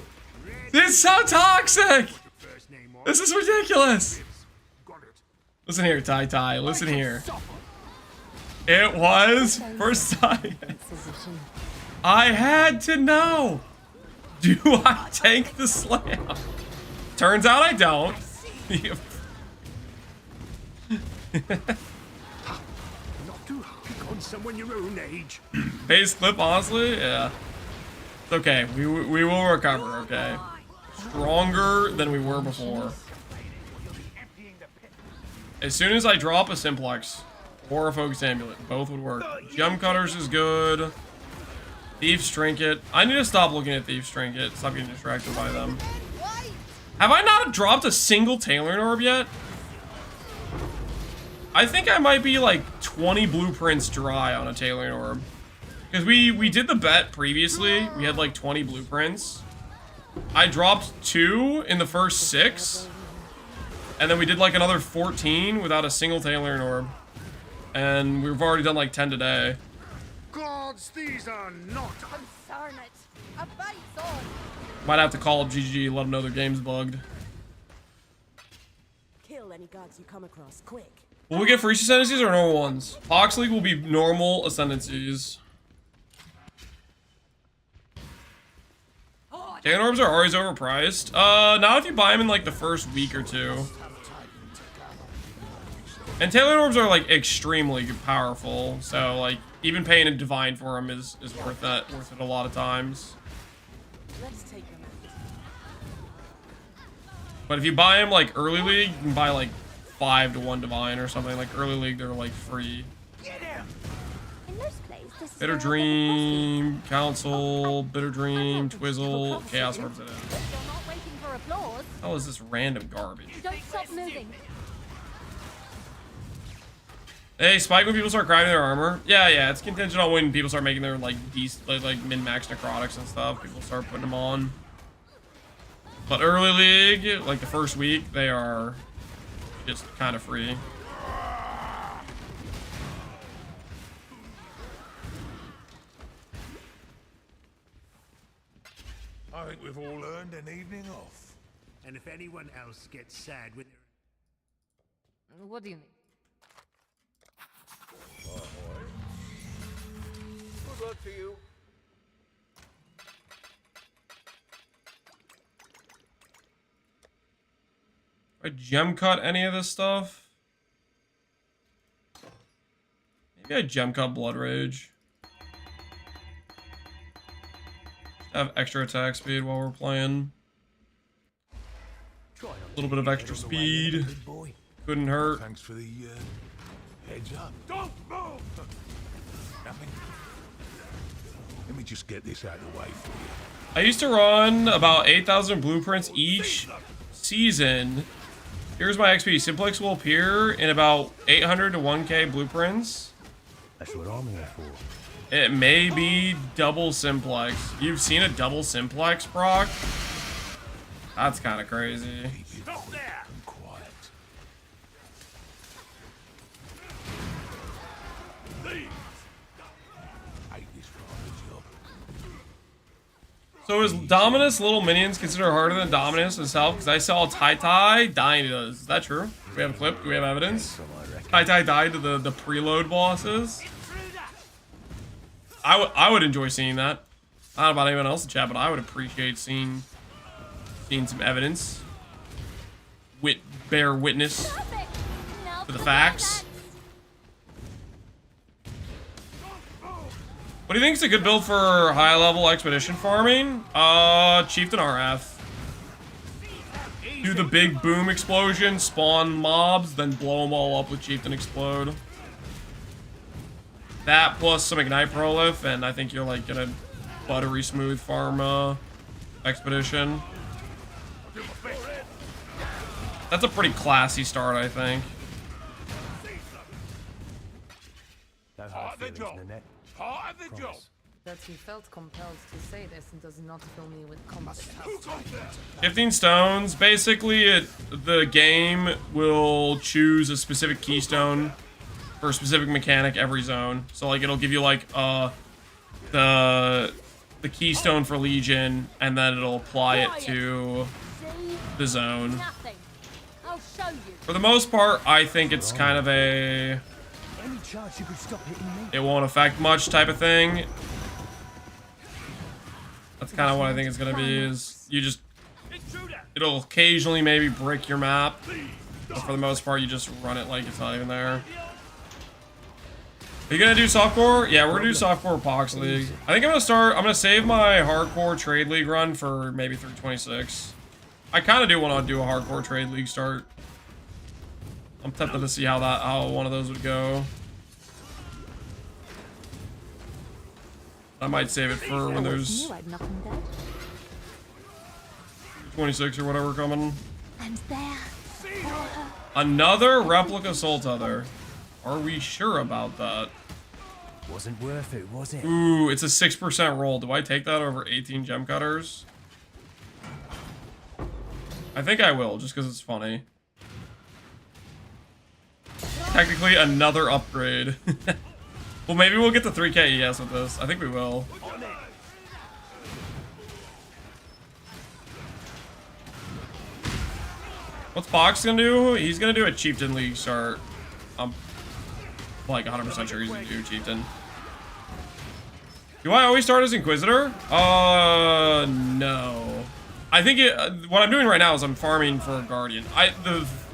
This is so toxic. This is ridiculous. Listen here, Tai. Listen here. It was first time. I had to know. Do I tank the slam? Turns out I don't. Not too hard on someone your own age. Pace clip, honestly, yeah. It's okay. We will recover. Okay. Stronger than we were before. As soon as I drop a simplex or a focus amulet, both would work. Gem cutters is good. Thief's trinket. I need to stop looking at Thief's trinket. Stop getting distracted by them. Have I not dropped a single tailoring orb yet? I think I might be like 20 blueprints dry on a tailoring orb. Because we did the bet previously. We had like 20 blueprints. I dropped 2 in the first 6. And then we did like another 14 without a single tailoring orb. And we've already done like 10 today. Gods, these are not. Concern it. A bite's on. Might have to call up GG, let them know their game's bugged. Kill any gods you come across, quick. Will we get free ascendancies or normal ones? Pohx League will be normal ascendancies. Tailoring orbs are always overpriced. Not if you buy them in like the first week or 2. And tailoring orbs are like extremely powerful, so like even paying a divine for them is worth it a lot of times. Let's take them out. But if you buy them like early league, you can buy like 5 to 1 divine or something. Like early league, they're like free. In most places, this is Bitter where Dream, Council, Bitter Dream, Twizzle, Chaos Orbs it is. You're not waiting for applause. How is this random garbage? Don't stop moving. Hey, spike when people start crafting their armor. Yeah, it's contingent on when people start making their like min-max necrotics and stuff. People start putting them on. But early league, like the first week, they are just kind of free. I think we've all earned an evening off. And if anyone else gets sad when they're... What do you mean? Good luck to you. I gem cut any of this stuff? Maybe I gem cut Blood Rage. Have extra attack speed while we're playing. A little bit of extra speed. Couldn't hurt. Thanks for the heads up. Don't move! Nothing. Let me just get this out of the way for you. I used to run about 8,000 blueprints each season. Here's my XP. Simplex will appear in about 800 to 1k blueprints. That's what I'm here for. It may be double simplex. You've seen a double simplex, proc? That's kind of crazy. Stop there! I'm quiet. Leave! I hate this part of the job. So is Dominus little minions considered harder than Dominus itself? Because I saw Tai dying to those. Is that true? Do we have a clip? Do we have evidence? Tai died to the preload bosses. I would enjoy seeing that. I don't know about anyone else in chat, but I would appreciate seeing some evidence. Bear witness to the facts. What do you think is a good build for high-level expedition farming? Chieftain RF. Do the big boom explosion, spawn mobs, then blow them all up with Chieftain Explode. That plus some Ignite Prolif, and I think you're like gonna buttery smooth farm expedition. That's a pretty classy start, I think. Part of the job. Part of the job. That he felt compelled to say this and does not fill me with confidence. 15 stones. Basically, the game will choose a specific keystone for a specific mechanic every zone. So like it'll give you like the keystone for Legion, and then it'll apply it to the zone. For the most part, I think it's kind of a it won't affect much type of thing. That's kind of what I think it's gonna be. Is you just it'll occasionally maybe break your map, but for the most part, you just run it like it's not even there. Are you gonna do softcore? Yeah, we're gonna do softcore Pohx League. I think I'm gonna save my hardcore trade league run for maybe 326. I kind of do want to do a hardcore trade league start. I'm tempted to see how one of those would go. I might save it for when there's 26 or whatever coming. And there. Another replica Soul Tether. Are we sure about that? Wasn't worth it, was it? Ooh, it's a 6% roll. Do I take that over 18 gem cutters? I think I will, just because it's funny. Technically, another upgrade. Well, maybe we'll get to 3k ES with this. I think we will. What's Pohx gonna do? He's gonna do a Chieftain League start. I'm like 100% sure he's gonna do Chieftain. Do I always start as Inquisitor? No. I think what I'm doing right now is I'm farming for Guardian.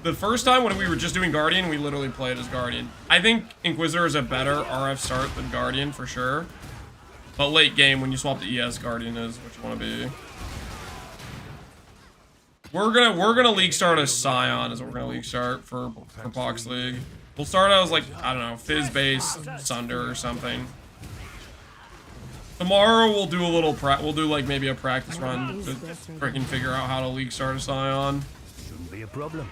The first time when we were just doing Guardian, we literally played as Guardian. I think Inquisitor is a better RF start than Guardian for sure. But late game, when you swap to ES, Guardian is what you want to be. We're gonna League start as Scion is what we're gonna League start for Pohx League. We'll start out as like, I don't know, Fizz base Sunder or something. Tomorrow we'll do a little we'll do like maybe a practice run to freaking figure out how to League start a Scion. Shouldn't be a problem.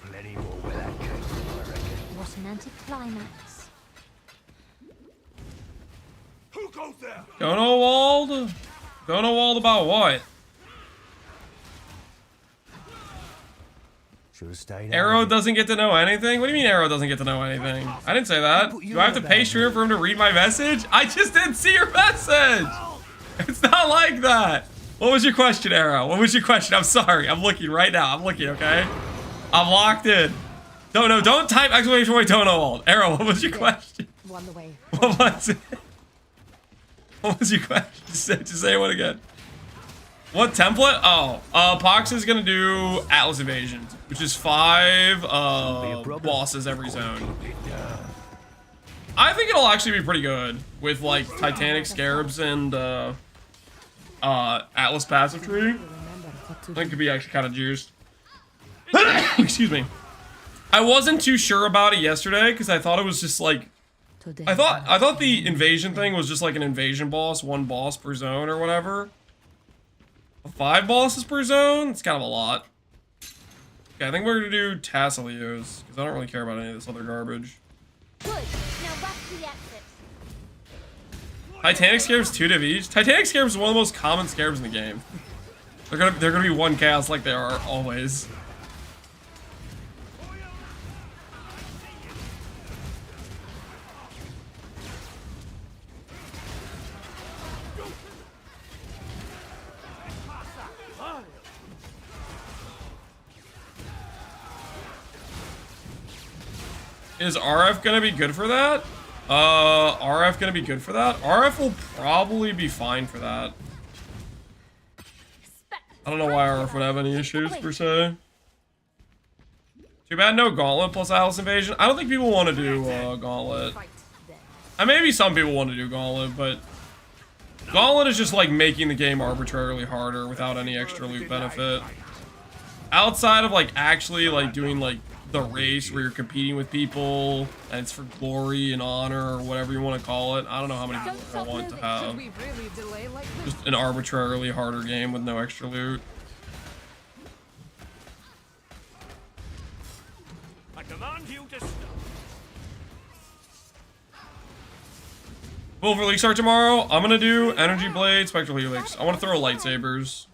Plenty more where that came from, I reckon. What an anticlimax. Who goes there? Don't know Wald? Don't know Wald about what? Arrow doesn't get to know anything? What do you mean Arrow doesn't get to know anything? I didn't say that. Do I have to pay streamer for him to read my message? I just didn't see your message! It's not like that! What was your question, Arrow? What was your question? I'm sorry. I'm looking right now. I'm looking, okay? I'm locked in. Don't type exclamation point don't know Wald. Arrow, what was your question? One the way. What was it? What was your question? Just say it again. What template? Oh, Pohx is gonna do Atlas Invasions, which is 5 bosses every zone. I think it'll actually be pretty good with like Titanic Scarabs and Atlas Passive Tree. I think it could be actually kind of juiced. Excuse me. I wasn't too sure about it yesterday because I thought it was just like I thought the invasion thing was just like an invasion boss, 1 boss per zone or whatever. 5 bosses per zone? It's kind of a lot. Okay, I think we're gonna do Tasselios, because I don't really care about any of this other garbage. Good. Now back to the exit. Titanic Scarabs 2 div each. Titanic Scarabs is one of the most common Scarabs in the game. They're gonna be 1 chaos like they are always. Is RF gonna be good for that? RF gonna be good for that? RF will probably be fine for that. I don't know why RF would have any issues per se. Too bad no Gauntlet plus Atlas Invasion. I don't think people want to do Gauntlet. Maybe some people want to do Gauntlet, but Gauntlet is just like making the game arbitrarily harder without any extra loot benefit. Outside of like actually like doing like the race where you're competing with people and it's for glory and honor or whatever you want to call it. I don't know how many people are gonna want to have just an arbitrarily harder game with no extra loot. I command you to stop. Well, for LeagueStart tomorrow, I'm gonna do Energy Blade, Spectral Helix. I want to throw lightsabers.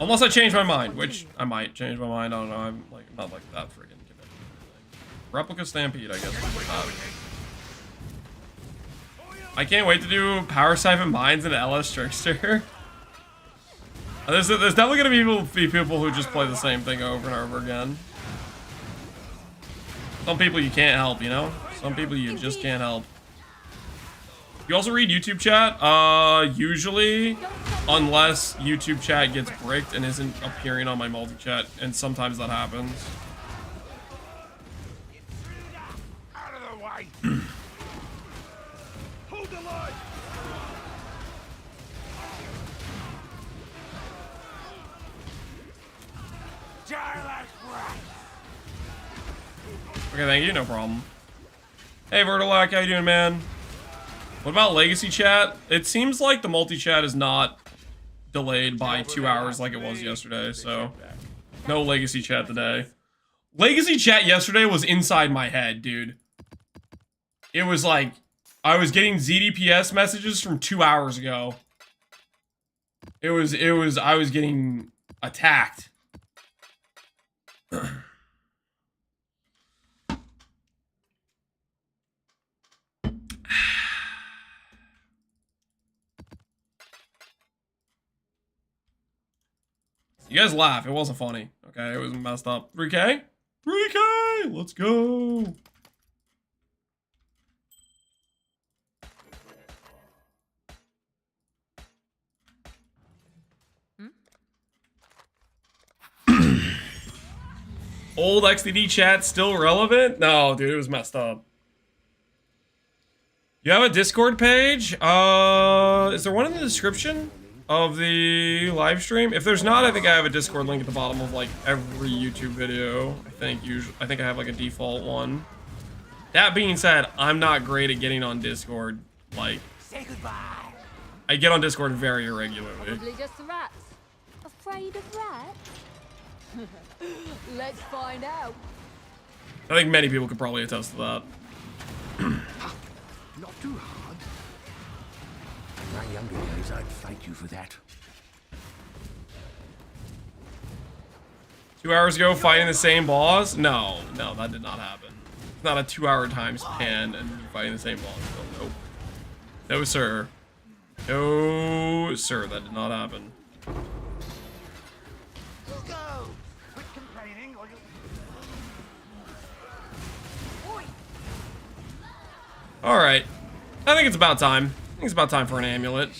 Unless I change my mind, which I might change my mind. I don't know. I'm like not like that friggin' committed. Replica Stampede, I guess. I can't wait to do Power Siphon Mines and LS Trickster. There's definitely gonna be people who just play the same thing over and over again. Some people you can't help, you know? Some people you just can't help. You also read YouTube chat? Usually, unless YouTube chat gets bricked and isn't appearing on my multi-chat, and sometimes that happens. Out of the way! Hold the line! Okay, thank you, no problem. Hey, Vertilac, how you doing, man? What about Legacy chat? It seems like the multi-chat is not delayed by 2 hours like it was yesterday, so no Legacy chat today. Legacy chat yesterday was inside my head, dude. It was like, I was getting ZDPS messages from 2 hours ago. I was getting attacked. You guys laugh. It wasn't funny. Okay, it was messed up. 3K? 3K! Let's go! Old XDD chat still relevant? No, dude, it was messed up. You have a Discord page? Is there one in the description of the live stream? If there's not, I think I have a Discord link at the bottom of like every YouTube video. I think I have like a default one. That being said, I'm not great at getting on Discord. Like, Say goodbye. I get on Discord very irregularly. Probably just rats. Afraid of rats? Let's find out. I think many people could probably attest to that. Not too hard. In my younger days, I'd fight you for that. 2 hours ago, fighting the same boss? No, that did not happen. It's not a 2 hour time span and you're fighting the same boss. So, nope. No, sir. No, sir, that did not happen. Alright. I think it's about time. I think it's about time for an amulet.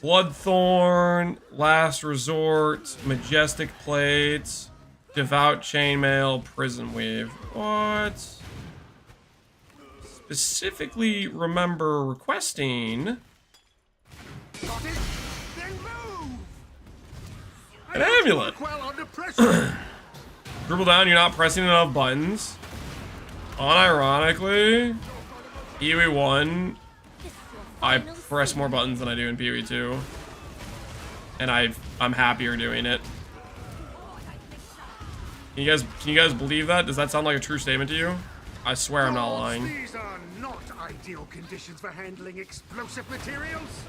Bloodthorn, Last Resort, Majestic Plates, Devout Chainmail, Prison Weave. What? Specifically remember requesting an amulet. Dribble down, you're not pressing enough buttons. Unironically, PoE 1, I press more buttons than I do in PoE 2. And I'm happier doing it. Can you guys believe that? Does that sound like a true statement to you? I swear I'm not lying. These are not ideal conditions for handling explosive materials.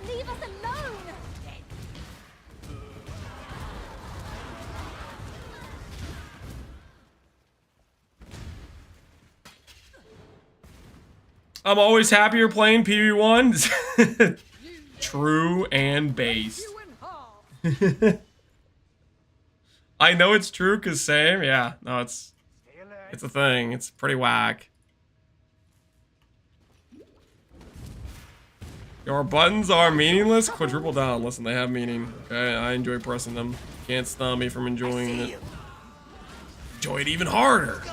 Leave us alone! I'm always happier playing PoE 1. True and base. I know it's true, cause same. Yeah, no, it's It's a thing. It's pretty whack. Your buttons are meaningless? Quadruple down. Listen, they have meaning. Okay, I enjoy pressing them. Can't stop me from enjoying it. Enjoy it even harder.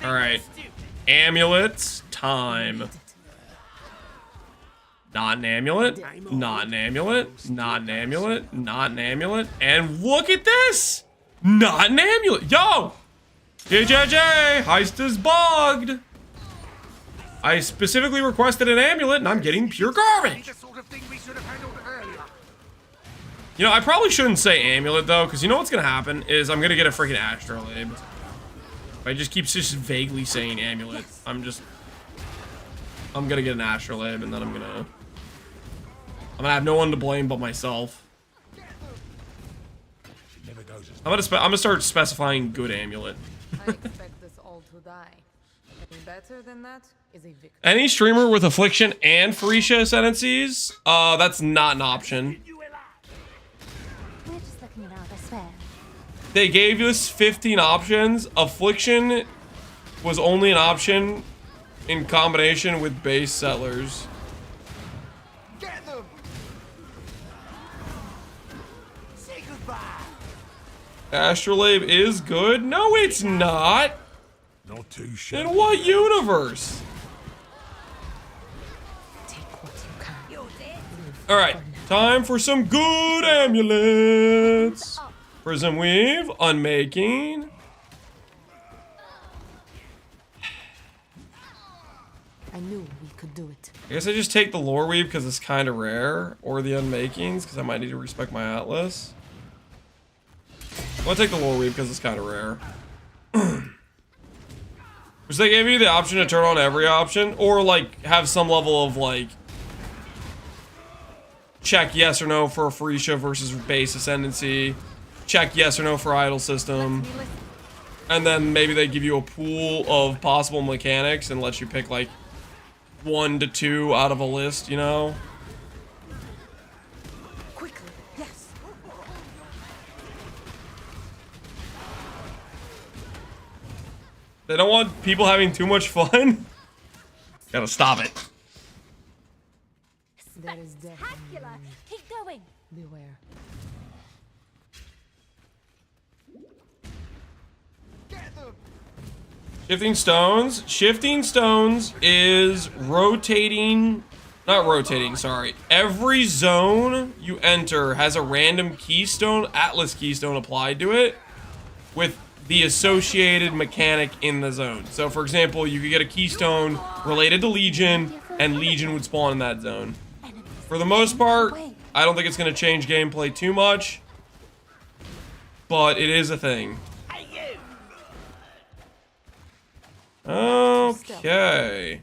Alright. Amulets time. Not an amulet. Not an amulet. Not an amulet. Not an amulet. And look at this! Not an amulet. Yo! JJJ! Heist is bugged! I specifically requested an amulet and I'm getting pure garbage! You know, I probably shouldn't say amulet though, because you know what's gonna happen is I'm gonna get a freaking astrolabe. If I just keep just vaguely saying amulet, I'm gonna get an astrolabe and then I'm gonna have no one to blame but myself. I'm gonna start specifying good amulet. I expect this all to die. Any better than that is a victory. Any streamer with affliction and Phorecia ascendancies, that's not an option. We're just looking at our despair. They gave us 15 options. Affliction was only an option in combination with base settlers. Get them! Say goodbye! Astrolabe is good? No, it's not. Not too shabby. In what universe? Take what you can. Alright, time for some good amulets. Prism Weave, Unmaking. I knew we could do it. I guess I just take the Lore Weave because it's kind of rare, or the Unmakings because I might need to respect my Atlas. I'll take the Lore Weave because it's kind of rare. Which they gave you the option to turn on every option, or like have some level of like check yes or no for a Phorecia versus base ascendancy. Check yes or no for idle system. And then maybe they give you a pool of possible mechanics and let you pick like 1 to 2 out of a list, you know? Quickly, yes. They don't want people having too much fun. Gotta stop it. That is death. Spectacular! Keep going! Beware. Shifting Stones. Shifting Stones is rotating. Not rotating, sorry. Every zone you enter has a random keystone, Atlas keystone applied to it with the associated mechanic in the zone. So, for example, you could get a keystone related to Legion, and Legion would spawn in that zone. For the most part, I don't think it's going to change gameplay too much, but it is a thing. Okay.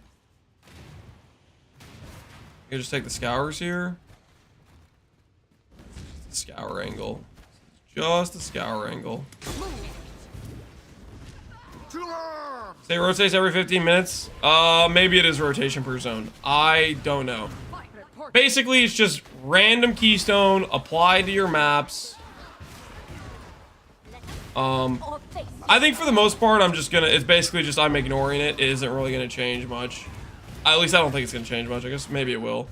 You just take the scours here. Scour angle. Just a scour angle. Say it rotates every 15 minutes. Maybe it is rotation per zone. I don't know. Basically, it's just random keystone applied to your maps. I think for the most part, it's basically just I'm ignoring it. It isn't really gonna change much. At least I don't think it's gonna change much. I guess maybe it will.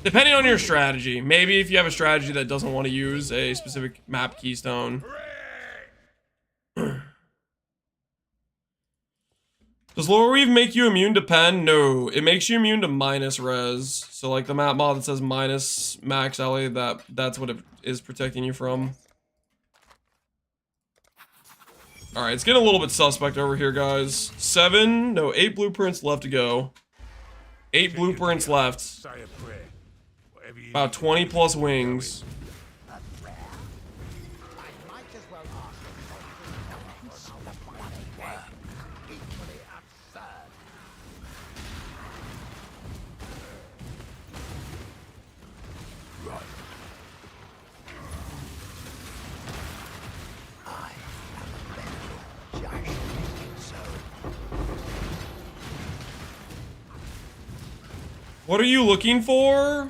Depending on your strategy. Maybe if you have a strategy that doesn't want to use a specific map keystone. Does Lore Weave make you immune to pen? No, it makes you immune to minus res. So like the map mod that says minus max LA, that's what it is protecting you from. Alright, it's getting a little bit suspect over here, guys. 8 blueprints left to go. 8 blueprints left. About 20 plus wings. What are you looking for?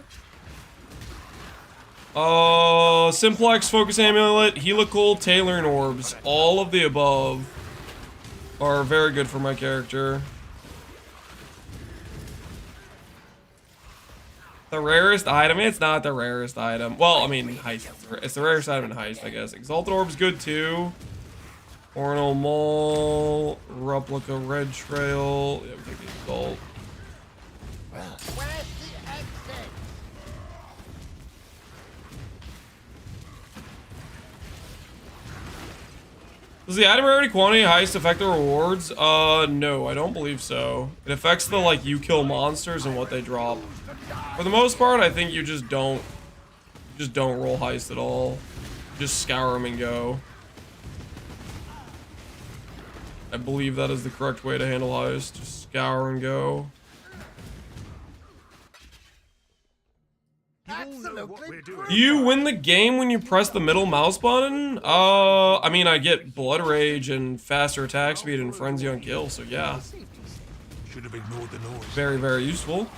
Simplex, Focus Amulet, Helical, Tailor, and Orbs. All of the above are very good for my character. The rarest item? It's not the rarest item. Well, I mean, Heist. It's the rarest item in Heist, I guess. Exalted Orb's good too. Ornal Mole, Replica Red Trail. Yeah, we take the Exalt. Where's the exit? Does the item rarity quantity Heist affect the rewards? No, I don't believe so. It affects the, like, you kill monsters and what they drop. For the most part, I think you just don't roll Heist at all. Just scour them and go. I believe that is the correct way to handle Heist. Just scour and go. Do you win the game when you press the middle mouse button? I mean, I get Blood Rage and faster attack speed and Frenzy on kill, so yeah. Should have ignored the noise. Very, very useful.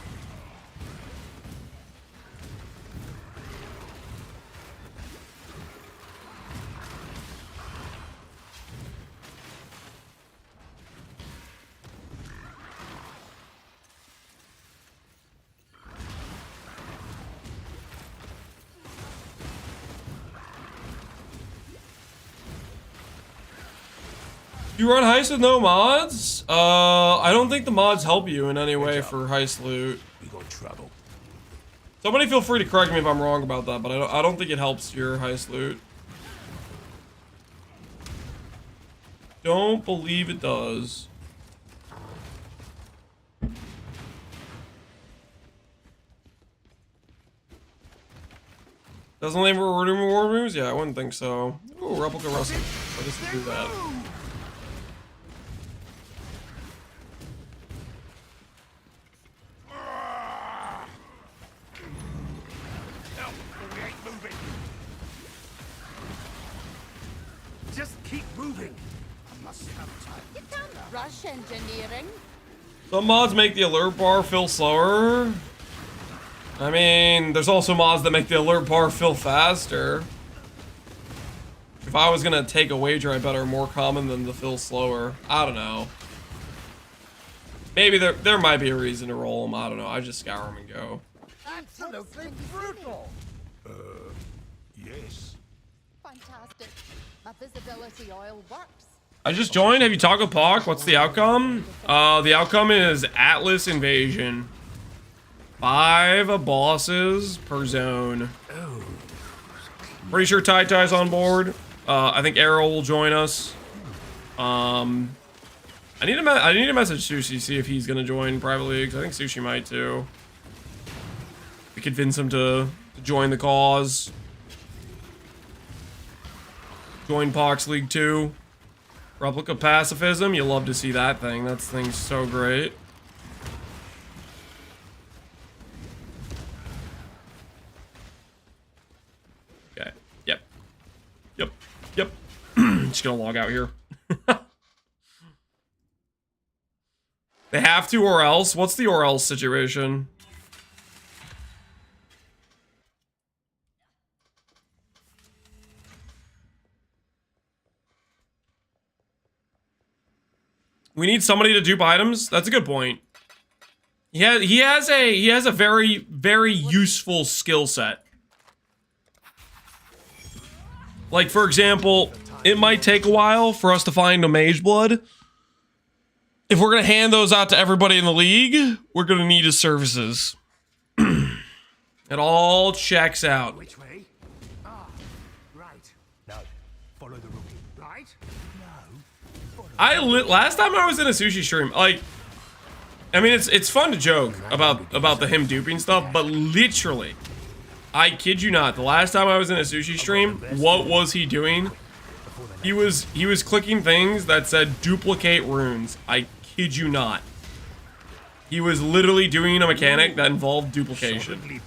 You run Heist with no mods? I don't think the mods help you in any way for Heist loot. We got trouble. Somebody feel free to correct me if I'm wrong about that, but I don't think it helps your Heist loot. Don't believe it does. Doesn't leave rewarding reward moves? Yeah, I wouldn't think so. Ooh, Replica Wrestling. Let us do that. Just keep moving. I must have time. You can't rush engineering. Some mods make the alert bar feel slower. I mean, there's also mods that make the alert bar feel faster. If I was gonna take a wager, I bet are more common than the feel slower. I don't know. Maybe there might be a reason to roll them. I don't know. I just scour them and go. Absolutely brutal. Yes. Fantastic. My visibility oil works. I just joined. Have you talked with Pohx? What's the outcome? The outcome is Atlas Invasion. 5 bosses per zone. Pretty sure Tai's on board. I think Arrow will join us. I need to message Sushi, see if he's gonna join private leagues. I think Sushi might too. We convince him to join the cause. Join Pohx League 2. Replica Pacifism. You love to see that thing. That thing's so great. Okay. Yep. Yep. Yep. Just gonna log out here. They have to or else? What's the or else situation? We need somebody to dupe items. That's a good point. He has a very, very useful skill set. Like, for example, it might take a while for us to find a Mage Blood. If we're gonna hand those out to everybody in the league, we're gonna need his services. It all checks out. Which way? Ah, right. No, follow the rookie. Right? No. Last time I was in a sushi stream, like, I mean, it's fun to joke about the him duping stuff, but literally, I kid you not, the last time I was in a sushi stream, what was he doing? He was clicking things that said duplicate runes. I kid you not. He was literally doing a mechanic that involved duplication.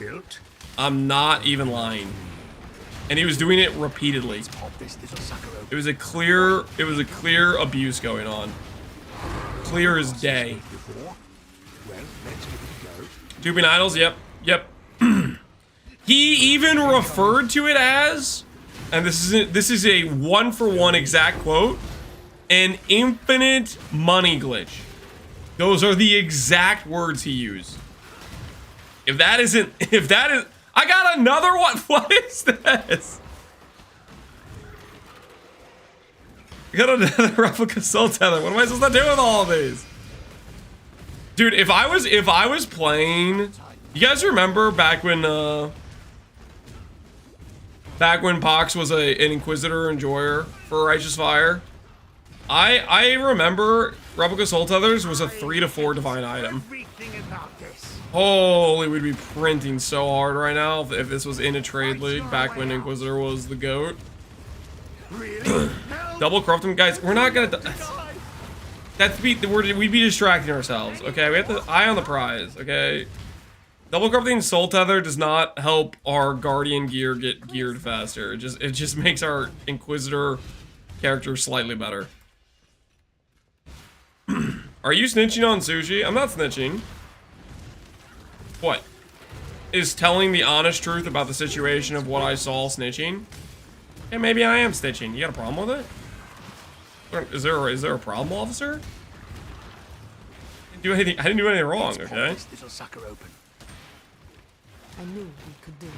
I'm not even lying. And he was doing it repeatedly. It was a clear abuse going on. Clear as day. Duping idols, yep. He even referred to it as, and this is a 1-for-1 exact quote, an infinite money glitch. Those are the exact words he used. If that is, I got another one. What is this? I got another replica soul tether. What am I supposed to do with all of these? Dude, if I was playing, you guys remember back when Pohx was an Inquisitor enjoyer for Righteous Fire? I remember replica soul tethers was a 3 to 4 divine item. Holy, we'd be printing so hard right now if this was in a trade league back when Inquisitor was the GOAT. Double corrupting, guys. We're not gonna. We'd be distracting ourselves. Okay, we have the eye on the prize. Okay, double corrupting soul tether does not help our guardian gear get geared faster. It just makes our Inquisitor character slightly better. Are you snitching on Sushi? I'm not snitching. What? Is telling the honest truth about the situation of what I saw snitching? Yeah, maybe I am snitching. You got a problem with it? Is there a problem, officer? I didn't do anything wrong, okay? This'll suck her open. I knew we could do it.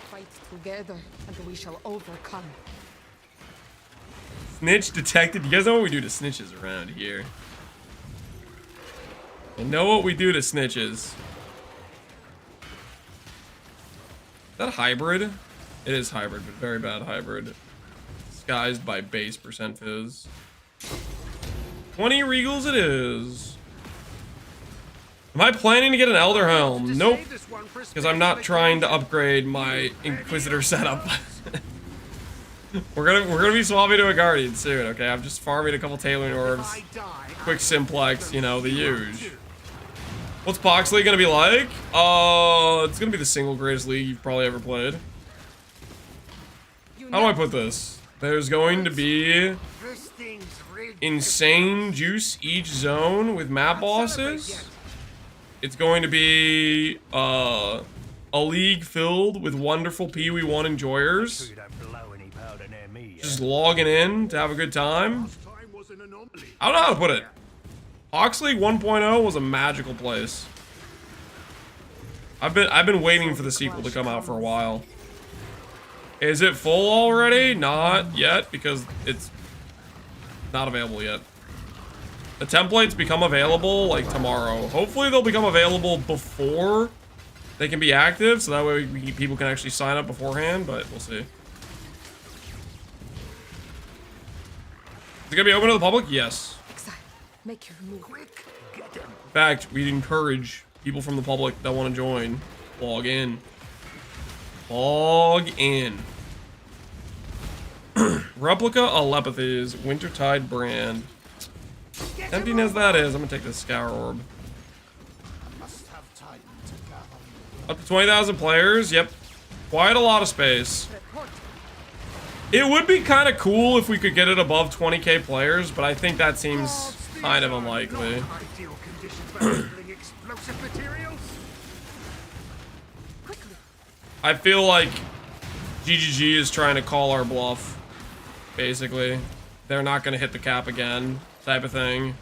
Fight together, and we shall overcome. Snitch detected. You guys know what we do to snitches around here. You know what we do to snitches. Is that a hybrid? It is hybrid, but very bad hybrid. Disguised by base percent fizz. 20 regals it is. Am I planning to get an Elder Helm? Nope. Because I'm not trying to upgrade my Inquisitor setup. We're gonna be swapping to a Guardian soon, okay? I'm just farming a couple tailoring orbs. Quick simplex, you know, the huge. What's Pohx League gonna be like? It's gonna be the single greatest league you've probably ever played. How do I put this? There's going to be insane juice each zone with map bosses. It's going to be a league filled with wonderful Pee-wee 1 enjoyers. Just logging in to have a good time. I don't know how to put it. Pohx League 1.0 was a magical place. I've been waiting for the sequel to come out for a while. Is it full already? Not yet, because it's not available yet. The templates become available like tomorrow. Hopefully they'll become available before they can be active, so that way people can actually sign up beforehand, but we'll see. Is it gonna be open to the public? Yes. Exile, make your move. In fact, we encourage people from the public that want to join. Log in. Log in. Replica Alepathes, Wintertide brand. Tempting as that is, I'm gonna take this Scour Orb. Up to 20,000 players, yep. Quite a lot of space. It would be kind of cool if we could get it above 20k players, but I think that seems kind of unlikely. I feel like GGG is trying to call our bluff, basically. They're not going to hit the cap again, type of thing.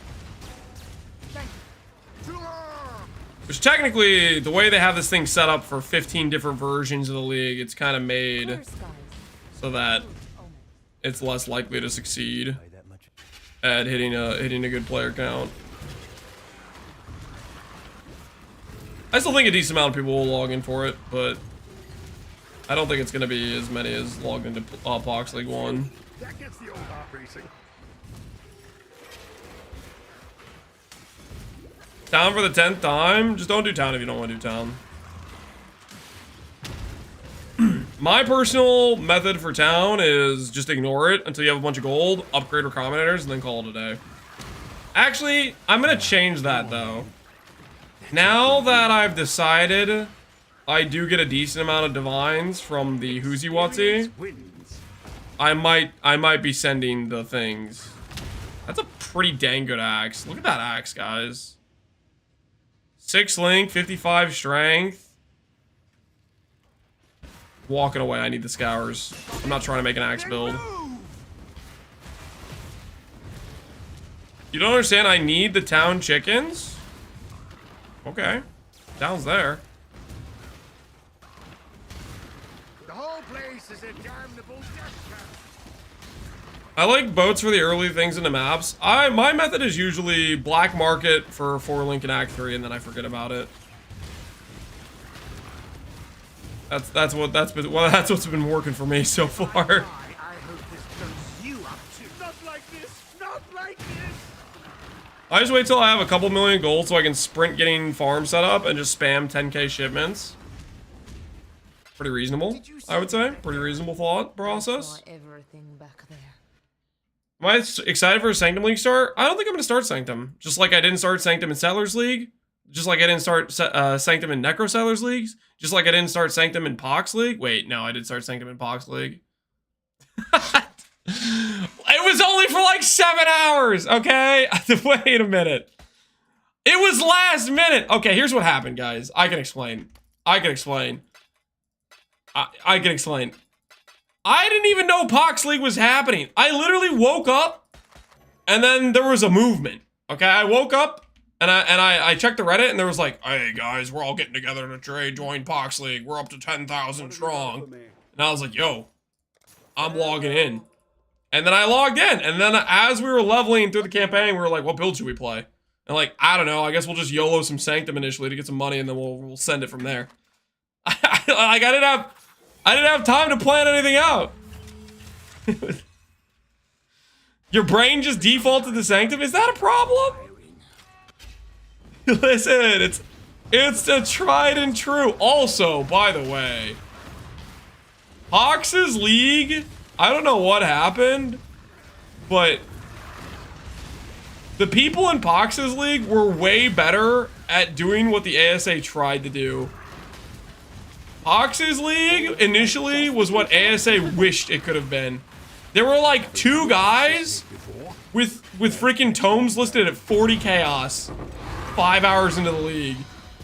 Which technically, the way they have this thing set up for 15 different versions of the league, it's kind of made so that it's less likely to succeed at hitting a good player count. I still think a decent amount of people will log in for it, but I don't think it's going to be as many as logged into Pohx League 1. That gets the old heart racing. Town for the 10th time? Just don't do town if you don't want to do town. My personal method for town is just ignore it until you have a bunch of gold, upgrade recombinators, and then call it a day. Actually, I'm going to change that, though. Now that I've decided I do get a decent amount of divines from the Whoozy Watsy, I might be sending the things. That's a pretty dang good axe. Look at that axe, guys. 6 link, 55 strength. Walking away, I need the scours. I'm not trying to make an axe build. You don't understand, I need the town chickens? Okay. Town's there. The whole place is a damnable death trap. I like boats for the early things in the maps. My method is usually black market for 4 link and Act 3, and then I forget about it. That's what's been working for me so far. I hope this turns you up too. Not like this. Not like this. I just wait till I have a couple million gold so I can sprint getting farm set up and just spam 10k shipments. Pretty reasonable, I would say. Pretty reasonable thought process. Everything back there. Am I excited for a Sanctum League start? I don't think I'm going to start Sanctum. Just like I didn't start Sanctum in Settlers League. Just like I didn't start Sanctum in Necro Settlers Leagues. Just like I didn't start Sanctum in Pohx League. Wait, no, I did start Sanctum in Pohx League. It was only for like 7 hours, okay? Wait a minute. It was last minute. Okay, here's what happened, guys. I can explain. I can explain. I didn't even know Pohx League was happening. I literally woke up and then there was a movement. Okay, I woke up and I checked the Reddit and there was like, hey guys, we're all getting together to trade, join Pohx League. We're up to 10,000 strong. And I was like, yo, I'm logging in. And then I logged in. And then as we were leveling through the campaign, we were like, what build should we play? And like, I don't know, I guess we'll just YOLO some Sanctum initially to get some money and then we'll send it from there. I didn't have time to plan anything out. Your brain just defaulted to Sanctum? Is that a problem? Listen, it's a tried and true. Also, by the way, Pohx's League, I don't know what happened, but the people in Pohx's League were way better at doing what the ASA tried to do. Pohx's League initially was what ASA wished it could have been. There were like 2 guys with freaking tomes listed at 40 chaos 5 hours into the league.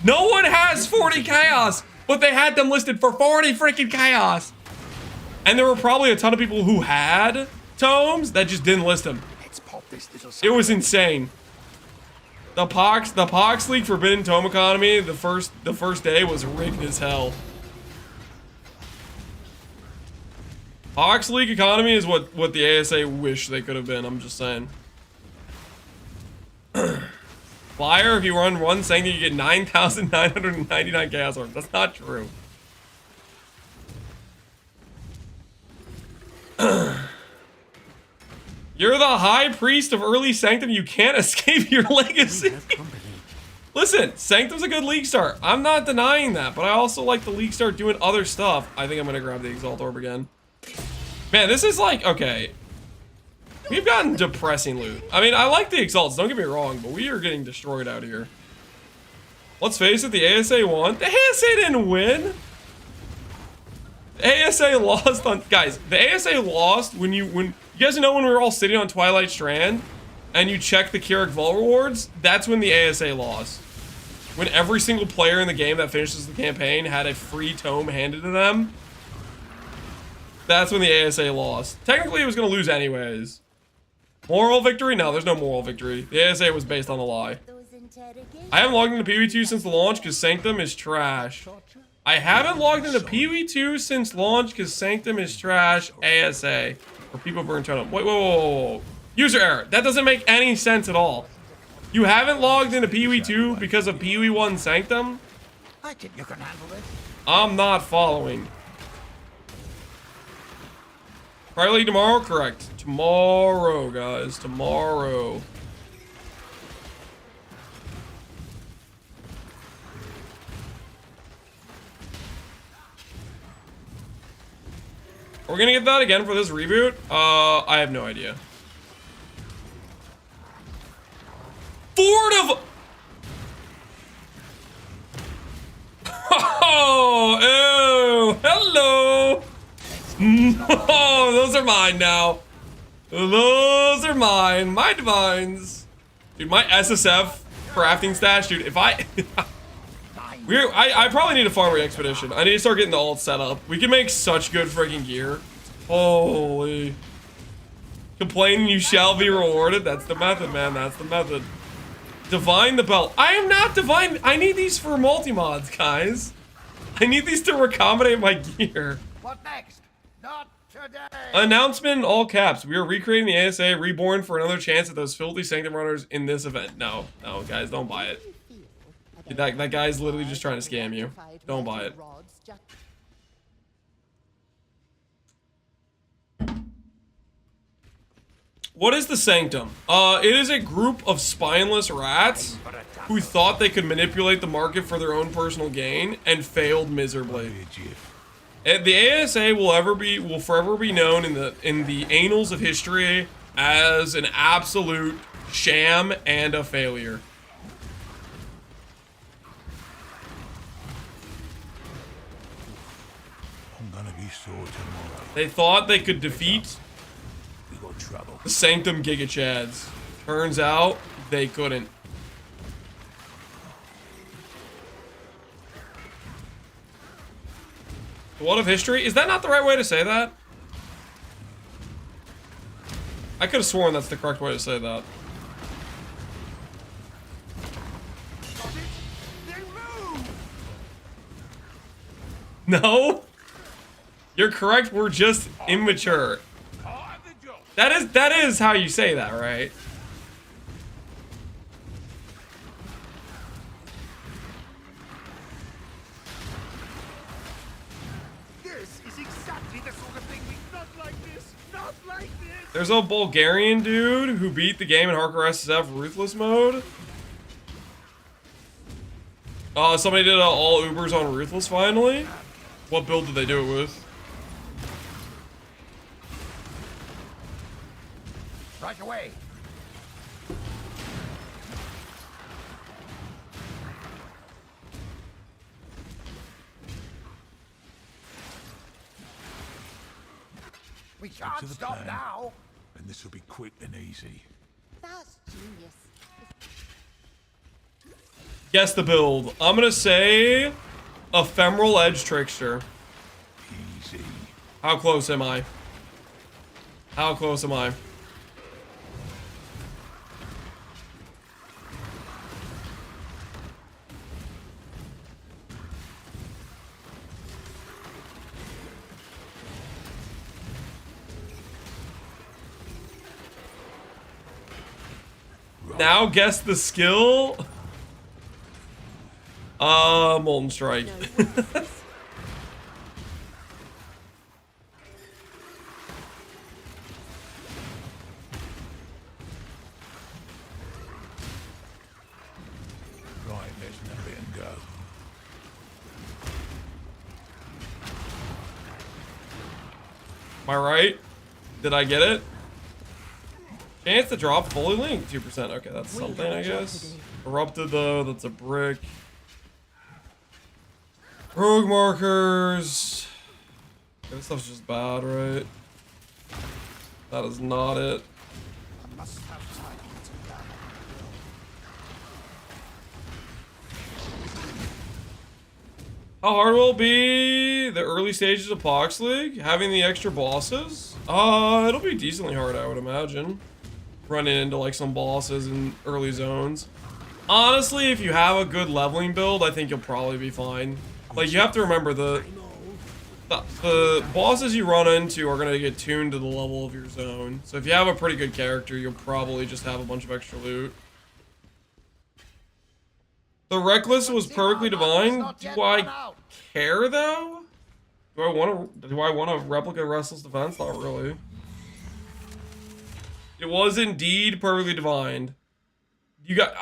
No one has 40 chaos, but they had them listed for 40 freaking chaos. And there were probably a ton of people who had tomes that just didn't list them. It was insane. The Pohx League Forbidden Tome economy, the first day was rigged as hell. Pohx League economy is what the ASA wish they could have been, I'm just saying. Flyer, if you run one Sanctum, you get 9,999 chaos orbs. That's not true. You're the high priest of early Sanctum. You can't escape your legacy. Listen, Sanctum's a good league start. I'm not denying that, but I also like the league start doing other stuff. I think I'm gonna grab the Exalt Orb again. Man, this is like, okay. We've gotten depressing loot. I mean, I like the Exalts, don't get me wrong, but we are getting destroyed out here. Let's face it, the ASA won. The ASA didn't win. The ASA lost on, guys, the ASA lost when you guys know when we were all sitting on Twilight Strand and you check the Keurig Vault rewards, that's when the ASA lost. When every single player in the game that finishes the campaign had a free tome handed to them, that's when the ASA lost. Technically, it was going to lose anyways. Moral victory? No, there's no moral victory. The ASA was based on a lie. I haven't logged into PvE2 since the launch because Sanctum is trash. I haven't logged into PvE2 since launch because Sanctum is trash. ASA. Or people burn totem. Wait, whoa. User error. That doesn't make any sense at all. You haven't logged into PvE2 because of PvE1 Sanctum? I think you can handle it. I'm not following. Probably tomorrow? Correct. Tomorrow, guys. Tomorrow. Are we gonna get that again for this reboot? I have no idea. Fort of... Oh, ew. Hello. Oh, those are mine now. Those are mine. My divines. Dude, my SSF crafting stash, dude, if I... I probably need a farming expedition. I need to start getting the alt set up. We can make such good freaking gear. Holy. Complaining you shall be rewarded. That's the method, man. That's the method. Divine the belt. I am not divine. I need these for multi-mods, guys. I need these to accommodate my gear. What next? Not today. Announcement in all caps. We are recreating the ASA reborn for another chance at those filthy sanctum runners in this event. No, guys, don't buy it. That guy's literally just trying to scam you. Don't buy it. What is the Sanctum? It is a group of spineless rats who thought they could manipulate the market for their own personal gain and failed miserably. The ASA will forever be known in the annals of history as an absolute sham and a failure. I'm gonna be sore tomorrow. They thought they could defeat Trouble. the Sanctum Giga Chads. Turns out they couldn't. What of history? Is that not the right way to say that? I could have sworn that's the correct way to say that. No? You're correct, we're just immature. That is how you say that, right? This is exactly the sort of thing not like this, not like this. There's a Bulgarian dude who beat the game in HCSSF Ruthless mode. Somebody did all Ubers on Ruthless finally. What build did they do it with? Right away. We can't stop now. And this will be quick and easy. That's genius. Guess the build. I'm gonna say Ephemeral Edge Trickster. Easy. How close am I? How close am I? Now guess the skill. Molten Strike. Right, let's nab it and go. Am I right? Did I get it? Chance to drop fully linked, 2%. Okay, that's something, I guess. Corrupted though, that's a brick. Rogue markers. Okay, this stuff's just bad, right? That is not it. I must have time to gather. How hard will it be the early stages of Pohx League? Having the extra bosses? It'll be decently hard, I would imagine. Running into like some bosses in early zones. Honestly, if you have a good leveling build, I think you'll probably be fine. Like, you have to remember the bosses you run into are going to get tuned to the level of your zone. So if you have a pretty good character, you'll probably just have a bunch of extra loot. The Reckless was perfectly divine. Do I care though? Do I want to replica Restless Defense? Not really. It was indeed perfectly divine. You got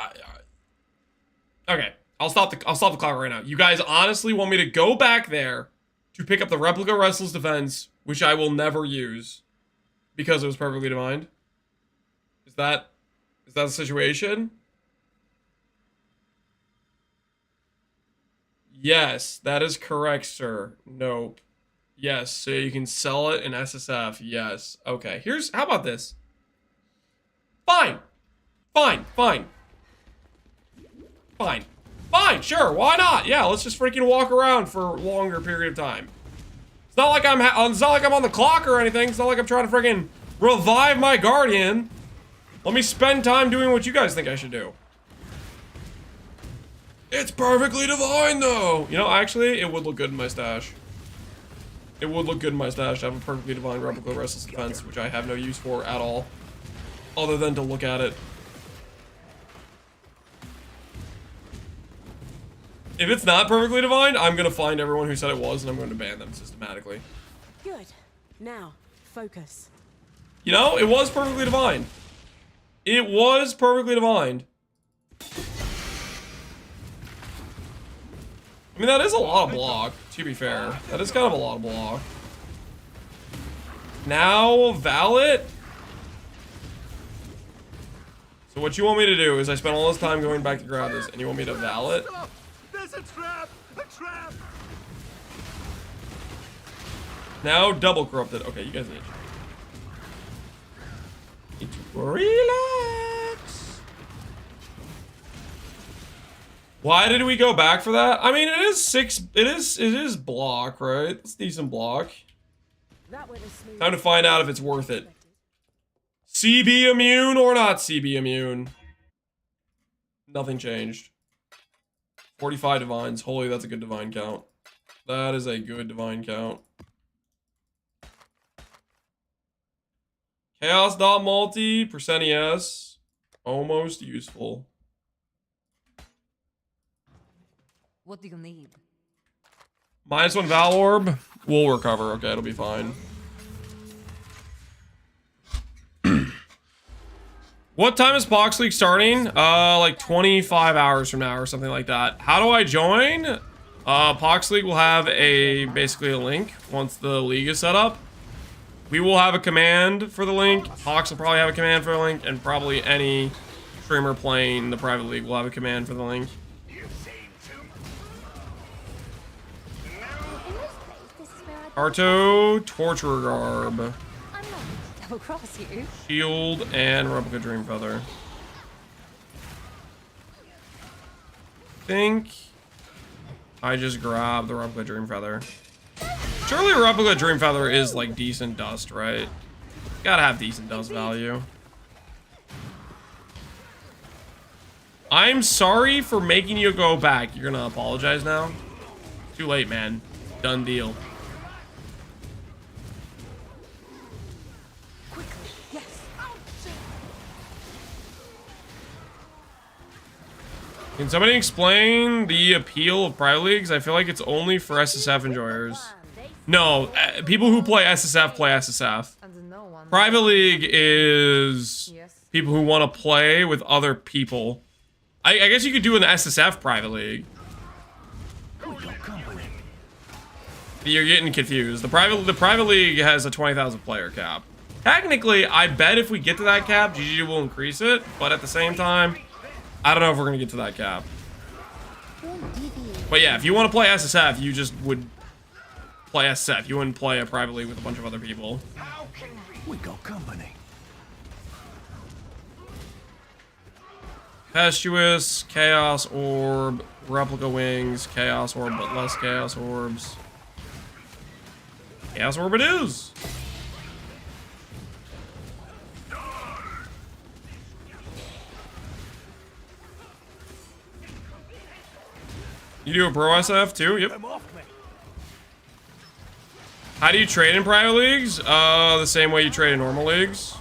okay. I'll stop the clock right now. You guys honestly want me to go back there to pick up the replica Restless Defense, which I will never use because it was perfectly divine? Is that the situation? Yes, that is correct, sir. Nope. Yes, so you can sell it in SSF. Yes. Okay. How about this? Fine. Fine. Fine, sure, why not? Yeah, let's just freaking walk around for a longer period of time. It's not like I'm on the clock or anything. It's not like I'm trying to freaking revive my guardian. Let me spend time doing what you guys think I should do. It's perfectly divine, though. You know, actually, it would look good in my stash. It would look good in my stash to have a perfectly divine replica restless defense, which I have no use for at all, other than to look at it. If it's not perfectly divine, I'm gonna find everyone who said it was, and I'm going to ban them systematically. Good. Now, focus. You know, it was perfectly divine. It was perfectly divine. I mean, that is a lot of block, to be fair. That is kind of a lot of block. Now, Valet? So what you want me to do is I spent all this time going back to grab this, and you want me to Valet? There's a trap! A trap! Now, double corrupted. Okay, you guys need to relax. Why did we go back for that? I mean, it is block, right? It's decent block. Time to find out if it's worth it. CB immune or not CB immune? Nothing changed. 45 divines. Holy, that's a good divine count. That is a good divine count. Chaos.multi, percent ES. Almost useful. What do you need? -1 Val Orb. We'll recover. Okay, it'll be fine. What time is Pohx League starting? Like 25 hours from now or something like that. How do I join? Pohx League will have basically a link once the league is set up. We will have a command for the link. Pohx will probably have a command for the link, and probably any streamer playing the private league will have a command for the link. Arto, Torturer Garb. I'm not double cross you. Shield and Replica Dream Feather. Think I just grabbed the Replica Dream Feather. Surely Replica Dream Feather is like decent dust, right? Gotta have decent dust value. I'm sorry for making you go back. You're gonna apologize now? Too late, man. Done deal. Can somebody explain the appeal of private leagues? I feel like it's only for SSF enjoyers. No, people who play SSF play SSF. Private league is people who want to play with other people. I guess you could do an SSF private league. You're getting confused. The private league has a 20,000 player cap. Technically, I bet if we get to that cap, GG will increase it. But at the same time, I don't know if we're gonna get to that cap. But yeah, if you want to play SSF, you just would play SSF. You wouldn't play a private league with a bunch of other people. We got company. Tempestuous, Chaos Orb, Replica Wings, Chaos Orb, but less Chaos Orbs. Chaos Orb it is! You do a Pro SF too? Yep. How do you trade in private leagues? The same way you trade in normal leagues.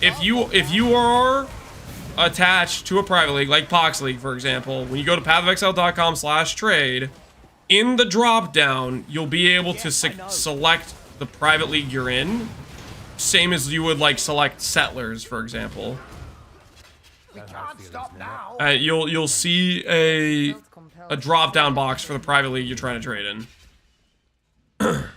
If you are attached to a private league, like Pohx League, for example, when you go to pathofexile.com/trade, in the drop down, you'll be able to select the private league you're in, same as you would like select Settlers, for example. We can't stop now. You'll see a drop down box for the private league you're trying to trade in. Observe,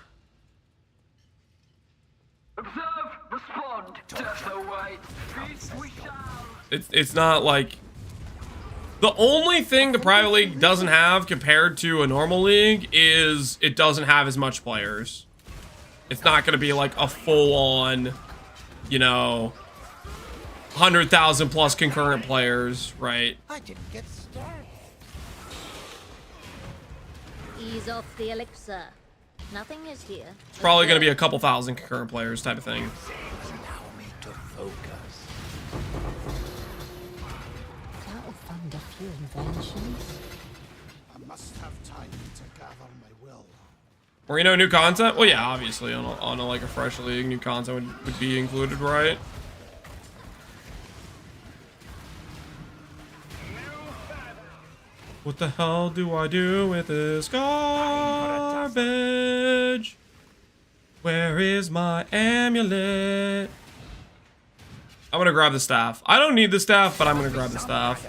respond, death away. Peace we shall. It's not like the only thing the private league doesn't have compared to a normal league is it doesn't have as much players. It's not going to be like a full-on, you know, 100,000 plus concurrent players, right? I didn't get started. Ease off the elixir. Nothing is here. It's probably going to be a couple thousand concurrent players type of thing. Allow me to focus. That'll fund a few inventions. I must have time to gather my will. Or, you know, new content? Well, yeah, obviously, on a like a fresh league, new content would be included, right? What the hell do I do with this garbage? Where is my amulet? I'm gonna grab the staff. I don't need the staff, but I'm gonna grab the staff.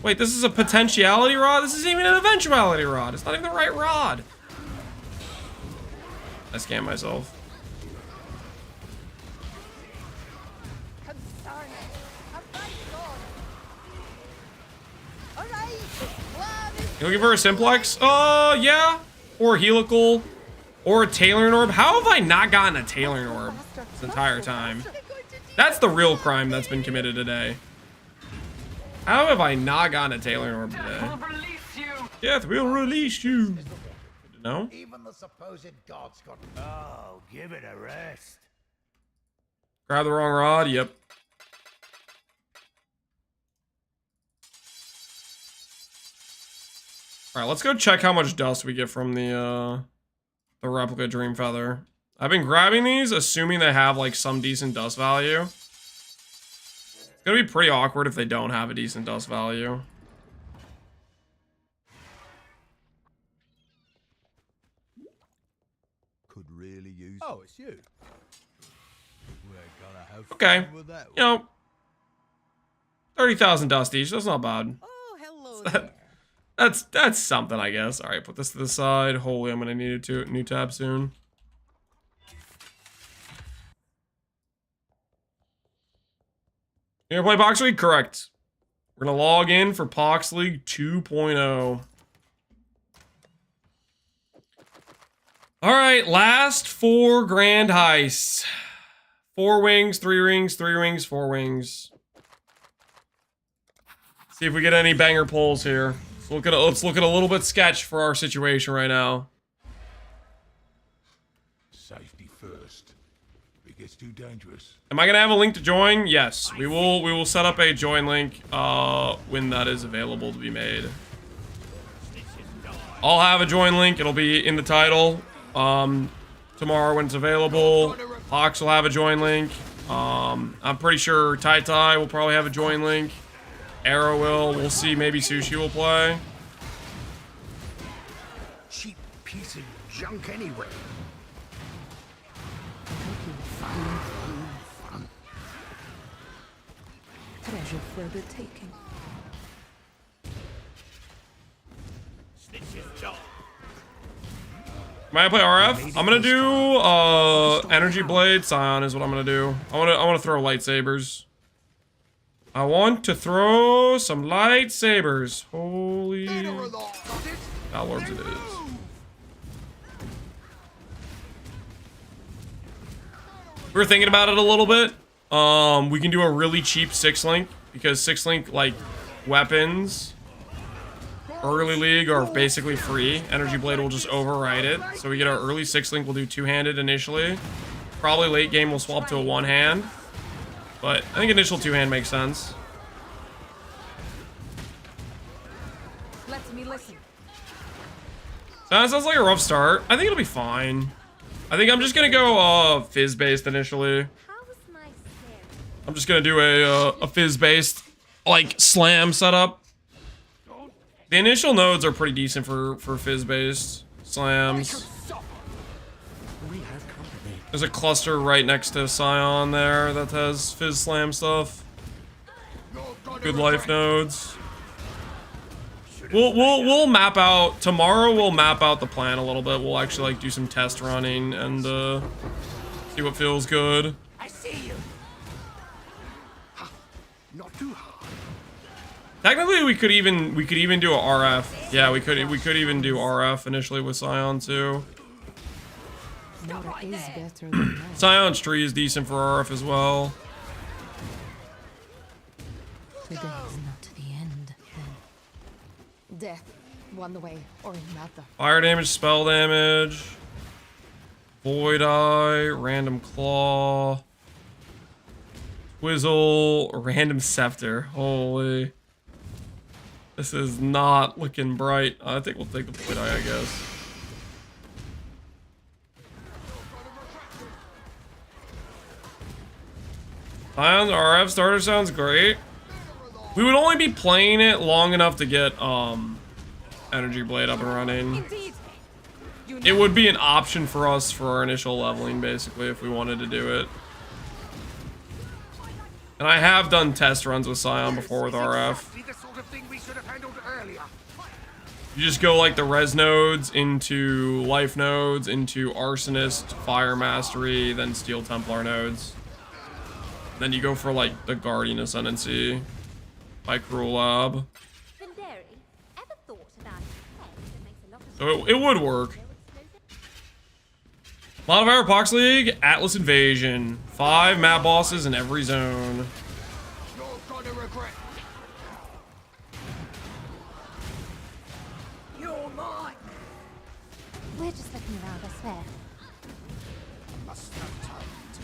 Wait, this is a potentiality rod? This isn't even an eventuality rod. It's not even the right rod. I scammed myself. You looking for a simplex? Yeah. Or a helical. Or a tailoring orb. How have I not gotten a tailoring orb this entire time? That's the real crime that's been committed today. How have I not gotten a tailoring orb today? Death will release you. No? Even the supposed gods got. Oh, give it a rest. Grab the wrong rod? Yep. Alright, let's go check how much dust we get from the replica Dream Feather. I've been grabbing these, assuming they have, like, some decent dust value. It's gonna be pretty awkward if they don't have a decent dust value. Could really use. Oh, it's you. We're gonna have Okay. fun with that You know, 30,000 dust each. That's not bad. Oh, hello there. That's something, I guess. All right, put this to the side. Holy, I'm gonna need a new tab soon. You gonna play Pohx League? Correct. We're gonna log in for Pohx League 2.0. All right, last 4 grand heists. 4 wings, 3 rings, 3 rings, 4 wings. See if we get any banger pulls here. Let's look at a little bit sketch for our situation right now. Safety first. If it gets too dangerous. Am I gonna have a link to join? Yes, we will set up a join link when that is available to be made. I'll have a join link. It'll be in the title tomorrow when it's available. Pohx will have a join link. I'm pretty sure Tai will probably have a join link. Arrow will. We'll see. Maybe Sushi will play. Cheap piece of junk anyway. Fun. Treasure for the taking. Am I gonna play RF? I'm gonna do Energy Blade Scion is what I'm gonna do. I wanna throw lightsabers. I want to throw some lightsabers. Holy Alorbs it is. We were thinking about it a little bit. We can do a really cheap 6-link because 6-link like weapons early league are basically free. Energy Blade will just override it. So we get our early 6-link, we'll do 2-handed initially. Probably late game we'll swap to a 1-hand. But I think initial 2-hand makes sense. Let me listen. So that sounds like a rough start. I think it'll be fine. I think I'm just gonna go fizz-based initially. I'm just gonna do a fizz-based like slam setup. The initial nodes are pretty decent for fizz-based slams. There's a cluster right next to Scion there that has fizz slam stuff. Good life nodes. We'll map out tomorrow. We'll map out the plan a little bit. We'll actually like do some test running and see what feels good. I see you. Not too hard. Technically, we could even do a RF. Yeah, we could even do RF initially with Scion too. Is better than that. Scion's tree is decent for RF as well. Today is not the end, then. Death One way or another. Fire damage, spell damage. Void Eye, Random Claw. Twizzle, Random Scepter. Holy. This is not looking bright. I think we'll take the Void Eye, I guess. Ion's RF starter sounds great. We would only be playing it long enough to get Energy Blade up and running. It would be an option for us for our initial leveling, basically, if we wanted to do it. And I have done test runs with Scion before with RF. You just go like the res nodes into life nodes, into Arsonist, Fire Mastery, then Steel Templar nodes. Then you go for like the Guardian Ascendancy by Cruel Lab. So it would work. Modifier Pohx League, Atlas Invasion. 5 map bosses in every zone. You're mine. We're just looking around, I swear. Must have time to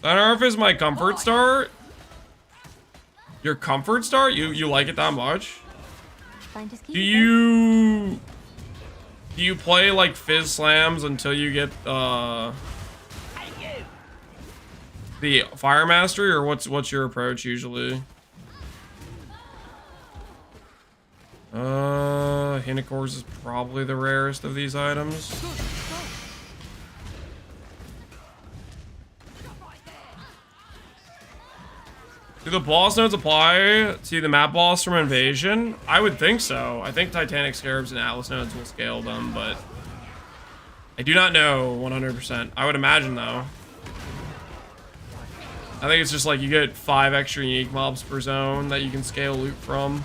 That RF is my comfort start. Your comfort start? You like it that much? Do you play like Fizz Slams until you get the Fire Mastery, or what's your approach usually? Hinnikors is probably the rarest of these items. Do the boss nodes apply to the map boss from Invasion? I would think so. I think Titanic Scarabs and Atlas nodes will scale them, but I do not know 100%. I would imagine though. I think it's just like you get 5 extra unique mobs per zone that you can scale loot from.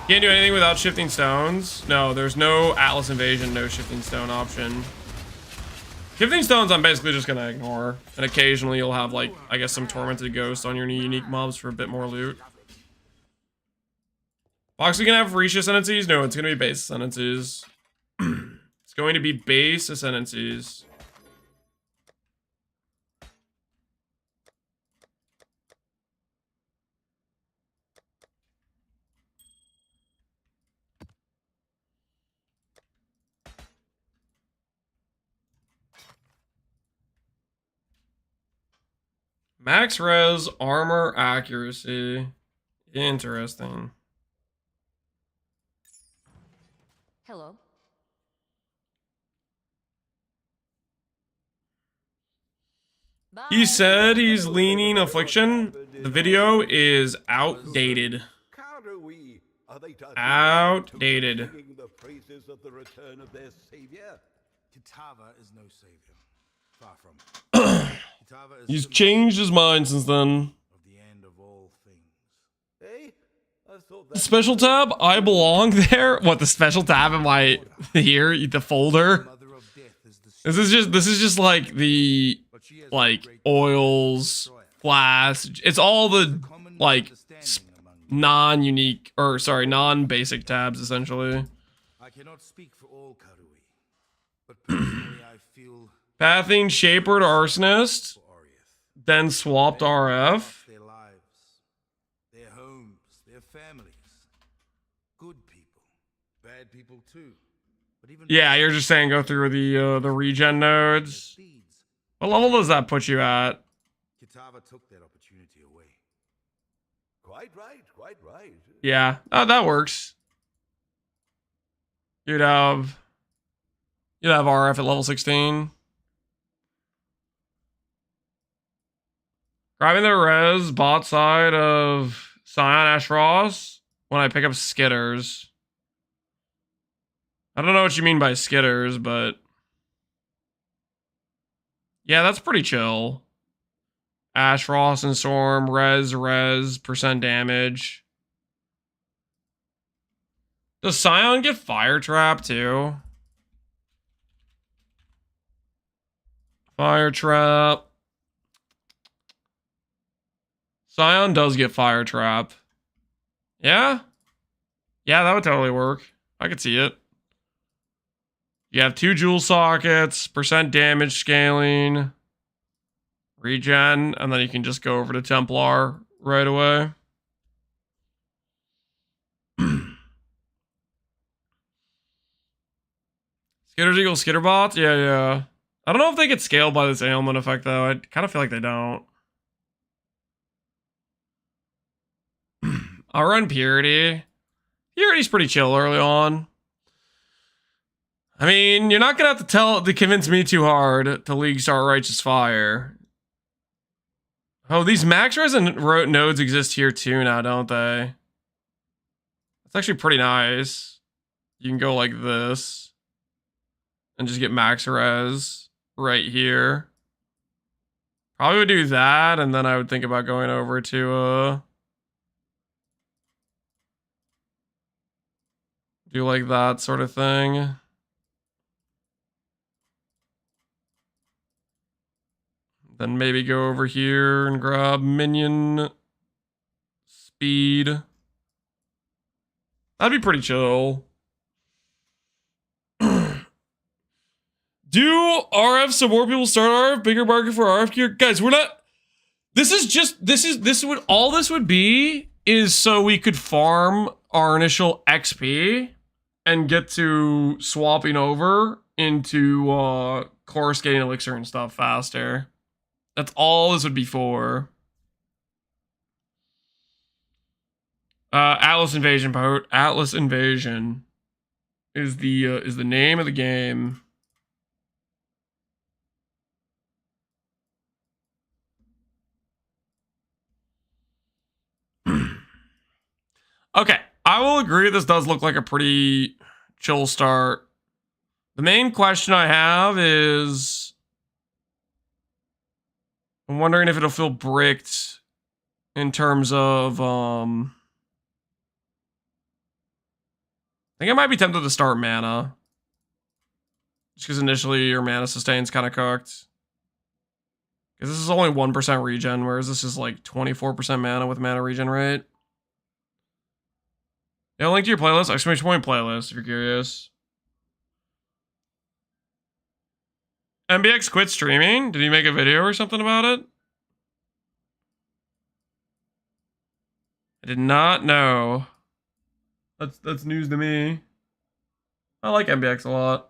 Can't do anything without shifting stones. No, there's no Atlas Invasion, no shifting stone option. Shifting stones I'm basically just gonna ignore. And occasionally you'll have like, I guess, some Tormented Ghosts on your new unique mobs for a bit more loot. Pohx, we can have Reach Ascendancies? No, it's gonna be base Ascendancies. It's going to be base Ascendancies. Max res, armor, accuracy. Interesting. Hello. He said he's leaning Affliction. The video is outdated. Outdated. The praises of the return of their savior. Kitava is no savior. Far from. He's changed his mind since then. Of the end of all things. Hey, I thought The that special tab? I belong there? What, the special tab am I here? The folder? This is just like the like oils, glass. It's all the like non-unique or sorry, non-basic tabs essentially. I cannot speak for all Karui, but personally I feel Pathing Shaper to Arsonist, then swapped RF. their lives, their homes, their families. Good people, bad people too. But even Yeah, you're just saying go through the regen nodes. What level does that put you at? Kitava took that opportunity away. Quite right, quite right. Yeah, that works. You'd have RF at level 16. Grabbing the res bot side of Scion Ashross when I pick up Skitters. I don't know what you mean by Skitters, but yeah, that's pretty chill. Ashross and Storm, res, percent damage. Does Scion get Fire Trap too? Fire Trap. Scion does get Fire Trap. Yeah? Yeah, that would totally work. I could see it. You have 2 jewel sockets, percent damage scaling, regen, and then you can just go over to Templar right away. Skitters equals Skitterbots? Yeah, yeah. I don't know if they get scaled by this ailment effect, though. I kind of feel like they don't. I'll run Purity. Purity's pretty chill early on. I mean, you're not gonna have to convince me too hard to LeagueStart Righteous Fire. Oh, these max res and nodes exist here too now, don't they? That's actually pretty nice. You can go like this and just get max res right here. Probably would do that, and then I would think about going over to do like that sort of thing. Then maybe go over here and grab minion speed. That'd be pretty chill. Do RF so more people start RF? Bigger market for RF gear? Guys, we're not... This would all this would be is so we could farm our initial XP and get to swapping over into coruscating elixir and stuff faster. That's all this would be for. Atlas Invasion, Atlas Invasion is the name of the game. Okay, I will agree this does look like a pretty chill start. The main question I have is, I'm wondering if it'll feel bricked in terms of, I think I might be tempted to start mana. Just because initially your mana sustain's kind of cooked. Because this is only 1% regen, whereas this is like 24% mana with mana regen rate. Yeah, link to your playlist, exclamation point playlist, if you're curious. MBX quit streaming? Did he make a video or something about it? I did not know. That's news to me. I like MBX a lot.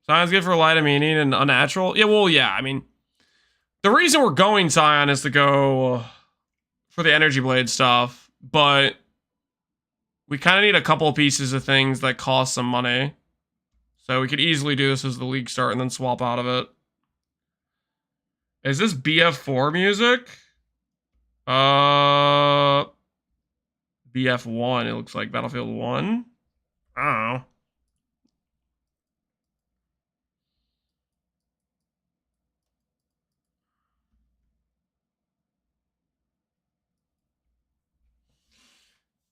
Sion's good for light meaning and unnatural. Yeah, well, yeah, I mean, the reason we're going Sion is to go for the energy blade stuff, but we kind of need a couple of pieces of things that cost some money. So we could easily do this as the LeagueStart and then swap out of it. Is this BF4 music? BF1, it looks like Battlefield 1. I don't know.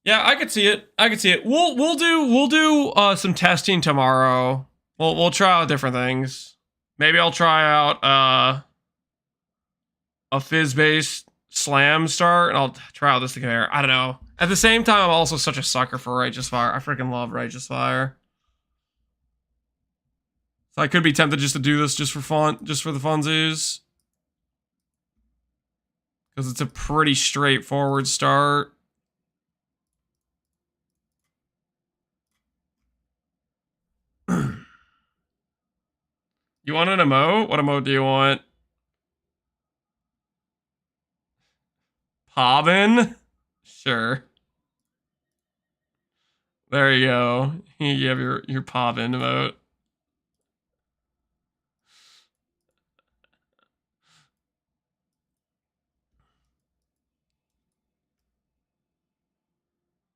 Yeah, I could see it. I could see it. We'll do some testing tomorrow. We'll try out different things. Maybe I'll try out a fizz-based slam start, and I'll try out this thing there. I don't know. At the same time, I'm also such a sucker for Righteous Fire. I freaking love Righteous Fire. So I could be tempted just to do this just for fun, just for the funsies. Because it's a pretty straightforward start. You want an emote? What emote do you want? Pobbin? Sure. There you go. You have your Pobbin emote.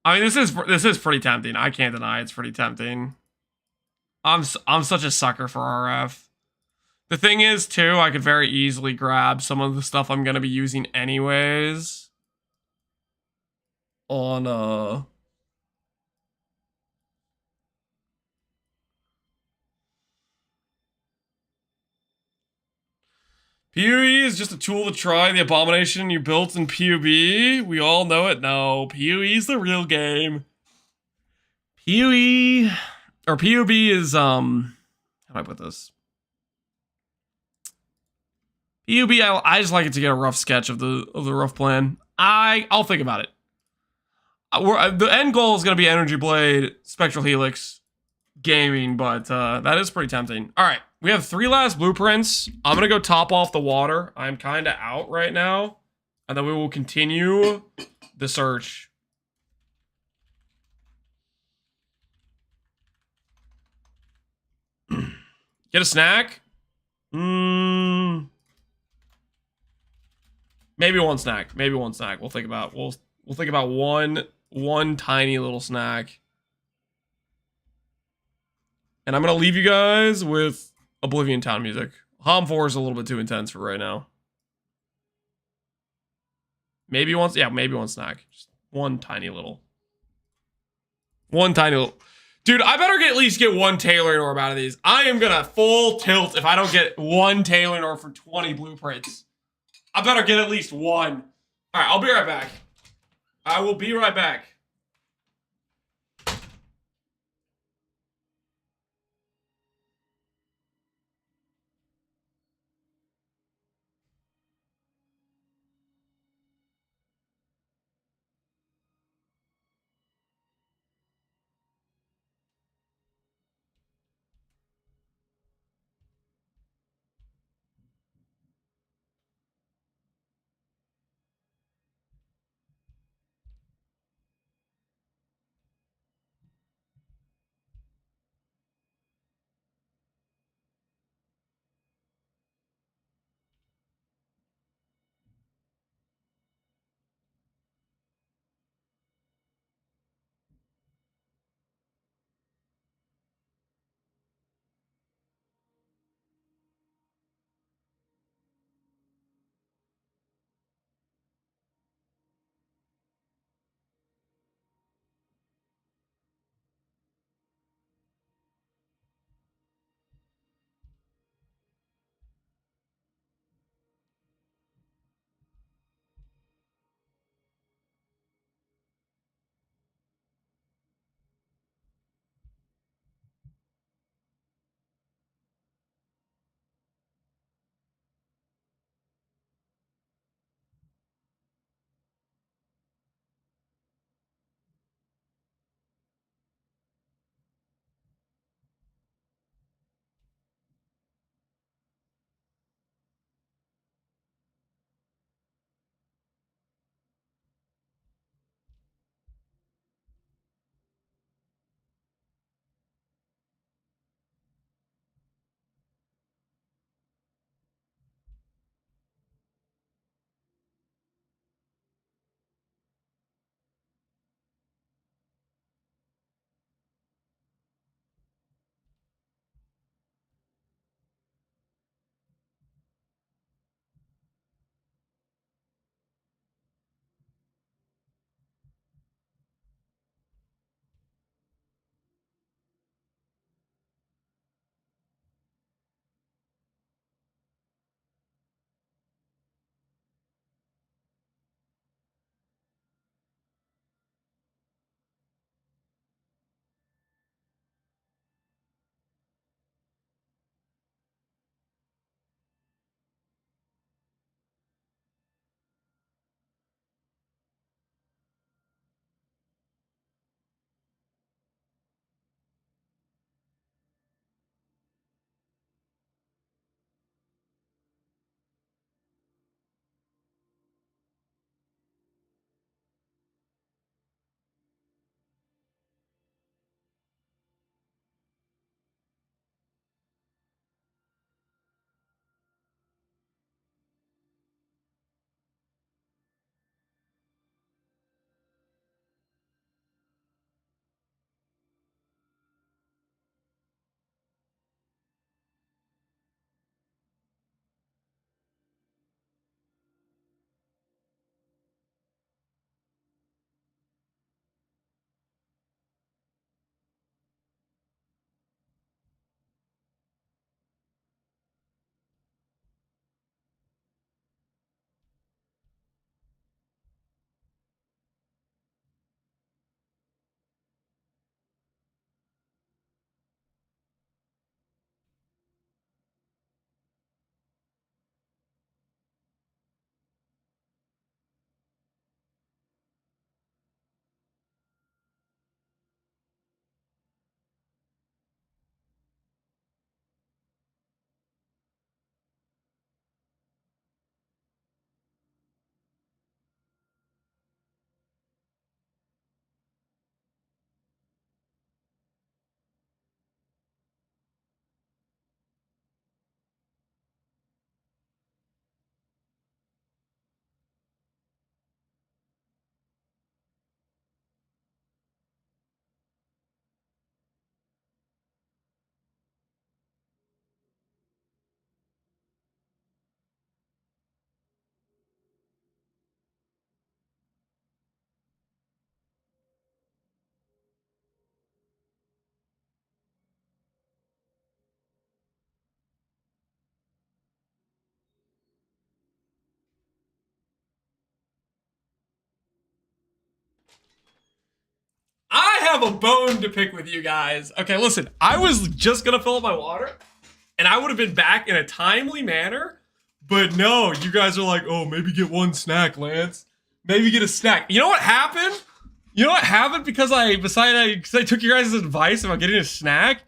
I mean, this is pretty tempting. I can't deny it's pretty tempting. I'm such a sucker for RF. The thing is, too, I could very easily grab some of the stuff I'm gonna be using anyways on PoE is just a tool to try the abomination you built in PoB. We all know it. No, PoE is the real game. PoE or PoB is how do I put this? PoB, I just like it to get a rough sketch of the rough plan. I'll think about it. The end goal is going to be Energy Blade, Spectral Helix, Gaming, but that is pretty tempting. All right, we have 3 last blueprints. I'm going to go top off the water. I'm kind of out right now, and then we will continue the search. Get a snack? Maybe one snack. Maybe one snack. We'll think about we'll think about one tiny little snack. And I'm gonna leave you guys with Oblivion Town music. Hom 4 is a little bit too intense for right now. Maybe one snack. Just one tiny little. Dude, I better at least get one Tailoring Orb out of these. I am gonna full tilt if I don't get one Tailoring Orb for 20 blueprints. I better get at least one. All right, I'll be right back. I will be right back. have a bone to pick with you guys. Okay, listen, I was just gonna fill up my water, and I would have been back in a timely manner, but no, you guys are like, oh, maybe get one snack, Lance. Maybe get a snack. You know what happened? You know what happened? Because I took your guys' advice about getting a snack.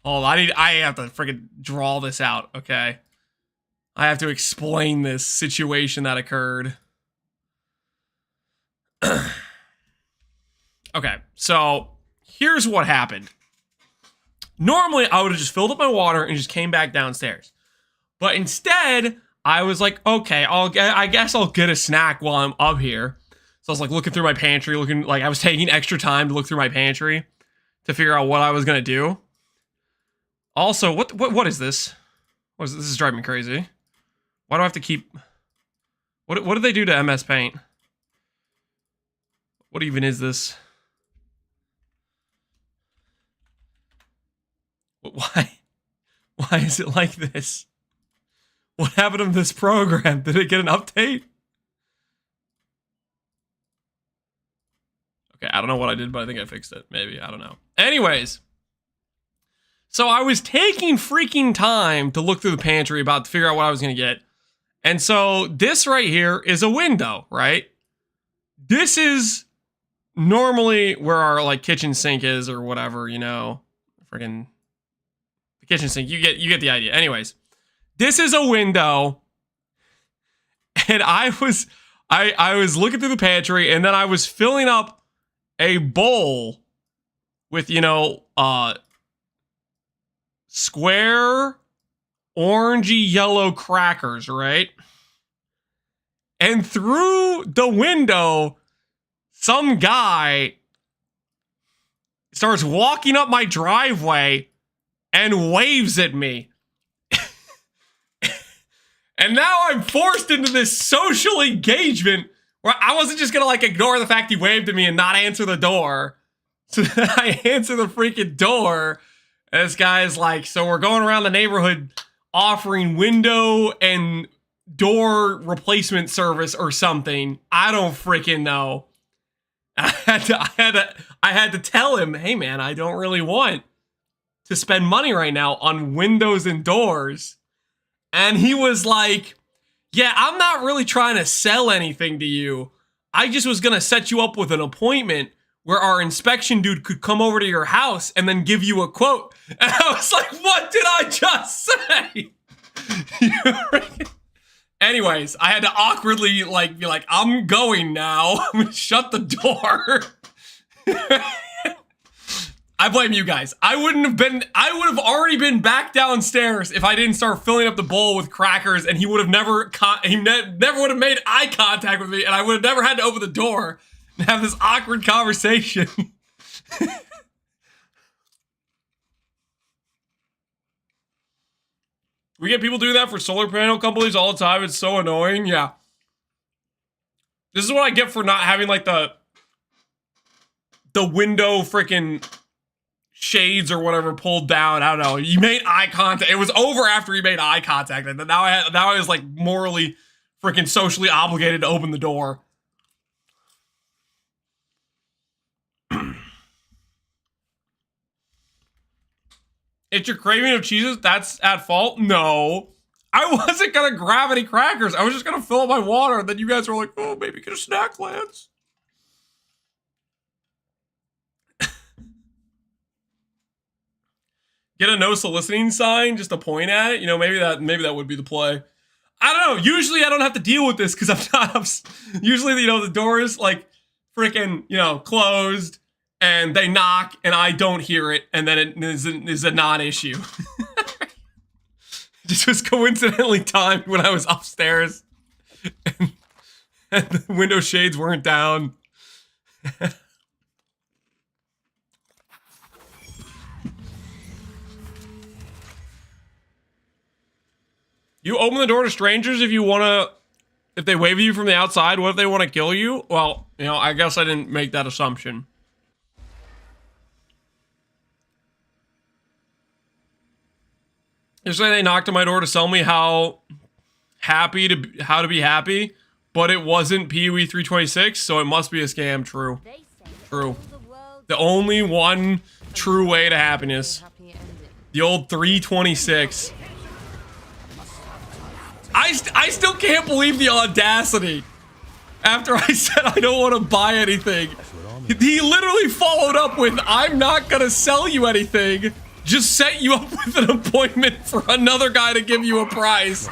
Hold on, I have to freaking draw this out, okay? I have to explain this situation that occurred. Okay, so here's what happened. Normally, I would have just filled up my water and just came back downstairs. But instead, I was like, okay, I guess I'll get a snack while I'm up here. So I was like looking through my pantry, I was taking extra time to look through my pantry to figure out what I was gonna do. Also, what is this? What is this? This is driving me crazy. Why do I have to keep... What did they do to MS Paint? What even is this? Why is it like this? What happened to this program? Did it get an update? Okay, I don't know what I did, but I think I fixed it. Maybe, I don't know. Anyways. So I was taking freaking time to look through the pantry to figure out what I was going to get. And so this right here is a window, right? This is normally where our like kitchen sink is or whatever, you know, freaking the kitchen sink. You get the idea. Anyways, this is a window. And I was looking through the pantry and then I was filling up a bowl with, you know, square orangey yellow crackers, right? And through the window, some guy starts walking up my driveway and waves at me. And now I'm forced into this social engagement where I wasn't just gonna like ignore the fact he waved at me and not answer the door. So then I answer the freaking door. And this guy's like, so we're going around the neighborhood offering window and door replacement service or something. I don't freaking know. I had to tell him, hey man, I don't really want to spend money right now on windows and doors. And he was like, yeah, I'm not really trying to sell anything to you. I just was gonna set you up with an appointment where our inspection dude could come over to your house and then give you a quote. And I was like, what did I just say? Anyways, I had to awkwardly like be like, I'm going now. I'm gonna shut the door. I blame you guys. I would have already been back downstairs if I didn't start filling up the bowl with crackers, and he would have never would have made eye contact with me, and I would have never had to open the door and have this awkward conversation. We get people doing that for solar panel companies all the time. It's so annoying. Yeah. This is what I get for not having like the window freaking shades or whatever pulled down. I don't know. You made eye contact. It was over after you made eye contact. And now I was like morally freaking socially obligated to open the door. It's your craving of cheeses that's at fault? No. I wasn't gonna grab any crackers. I was just gonna fill up my water, and then you guys were like, oh, maybe get a snack, Lance. Get a no soliciting sign just to point at it. You know, maybe that would be the play. I don't know. Usually I don't have to deal with this because usually, you know, the door is like freaking, you know, closed. And they knock, and I don't hear it, and then it is a non-issue. Just was coincidentally timed when I was upstairs, and the window shades weren't down. You open the door to strangers if they wave at you from the outside. What if they want to kill you? Well, you know, I guess I didn't make that assumption. You're saying they knocked on my door to sell me how to be happy, but it wasn't Pee-wee 326, so it must be a scam. True. True. The world The only one true way to happiness. The old 326. I still can't believe the audacity. After I said I don't want to buy anything, he literally followed up with, I'm not gonna sell you anything. Just set you up with an appointment for another guy to give you a prize.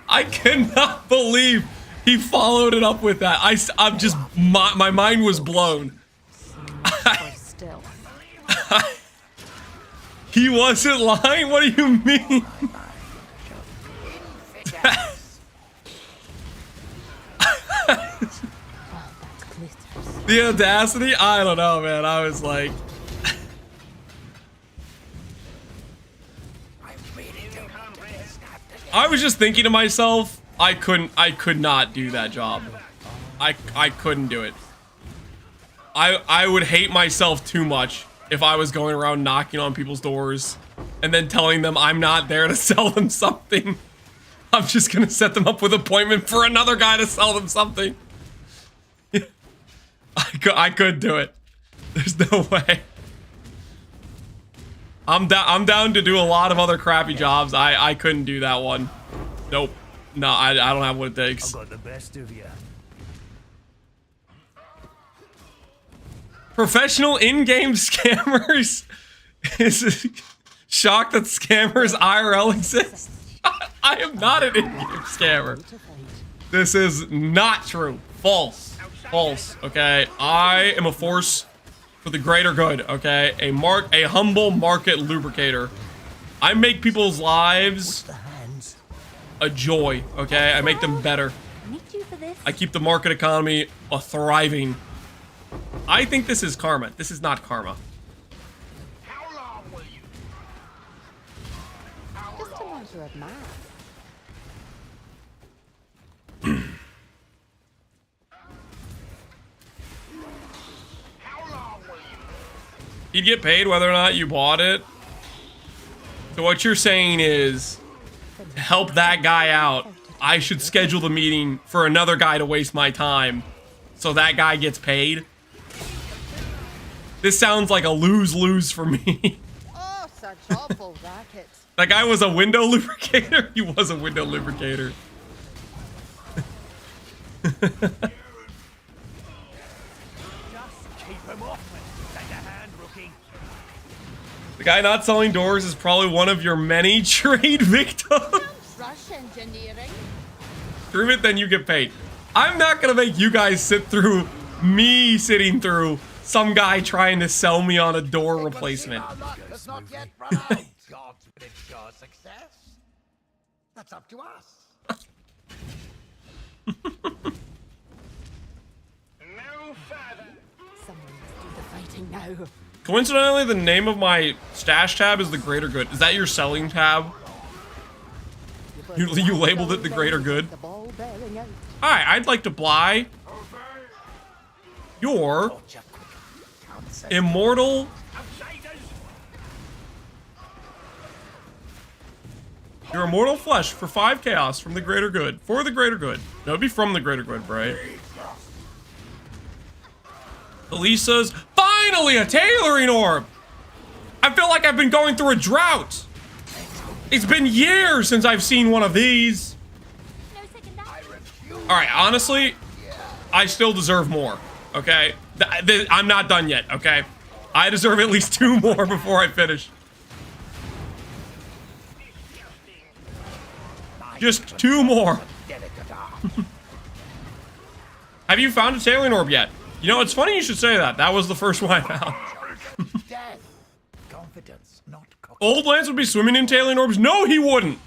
I cannot believe he followed it up with that. I'm just, my mind was blown. He wasn't lying? What do you mean? The audacity? I don't know, man. I was like... I was just thinking to myself, I could not do that job. I couldn't do it. I would hate myself too much if I was going around knocking on people's doors and then telling them I'm not there to sell them something. I'm just gonna set them up with an appointment for another guy to sell them something. I couldn't do it. There's no way. I'm down to do a lot of other crappy jobs. I couldn't do that one. Nope. No, I don't have what it takes. I've got the best of you. Professional in-game scammers is shocked that scammers IRL exist. I am not an in-game scammer. This is not true. False. False. Okay. I am a force for the greater good. Okay. A humble market lubricator. I make people's lives a joy. Okay. I make them better. I keep the market economy a thriving. I think this is karma. This is not karma. Just a matter of math. You'd get paid whether or not you bought it. So what you're saying is, to help that guy out, I should schedule the meeting for another guy to waste my time, so that guy gets paid. This sounds like a lose-lose for me. Oh, such awful racket. That guy was a window lubricator? He was a window lubricator. Just keep him off and take a hand, rookie. The guy not selling doors is probably one of your many trade victims. Rush engineering. Prove it, then you get paid. I'm not gonna make you guys sit through me sitting through some guy trying to sell me on a door replacement. Let's not yet run out. God's will ensure success. That's up to us. No further. Someone must do the fighting now. Coincidentally, the name of my stash tab is the greater good. Is that your selling tab? You labeled it the greater good? Alright, I'd like to buy your immortal flesh for 5 chaos from the greater good. For the greater good. No, it'd be from the greater good, right? Elisa's finally a tailoring orb. I feel like I've been going through a drought. It's been years since I've seen one of these. Alright, honestly, I still deserve more, okay? I'm not done yet, okay? I deserve at least 2 more before I finish. Just 2 more. Have you found a tailoring orb yet? You know, it's funny you should say that. That was the first one I found. Old Lance would be swimming in tailoring orbs? No, he wouldn't.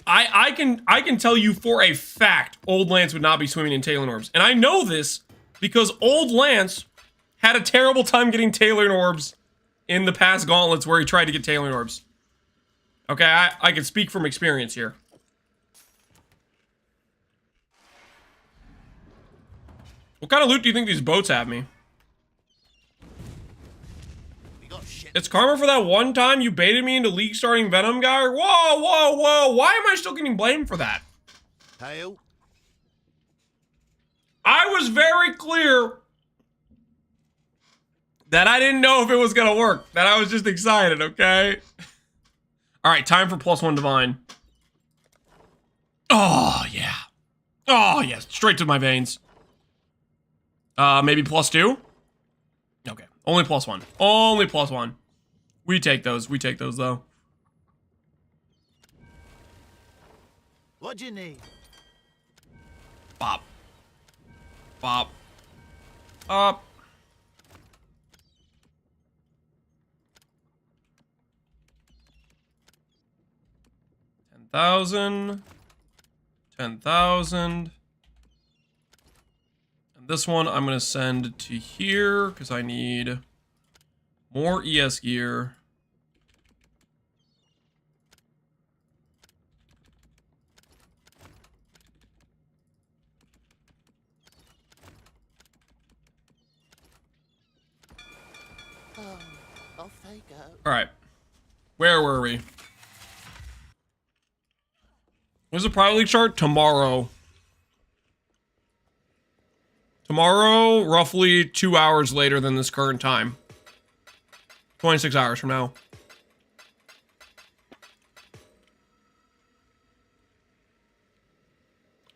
I can tell you for a fact Old Lance would not be swimming in tailoring orbs. And I know this because Old Lance had a terrible time getting tailoring orbs in the past gauntlets where he tried to get tailoring orbs. Okay, I can speak from experience here. What kind of loot do you think these boats have me? It's karma for that one time you baited me into League starting Venom guy? Whoa, whoa, whoa. Why am I still getting blamed for that? Hail. I was very clear that I didn't know if it was gonna work. That I was just excited, okay? Alright, time for +1 divine. Oh, yeah. Oh, yes. Straight to my veins. Maybe +2? Okay. Only +1. Only +1. We take those. We take those, though. What do you need? Bop. Bop. Up. $10,000. 10,000. And this one I'm going to send to here because I need more ES gear. Off they go. All right. Where were we? When's the Private League start? Tomorrow. Tomorrow, roughly 2 hours later than this current time. 26 hours from now.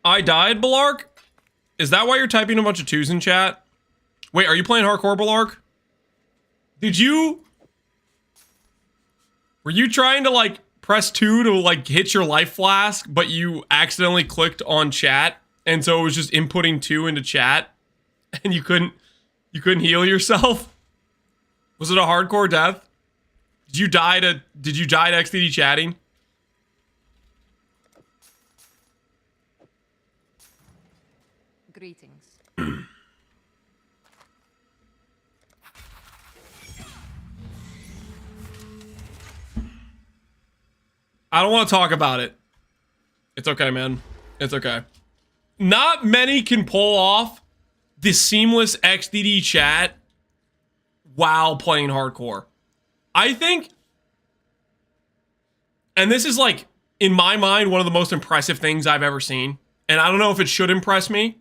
I died, Balark? Is that why you're typing a bunch of 2s in chat? Wait, are you playing hardcore, Balark? Did you... Were you trying to, like, press 2 to, like, hit your life flask, but you accidentally clicked on chat, and so it was just inputting 2 into chat, and you couldn't heal yourself? Was it a hardcore death? Did you die to XDD chatting? Greetings. I don't want to talk about it. It's okay, man. It's okay. Not many can pull off the seamless XDD chat while playing hardcore. I think, and this is like, in my mind, one of the most impressive things I've ever seen. And I don't know if it should impress me,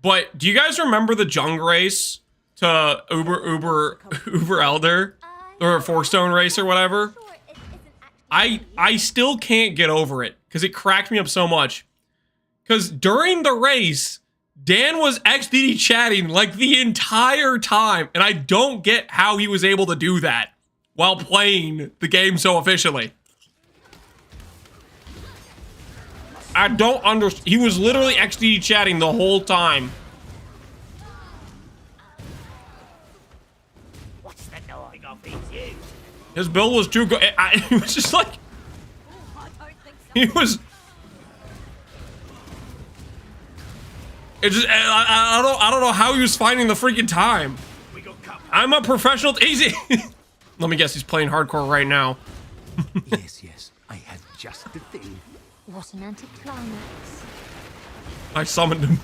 but do you guys remember the Jung race to Uber Elder or Forkstone race or whatever? I still can't get over it because it cracked me up so much. Because during the race, Dan was XDD chatting like the entire time, and I don't get how he was able to do that while playing the game so efficiently. I don't understand. He was literally XDD chatting the whole time. What's the noise of you? His build was too good. It was just like... He was... It just... I don't know how he was finding the freaking time. I'm a professional... Easy! Let me guess, he's playing hardcore right now. Yes, I had just the thing. What an anticlimax. I summoned him.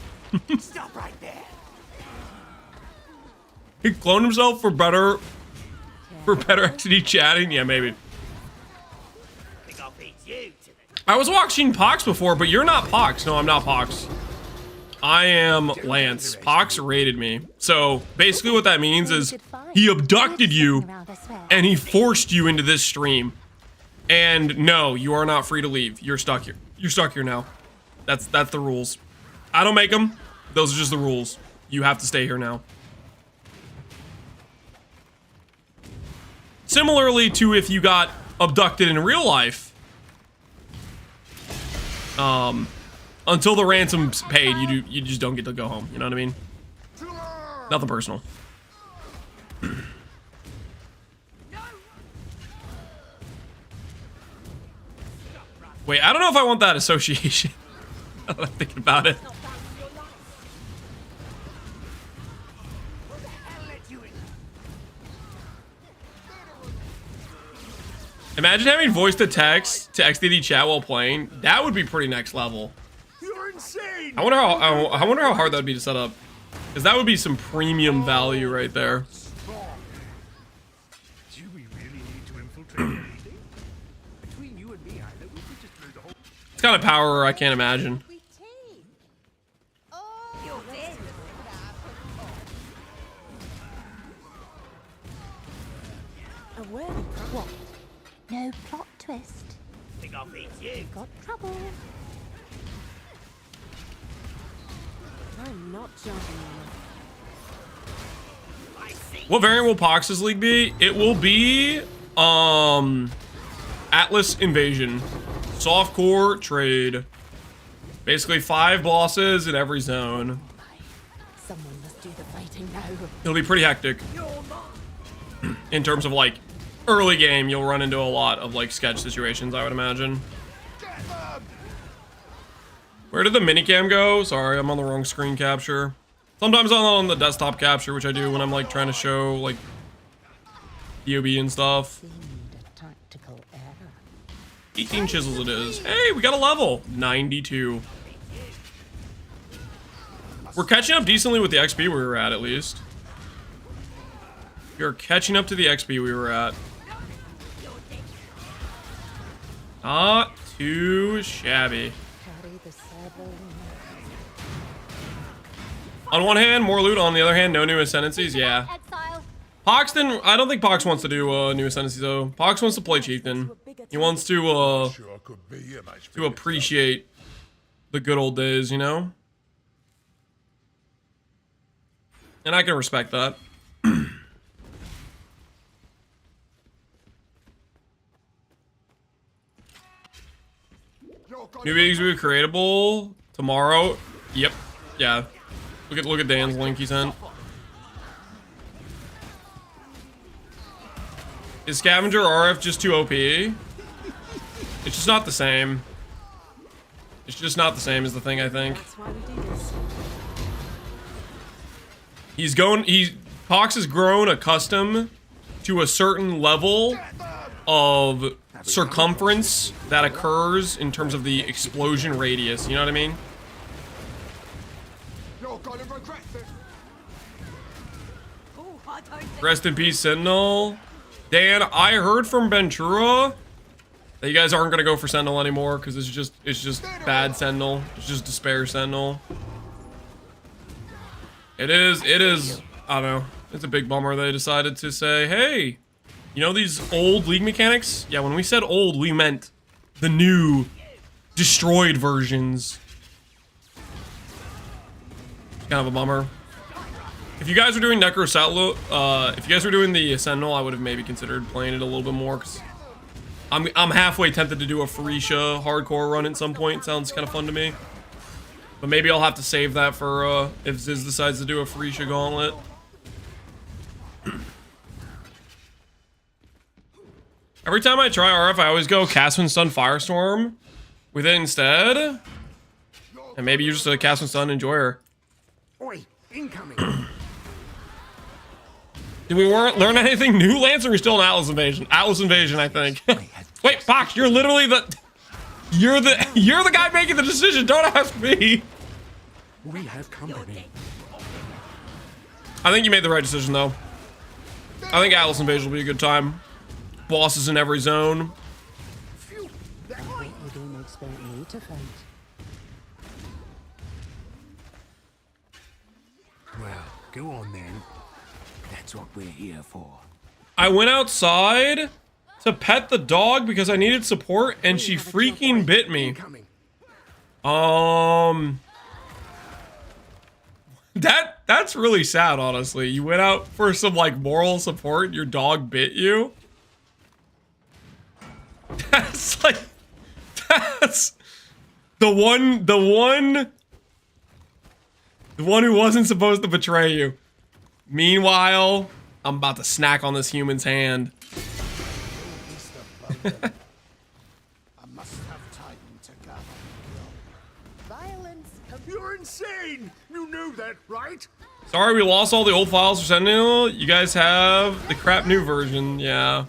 Stop right there. He cloned himself for better XD chatting? Yeah, maybe. I was watching Pohx before, but you're not Pohx. No, I'm not Pohx. I am Lance. Pohx raided me. So basically what that means is he abducted you and he forced you into this stream. And no, you are not free to leave. You're stuck here. You're stuck here now. That's the rules. I don't make them. Those are just the rules. You have to stay here now. Similarly to if you got abducted in real life, until the ransom's paid, you just don't get to go home. You know what I mean? Nothing personal. Wait, I don't know if I want that association. Now that I'm thinking about it. Imagine having voice to text to XDD chat while playing. That would be pretty next level. You're insane. I wonder how hard that'd be to set up. Because that would be some premium value right there. Do we really need to infiltrate anything? Between you and me, I know we could just blow the whole... It's kind of power I can't imagine. got trouble. I'm not jumping. What variant will Pohx's league be? It will be Atlas Invasion. Softcore trade. Basically 5 bosses in every zone. Someone must do the fighting now. It'll be pretty hectic. In terms of like early game, you'll run into a lot of like sketch situations, I would imagine. Where did the minicam go? Sorry, I'm on the wrong screen capture. Sometimes I'm on the desktop capture, which I do when I'm like trying to show like POV and stuff. 18 chisels it is. Hey, we got a level. 92. We're catching up decently with the XP we were at least. We are catching up to the XP we were at. Not too shabby. On one hand, more loot. On the other hand, no new ascendancies. Yeah. Pohx didn't. I don't think Pohx wants to do new ascendancies though. Pohx wants to play chieftain. He wants to appreciate the good old days, you know. And I can respect that. New videos will be creatable tomorrow. Yep. Yeah. Look at Dan's link he sent. Is Scavenger RF just too OP? It's just not the same. It's just not the same is the thing, I think. Pohx has grown accustomed to a certain level of circumference that occurs in terms of the explosion radius. You know what I mean? Rest in peace, Sentinel. Dan, I heard from Ventura that you guys aren't gonna go for Sentinel anymore because it's just bad Sentinel. It's just despair Sentinel. It is. I don't know. It's a big bummer they decided to say, hey, you know these old League mechanics? Yeah, when we said old, we meant the new, destroyed versions. Kind of a bummer. If you guys were doing Necro Satellite, if you guys were doing the Sentinel, I would have maybe considered playing it a little bit more. Cause I'm halfway tempted to do a Furisha hardcore run at some point. Sounds kind of fun to me. But maybe I'll have to save that for if Ziz decides to do a Furisha gauntlet. Every time I try RF, I always go Cast When Stun Firestorm with it instead. And maybe you're just a Cast When Stun enjoyer. Oi, incoming. Did we learn anything new, Lance, or are we still in Atlas Invasion? Atlas Invasion, I think. Wait, Pohx, you're literally you're the guy making the decision. Don't ask me. We have company. I think you made the right decision, though. I think Atlas Invasion will be a good time. Bosses in every zone. You don't expect me to fight. Well, go on then. That's what we're here for. I went outside to pet the dog because I needed support, and she freaking bit me. That's really sad, honestly. You went out for some like moral support, your dog bit you. That's like, that's the one who wasn't supposed to betray you. Meanwhile, I'm about to snack on this human's hand. I must have time to gather. Violence. You're insane! You knew that, right? Sorry, we lost all the old files for Sentinel. You guys have the crap new version, yeah.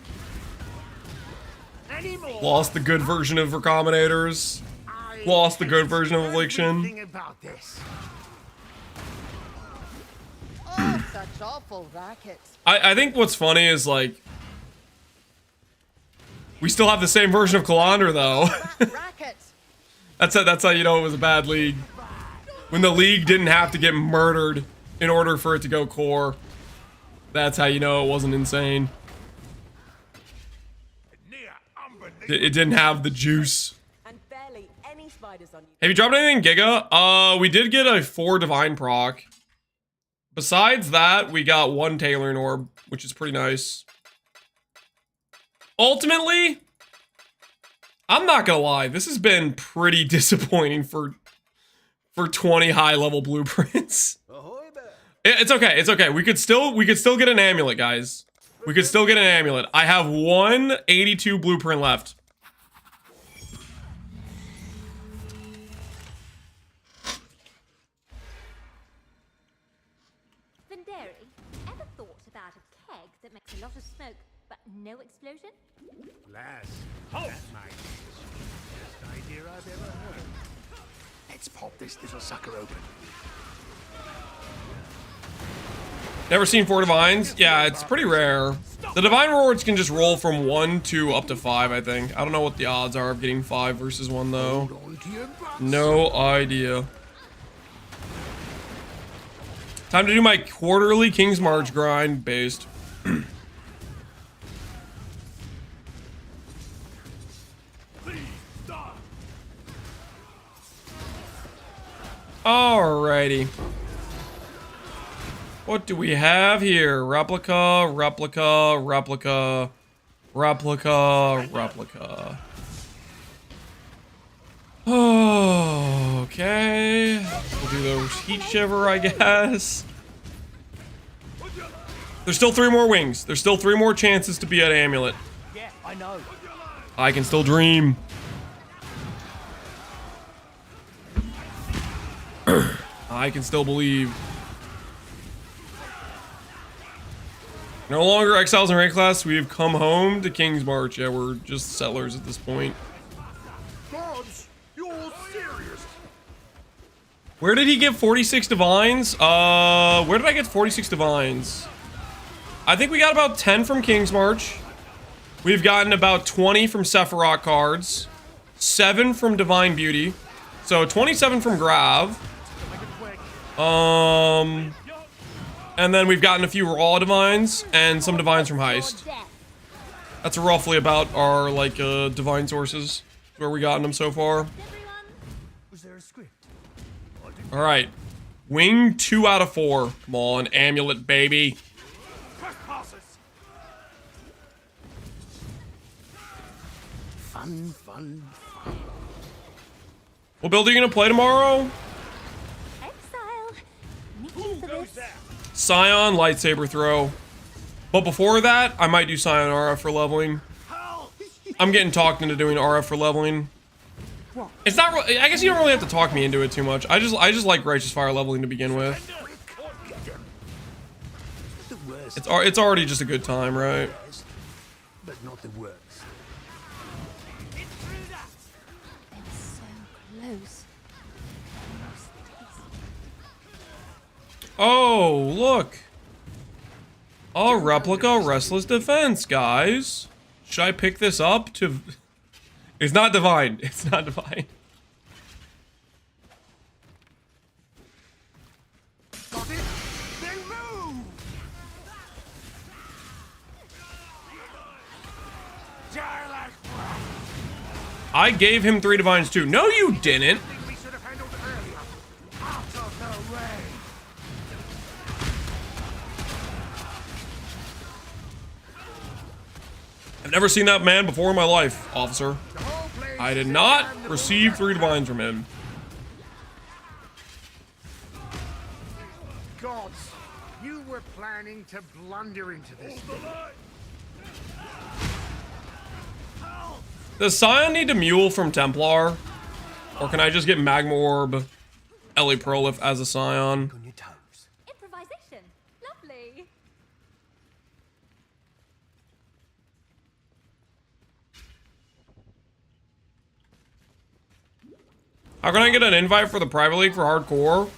Lost the good version of Recombinators. Lost the good version of Affliction. Oh, such awful rackets. I think what's funny is like we still have the same version of Calandra though. That's how you know it was a bad league. When the league didn't have to get murdered in order for it to go core. That's how you know it wasn't insane. It didn't have the juice. And bear barely any spiders on you. Have you dropped anything, Giga? We did get a 4 Divine proc. Besides that, we got 1 Tailoring Orb, which is pretty nice. Ultimately, I'm not gonna lie, this has been pretty disappointing for 20 high-level blueprints. It's okay, it's okay. We could still get an amulet, guys. We could still get an amulet. I have 182 blueprint left. Venderi, ever thought about a keg that makes a lot of smoke but no explosion? Lass, that might be the best idea I've ever heard. Let's pop this little sucker open. Never seen 4 divines? Yeah, it's pretty rare. The divine rewards can just roll from 1 to up to 5, I think. I don't know what the odds are of getting 5 versus 1, though. No idea. Time to do my quarterly King's March grind based. Alrighty. What do we have here? Replica, replica, replica, replica, replica. Oh, okay. We'll do the heat shiver, I guess. There's still 3 more wings. There's still 3 more chances to be at amulet. Yeah, I know. I can still dream. I can still believe. No longer exiles in rank class. We have come home to King's March. Yeah, we're just settlers at this point. Gods, you're serious? Where did he get 46 divines? Where did I get 46 divines? I think we got about 10 from King's March. We've gotten about 20 from Sephiroth cards. 7 from Divine Beauty. So 27 from Grav. And then we've gotten a few raw divines and some divines from Heist. That's roughly about our like divine sources where we gotten them so far. All right, wing 2 out of 4. Come on, amulet baby. Fun, fun, fun. What build are you gonna play tomorrow? Scion, lightsaber throw. But before that, I might do Scion RF for leveling. I'm getting talked into doing RF for leveling. It's not really, I guess you don't really have to talk me into it too much. I just like Righteous Fire leveling to begin with. It's already just a good time, right? But not the worst. Close. Oh, look. A replica Restless Defense, guys. Should I pick this up to... It's not divine. It's not divine. Got it? Then move! I gave him 3 divines too. No, you didn't. We should have handled it earlier. Out of the way. I've never seen that man before in my life, officer. I did not receive 3 divines from him. Gods, you were planning to blunder into this. Does Scion need to mule from Templar? Or can I just get Magma Orb, Ellie Prolif as a Scion? Improvisation. Lovely. How can I get an invite for the private league for hardcore?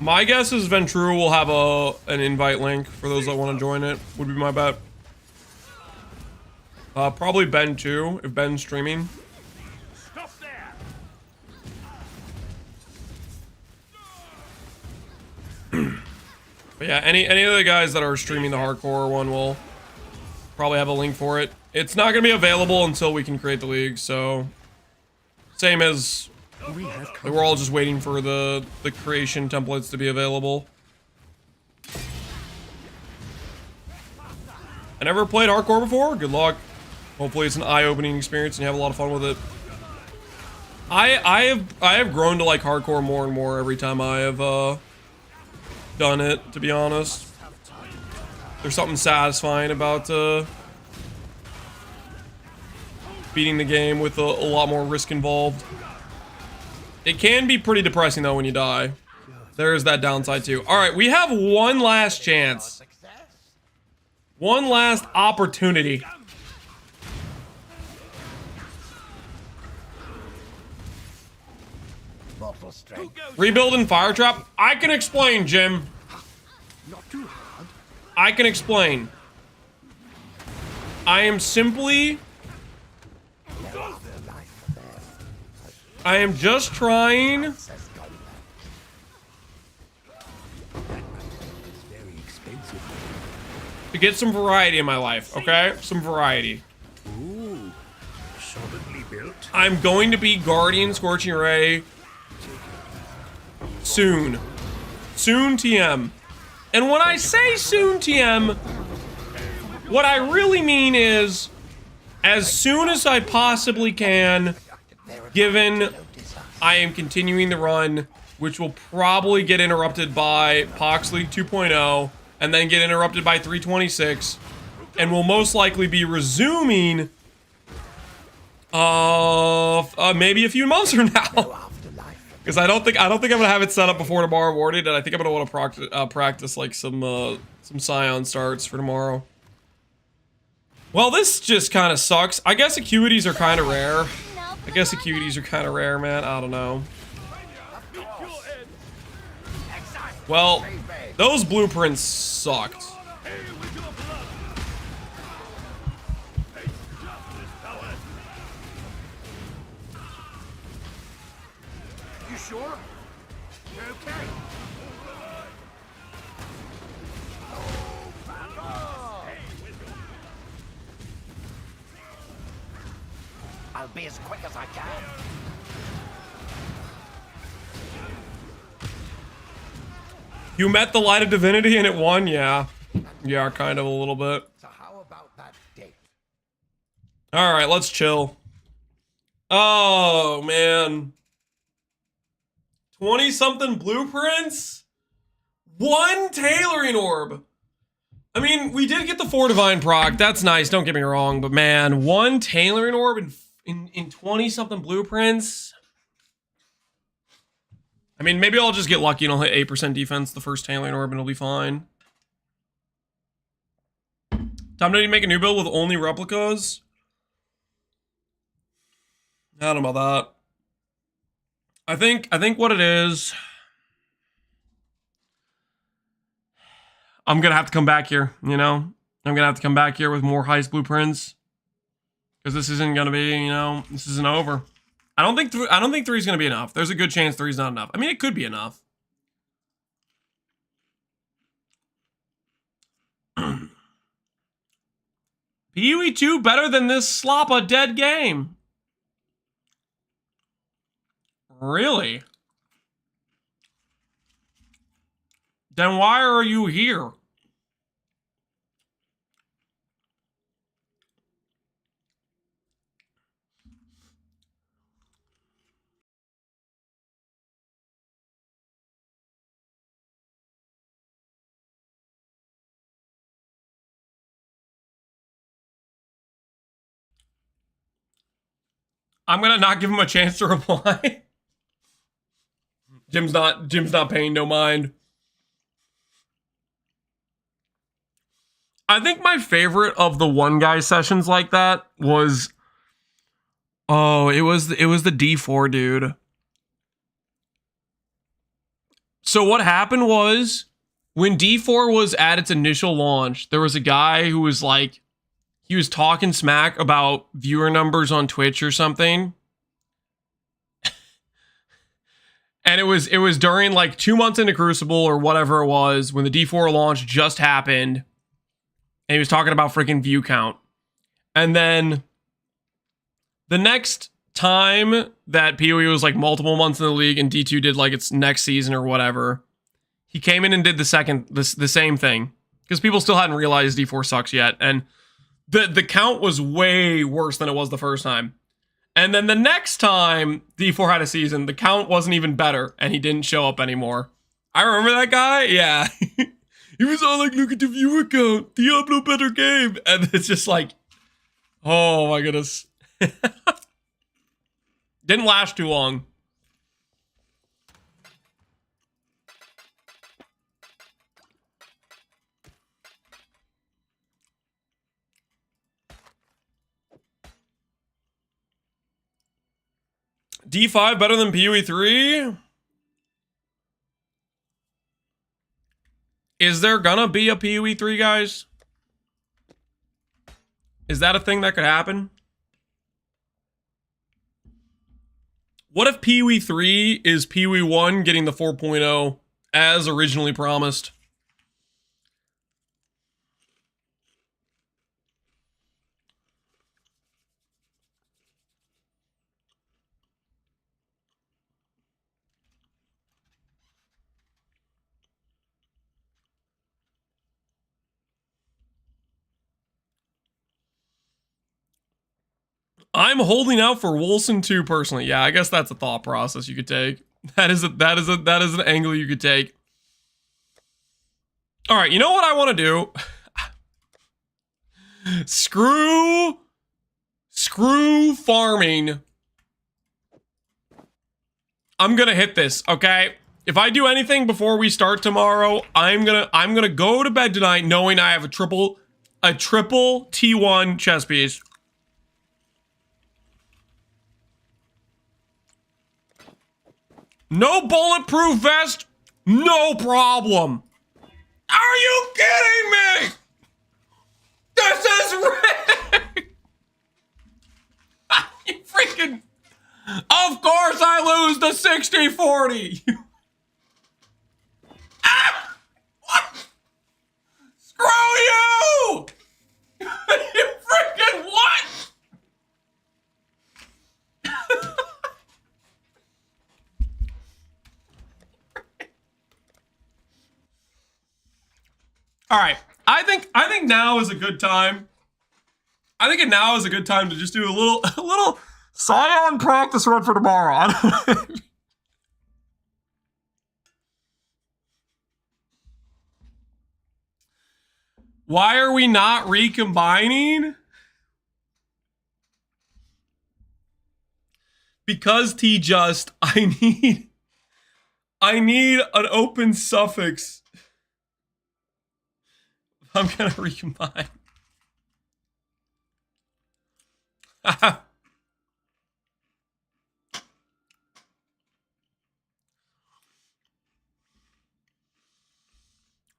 My guess is Ventrue will have an invite link for those that want to join it. Would be my bet. Probably Ben too, if Ben's streaming. Stop there! But yeah, any of the guys that are streaming the hardcore one will probably have a link for it. It's not gonna be available until we can create the league, so Same as like we're all just waiting for the creation templates to be available. I never played hardcore before. Good luck. Hopefully it's an eye-opening experience and you have a lot of fun with it. I have grown to like hardcore more and more every time I have done it, to be honest. There's something satisfying about beating the game with a lot more risk involved. It can be pretty depressing though when you die. There is that downside too. Alright, we have one last chance. One last opportunity. Rebuilding fire trap? I can explain, Jim. I can explain. I am simply... I am just trying... to get some variety in my life, okay? Some variety. Ooh, solidly built. I'm going to be Guardian Scorching Ray soon. Soon TM. And when I say soon TM, what I really mean is as soon as I possibly can, given I am continuing the run, which will probably get interrupted by Pohx League 2.0, and then get interrupted by 326, and will most likely be resuming maybe a few months from now. Because I don't think I'm gonna have it set up before tomorrow morning, and I think I'm gonna want to practice like some Scion starts for tomorrow. Well, this just kind of sucks. I guess acuities are kind of rare. Man. I don't know. Well, those blueprints sucked. You sure? Okay. I'll be as quick as I can. You met the Light of Divinity and it won? Yeah. Yeah, kind of a little bit. So how about that date? Alright, let's chill. Oh, man. 20-something blueprints? One tailoring orb. I mean, we did get the 4 divine proc. That's nice, don't get me wrong. But man, one tailoring orb in 20-something blueprints? I mean, maybe I'll just get lucky and I'll hit 8% defense the first tailoring orb and it'll be fine. Time to make a new build with only replicas? I don't know about that. I think what it is... I'm gonna have to come back here, you know? I'm gonna have to come back here with more heist blueprints. Because this isn't gonna be, you know, this isn't over. I don't think 3 is gonna be enough. There's a good chance 3 is not enough. I mean, it could be enough. PoE 2 better than this slop a dead game. Really? Then why are you here? I'm gonna not give him a chance to reply. Jim's not paying no mind. I think my favorite of the one guy sessions like that was, oh, it was the D4 dude. So what happened was when D4 was at its initial launch, there was a guy who was like, he was talking smack about viewer numbers on Twitch or something. And it was during like 2 months into Crucible or whatever it was when the D4 launch just happened. And he was talking about freaking view count. And then the next time that PoE was like multiple months in the league and D2 did like its next season or whatever, he came in and did the same thing because people still hadn't realized D4 sucks yet, and the count was way worse than it was the first time. And then the next time D4 had a season, the count wasn't even better, and he didn't show up anymore. I remember that guy. Yeah, he was all like, "Look at the viewer count, Diablo better game," and it's just like, oh my goodness. Didn't last too long. D5 better than PoE 3? Is there gonna be a PoE 3, guys? Is that a thing that could happen? What if PoE 3 is PoE 1 getting the 4.0 as originally promised? I'm holding out for Wolson 2 personally. Yeah, I guess that's a thought process you could take. That is an angle you could take. All right, you know what I want to do? Screw farming. I'm going to hit this, okay? If I do anything before we start tomorrow, I'm going to go to bed tonight knowing I have a triple T1 chess piece. No bulletproof vest, no problem. Are you kidding me? This is rigged. You freaking... Of course I lose the 60-40. Ah! What? Screw you! You freaking what? All right, I think now is a good time. I think now is a good time to just do a little Scion practice run for tomorrow. Why are we not recombining? Because T-Just, I need an open suffix. I'm gonna recombine.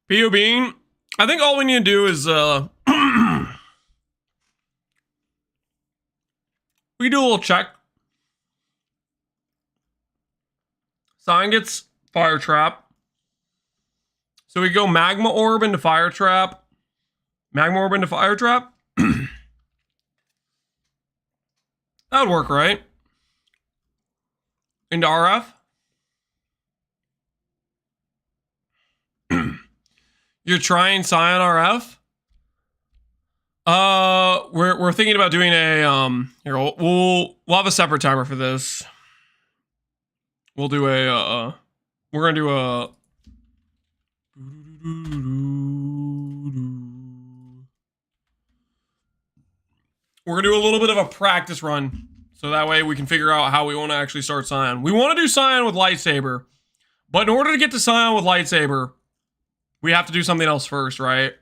P.O. Bean, I think all we need to do is we do a little check. Sign gets Fire Trap. So we go Magma Orb into Fire Trap. Magma Orb into Fire Trap. That would work, right? Into RF. You're trying Scion RF? We're thinking about doing a here we'll have a separate timer for this. We'll do a we're gonna do a we're gonna do a little bit of a practice run, so that way we can figure out how we want to actually start Scion. We want to do Scion with Lightsaber, but in order to get to Scion with Lightsaber, we have to do something else first, right?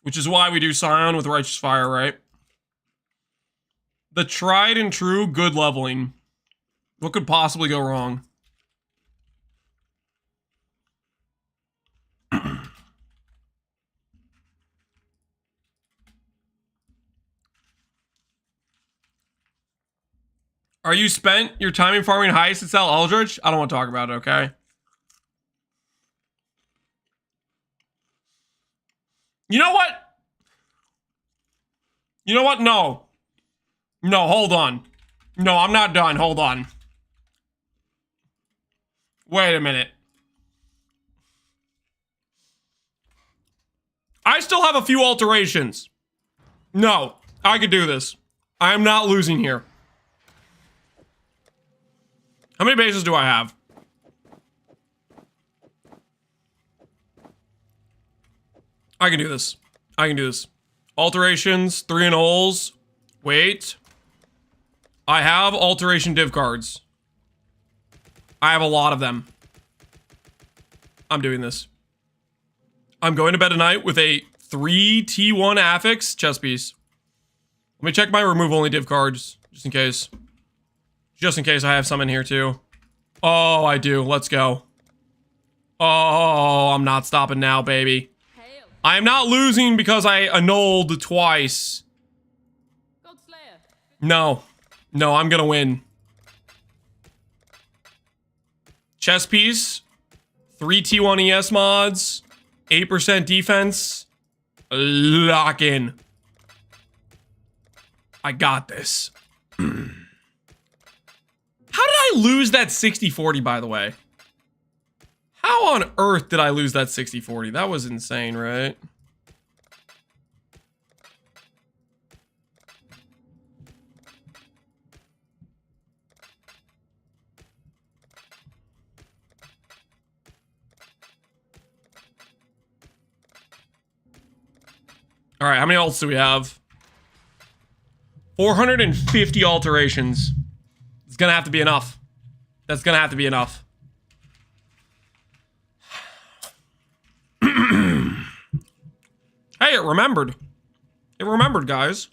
Which is why we do Scion with Righteous Fire, right? The tried and true good leveling. What could possibly go wrong? Are you spent your time in farming Heist and sell Eldritch? I don't want to talk about it, okay? You know what? You know what? No. No, hold on. No, I'm not done. Hold on. Wait a minute. I still have a few alterations. No, I could do this. I am not losing here. How many bases do I have? I can do this. I can do this. Alterations, 3 and holes. Wait. I have alteration div cards. I have a lot of them. I'm doing this. I'm going to bed tonight with a 3 T1 affix chess piece. Let me check my remove only div cards, just in case. Just in case I have some in here too. Oh, I do. Let's go. Oh, I'm not stopping now, baby. I am not losing because I annulled twice. No. No, I'm gonna win. Chess piece. 3 T1 ES mods. 8% defense. Lock in. I got this. How did I lose that 60-40, by the way? How on earth did I lose that 60-40? That was insane, right? All right, how many alts do we have? 450 alterations. It's gonna have to be enough. That's gonna have to be enough. Hey, it remembered. It remembered, guys.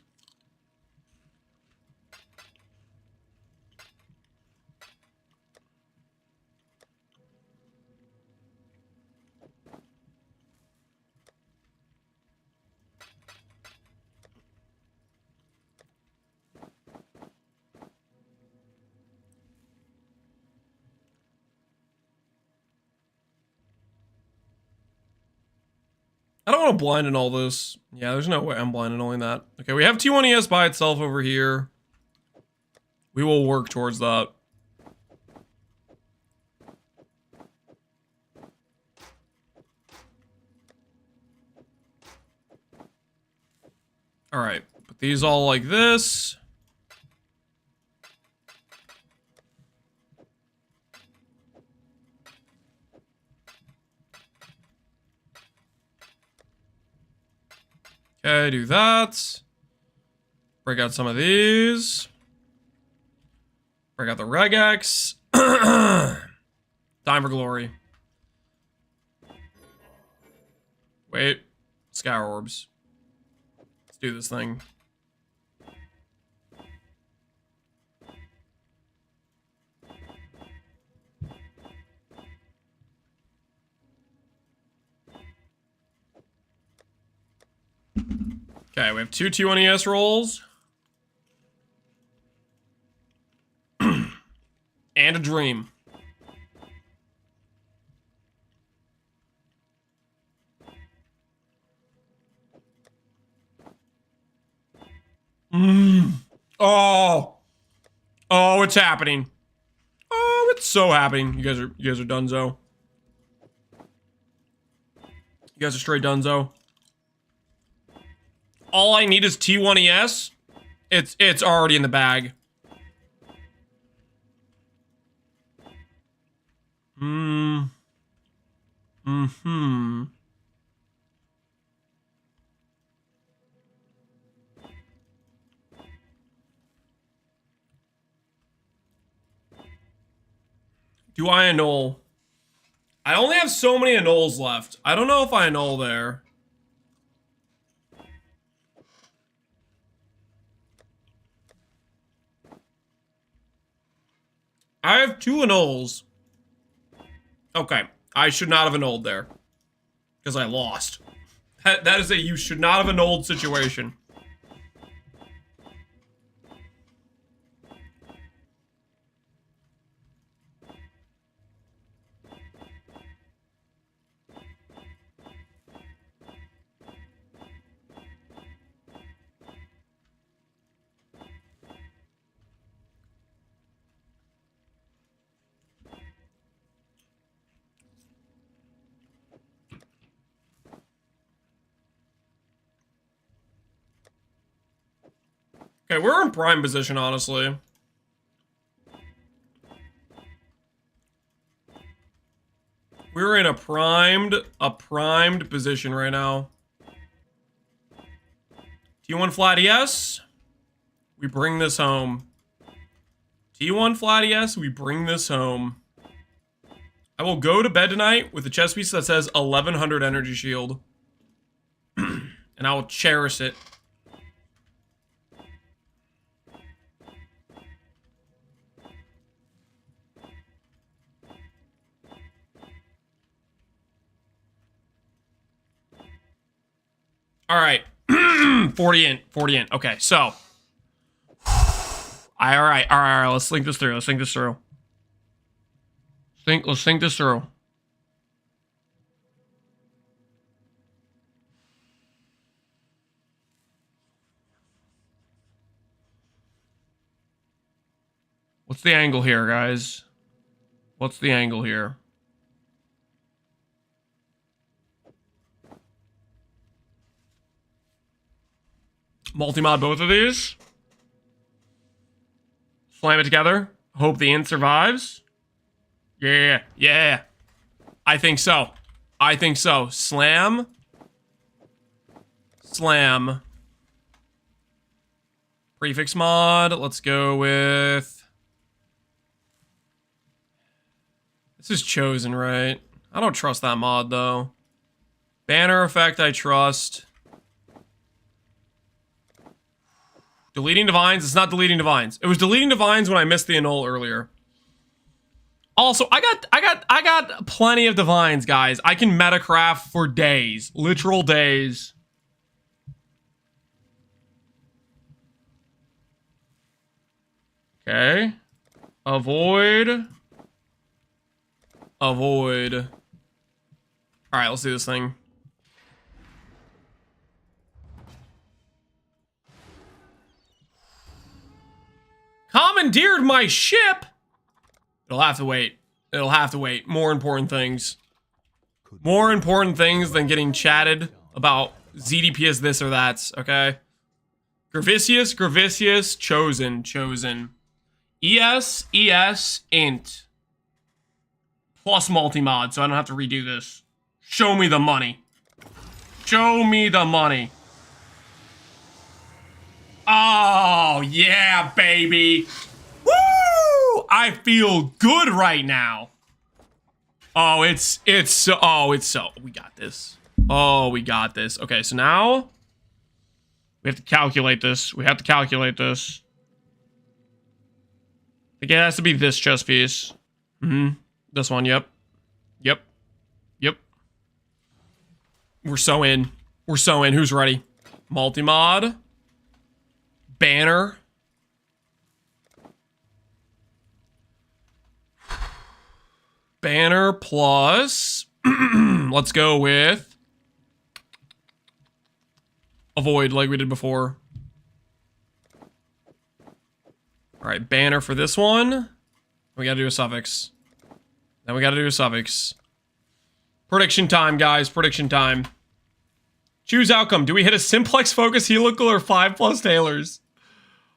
I don't want to blind in all this. Yeah, there's no way I'm blind in only that. Okay, we have T1 ES by itself over here. We will work towards that. All right, put these all like this. Okay, do that. Break out some of these. Break out the regex. Time for glory. Wait. Scour orbs. Let's do this thing. Okay, we have 2 T1 ES rolls. And a dream. Oh. Oh, it's happening. Oh, it's so happening. You guys are donezo. You guys are straight donezo. All I need is T1 ES. It's already in the bag. Do I annul? I only have so many annuls left. I don't know if I annul there. I have 2 annuls. Okay, I should not have annulled there. Because I lost. That is a you should not have annulled situation. Okay, we're in prime position, honestly. We're in a primed position right now. T1 flat ES. We bring this home. T1 flat ES. We bring this home. I will go to bed tonight with a chess piece that says 1100 energy shield. And I will cherish it. All right. 40 in. Okay, so. All right. Let's think this through. Let's think this through. Let's think this through. What's the angle here, guys? What's the angle here? Multi-mod both of these. Slam it together. Hope the int survives. Yeah. I think so. Slam. Prefix mod. Let's go with... This is chosen, right? I don't trust that mod, though. Banner effect, I trust. Deleting divines. It's not deleting divines. It was deleting divines when I missed the annul earlier. Also, I got plenty of divines, guys. I can metacraft for days. Literal days. Okay. Avoid. Alright, let's do this thing. Commandeered my ship? It'll have to wait. More important things. More important things than getting chatted about ZDP as this or that, okay? Gravicius, chosen. ES, int. Plus multi-mod, so I don't have to redo this. Show me the money. Oh, yeah, baby. Woo! I feel good right now. We got this. Okay, so now we have to calculate this. I think it has to be this chess piece. This one, yep. We're so in. Who's ready? Multi-mod. Banner. Banner plus... Let's go with... Avoid, like we did before. Alright, banner for this one. We gotta do a suffix. Prediction time, guys. Choose outcome. Do we hit a simplex focus helical or 5+ tailors?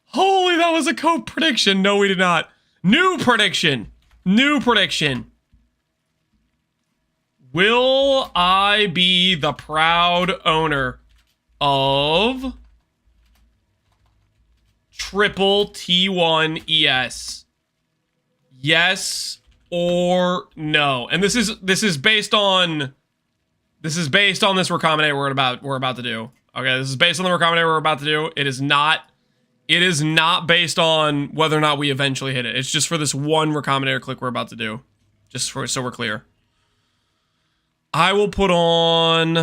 Holy, that was a code prediction. No, we did not. New prediction. Will I be the proud owner of triple T1 ES? Yes or no? And this is based on this recombinate we're about to do. Okay, this is based on the recombinate we're about to do. It is not based on whether or not we eventually hit it. It's just for this one recombinator click we're about to do. Just for so we're clear. I will put on...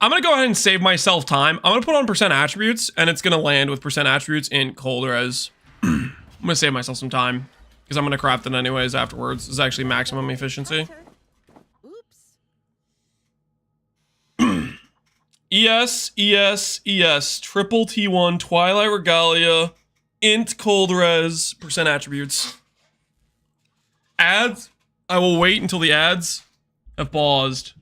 I'm going to go ahead and save myself time. I'm going to put on percent attributes, and it's going to land with percent attributes in cold res. I'm going to save myself some time, because I'm going to craft it anyways afterwards. This is actually maximum efficiency. ES, triple T1, Twilight Regalia, int cold res, percent attributes. Ads, I will wait until the ads have paused.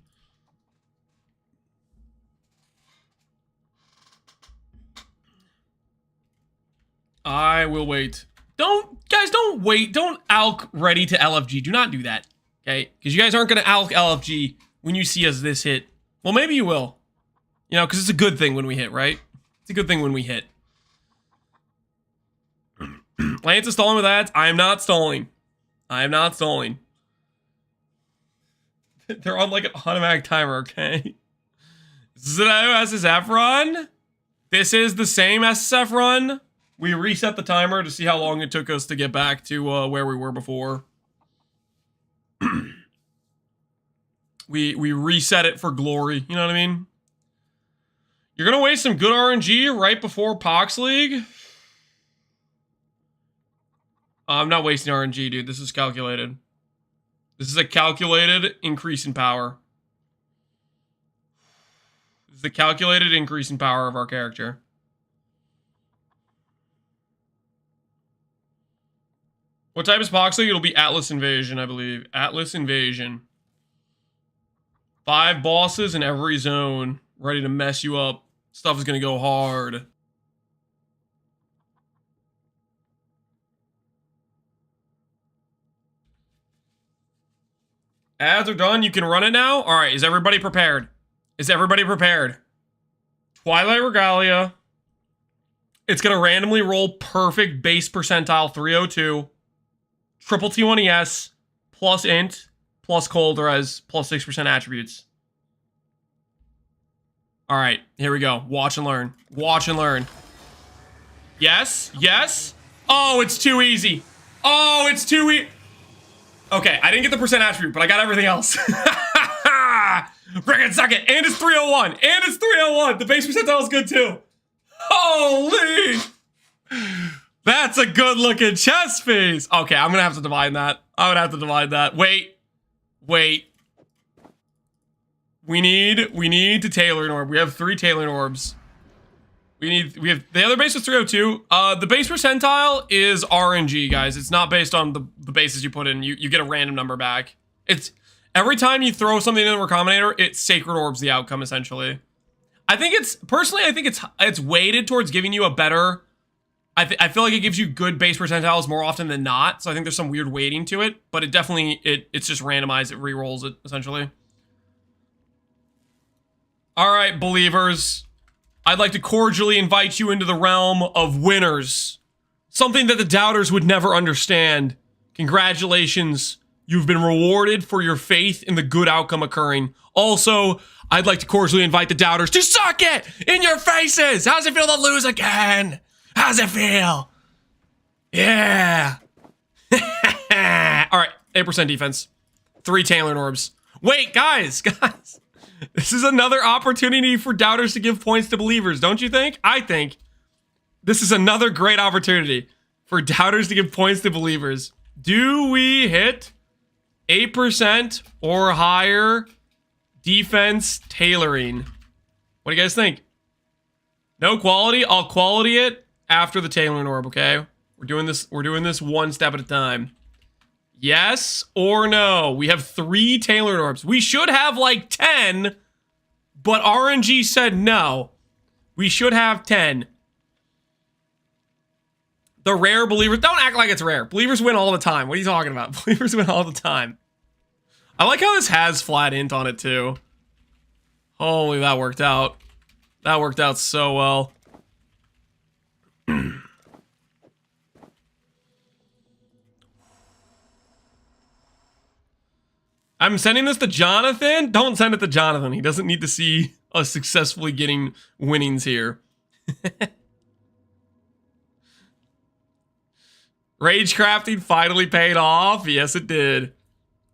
I will wait. Guys, don't wait. Don't alk ready to LFG. Do not do that, okay? Because you guys aren't going to alk LFG when you see us this hit. Well, maybe you will. You know, because it's a good thing when we hit, right? It's a good thing when we hit. Lance is stalling with ads. I am not stalling. I am not stalling. They're on like an automatic timer, okay? SSF run. This is the same SSF run. We reset the timer to see how long it took us to get back to where we were before. we reset it for glory. You know what I mean? You're gonna waste some good RNG right before Pohx League? I'm not wasting RNG, dude. This is calculated. This is a calculated increase in power. This is the calculated increase in power of our character. What type is Pohx League? It'll be Atlas Invasion, I believe. Atlas Invasion. 5 bosses in every zone. Ready to mess you up. Stuff is gonna go hard. Ads are done. You can run it now. All right. Is everybody prepared? Is everybody prepared? Twilight Regalia. It's going to randomly roll perfect base percentile 302. Triple T1ES. Plus int. Plus cold res. Plus 6% attributes. All right. Here we go. Watch and learn. Watch and learn. Yes. Yes. Oh, it's too easy. Oh, it's too easy. Okay, I didn't get the percent attribute, but I got everything else. Friggin' suck it. And it's 301. And it's 301. The base percentile is good too. Holy. That's a good looking chest piece. Okay, I'm gonna have to divide that. I'm gonna have to divide that. Wait. Wait. We need to tailor an orb. We have 3 tailoring orbs. We have the other base was 302. The base percentile is RNG, guys. It's not based on the bases you put in. You get a random number back. It's every time you throw something in the Recombinator, it sacred orbs the outcome essentially. I think it's weighted towards giving you a better. I feel like it gives you good base percentiles more often than not. So I think there's some weird weighting to it, but it definitely it's just randomized. It re-rolls it essentially. All right, believers. I'd like to cordially invite you into the realm of winners. Something that the doubters would never understand. Congratulations. You've been rewarded for your faith in the good outcome occurring. Also, I'd like to cordially invite the doubters to suck it in your faces. How's it feel to lose again? How's it feel? Yeah. All right, 8% defense. 3 tailoring orbs. Wait, guys. This is another opportunity for doubters to give points to believers, don't you think? I think this is another great opportunity for doubters to give points to believers. Do we hit 8% or higher defense tailoring? What do you guys think? No quality? I'll quality it after the tailoring orb, okay? We're doing this one step at a time. Yes or no? We have 3 tailored orbs. We should have like 10, but RNG said no. We should have 10. The rare believers, don't act like it's rare. Believers win all the time. What are you talking about? Believers win all the time. I like how this has flat int on it too. Holy, that worked out. That worked out so well. I'm sending this to Jonathan. Don't send it to Jonathan. He doesn't need to see us successfully getting winnings here. Ragecrafting finally paid off. Yes, it did.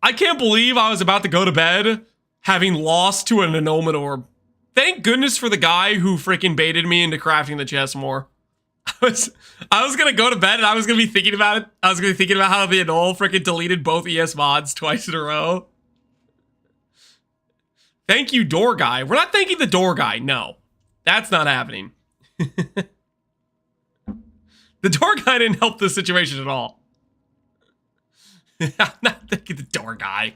I can't believe I was about to go to bed having lost to an annulment orb. Thank goodness for the guy who freaking baited me into crafting the chest more. I was gonna go to bed and I was gonna be thinking about it. I was gonna be thinking about how the annul freaking deleted both ES mods twice in a row. Thank you, door guy. We're not thanking the door guy. No, that's not happening. The door guy didn't help this situation at all. I'm not thanking the door guy.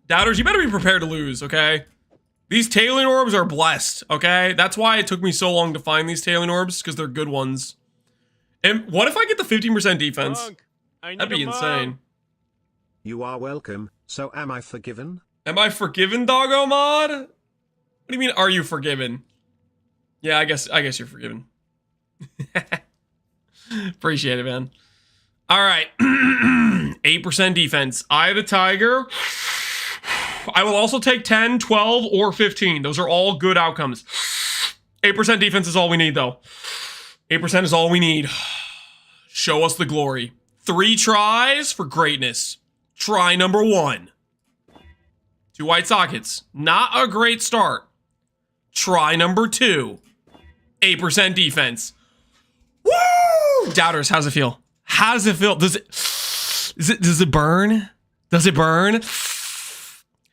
Doubters, you better be prepared to lose, okay? These tailing orbs are blessed, okay? That's why it took me so long to find these tailing orbs, because they're good ones. And what if I get the 15% defense? Monk, that'd be insane. You are welcome. So am I forgiven? Am I forgiven, Doggo Mod? What do you mean, are you forgiven? Yeah, I guess you're forgiven. Appreciate it, man. All right. 8% defense. Eye of the Tiger. I will also take 10, 12, or 15. Those are all good outcomes. 8% defense is all we need, though. 8% is all we need. Show us the glory. 3 tries for greatness. Try number 1. 2 white sockets. Not a great start. Try number 2. 8% defense. Woo! Doubters, how's it feel? How does it feel? Does it burn? Does it burn?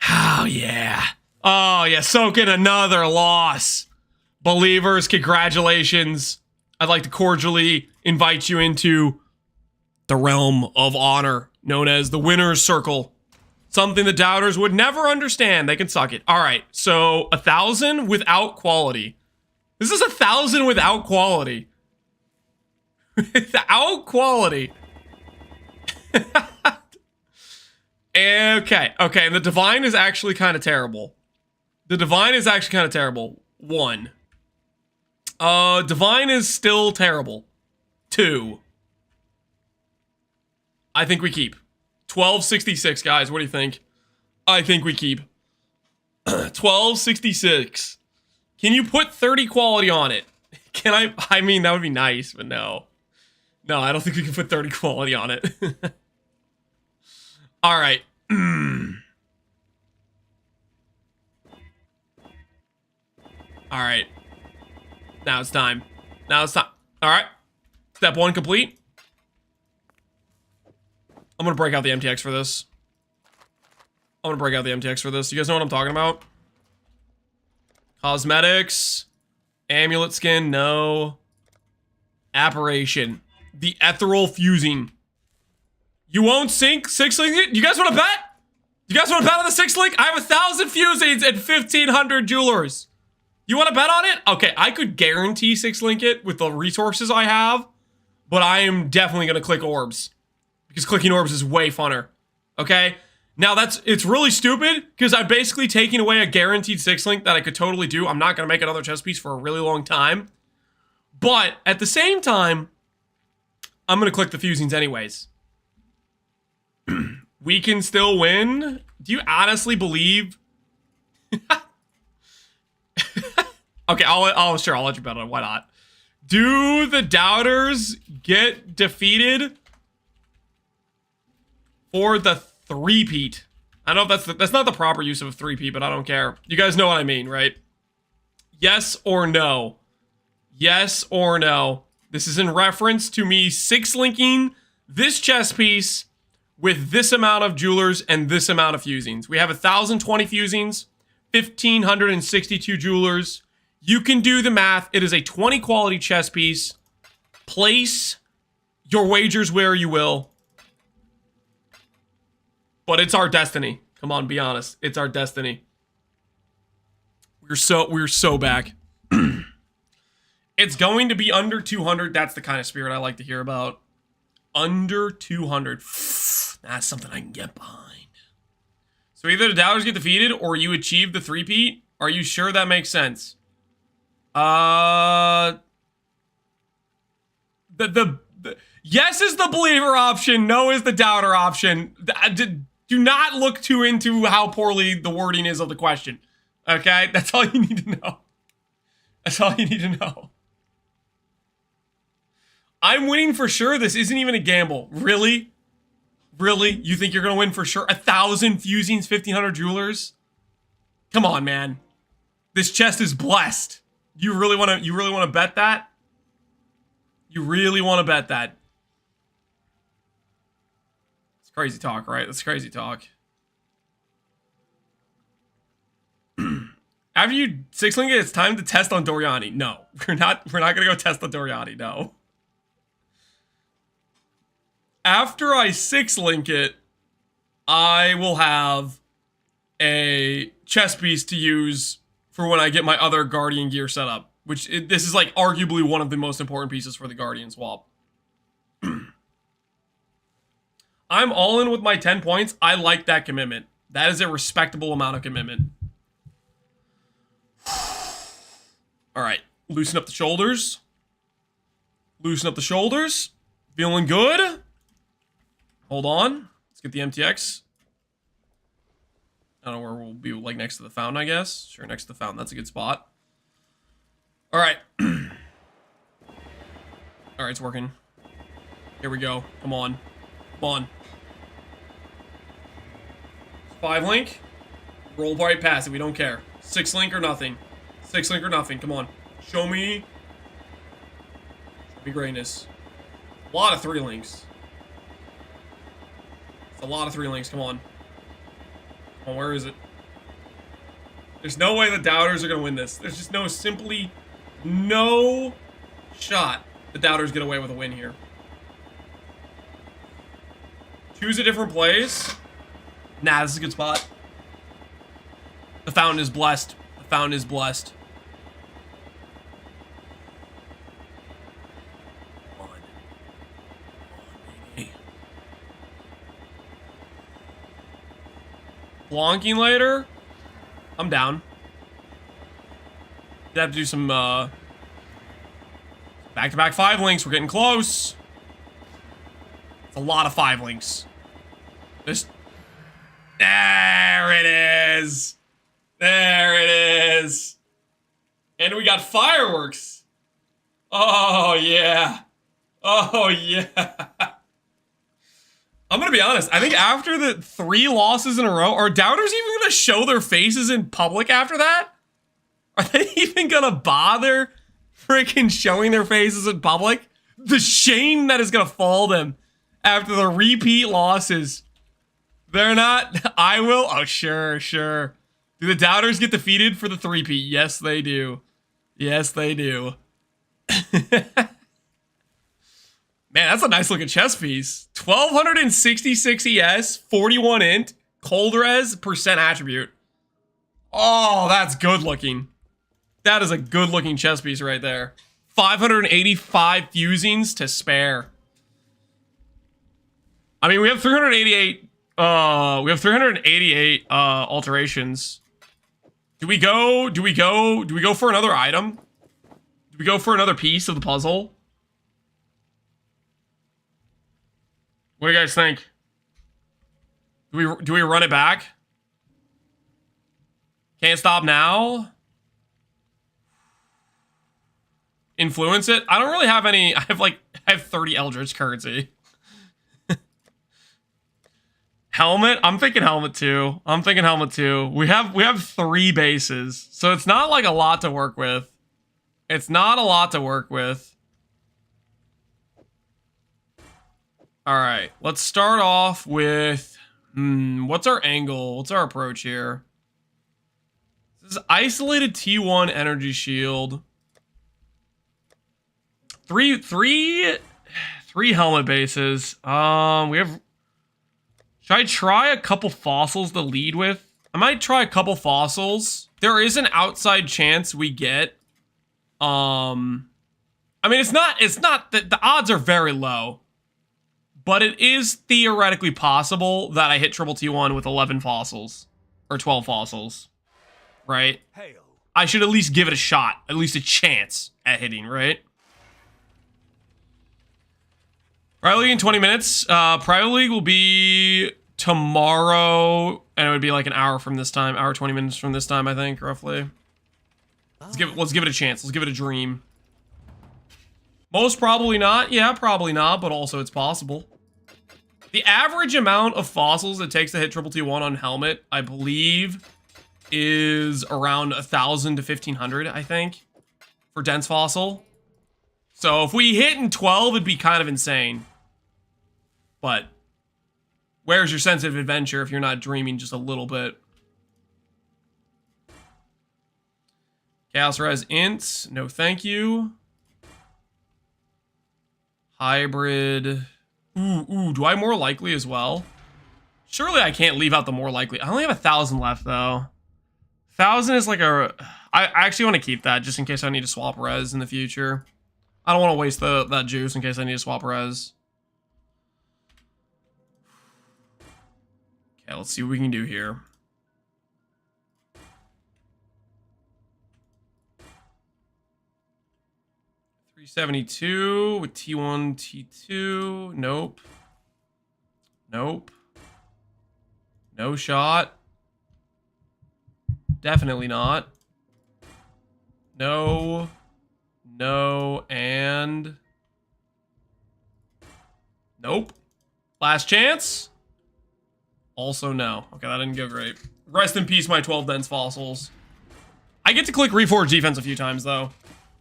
Oh, yeah. Oh, yeah. Soak in another loss. Believers, congratulations. I'd like to cordially invite you into the realm of honor, known as the winner's circle. Something the doubters would never understand. They can suck it. All right. So 1,000 without quality. This is 1,000 without quality. Without quality. Okay. And the divine is actually kind of terrible. The divine is actually kind of terrible. 1. Divine is still terrible. 2. I think we keep. 1266, guys. What do you think? I think we keep. 1266. Can you put 30 quality on it? Can I? I mean, that would be nice, but no. No, I don't think we can put 30 quality on it. All right. All right. Now it's time. All right. Step 1 complete. I'm going to break out the MTX for this. You guys know what I'm talking about? Cosmetics. Amulet skin, no. Apparition. The ethereal fusing. You won't sink 6-link it? You guys want to bet? You guys want to bet on the 6-link? I have 1,000 fusings and 1,500 jewelers. You want to bet on it? Okay, I could guarantee 6-link it with the resources I have, but I am definitely going to click orbs. Because clicking orbs is way funner. Okay? Now it's really stupid because I'm basically taking away a guaranteed 6-link that I could totally do. I'm not going to make another chess piece for a really long time. But at the same time, I'm going to click the fusings anyways. We can still win? Do you honestly believe? Okay, I'll let you bet on it. Why not? Do the doubters get defeated for the 3-peat? I don't know if that's not the proper use of a 3-peat, but I don't care. You guys know what I mean, right? Yes or no? Yes or no? This is in reference to me 6-linking this chess piece with this amount of jewelers and this amount of fusings. We have 1,020 fusings, 1,562 jewelers. You can do the math. It is a 20 quality chess piece. Place your wagers where you will. But it's our destiny. Come on, be honest. It's our destiny. We're so back. It's going to be under 200. That's the kind of spirit I like to hear about. Under 200. That's something I can get behind. So either the doubters get defeated or you achieve the 3-peat. Are you sure that makes sense? The yes is the believer option. No is the doubter option. Do not look too into how poorly the wording is of the question. Okay? That's all you need to know. That's all you need to know. I'm winning for sure. This isn't even a gamble. Really? Really? You think you're going to win for sure? 1,000 fusings, 1,500 jewelers? Come on, man. This chest is blessed. You really want to bet that? You really want to bet that? It's crazy talk, right? That's crazy talk. After you 6-link it, it's time to test on Doriani. No, we're not going to go test on Doriani. No. After I 6-link it, I will have a chess piece to use for when I get my other Guardian gear set up. This is like arguably one of the most important pieces for the Guardian swap. I'm all in with my 10 points. I like that commitment. That is a respectable amount of commitment. All right, loosen up the shoulders. Loosen up the shoulders. Feeling good. Hold on. Let's get the MTX. I don't know where we'll be, like next to the fountain, I guess. Sure, next to the fountain. That's a good spot. All right. All right, it's working. Here we go. Come on. Come on. 5 link. Roll right past it. We don't care. 6 link or nothing. 6 link or nothing. Come on. Show me. Show me greatness. A lot of 3 links. It's a lot of 3 links. Come on. Come on, where is it? There's no way the doubters are going to win this. There's just simply no shot the doubters get away with a win here. Choose a different place. Nah, this is a good spot. The fountain is blessed. The fountain is blessed. Come on. Come on, baby. Blonking later? I'm down. You have to do some, back-to-back 5 links. We're getting close. It's a lot of 5 links. There it is. There it is. And we got fireworks. Oh, yeah. Oh, yeah. I'm going to be honest. I think after the 3 losses in a row, are doubters even going to show their faces in public after that? Are they even going to bother freaking showing their faces in public? The shame that is going to fall them after the repeat losses. They're not. I will. Oh, sure, sure. Do the doubters get defeated for the 3-peat? Yes, they do. Yes, they do. Man, that's a nice looking chess piece. 1266 ES, 41 int, cold res, percent attribute. Oh, that's good looking. That is a good looking chess piece right there. 585 fusings to spare. I mean, we have 388. We have 388 alterations. Do we go for another item? Do we go for another piece of the puzzle? What do you guys think? Do we run it back? Can't stop now? Influence it? I don't really have any. I have 30 Eldritch currency. Helmet? I'm thinking helmet too. I'm thinking helmet too. We have 3 bases, so it's not like a lot to work with. It's not a lot to work with. All right, let's start off with what's our angle? What's our approach here? This is isolated T1 energy shield. Three helmet bases. We have. Should I try a couple fossils to lead with? I might try a couple fossils. There is an outside chance we get. I mean, it's not the odds are very low, but it is theoretically possible that I hit triple T1 with 11 fossils or 12 fossils, right? I should at least give it a shot, at least a chance at hitting, right? Private League in 20 minutes. Private League will be tomorrow, and it would be like an hour from this time. Hour 20 minutes from this time, I think, roughly. Let's give it a chance. Let's give it a dream. Most probably not. Yeah, probably not, but also it's possible. The average amount of fossils it takes to hit triple T1 on helmet, I believe, is around 1,000 to 1,500, I think, for dense fossil. So if we hit in 12, it'd be kind of insane. But where's your sense of adventure if you're not dreaming just a little bit? Chaos Res Ints, no thank you. Hybrid. Ooh, do I more likely as well? Surely I can't leave out the more likely. I only have 1,000 left though. 1,000 is like a... I actually want to keep that just in case I need to swap res in the future. I don't want to waste that juice in case I need to swap res. Okay, let's see what we can do here. $372 with T1, T2. Nope. Nope. No shot. Definitely not. No. No, and... Nope. Last chance? Also no. Okay, that didn't go great. Rest in peace, my 12 dense fossils. I get to click Reforge Defense a few times, though.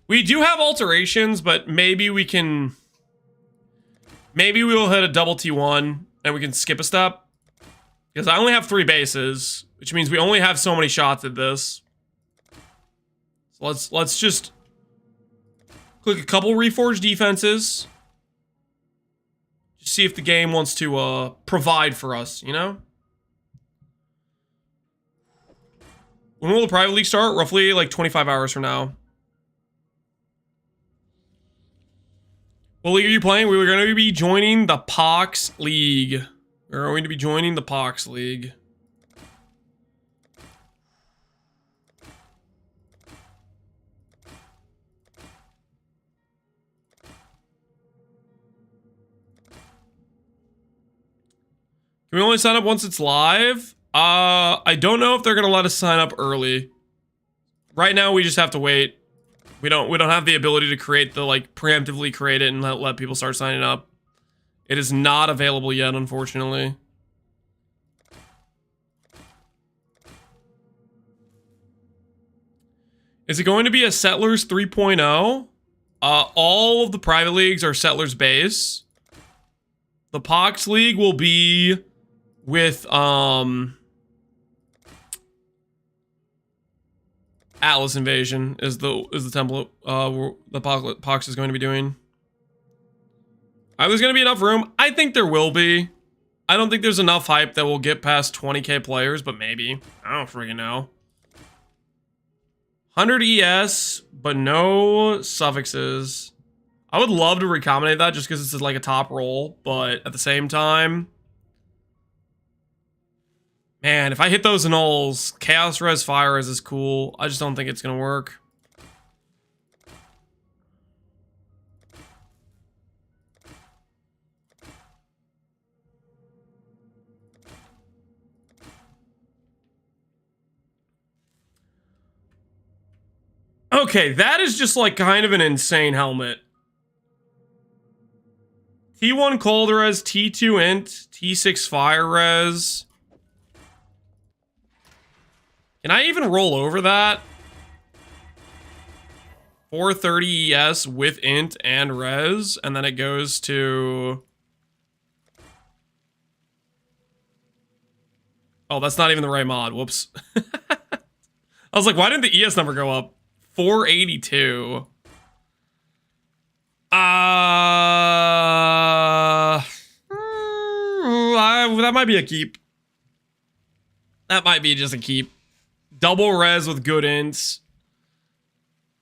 We do have alterations, but maybe we can... Maybe we will hit a double T1, and we can skip a step. Because I only have 3 bases, which means we only have so many shots at this. So let's just... click a couple Reforge defenses. Just see if the game wants to provide for us, you know? When will the private league start? Roughly like 25 hours from now. What league are you playing? We were going to be joining the Pohx League. We're going to be joining the Pohx League. Can we only sign up once it's live? I don't know if they're gonna let us sign up early. Right now, we just have to wait. We don't have the ability to create the, like, preemptively create it and let people start signing up. It is not available yet, unfortunately. Is it going to be a Settlers 3.0? All of the private leagues are Settlers base. The Pohx League will be with Atlas Invasion is the template the Pohx is going to be doing. There's going to be enough room. I think there will be. I don't think there's enough hype that will get past 20k players, but maybe. I don't freaking know. 100 ES, but no suffixes. I would love to recombinate that just because it's like a top roll, but at the same time, man, if I hit those nulls, Chaos Res, Fire Res is cool. I just don't think it's gonna work. Okay, that is just like kind of an insane helmet. T1 cold res, T2 int, T6 fire res. Can I even roll over that? 430 ES with int and res, and then it goes to... Oh, that's not even the right mod. Whoops. I was like, why didn't the ES number go up? 482. That might be a keep. That might be just a keep. Double res with good ints.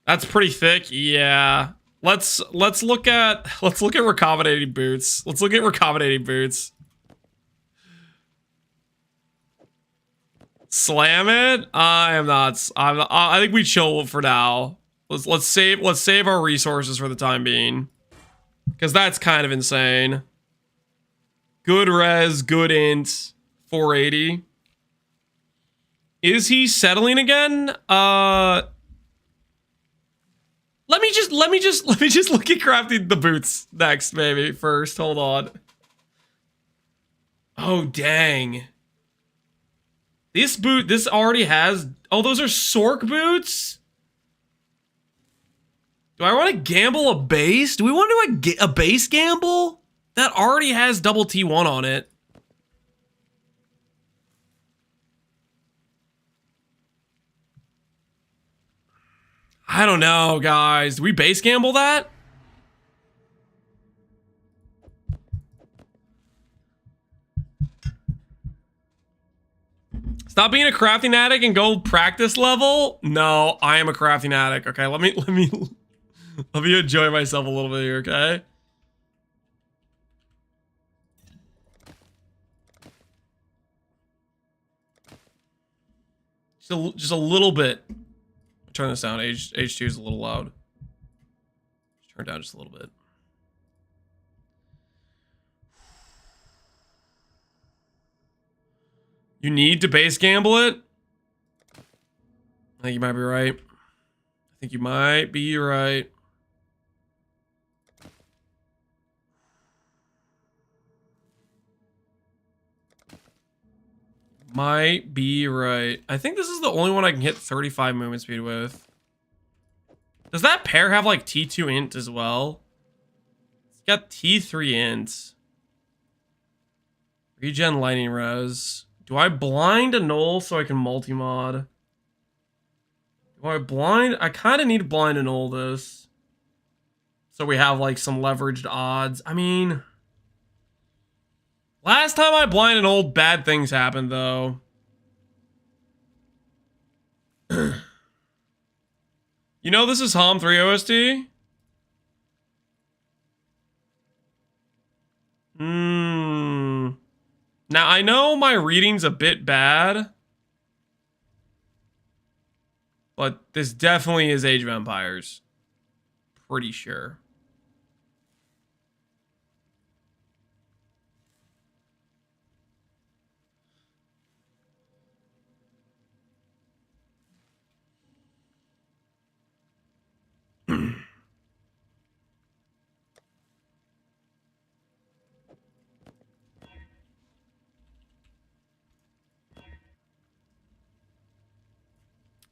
That's pretty thick. Yeah. Let's look at recombinating boots. Let's look at recombinating boots. Slam it? I think we chill for now. Let's save our resources for the time being. Because that's kind of insane. Good res, good int, 480. Is he settling again? Let me just look at crafting the boots next, maybe first. Hold on. Oh dang. This already has... Oh, those are Sork boots? Do I want to gamble a base? Do we want to do a base gamble? That already has double T1 on it. I don't know, guys. Do we base gamble that? Stop being a crafting addict and go practice level? No, I am a crafting addict. Okay, let me enjoy myself a little bit here, okay? Just a little bit. Turn this down. H2 is a little loud. Turn it down just a little bit. You need to base gamble it? I think you might be right. I think you might be right. Might be right. I think this is the only one I can hit 35 movement speed with. Does that pair have like T2 int as well? It's got T3 int. Regen lightning res. Do I blind a null so I can multi-mod? Do I blind? I kind of need to blind a null this. So we have like some leveraged odds. I mean... Last time I blind an old, bad things happened, though. You know this is HOM 3 OST? Now, I know my reading's a bit bad. But this definitely is Age of Empires. Pretty sure.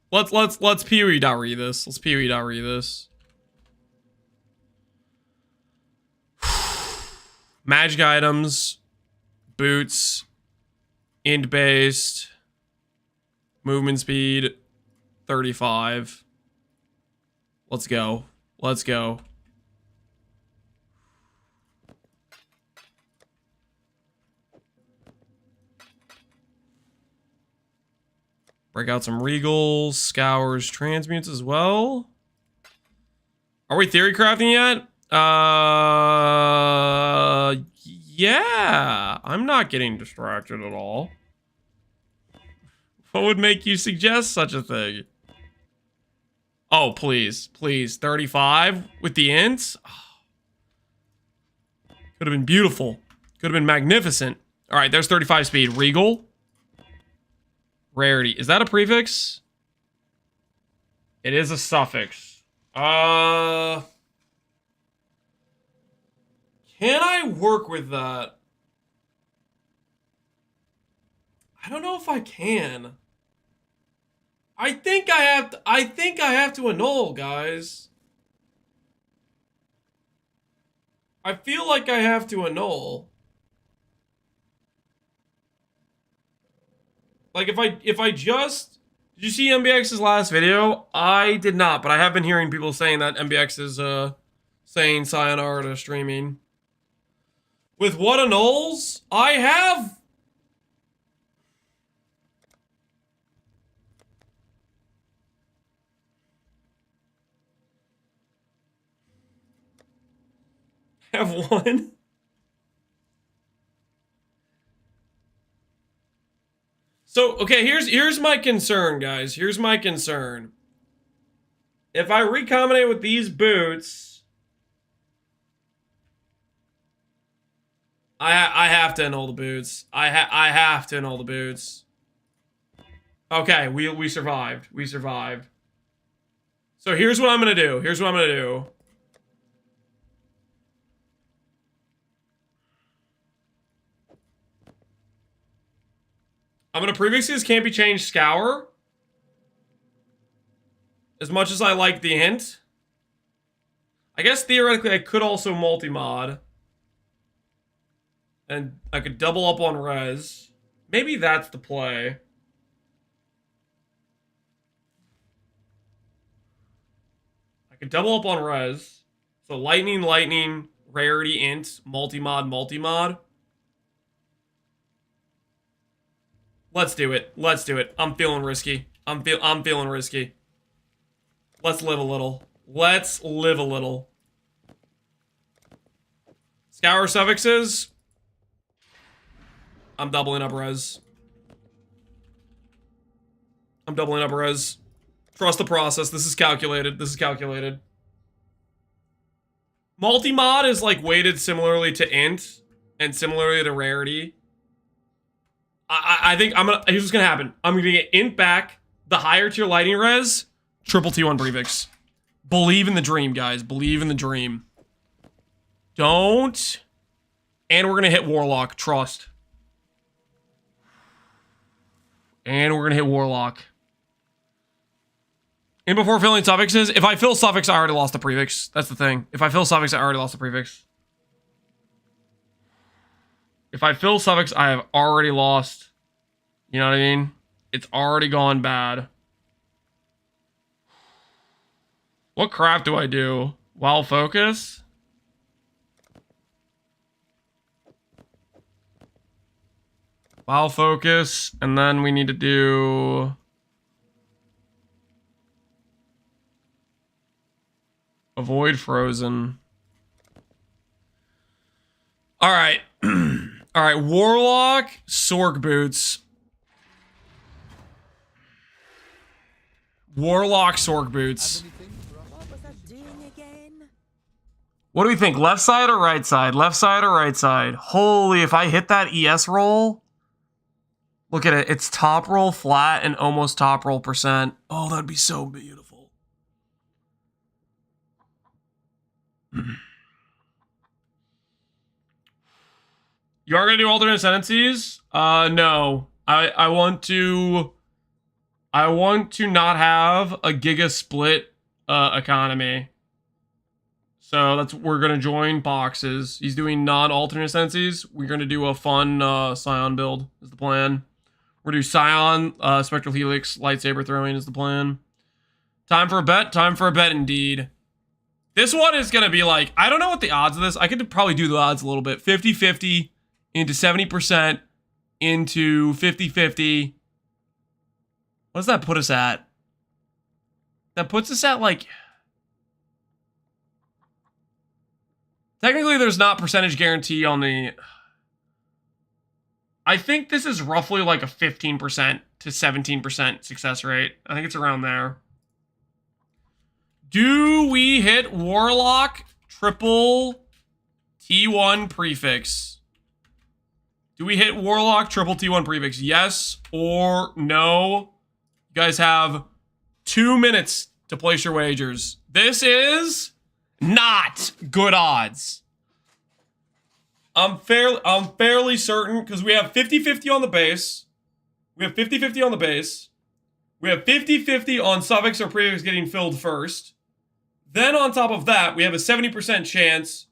Let's PoE.re this. Let's PoE.re this. Magic items, boots, int based, movement speed, 35. Let's go. Let's go. Break out some regals, scours, transmutes as well. Are we theory crafting yet? Yeah. I'm not getting distracted at all. What would make you suggest such a thing? Oh, please. Please. 35 with the ints? Oh. Could have been beautiful. Could have been magnificent. All right, there's 35 speed. Regal. Rarity. Is that a prefix? It is a suffix. Can I work with that? I don't know if I can. I think I have to annul, guys. I feel like I have to annul. Like if I just... Did you see MBX's last video? I did not, but I have been hearing people saying that MBX is saying sayonara to streaming. With what annuls? I have... have one. So, okay, here's my concern, guys. Here's my concern. If I recombinate with these boots, I have to annul the boots. I have to annul the boots. Okay, we survived. We survived. So here's what I'm gonna do. Here's what I'm gonna do. I'm gonna prefix this can't be changed scour. As much as I like the hint. I guess theoretically I could also multi-mod. And I could double up on res. Maybe that's the play. I could double up on res. So lightning, rarity, int, multi-mod. Let's do it. Let's do it. I'm feeling risky. I'm feeling risky. Let's live a little. Let's live a little. Scour suffixes. I'm doubling up res. I'm doubling up res. Trust the process. This is calculated. This is calculated. Multi-mod is like weighted similarly to int and similarly to rarity. I think here's what's gonna happen. I'm gonna get int back, the higher tier lighting res, triple T1 prefix. Believe in the dream, guys. Believe in the dream. Don't. And we're gonna hit Warlock. Trust. And we're gonna hit Warlock. And before filling suffixes, if I fill suffix, I already lost the prefix. That's the thing. If I fill suffix, I already lost the prefix. If I fill suffix, I have already lost. You know what I mean? It's already gone bad. What craft do I do? While focus? While focus, and then we need to do... Avoid frozen. All right. All right, Warlock, Sork boots. Warlock, Sork boots. What do we think? Left side or right side? Left side or right side? Holy, if I hit that ES roll. Look at it. It's top roll flat and almost top roll percent. Oh, that'd be so beautiful. You are gonna do alternate ascendancies? No. I want to not have a giga split economy. So we're gonna join Pohx's. He's doing non-alternate ascendancies. We're gonna do a fun Scion build is the plan. We're gonna do Scion, Spectral Helix, lightsaber throwing is the plan. Time for a bet? Time for a bet indeed. This one is gonna be like, I don't know what the odds of this. I could probably do the odds a little bit. 50-50 into 70% into 50-50. What does that put us at? That puts us at like... Technically, there's not percentage guarantee on the... I think this is roughly like a 15% to 17% success rate. I think it's around there. Do we hit Warlock triple T1 prefix? Do we hit Warlock triple T1 prefix? Yes or no? You guys have 2 minutes to place your wagers. This is not good odds. I'm fairly certain because we have 50-50 on the base. We have 50-50 on the base. We have 50-50 on suffix or prefix getting filled first. Then on top of that, we have a 70% chance,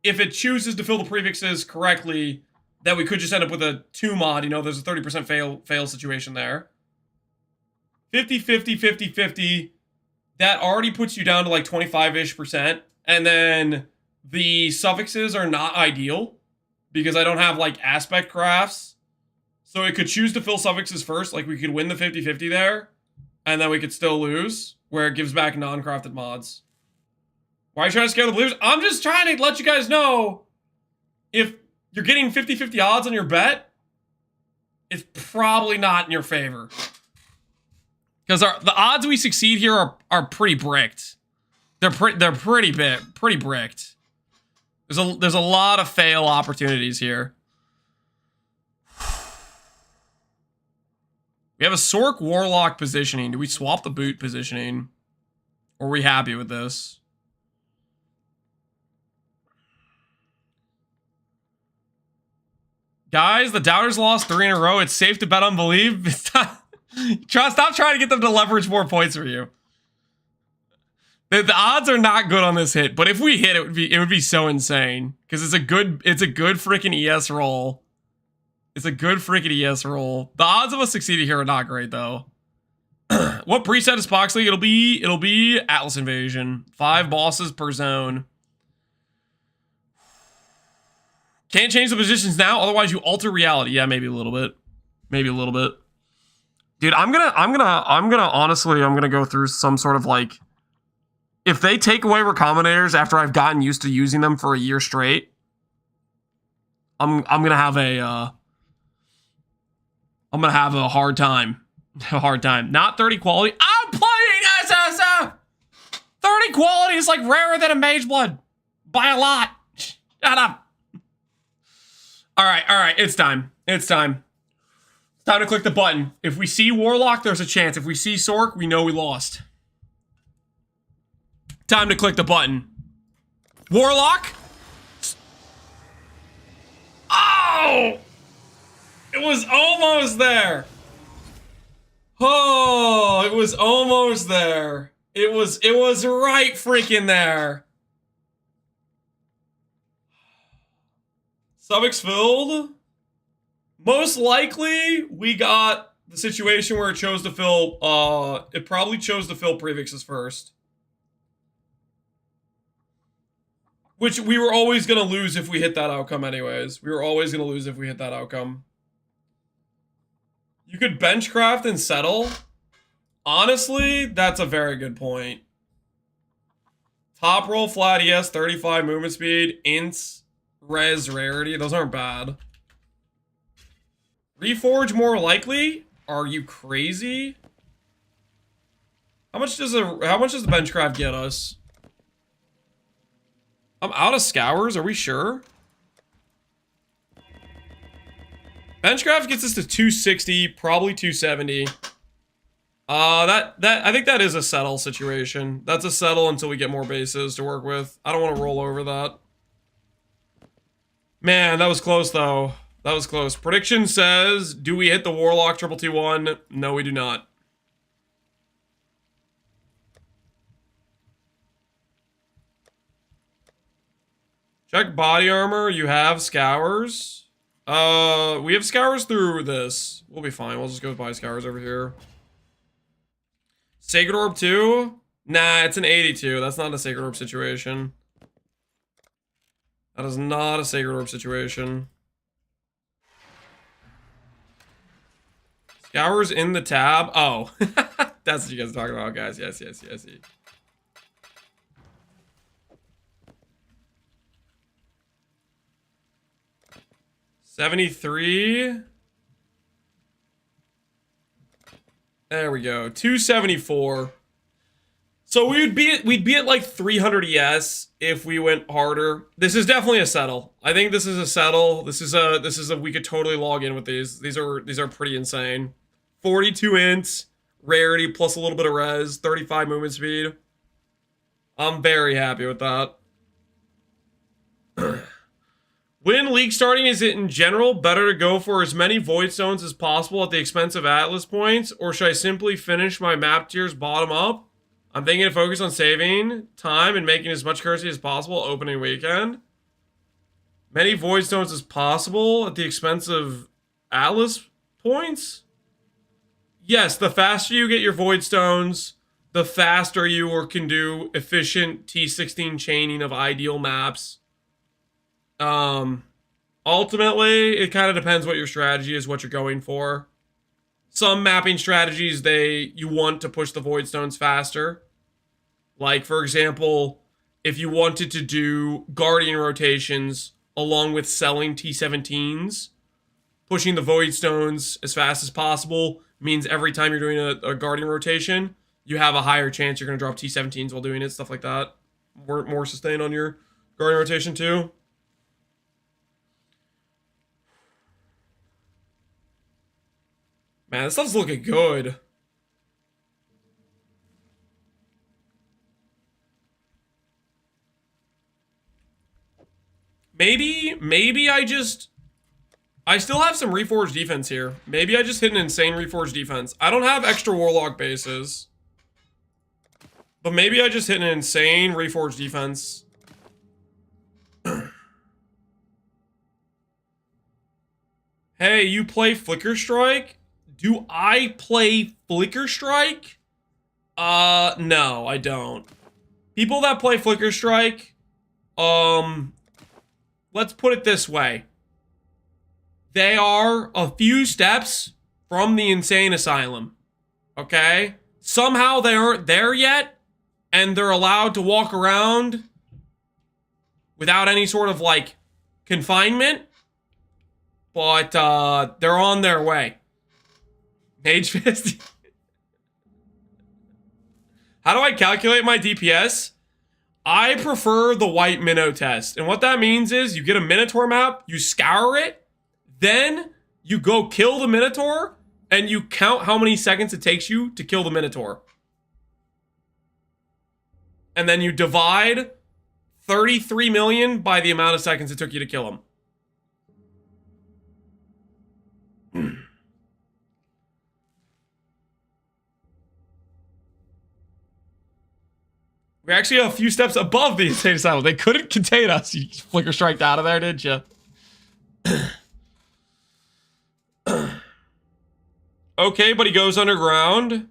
if it chooses to fill the prefixes correctly, that we could just end up with a 2 mod. You know, there's a 30% fail situation there. 50-50, 50-50. That already puts you down to like 25-ish%. And then the suffixes are not ideal because I don't have like aspect crafts. So it could choose to fill suffixes first. Like we could win the 50-50 there. And then we could still lose where it gives back non-crafted mods. Why are you trying to scare the believers? I'm just trying to let you guys know if you're getting 50-50 odds on your bet, it's probably not in your favor. Because the odds we succeed here are pretty bricked. They're pretty bricked. There's a lot of fail opportunities here. We have a Sork Warlock positioning. Do we swap the boot positioning? Or are we happy with this? Guys, the doubters lost 3 in a row. It's safe to bet on believe. Stop trying to get them to leverage more points for you. The odds are not good on this hit, but if we hit, it would be so insane because it's a good freaking ES roll. It's a good freaking ES roll. The odds of us succeeding here are not great though. What preset is Pohx League? It'll be Atlas Invasion. 5 bosses per zone. Can't change the positions now, otherwise you alter reality. Yeah, maybe a little bit. Maybe a little bit. Dude, I'm gonna honestly, I'm gonna go through some sort of like, if they take away recombinators after I've gotten used to using them for a year straight, I'm gonna have a hard time. A hard time. Not 30 quality. I'm playing SSF! 30 quality is like rarer than a mage blood. By a lot. Shut up. Alright, it's time. It's time. It's time to click the button. If we see Warlock, there's a chance. If we see Sork, we know we lost. Time to click the button. Warlock? Oh! It was almost there. Oh, it was almost there. It was right freaking there. Stomach's filled. Most likely, we got the situation where it chose to fill, it probably chose to fill prefixes first. Which we were always going to lose if we hit that outcome anyways. We were always going to lose if we hit that outcome. You could benchcraft and settle. Honestly, that's a very good point. Top roll, flat ES, 35 movement speed, ints, res, rarity. Those aren't bad. Reforge more likely? Are you crazy? How much does the benchcraft get us? I'm out of scours, are we sure? Benchcraft gets us to 260, probably 270. I think that is a settle situation. That's a settle until we get more bases to work with. I don't want to roll over that. Man, that was close though. That was close. Prediction says, do we hit the Warlock 221? No, we do not. Check body armor. You have scours. We have scours through this. We'll be fine. We'll just go buy scours over here. Sacred Orb 2? Nah, it's an 82. That's not a Sacred Orb situation. That is not a Sacred Orb situation. Scours in the tab. Oh. That's what you guys are talking about, guys. Yes. 73. There we go. 274. So we'd be at like 300 ES if we went harder. This is definitely a settle. I think this is a settle. This is a we could totally log in with these. These are pretty insane. 42 ints, rarity plus a little bit of res, 35 movement speed. I'm very happy with that. When league starting, is it in general better to go for as many void stones as possible at the expense of Atlas points, or should I simply finish my map tiers bottom up? I'm thinking to focus on saving time and making as much currency as possible opening weekend. Many void stones as possible at the expense of Atlas points? Yes, the faster you get your void stones, the faster you can do efficient T16 chaining of ideal maps. Ultimately, it kind of depends what your strategy is, what you're going for. Some mapping strategies, you want to push the void stones faster. Like, for example, if you wanted to do Guardian rotations along with selling T17s, pushing the void stones as fast as possible means every time you're doing a Guardian rotation, you have a higher chance you're going to drop T17s while doing it, stuff like that. More sustain on your Guardian rotation too. Man, this stuff's looking good. Maybe I still have some Reforged defense here. Maybe I just hit an insane Reforged defense. I don't have extra Warlock bases. But maybe I just hit an insane Reforged defense. Hey, you play Flicker Strike? Do I play Flicker Strike? No, I don't. People that play Flicker Strike, let's put it this way. They are a few steps from the insane asylum. Okay? Somehow they aren't there yet, and they're allowed to walk around without any sort of, like, confinement. But, they're on their way. Mage Fist. How do I calculate my DPS? I prefer the white minnow test. And what that means is you get a Minotaur map, you scour it, then you go kill the Minotaur, and you count how many seconds it takes you to kill the Minotaur. And then you divide 33 million by the amount of seconds it took you to kill him. We're actually a few steps above the insane asylum. They couldn't contain us. You flicker striked out of there, didn't you? Okay, but he goes underground.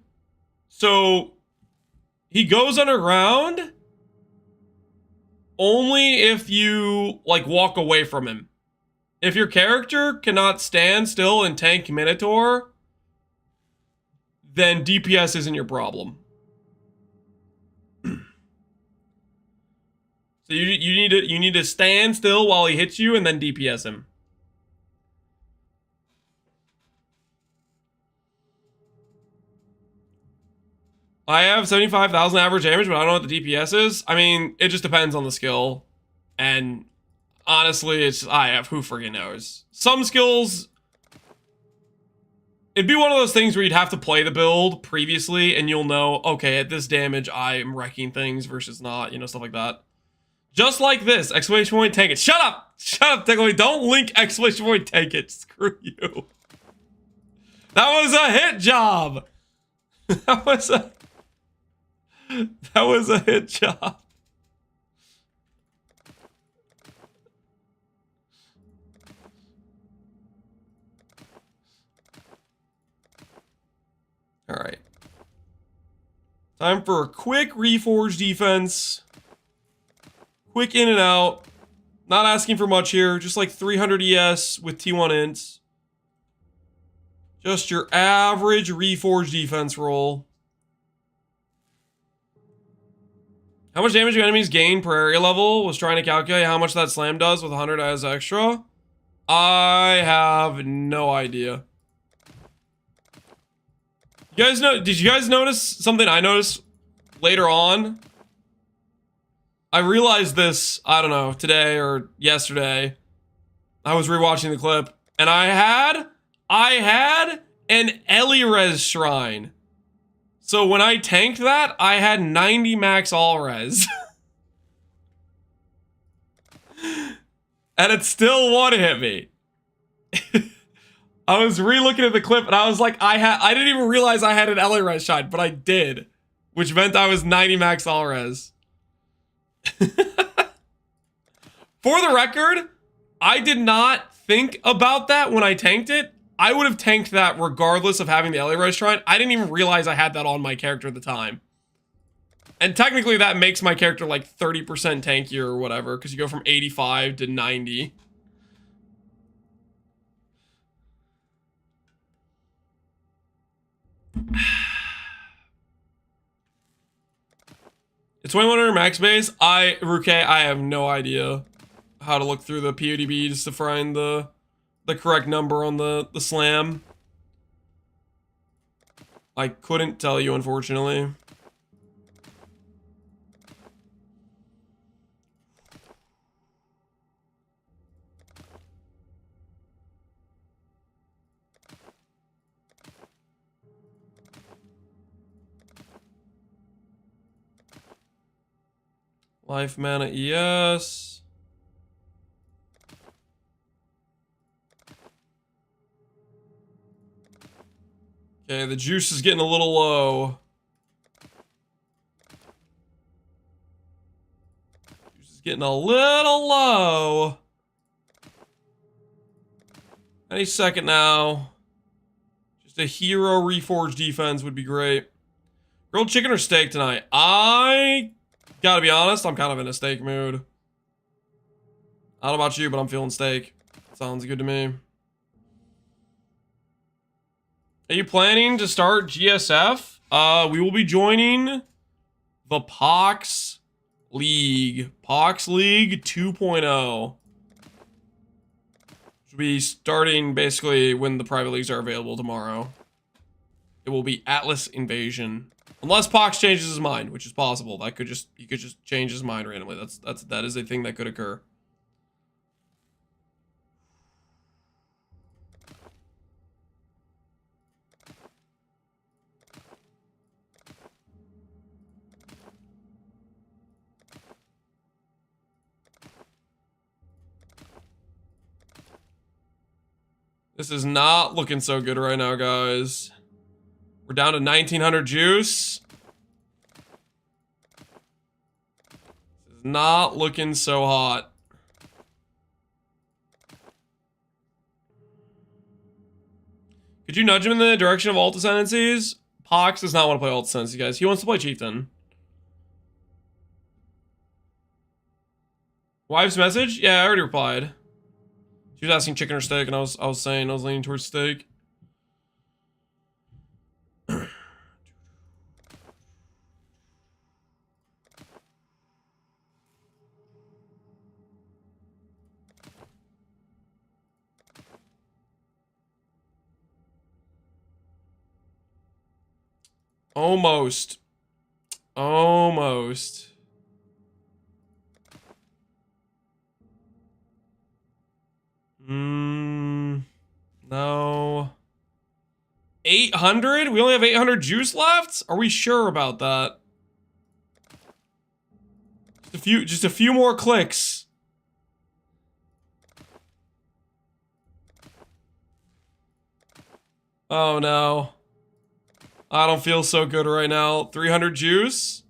So he goes underground only if you, like, walk away from him. If your character cannot stand still and tank Minotaur, then DPS isn't your problem. So you need to stand still while he hits you and then DPS him. I have 75,000 average damage, but I don't know what the DPS is. I mean, it just depends on the skill. And honestly, it's who friggin' knows. Some skills, it'd be one of those things where you'd have to play the build previously and you'll know, okay, at this damage, I am wrecking things versus not, you know, stuff like that. Just like this, exclamation point, tank it. Shut up! Shut up, Tickly. Don't link exclamation point, tank it. Screw you. That was a hit job. That was a hit job. All right. Time for a quick reforge defense. Quick in and out. Not asking for much here. Just like 300 ES with T1 ints. Just your average reforge defense roll. How much damage do enemies gain per area level? Was trying to calculate how much that slam does with 100 as extra. I have no idea. You guys know? Did you guys notice something I noticed later on? I realized this, I don't know, today or yesterday. I was rewatching the clip, and I had an Elirez shrine. So when I tanked that, I had 90 max all res. And it still one-hit me. I was re-looking at the clip and I was like, I didn't even realize I had an Elirez shrine, but I did. Which meant I was 90 max all res. For the record, I did not think about that when I tanked it. I would have tanked that regardless of having the Elirez shrine. I didn't even realize I had that on my character at the time. And technically that makes my character like 30% tankier or whatever, because you go from 85 to 90. It's 2100 max base. Ruke, I have no idea how to look through the PODB just to find the correct number on the slam. I couldn't tell you, unfortunately. Life mana ES. Okay, the juice is getting a little low. Juice is getting a little low. Any second now. Just a hero reforge defense would be great. Grilled chicken or steak tonight? I gotta be honest, I'm kind of in a steak mood. I don't know about you, but I'm feeling steak. Sounds good to me. Are you planning to start GSF? We will be joining the Pohx League. Pohx League 2.0. Which will be starting basically when the private leagues are available tomorrow. It will be Atlas Invasion. Unless Pohx changes his mind, which is possible. He could just change his mind randomly. That is a thing that could occur. This is not looking so good right now, guys. We're down to 1900 juice. This is not looking so hot. Could you nudge him in the direction of alt ascendancies? Pohx does not want to play alt ascendancy, guys. He wants to play chieftain. Wife's message? Yeah, I already replied. She was asking chicken or steak, and I was saying I was leaning towards steak. Almost. Almost. No. 800? We only have 800 juice left? Are we sure about that? Just a few more clicks. Oh no. I don't feel so good right now. 300 juice?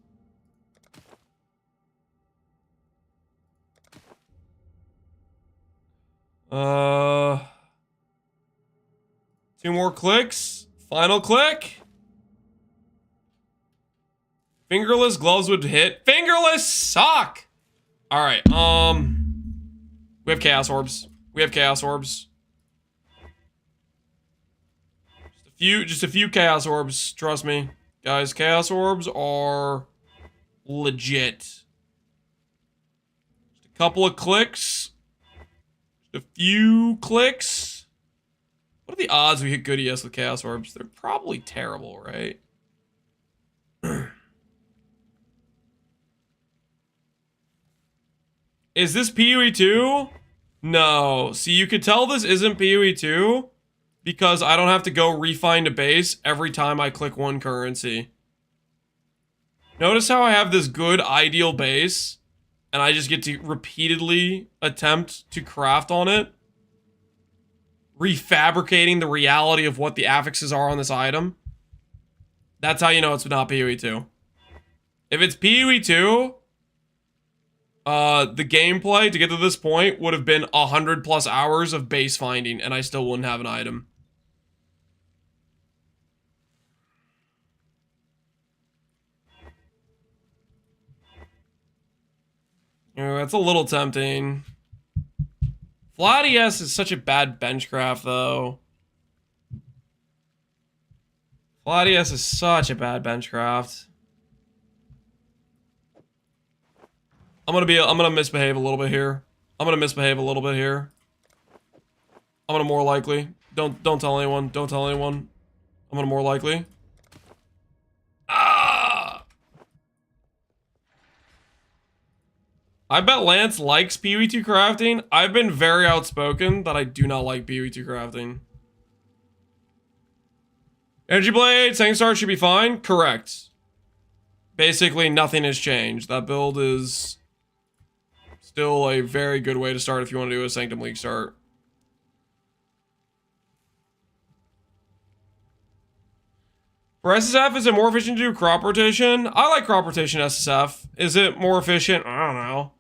Two more clicks. Final click. Fingerless gloves would hit. Fingerless suck! Alright, we have chaos orbs. We have chaos orbs. Just a few chaos orbs, trust me. Guys, chaos orbs are legit. Just a couple of clicks. Just a few clicks. What are the odds we hit good ES with chaos orbs? They're probably terrible, right? Is this PoE 2? No. See, you could tell this isn't PoE 2 because I don't have to go refine a base every time I click one currency. Notice how I have this good ideal base and I just get to repeatedly attempt to craft on it, refabricating the reality of what the affixes are on this item. That's how you know it's not PoE 2. If it's PoE 2, the gameplay to get to this point would have been 100+ hours of base finding, and I still wouldn't have an item. That's a little tempting. Flat ES is such a bad benchcraft, though. Flat ES is such a bad benchcraft. I'm gonna misbehave a little bit here. I'm gonna more likely. Don't tell anyone. Don't tell anyone. I'm gonna more likely. Ah! I bet Lance likes PoE 2 crafting. I've been very outspoken that I do not like PoE 2 crafting. Energy Blade, Ascendancy Art should be fine. Correct. Basically, nothing has changed. That build is still a very good way to start if you want to do a Sanctum League start. For SSF, is it more efficient to do crop rotation? I like crop rotation SSF. Is it more efficient? I don't know.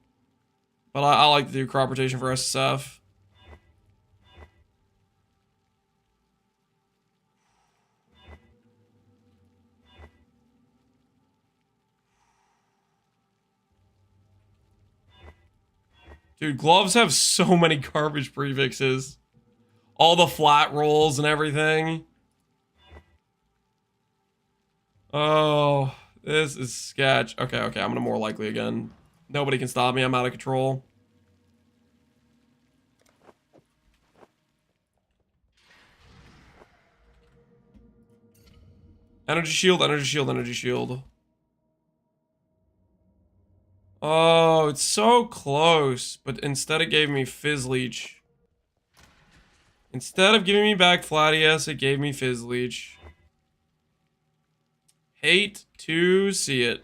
But I like to do crop rotation for SSF. Dude, gloves have so many garbage prefixes. All the flat rolls and everything. Oh, this is sketch. Okay, I'm gonna more likely again. Nobody can stop me. I'm out of control. Energy shield, energy shield, energy shield. Oh, it's so close, but instead it gave me Fizz Leech. Instead of giving me back Flatius, it gave me Fizz Leech. Hate to see it.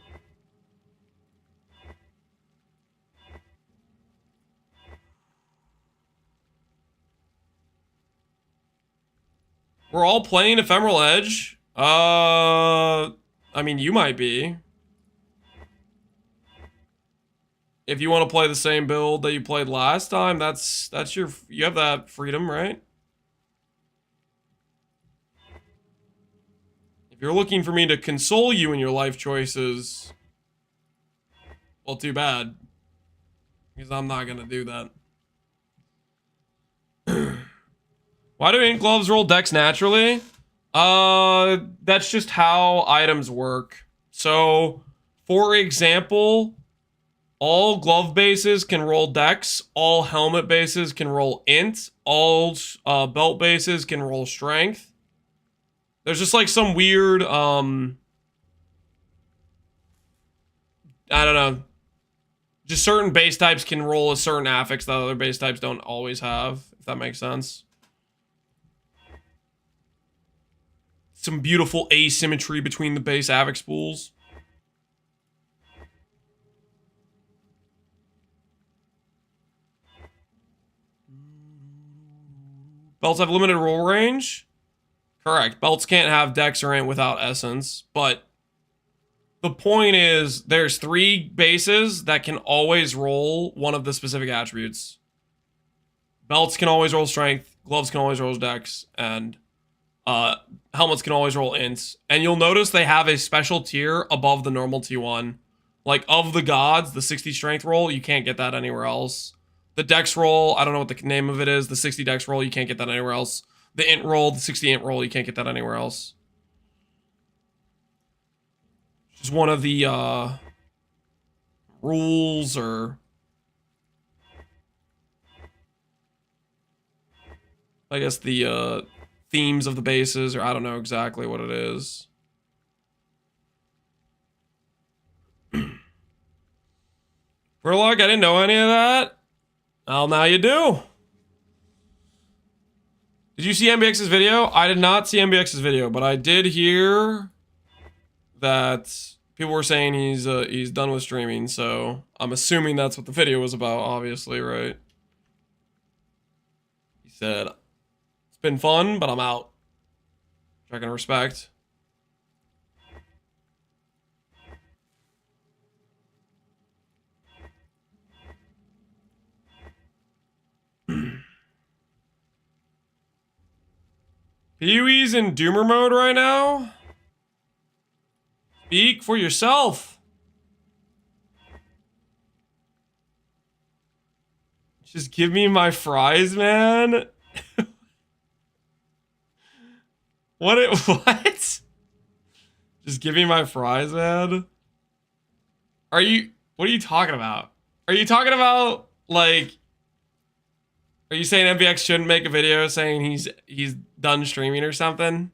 We're all playing Ephemeral Edge? I mean, you might be. If you want to play the same build that you played last time, that's you have that freedom, right? If you're looking for me to console you in your life choices, well, too bad. Because I'm not gonna do that. Why do ink gloves roll dex naturally? That's just how items work. So, for example, all glove bases can roll dex, all helmet bases can roll int, all belt bases can roll strength. There's just like some weird, I don't know. Just certain base types can roll a certain affix that other base types don't always have, if that makes sense. Some beautiful asymmetry between the base affix pools. Belts have limited roll range? Correct. Belts can't have dex or int without essence, but the point is there's 3 bases that can always roll one of the specific attributes. Belts can always roll strength, gloves can always roll dex, and helmets can always roll ints. And you'll notice they have a special tier above the normal T1. Like, of the gods, the 60 strength roll, you can't get that anywhere else. The dex roll, I don't know what the name of it is. The 60 dex roll, you can't get that anywhere else. The int roll, the 60 int roll, you can't get that anywhere else. Just one of the rules or I guess the themes of the bases, or I don't know exactly what it is. Verlog, I didn't know any of that. Well, now you do. Did you see MBX's video? I did not see MBX's video, but I did hear that people were saying he's done with streaming, so I'm assuming that's what the video was about, obviously, right? He said, it's been fun, but I'm out. Which I can respect. Pee-wee's in Doomer mode right now? Speak for yourself. Just give me my fries, man. What? Just give me my fries, man. What are you talking about? Are you talking about, like, are you saying MBX shouldn't make a video saying he's done streaming or something?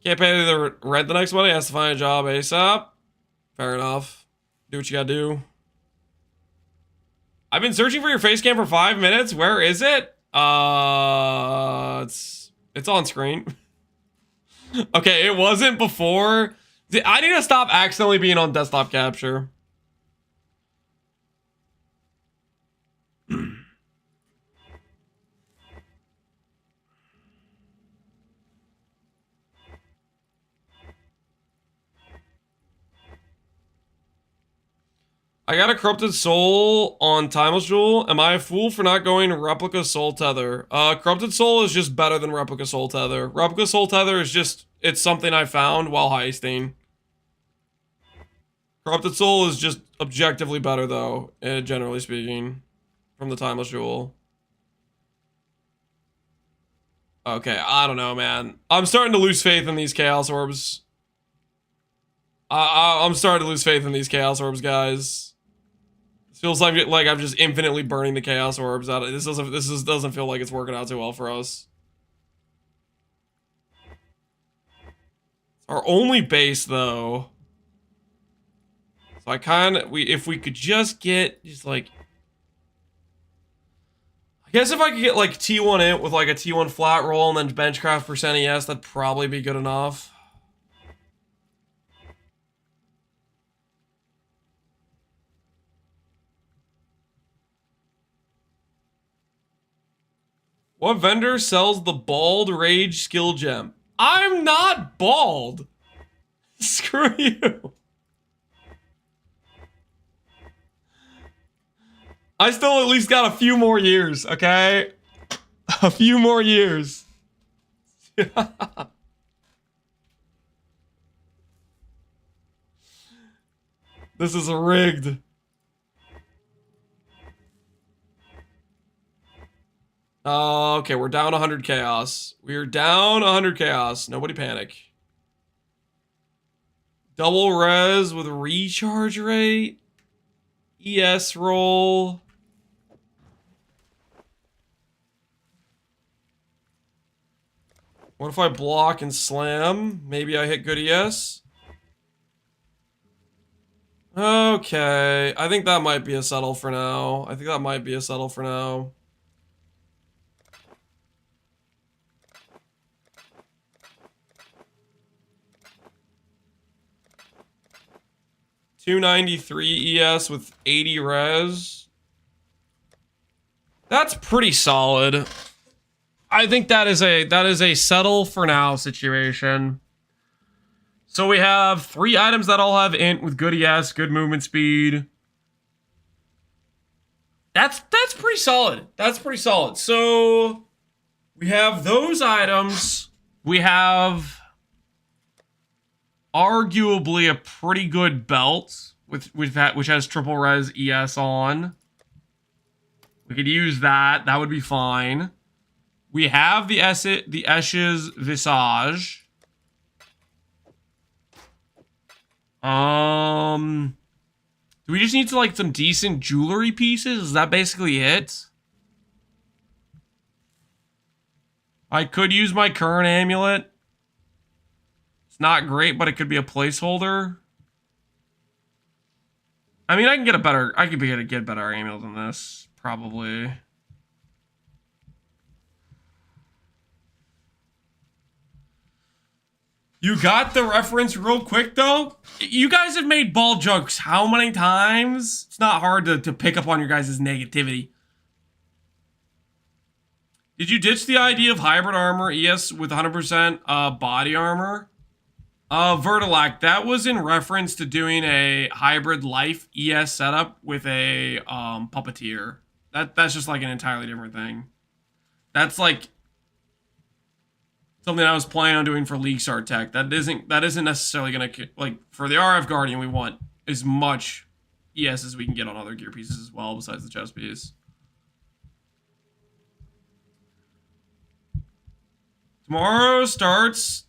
Can't pay the rent the next month. He has to find a job ASAP. Fair enough. Do what you gotta do. I've been searching for your face cam for 5 minutes. Where is it? It's on screen. Okay, it wasn't before. I need to stop accidentally being on desktop capture. I got a corrupted soul on Timeless Jewel. Am I a fool for not going replica soul tether? Corrupted soul is just better than replica soul tether. Replica soul tether is just, it's something I found while heisting. Corrupted Soul is just objectively better, though, generally speaking, from the Timeless Jewel. Okay, I don't know, man. I'm starting to lose faith in these Chaos Orbs. I'm starting to lose faith in these Chaos Orbs, guys. It feels like I'm just infinitely burning the Chaos Orbs out. This doesn't feel like it's working out too well for us. It's our only base, though. So if we could just get, I guess if I could get like T1 int with like a T1 flat roll and then benchcraft percent ES, that'd probably be good enough. What vendor sells the Bald Rage skill gem? I'm not bald. Screw you. I still at least got a few more years, okay? A few more years. This is rigged. Okay, we're down 100 chaos. We're down 100 chaos. Nobody panic. Double res with recharge rate. ES roll. What if I block and slam? Maybe I hit good ES? Okay, I think that might be a settle for now. 293 ES with 80 res. That's pretty solid. I think that is a settle for now situation. So we have 3 items that all have int with good ES, good movement speed. That's pretty solid. That's pretty solid. So we have those items. We have arguably a pretty good belt which has triple res ES on. We could use that. That would be fine. We have the Esch's Visage. Do we just need to, like, some decent jewelry pieces? Is that basically it? I could use my current amulet. It's not great, but it could be a placeholder. I mean, I could get a better amulet than this, probably. You got the reference real quick, though? You guys have made ball jokes how many times? It's not hard to pick up on your guys' negativity. Did you ditch the idea of hybrid armor, ES with 100% body armor? Vertilac, that was in reference to doing a hybrid life ES setup with a puppeteer. That's just like an entirely different thing. That's like something I was planning on doing for LeagueStart tech. That isn't necessarily gonna, like, for the RF Guardian, we want as much ES as we can get on other gear pieces as well, besides the chest piece. Tomorrow starts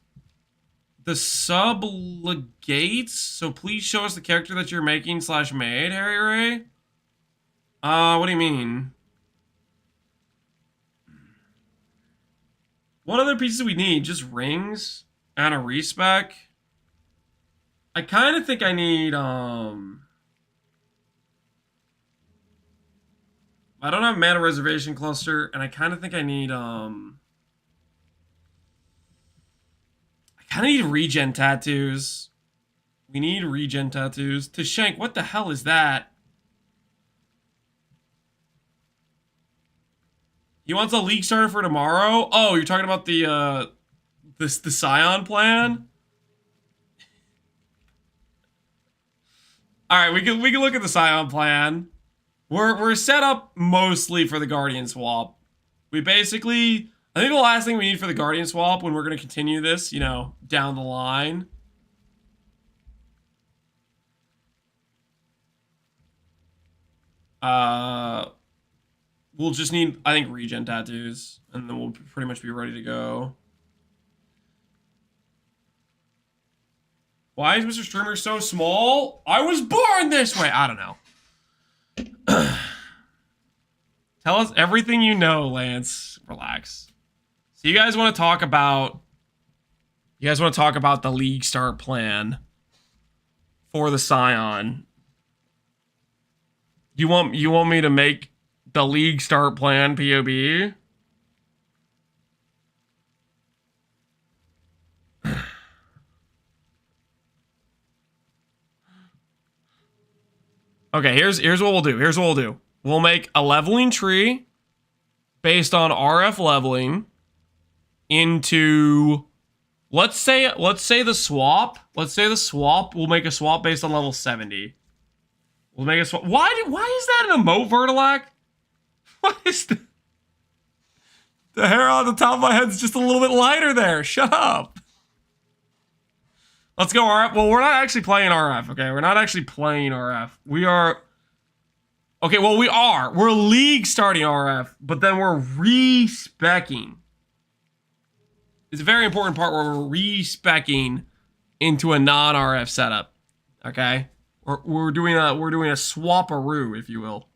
the Subligates, so please show us the character that you're making / made, Harry Ray. What do you mean? What other pieces do we need? Just rings and a respec. I kind of think I need, I don't have mana reservation cluster, and I kind of think I need, I kind of need regen tattoos. We need regen tattoos. To Shank, what the hell is that? He wants a league starter for tomorrow? Oh, you're talking about the Scion plan? Alright, we can look at the Scion plan. We're set up mostly for the Guardian swap. We basically, I think the last thing we need for the Guardian swap when we're going to continue this, you know, down the line, We'll just need, I think, regen tattoos, and then we'll pretty much be ready to go. Why is Mr. Streamer so small? I was born this way. I don't know. Tell us everything you know, Lance. Relax. So you guys want to talk about... You guys want to talk about the LeagueStart plan for the Scion. You want me to make the LeagueStart plan POB? Okay, here's what we'll do. Here's what we'll do. We'll make a leveling tree based on RF leveling into... Let's say the swap. Let's say the swap. We'll make a swap based on level 70. We'll make a swap. Why is that an emote, Vertilac? What is the hair on the top of my head's just a little bit lighter there. Shut up. Let's go RF. Well, we're not actually playing RF, okay? We're not actually playing RF. We are... Okay, well, we are. We're league starting RF, but then we're re-speccing. It's a very important part where we're re-speccing into a non-RF setup. Okay? We're doing a swap-a-roo, if you will.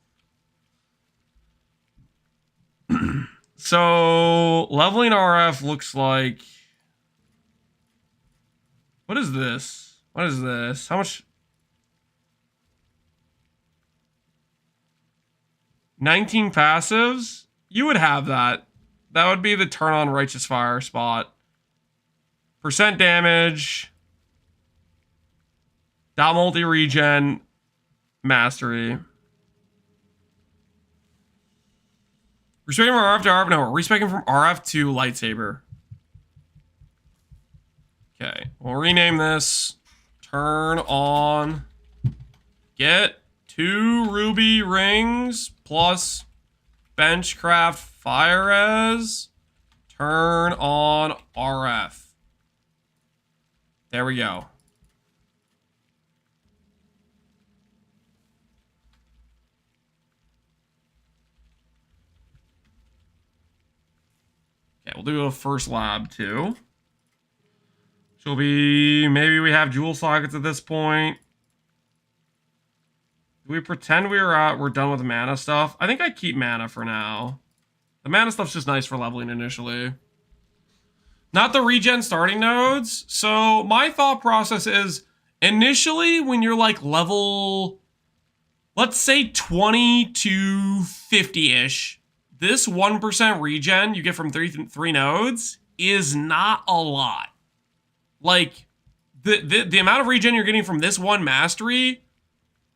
So leveling RF looks like... What is this? What is this? How much? 19 passives? You would have that. That would be the turn on Righteous Fire spot. Percent damage. Dot multi regen. Mastery. Respecting from RF to RF. No, we're respecting from RF to lightsaber. Okay, we'll rename this. Turn on. Get 2 ruby rings plus benchcraft fire res. Turn on RF. There we go. Okay, we'll do a first lab too. She'll be... Maybe we have jewel sockets at this point. Do we pretend we're done with the mana stuff? I think I keep mana for now. The mana stuff's just nice for leveling initially. Not the regen starting nodes. So my thought process is initially when you're like level, let's say 20 to 50-ish, this 1% regen you get from three nodes is not a lot. Like, the amount of regen you're getting from this one mastery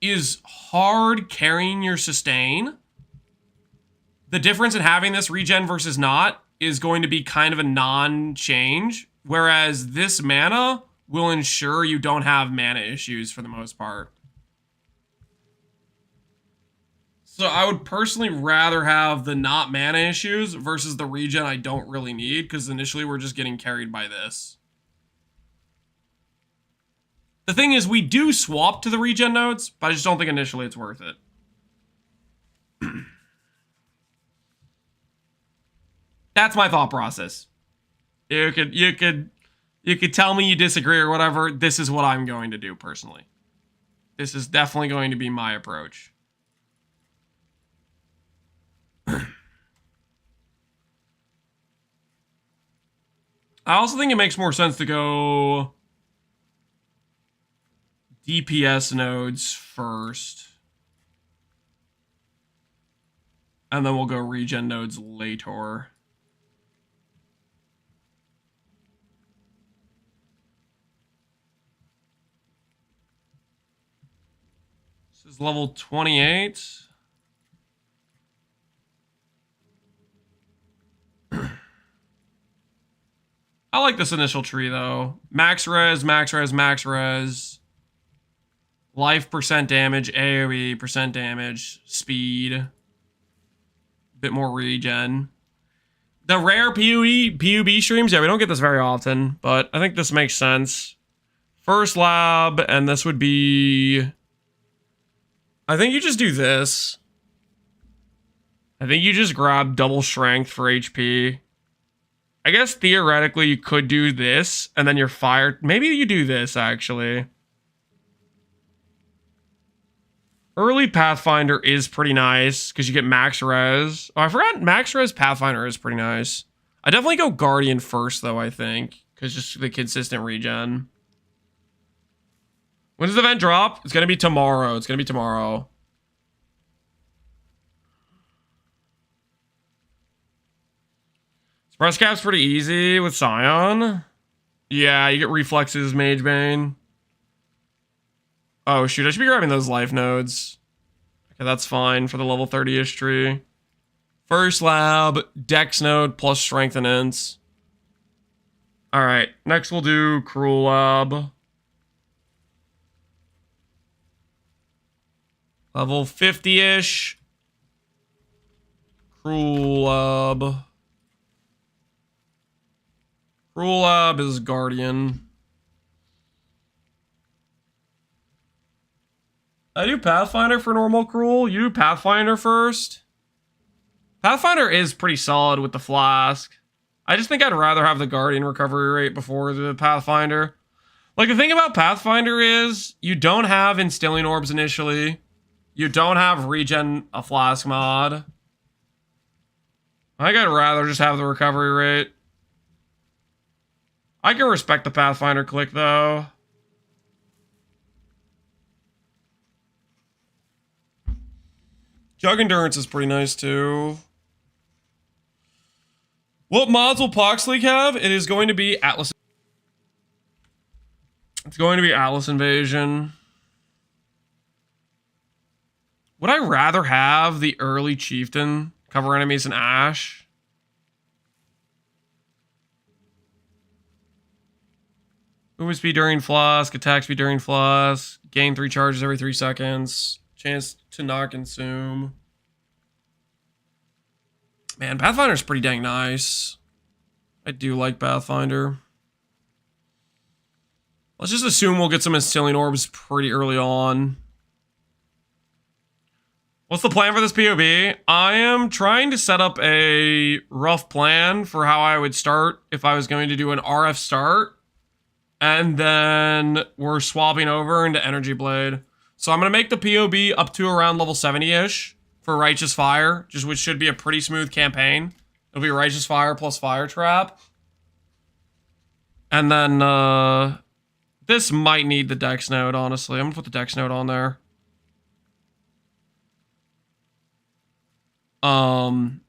is hard carrying your sustain. The difference in having this regen versus not is going to be kind of a non-change, whereas this mana will ensure you don't have mana issues for the most part. So I would personally rather have the not mana issues versus the regen I don't really need, because initially we're just getting carried by this. The thing is, we do swap to the regen nodes, but I just don't think initially it's worth it. That's my thought process. You could tell me you disagree or whatever. This is what I'm going to do personally. This is definitely going to be my approach. I also think it makes more sense to go DPS nodes first. And then we'll go regen nodes later. This is level 28. I like this initial tree though. Max res, max res, max res. Life percent damage, AoE percent damage, speed. Bit more regen. The rare PUB streams, yeah, we don't get this very often, but I think this makes sense. First lab, and this would be... I think you just do this. I think you just grab double strength for HP. I guess theoretically you could do this, and then you're fired. Maybe you do this, actually. Early Pathfinder is pretty nice, because you get max res. Oh, I forgot max res Pathfinder is pretty nice. I definitely go Guardian first, though, I think. Because just the consistent regen. When does the event drop? It's going to be tomorrow. It's going to be tomorrow. Suppress cap's pretty easy with Scion. Yeah, you get reflexes, Mage Bane. Oh, shoot. I should be grabbing those life nodes. Okay, that's fine for the level 30-ish tree. First lab, Dex node plus Strength and Ints. Alright, next we'll do Cruel Lab. Level 50-ish. Cruel Lab. Cruel Lab is Guardian. I do Pathfinder for normal Cruel. You do Pathfinder first. Pathfinder is pretty solid with the Flask. I just think I'd rather have the Guardian recovery rate before the Pathfinder. Like, the thing about Pathfinder is you don't have Instilling Orbs initially. You don't have Regen a Flask mod. I think I'd rather just have the recovery rate. I can respect the Pathfinder click, though. Jug Endurance is pretty nice, too. What mods will Pohx League have? It is going to be Atlas. It's going to be Atlas Invasion. Would I rather have the early Chieftain cover enemies in Ash? Movement speed during Flask, attack speed during Flask, gain 3 charges every 3 seconds, chance to not consume. Man, Pathfinder's pretty dang nice. I do like Pathfinder. Let's just assume we'll get some Instilling Orbs pretty early on. What's the plan for this POB? I am trying to set up a rough plan for how I would start if I was going to do an RF start. And then we're swapping over into Energy Blade. So I'm going to make the POB up to around level 70-ish for Righteous Fire, which should be a pretty smooth campaign. It'll be Righteous Fire plus Fire Trap. And then this might need the Dex node, honestly. I'm going to put the Dex node on there. And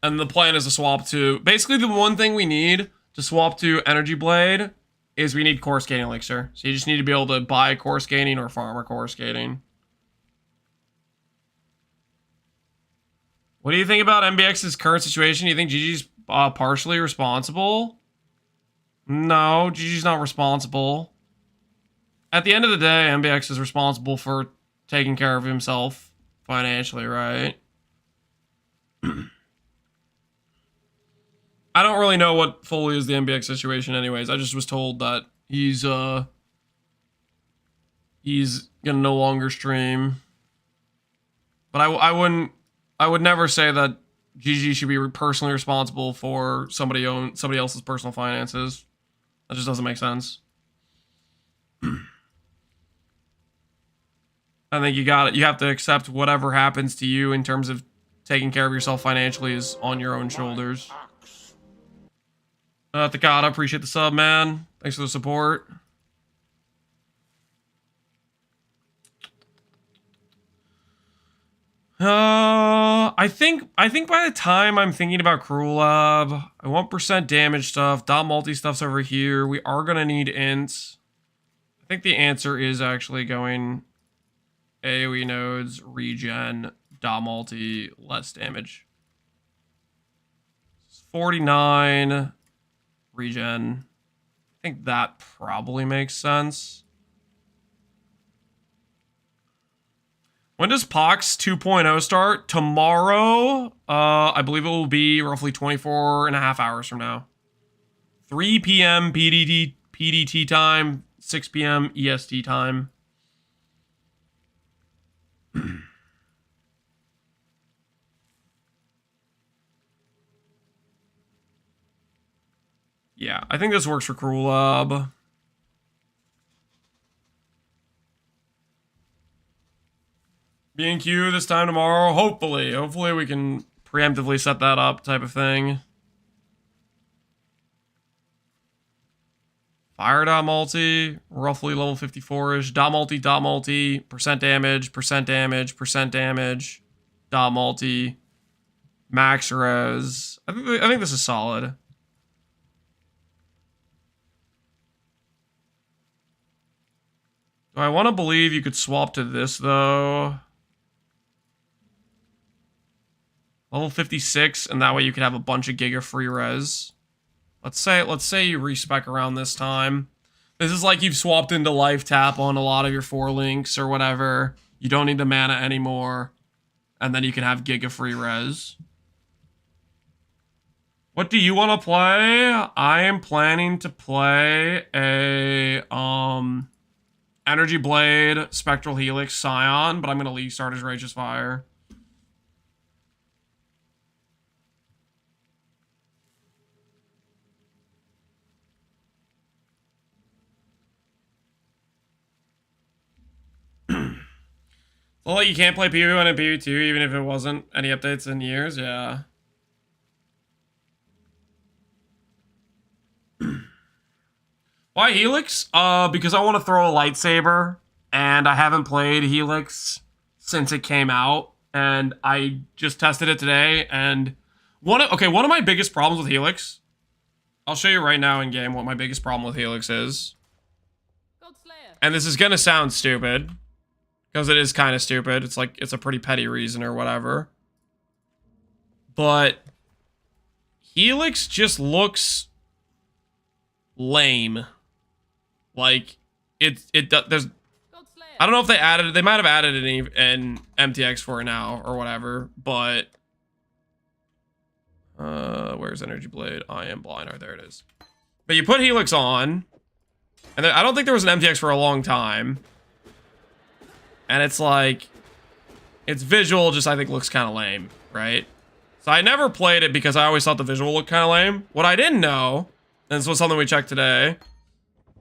the plan is to swap to... Basically, the one thing we need to swap to Energy Blade is we need Core Skating Elixir. So you just need to be able to buy Core Skating or farm a Core Skating. What do you think about MBX's current situation? Do you think GG's partially responsible? No, GG's not responsible. At the end of the day, MBX is responsible for taking care of himself financially, right? I don't really know what fully is the MBX situation anyways. I just was told that he's gonna no longer stream. But I would never say that GG should be personally responsible for somebody else's personal finances. That just doesn't make sense. I think you have to accept whatever happens to you in terms of taking care of yourself financially is on your own shoulders. Takata, appreciate the sub, man. Thanks for the support. I think by the time I'm thinking about Cruel Lab, I want % damage stuff. Dot multi stuff's over here. We are gonna need ints. I think the answer is actually going AoE nodes, regen, dot multi, less damage. 49 regen. I think that probably makes sense. When does Pohx 2.0 start? Tomorrow. I believe it will be roughly 24.5 hours from now. 3 p.m. PDT time, 6 p.m. EST time. Yeah, I think this works for Krulab. B&Q this time tomorrow, hopefully. Hopefully we can preemptively set that up type of thing. Fire dot multi, roughly level 54-ish. Dot multi, percent damage, dot multi, max res. I think this is solid. Do I want to believe you could swap to this though? Level 56, and that way you could have a bunch of giga free res. Let's say you respec around this time. This is like you've swapped into life tap on a lot of your 4 links or whatever. You don't need the mana anymore. And then you can have giga free res. What do you want to play? I am planning to play a Energy Blade Spectral Helix Scion, but I'm gonna LeagueStart as Righteous Fire. Well, you can't play PvP1 and PvP2 even if it wasn't any updates in years, yeah. Why Helix? Because I want to throw a lightsaber, and I haven't played Helix since it came out, and I just tested it today, and one of my biggest problems with Helix, I'll show you right now in game what my biggest problem with Helix is. And this is gonna sound stupid, because it is kind of stupid. It's like, it's a pretty petty reason or whatever. But Helix just looks lame. Like, there's, I don't know if they added it. They might have added it in MTX4 now or whatever, but where's Energy Blade? I am blind. Oh, there it is. But you put Helix on, and I don't think there was an MTX for a long time. And it's like, its visual just, I think, looks kind of lame, right? So I never played it because I always thought the visual looked kind of lame. What I didn't know, and this was something we checked today,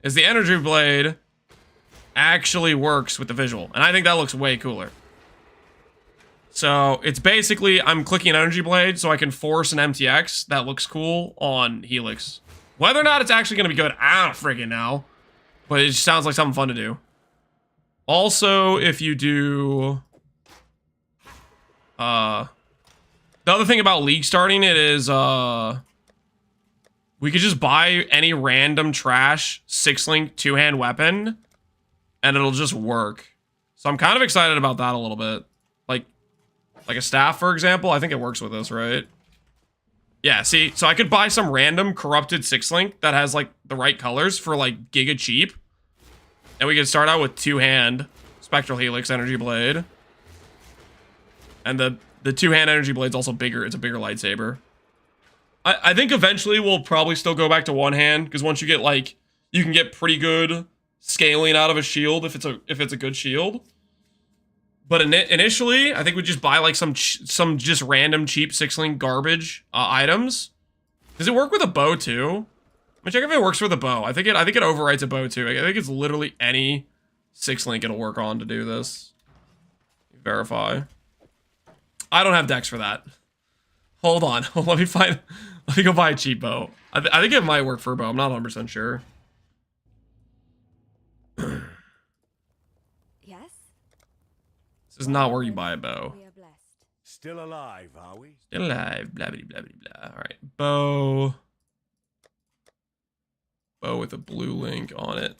is the Energy Blade actually works with the visual. And I think that looks way cooler. So it's basically, I'm clicking an Energy Blade so I can force an MTX that looks cool on Helix. Whether or not it's actually going to be good, I don't friggin' know. But it just sounds like something fun to do. Also, if you do... the other thing about League starting it is, we could just buy any random trash 6-link 2-hand weapon, and it'll just work. So I'm kind of excited about that a little bit. Like a staff, for example. I think it works with this, right? Yeah, see? So I could buy some random corrupted 6-link that has, like, the right colors for, like, giga cheap. And we could start out with 2-hand Spectral Helix Energy Blade. And the 2-hand Energy Blade's also bigger. It's a bigger lightsaber. I think eventually we'll probably still go back to 1-hand, because once you get, like, you can get pretty good scaling out of a shield if it's a good shield. But initially, I think we just buy, like, some just random cheap 6-link garbage items. Does it work with a bow too? Let me check if it works with a bow. I think it overwrites a bow too. I think it's literally any 6-link it'll work on to do this. Verify. I don't have decks for that. Hold on. Let me go buy a cheap bow. I think it might work for a bow. I'm not 100% sure. Yes? This is not where you buy a bow. We are blessed. Still alive, are we? Still alive. Blah, blah, blah, blah, blah. All right. Bow. Bow with a blue link on it.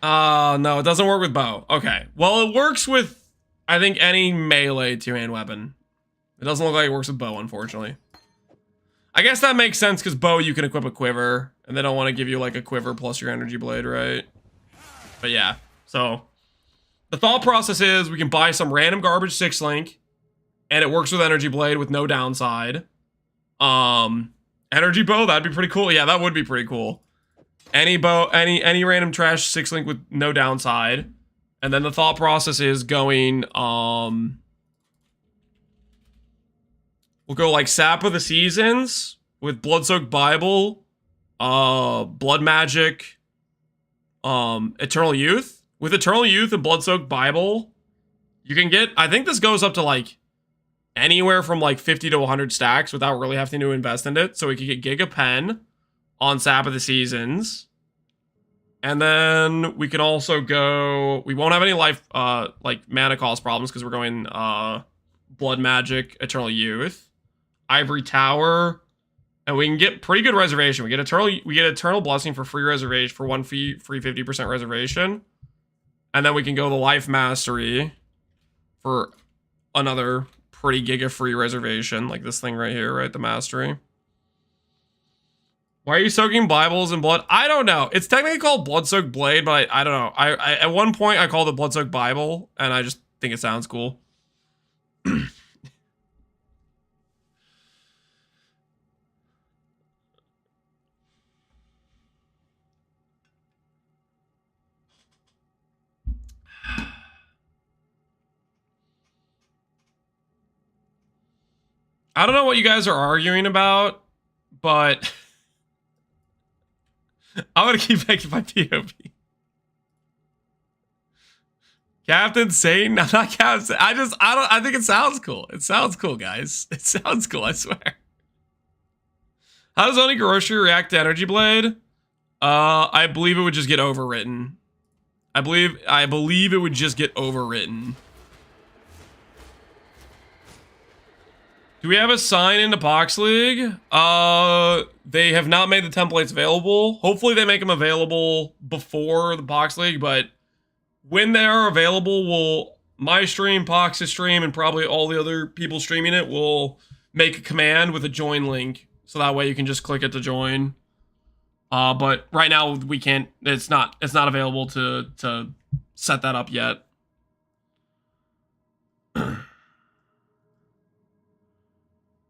No, it doesn't work with bow. Okay. Well, it works with, I think, any melee 2-hand weapon. It doesn't look like it works with bow, unfortunately. I guess that makes sense, because bow, you can equip a quiver, and they don't want to give you, like, a quiver plus your Energy Blade, right? But yeah, so the thought process is we can buy some random garbage 6-link, and it works with Energy Blade with no downside. Energy bow, that'd be pretty cool. Yeah, that would be pretty cool. Any bow, any random trash 6-link with no downside. And then the thought process is going, what we'll go like Sap of the Seasons with Bloodsoaked Bible, Blood Magic, Eternal Youth. With Eternal Youth and Bloodsoaked Bible, you can get, I think this goes up to like anywhere from like 50 to 100 stacks without really having to invest in it. So we could get Giga Pen on Sap of the Seasons. And then we can also go, we won't have any life, like mana cost problems because we're going Blood Magic, Eternal Youth, Ivory Tower, and we can get pretty good reservation. We get Eternal Blessing for free reservation, for one free 50% reservation. And then we can go the Life Mastery for another pretty giga free reservation, like this thing right here, right? The Mastery. Why are you soaking Bibles in blood? I don't know. It's technically called Bloodsoaked Blade, but I don't know. I at one point I called it Bloodsoaked Bible, and I just think it sounds cool. I don't know what you guys are arguing about, but I'm gonna keep making my POV. Captain Satan? No, not Captain. I think it sounds cool. It sounds cool, guys. It sounds cool, I swear. How does Onigiroshi react to Energy Blade? I believe it would just get overwritten. I believe it would just get overwritten. Do we have a sign into Pohx League? They have not made the templates available. Hopefully they make them available before the Pohx League, but when they are available, my stream, Pohx's stream, and probably all the other people streaming it will make a command with a join link. So that way you can just click it to join. But right now we can't, it's not available to set that up yet.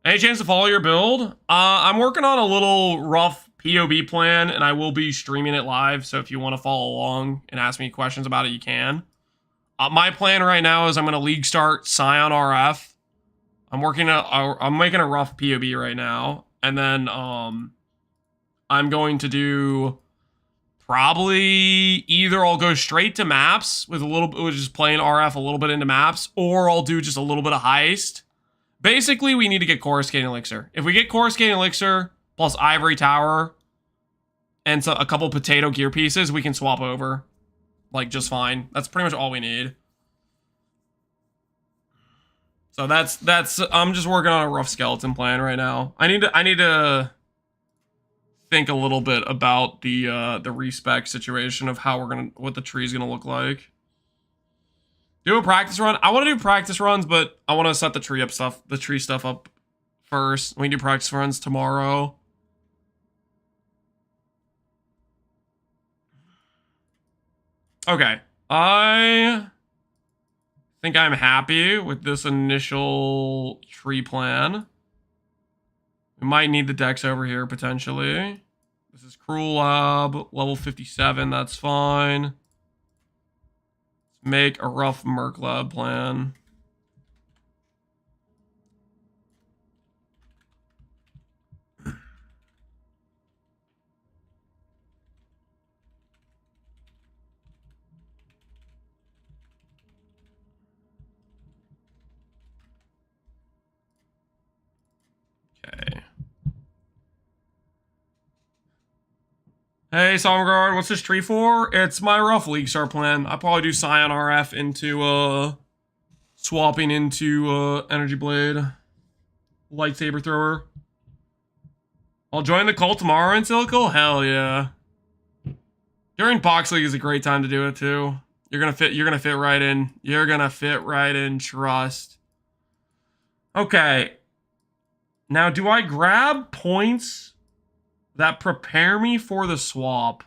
Any chance to follow your build? I'm working on a little rough POB plan, and I will be streaming it live, so if you want to follow along and ask me questions about it, you can. My plan right now is I'm going to LeagueStart Scion RF. I'm making a rough POB right now, and then I'm going to do probably either I'll go straight to maps with just playing RF a little bit into maps, or I'll do just a little bit of Heist. Basically, we need to get Coruscant Elixir. If we get Coruscant Elixir plus Ivory Tower and a couple potato gear pieces, we can swap over. Like, just fine. That's pretty much all we need. So I'm just working on a rough skeleton plan right now. I need to think a little bit about the respec situation of what the tree's gonna look like. Do a practice run. I want to do practice runs, but I want to set the tree stuff up first. We can do practice runs tomorrow. Okay. I think I'm happy with this initial tree plan. We might need the decks over here potentially. This is Cruel Lab, level 57. That's fine. Make a rough Merc Lab plan. Okay. Hey, Somgard, what's this tree for? It's my rough LeagueStart plan. I probably do Scion RF into, swapping into, Energy Blade. Lightsaber Thrower. I'll join the cult tomorrow in Silical? Hell yeah. During Pohx League is a great time to do it, too. You're gonna fit right in. You're gonna fit right in, trust. Okay. Now, do I grab points that prepare me for the swap?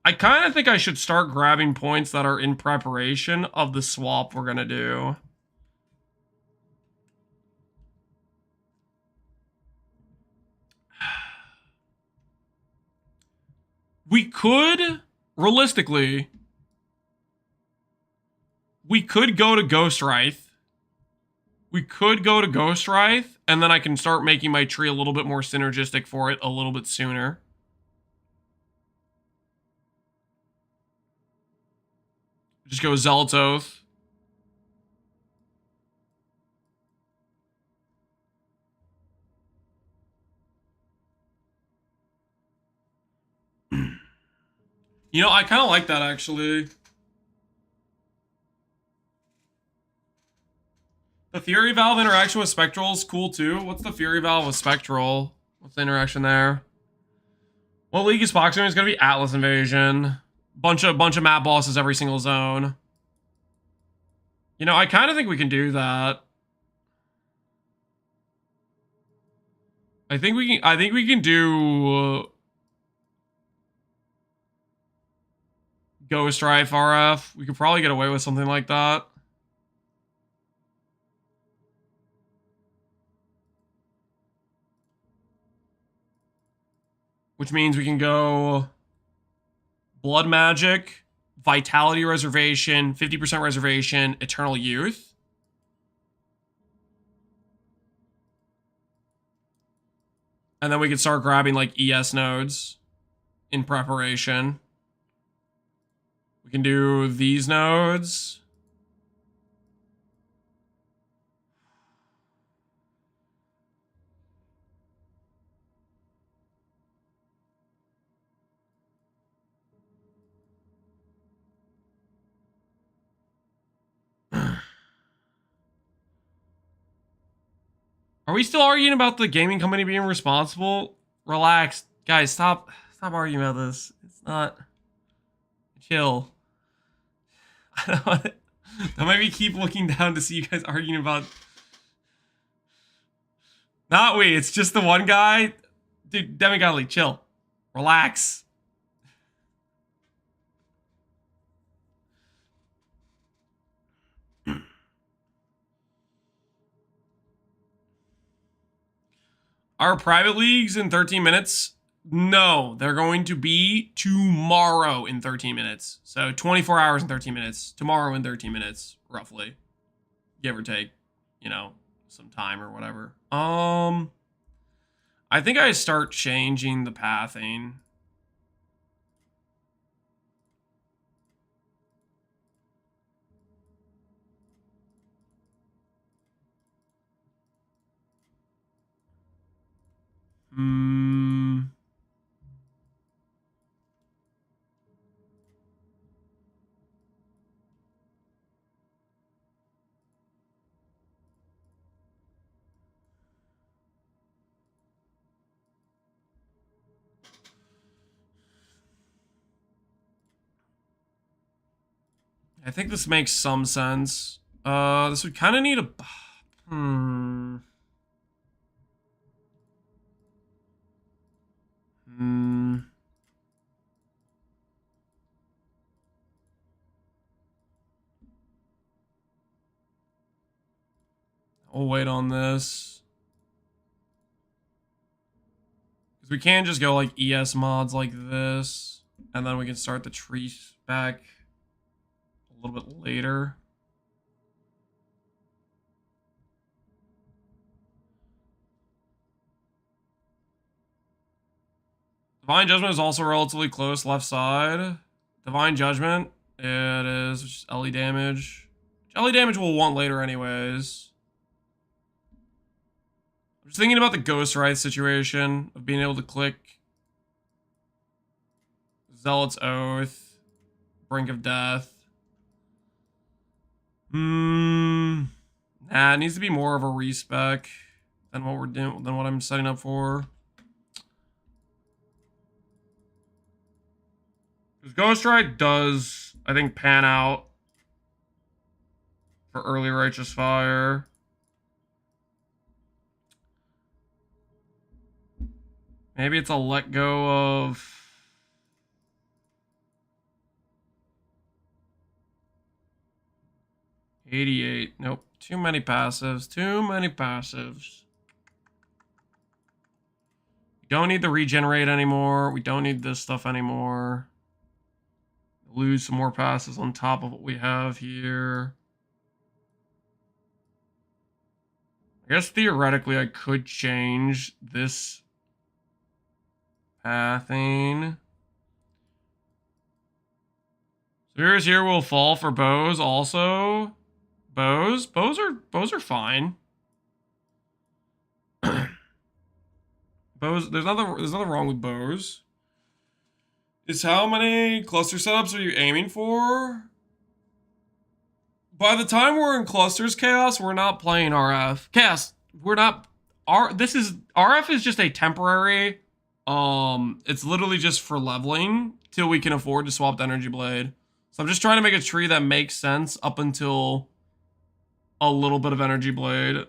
I kind of think I should start grabbing points that are in preparation of the swap we're going to do. We could, realistically, we could go to Ghost Wraith We could go to Ghost Wraith, and then I can start making my tree a little bit more synergistic for it a little bit sooner. Just go Zealot's Oath. You know, I kind of like that, actually. The Fury Valve interaction with Spectral is cool, too. What's the Fury Valve with Spectral? What's the interaction there? Well, League is boxing is going to be Atlas Invasion. Bunch of map bosses every single zone. You know, I kind of think we can do that. I think we can do Ghost Wraith RF. We could probably get away with something like that. Which means we can go Blood Magic, Vitality Reservation, 50% Reservation, Eternal Youth. And then we could start grabbing like ES nodes in preparation. We can do these nodes. Are we still arguing about the gaming company being responsible? Relax. Guys, stop arguing about this. It's not... Chill. That might be keep looking down to see you guys arguing about... Not we, it's just the one guy. Dude, Demigodly, chill. Relax. Are private leagues in 13 minutes? No, they're going to be tomorrow in 13 minutes. So 24 hours and 13 minutes. Tomorrow in 13 minutes, roughly. Give or take, you know, some time or whatever. I think I start changing the pathing. I think this makes some sense. This would kind of need a... We'll wait on this. Because we can just go like ES mods like this. And then we can start the tree back a little bit later. Divine Judgment is also relatively close left side. Divine Judgment, it is, which is LE damage. LE damage we'll want later anyways. I'm just thinking about the Ghost Wraith situation of being able to click Zealot's Oath, Brink of Death. Nah, it needs to be more of a respec than what we're doing, than what I'm setting up for. Because Ghost Wraith does, I think, pan out for early Righteous Fire. Maybe it's a let go of... $88. Nope. Too many passives. Too many passives. We don't need the regenerate anymore. We don't need this stuff anymore. Lose some more passes on top of what we have here. I guess theoretically I could change this pathing. Spheres here will fall for bows also. Bows are fine. Bows, there's nothing wrong with bows. Is how many cluster setups are you aiming for? By the time we're in clusters chaos, we're not playing RF. Chaos, we're not RF is just a temporary, it's literally just for leveling till we can afford to swap the energy blade. So I'm just trying to make a tree that makes sense up until a little bit of energy blade.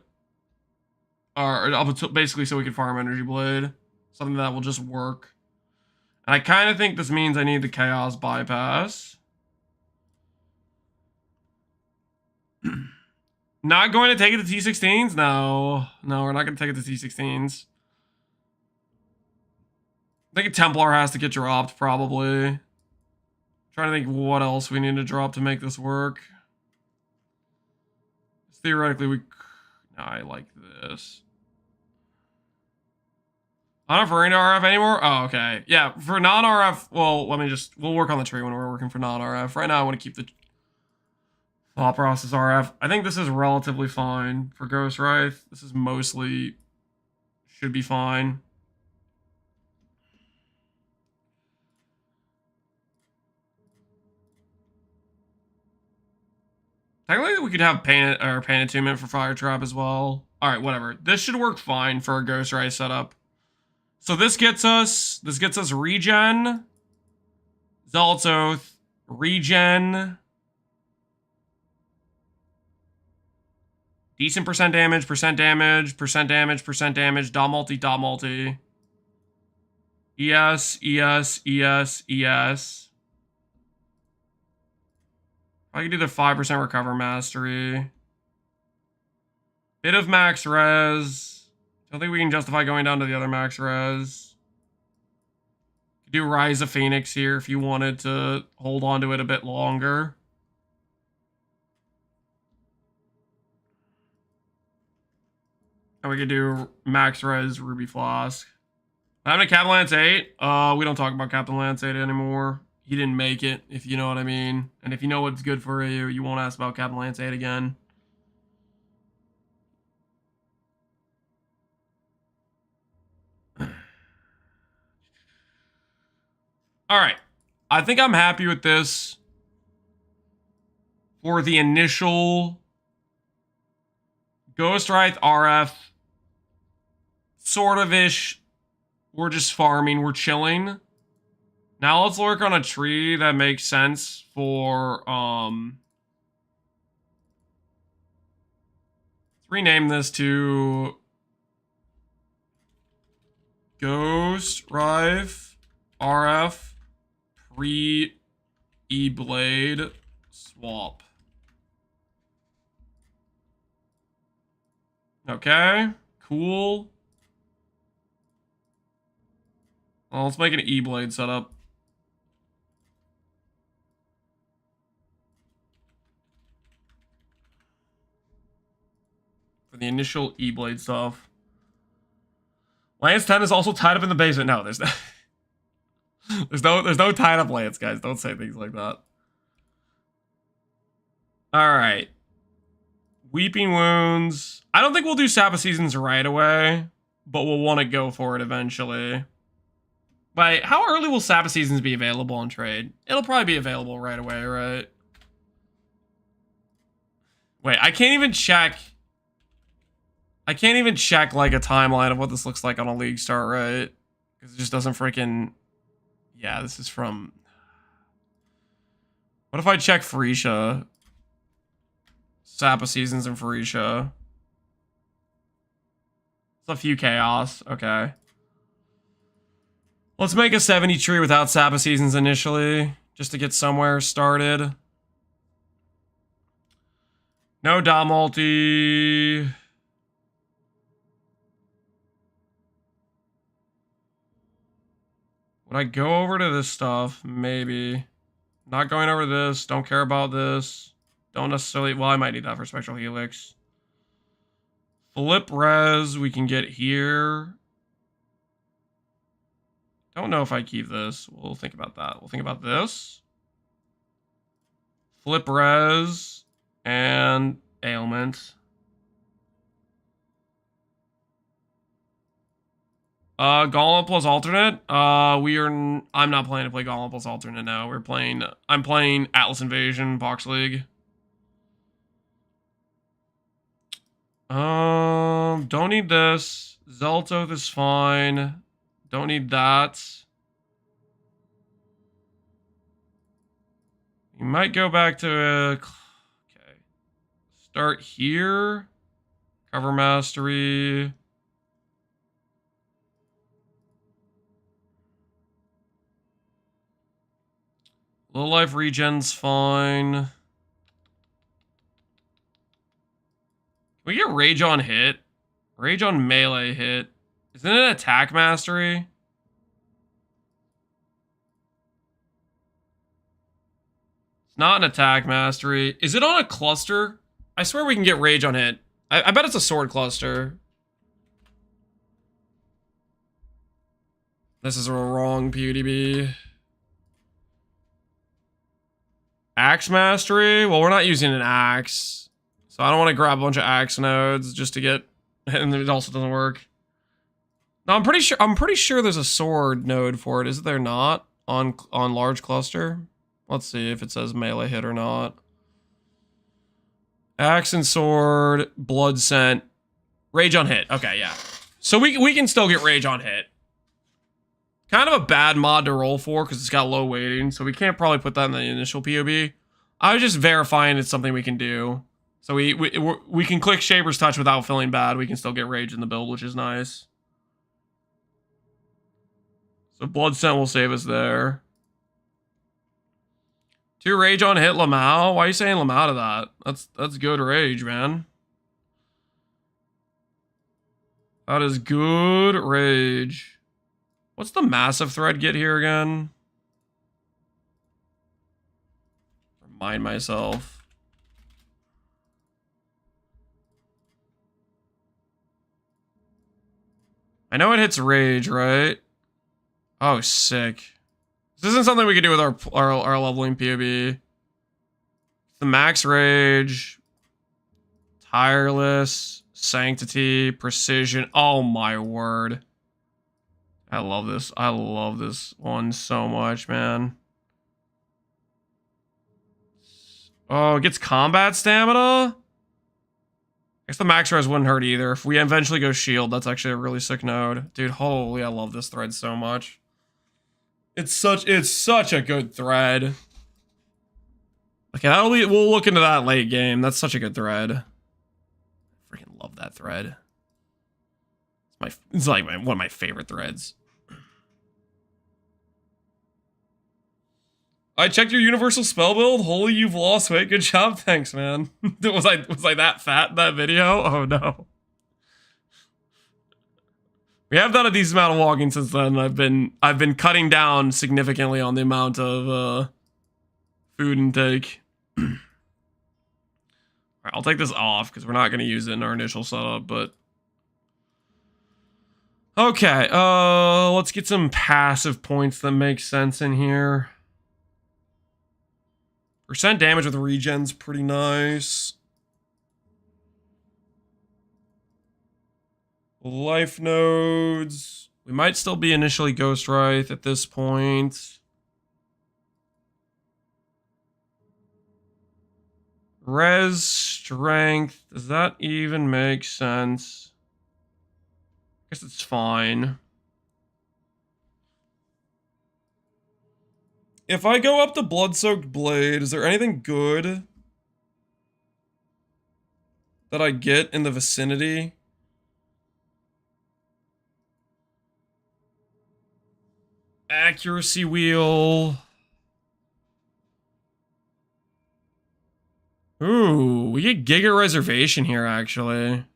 Or up until basically so we can farm energy blade. Something that will just work. And I kind of think this means I need the chaos bypass. Not going to take it to T16s? No, we're not going to take it to T16s. I think a Templar has to get dropped, probably. Trying to think what else we need to drop to make this work. Theoretically, no, I like this. I'm not referring to RF anymore? Oh, okay. Yeah, for non-RF, well, we'll work on the tree when we're working for non-RF. Right now, I want to keep the thought process RF. I think this is relatively fine for Ghost Wraith. This is mostly, should be fine. Technically, we could have paint attunement for Fire Trap as well. All right, whatever. This should work fine for a Ghost Wraith setup. So this gets us regen, Zealot's Oath, regen, decent percent damage, dot multi, ES. I could do the 5% recover mastery. Bit of max res. Don't think we can justify going down to the other max res. Could do Rise of Phoenix here if you wanted to hold on to it a bit longer. And we could do max res Ruby Flask. Having a Captain Lance 8? We don't talk about Captain Lance 8 anymore. He didn't make it, if you know what I mean. And if you know what's good for you, you won't ask about Captain Lance 8 again. All right. I think I'm happy with this for the initial Ghost Wraith RF sort of-ish. We're just farming. We're chilling. Now let's work on a tree that makes sense for, let's rename this to Ghost Wraith RF pre-E-Blade swap. Okay, cool. Well, let's make an E-Blade setup. For the initial E-Blade stuff. Lance 10 is also tied up in the basement. No, there's no... there's no tied up Lance, guys. Don't say things like that. Alright. Weeping Wounds. I don't think we'll do Sap of Seasons right away, but we'll want to go for it eventually. But how early will Sap of Seasons be available on trade? It'll probably be available right away, right? Wait, I can't even check like a timeline of what this looks like on a LeagueStart, right? Because it just doesn't freaking... Yeah, this is from... What if I check Phorecia? Sap of Seasons and Phorecia. It's a few chaos. Okay. Let's make a 70 tree without Sap of Seasons initially, just to get somewhere started. No dot multi. Would I go over to this stuff? Maybe. Not going over this. Don't care about this. Don't necessarily... Well, I might need that for Spectral Helix. Flip res we can get here. Don't know if I keep this. We'll think about that. We'll think about this. Flip res and ailment. Gauntlet plus alternate. I'm not planning to play Gauntlet plus alternate now. I'm playing Atlas Invasion, Pohx League. Don't need this. Zeltoth is fine. Don't need that. You might go back to okay. Start here. Cover mastery. Low life regen's fine. Can we get rage on hit? Rage on melee hit. Isn't it attack mastery? It's not an attack mastery. Is it on a cluster? I swear we can get rage on hit. I bet it's a sword cluster. This is a wrong PUDB. Axe mastery? Well, we're not using an axe. So I don't want to grab a bunch of axe nodes just to get... And it also doesn't work. No, I'm pretty sure there's a sword node for it. Is there not? On large cluster? Let's see if it says melee hit or not. Axe and sword, blood scent, rage on hit. Okay, yeah. So we can still get rage on hit. Kind of a bad mod to roll for because it's got low weighting, so we can't probably put that in the initial POB. I was just verifying it's something we can do. So we can click Shaper's Touch without feeling bad. We can still get rage in the build, which is nice. So blood scent will save us there. 2 rage on hit Lamau. Why are you saying Lamau to that? That's good rage, man. That is good rage. What's the massive thread get here again? Remind myself. I know it hits rage, right? Oh, sick. This isn't something we can do with our leveling POB. The max rage, tireless, sanctity, precision. Oh my word. I love this. I love this one so much, man. Oh, it gets combat stamina? I guess the max res wouldn't hurt either. If we eventually go shield, that's actually a really sick node. Dude, holy, I love this thread so much. It's such a good thread. Okay, we'll look into that late game. That's such a good thread. Freaking love that thread. It's like one of my favorite threads. I checked your universal spell build. Holy, you've lost weight. Good job. Thanks, man. was I that fat in that video? Oh no. We have done a decent amount of walking since then. I've been cutting down significantly on the amount of food intake. Alright, I'll take this off because we're not going to use it in our initial setup, but okay, let's get some passive points that make sense in here. Percent damage with regen's pretty nice. Life nodes. We might still be initially Ghost Wraith at this point. Res strength. Does that even make sense? I guess it's fine. If I go up to Blood-Soaked Blade, is there anything good that I get in the vicinity? Accuracy wheel. Ooh, we get Giga Reservation here, actually.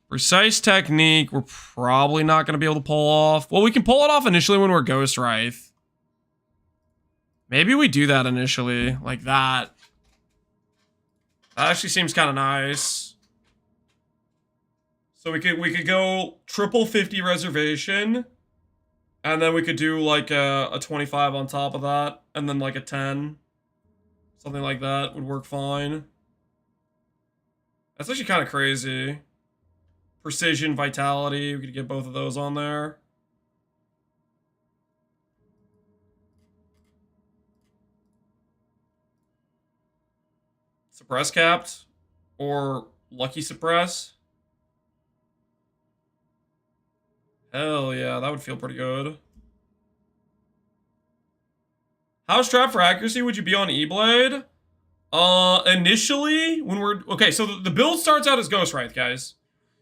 Precise technique, we're probably not going to be able to pull off. Well, we can pull it off initially when we're Ghost Wraith. Maybe we do that initially, like that. That actually seems kind of nice. So we could go triple 50 reservation, and then we could do like a 25 on top of that, and then like a 10. Something like that would work fine. That's actually kind of crazy. Precision, vitality, we could get both of those on there. Suppress capped or lucky suppress. Hell yeah, that would feel pretty good. How strapped for accuracy would you be on E-Blade? Initially, when we're... Okay, so the build starts out as Ghost Wraith, guys.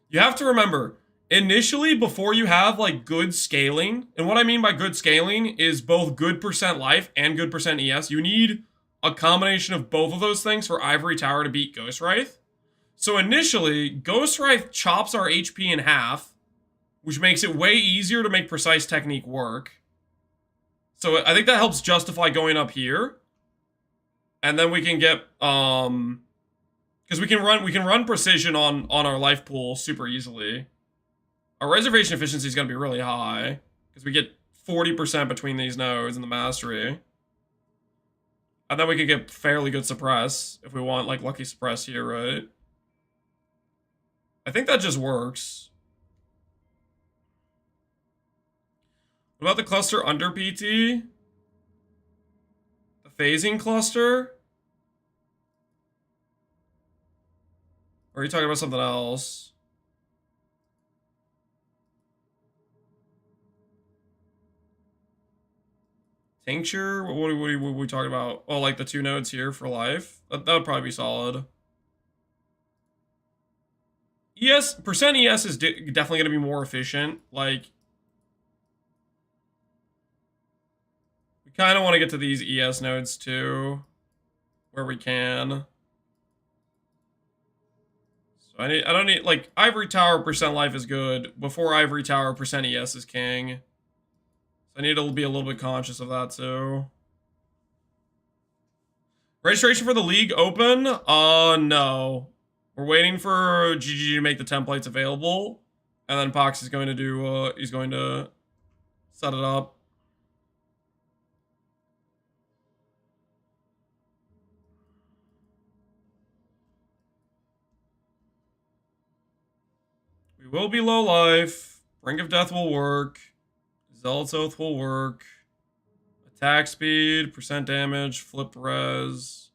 You have to remember, initially, before you have, like, good scaling, and what I mean by good scaling is both good percent life and good percent ES, you need a combination of both of those things for Ivory Tower to beat Ghost Wraith. So initially, Ghost Wraith chops our HP in half, which makes it way easier to make precise technique work. So I think that helps justify going up here. And then we can get, because we can run precision on our life pool super easily. Our reservation efficiency is going to be really high, because we get 40% between these nodes in the mastery. And then we can get fairly good suppress, if we want, like, lucky suppress here, right? I think that just works. What about the cluster under PT? The phasing cluster? Or are you talking about something else? Tincture? What are we talking about? Oh, like the 2 nodes here for life? That would probably be solid. ES, percent ES is definitely going to be more efficient. Like, we kind of want to get to these ES nodes too, where we can. So I don't need, like, Ivory Tower percent life is good. Before Ivory Tower, percent ES is king. So I need to be a little bit conscious of that too. Registration for the league open? No. We're waiting for GG to make the templates available, and then Pohx is going to do, he's going to set it up. We will be low life. Brink of Death will work. Zealot's Oath will work. Attack speed, percent damage, flip res.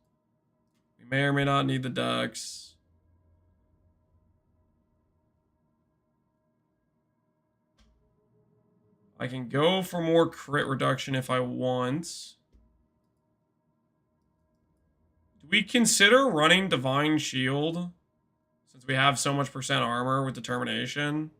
We may or may not need the dex. I can go for more crit reduction if I want. Do we consider running Divine Shield? Since we have so much percent armor with Determination.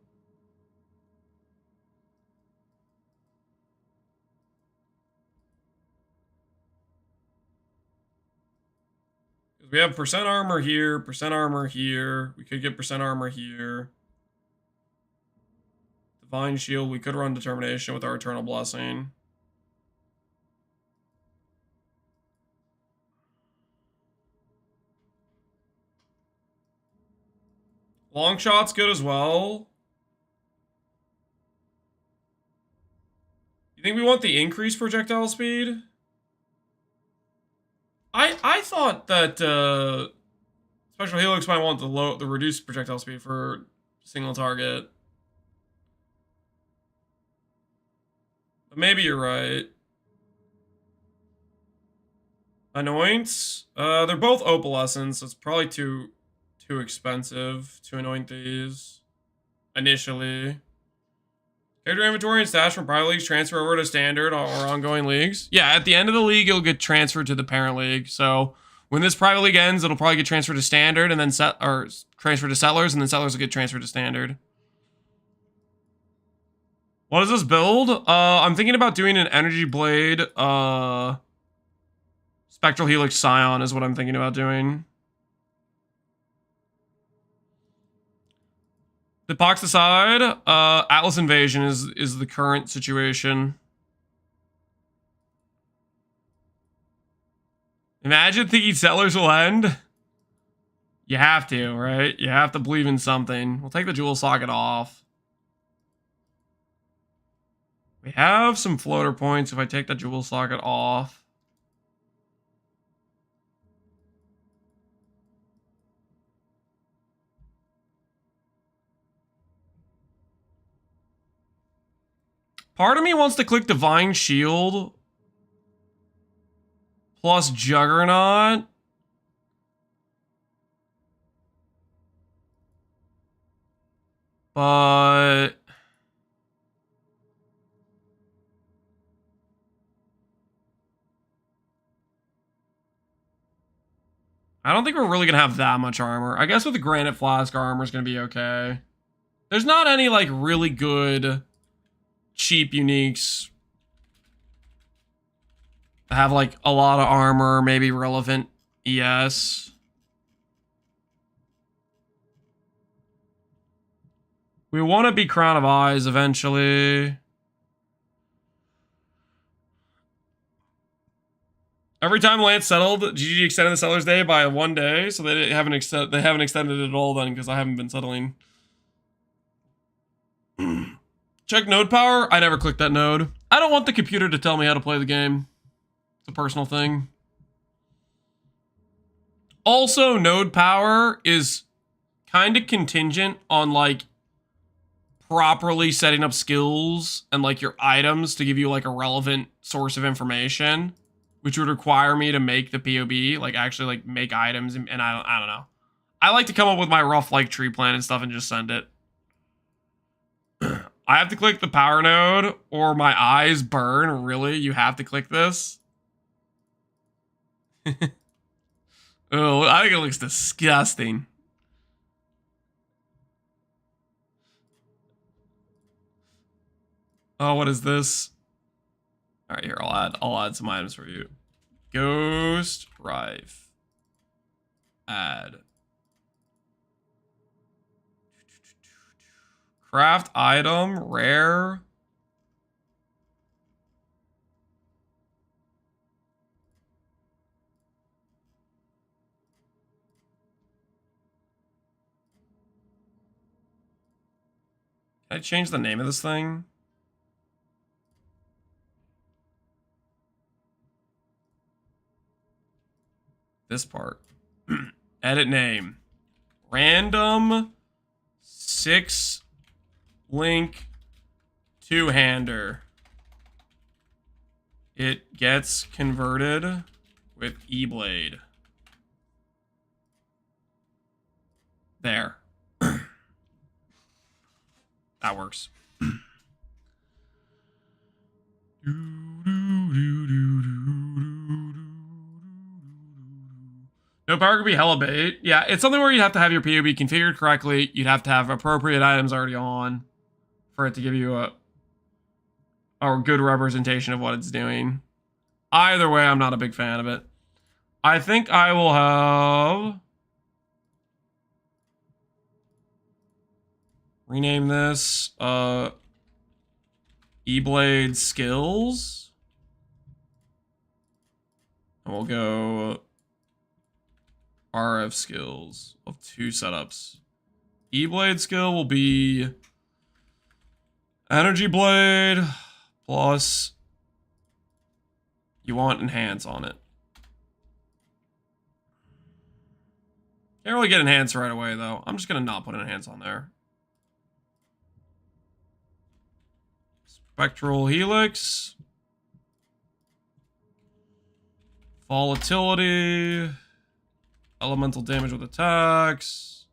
Because we have percent armor here, percent armor here. We could get percent armor here. Divine Shield, we could run Determination with our Eternal Blessing. Long shot's good as well. You think we want the increased projectile speed? I thought that Special Helix might want the reduced projectile speed for single target. But maybe you're right. Anoints? They're both opalescents, so it's probably too expensive to anoint these initially. Character inventory and stash from private leagues transfer over to standard or ongoing leagues. Yeah, at the end of the league, it'll get transferred to the parent league. So when this private league ends, it'll probably get transferred to standard and then transferred to settlers, and then settlers will get transferred to standard. What is this build? I'm thinking about doing an Energy Blade, Spectral Helix Scion is what I'm thinking about doing. The Pohx aside, Atlas Invasion is the current situation. Imagine thinking Settlers will end. You have to, right? You have to believe in something. We'll take the jewel socket off. We have some floater points if I take the jewel socket off. Part of me wants to click Divine Shield plus Juggernaut. But I don't think we're really going to have that much armor. I guess with the Granite Flask armor is going to be okay. There's not any like really good cheap uniques that have like a lot of armor, maybe relevant ES. We want to be Crown of Eyes eventually. Every time Lance settled, GG extended the seller's day by 1 day, so they haven't extended it at all then because I haven't been settling. Check node power. I never clicked that node. I don't want the computer to tell me how to play the game. It's a personal thing. Also, node power is kind of contingent on like properly setting up skills and like your items to give you like a relevant source of information, which would require me to make the POB, like actually like make items, and I don't know. I like to come up with my rough like tree plan and stuff and just send it. I have to click the power node or my eyes burn. Really? You have to click this? Oh, I think it looks disgusting. Oh, what is this? All right, here, I'll add some items for you. Ghost Rife. Add. Craft item, rare. Can I change the name of this thing? This part. Edit name. Random 6 link two-hander. It gets converted with E-Blade. There. That works. No power could be hella bait. Yeah, it's something where you'd have to have your POB configured correctly. You'd have to have appropriate items already on for it to give you a good representation of what it's doing. Either way, I'm not a big fan of it. I think I will have... rename this E-Blade Skills. And we'll go RF Skills of 2 setups. E-Blade skill will be Energy Blade plus you want Enhance on it. Can't really get Enhance right away though. I'm just gonna not put Enhance on there. Spectral Helix. Volatility. Elemental damage with attacks.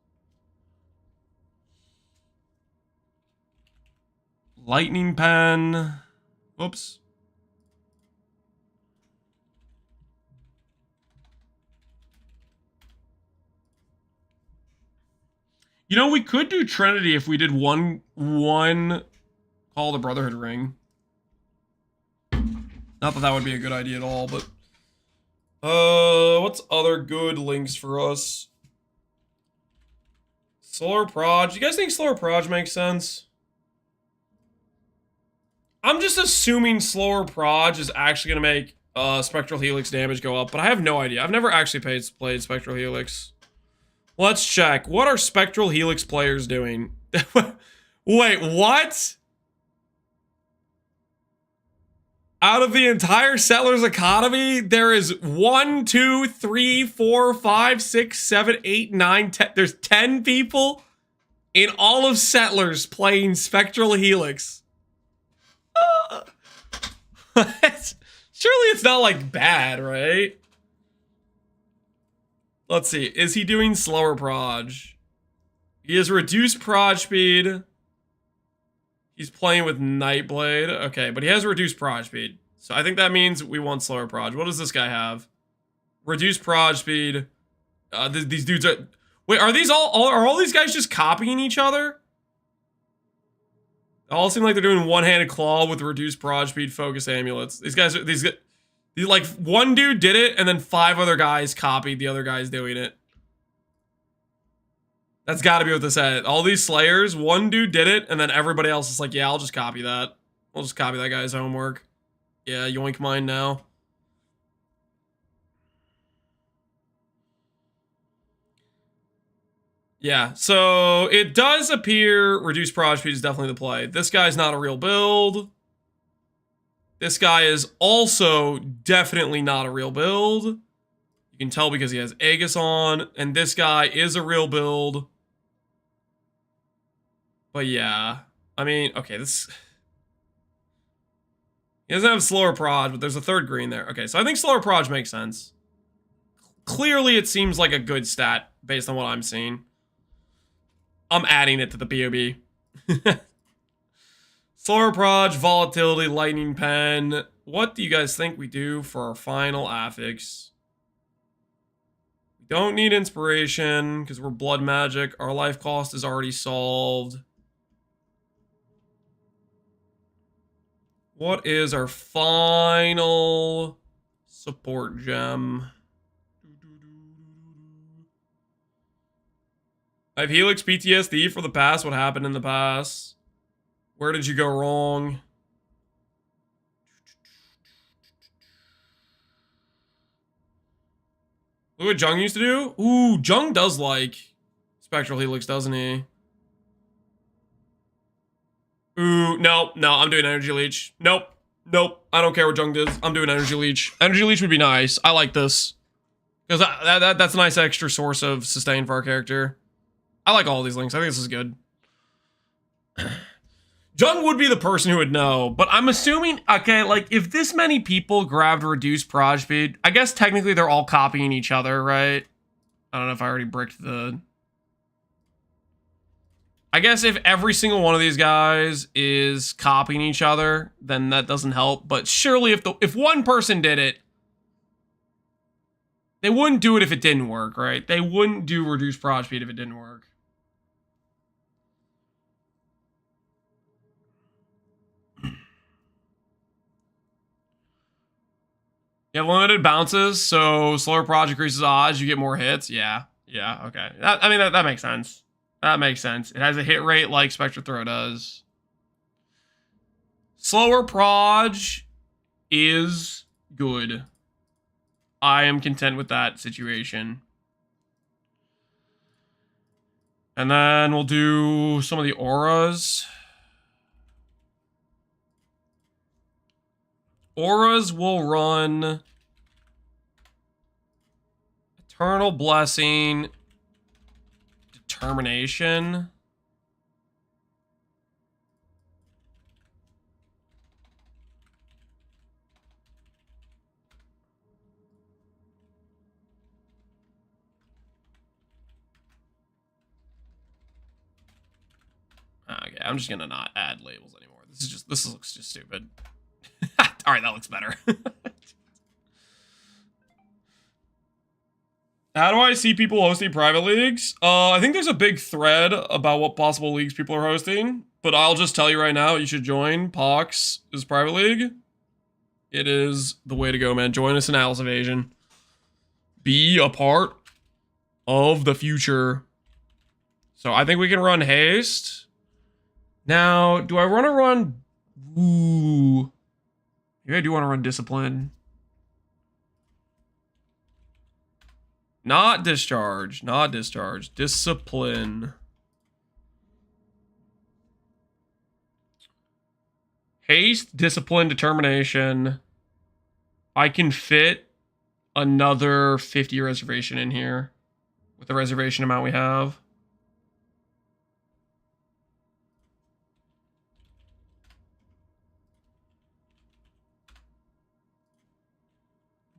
Lightning Pen. Oops. You know, we could do Trinity if we did one Call the Brotherhood ring. Not that that would be a good idea at all, but... what's other good links for us? Slower Proj. Do you guys think Slower Proj makes sense? I'm just assuming Slower Proj is actually going to make Spectral Helix damage go up, but I have no idea. I've never actually played Spectral Helix. Let's check. What are Spectral Helix players doing? Wait, what? Out of the entire Settlers economy, there is 1, 2, 3, 4, 5, 6, 7, 8, 9, 10. There's 10 people in all of Settlers playing Spectral Helix. Surely it's not like bad, right? Let's see. Is he doing slower proj? He has reduced proj speed. He's playing with Nightblade. Okay, but he has reduced proj speed. So I think that means we want slower proj. What does this guy have? Reduced proj speed. These dudes are... Wait, are these are all these guys just copying each other? They all seem like they're doing one-handed claw with reduced proj speed focus amulets. These guys like one dude did it and then 5 other guys copied the other guys doing it. That's got to be what this said. All these slayers, one dude did it and then everybody else is like, yeah, I'll just copy that. I'll just copy that guy's homework. Yeah, yoink mine now. Yeah, so it does appear reduced proj speed is definitely the play. This guy's not a real build. This guy is also definitely not a real build. You can tell because he has Aegis on. And this guy is a real build. But yeah. I mean, okay, this... He doesn't have slower proj, but there's a third green there. Okay, so I think slower proj makes sense. Clearly, it seems like a good stat based on what I'm seeing. I'm adding it to the POB. Slower proj, volatility, lightning pen. What do you guys think we do for our final affix? We don't need inspiration because we're blood magic. Our life cost is already solved. What is our final support gem? I have Helix PTSD for the past. What happened in the past? Where did you go wrong? Look what Jung used to do. Ooh, Jung does like Spectral Helix, doesn't he? Ooh, no, I'm doing Energy Leech. Nope, I don't care what Jung does. I'm doing Energy Leech. Energy Leech would be nice. I like this. Because that's a nice extra source of sustain for our character. I like all these links. I think this is good. Jung would be the person who would know, but I'm assuming, okay, like, if this many people grabbed reduced proj speed, I guess technically they're all copying each other, right? I don't know if I already bricked the... I guess if every single one of these guys is copying each other, then that doesn't help, but surely if one person did it, they wouldn't do it if it didn't work, right? They wouldn't do reduced proj speed if it didn't work. You have limited bounces, so slower proj increases odds, you get more hits. Yeah, okay. That makes sense. That makes sense. It has a hit rate like Spectre Throw does. Slower proj is good. I am content with that situation. And then we'll do some of the auras. Auras will run Eternal Blessing, Determination. Okay, I'm just gonna not add labels anymore. This looks just stupid. All right, that looks better. How do I see people hosting private leagues? I think there's a big thread about what possible leagues people are hosting, but I'll just tell you right now, you should join Pohx is private league. It is the way to go, man. Join us in Alice Evasion. Be a part of the future. So I think we can run Heist. Now, do I want to run... Ooh... Maybe I do want to run Discipline. Not discharge. Not discharge. Discipline. Haste, discipline, determination. I can fit another 50 reservation in here with the reservation amount we have.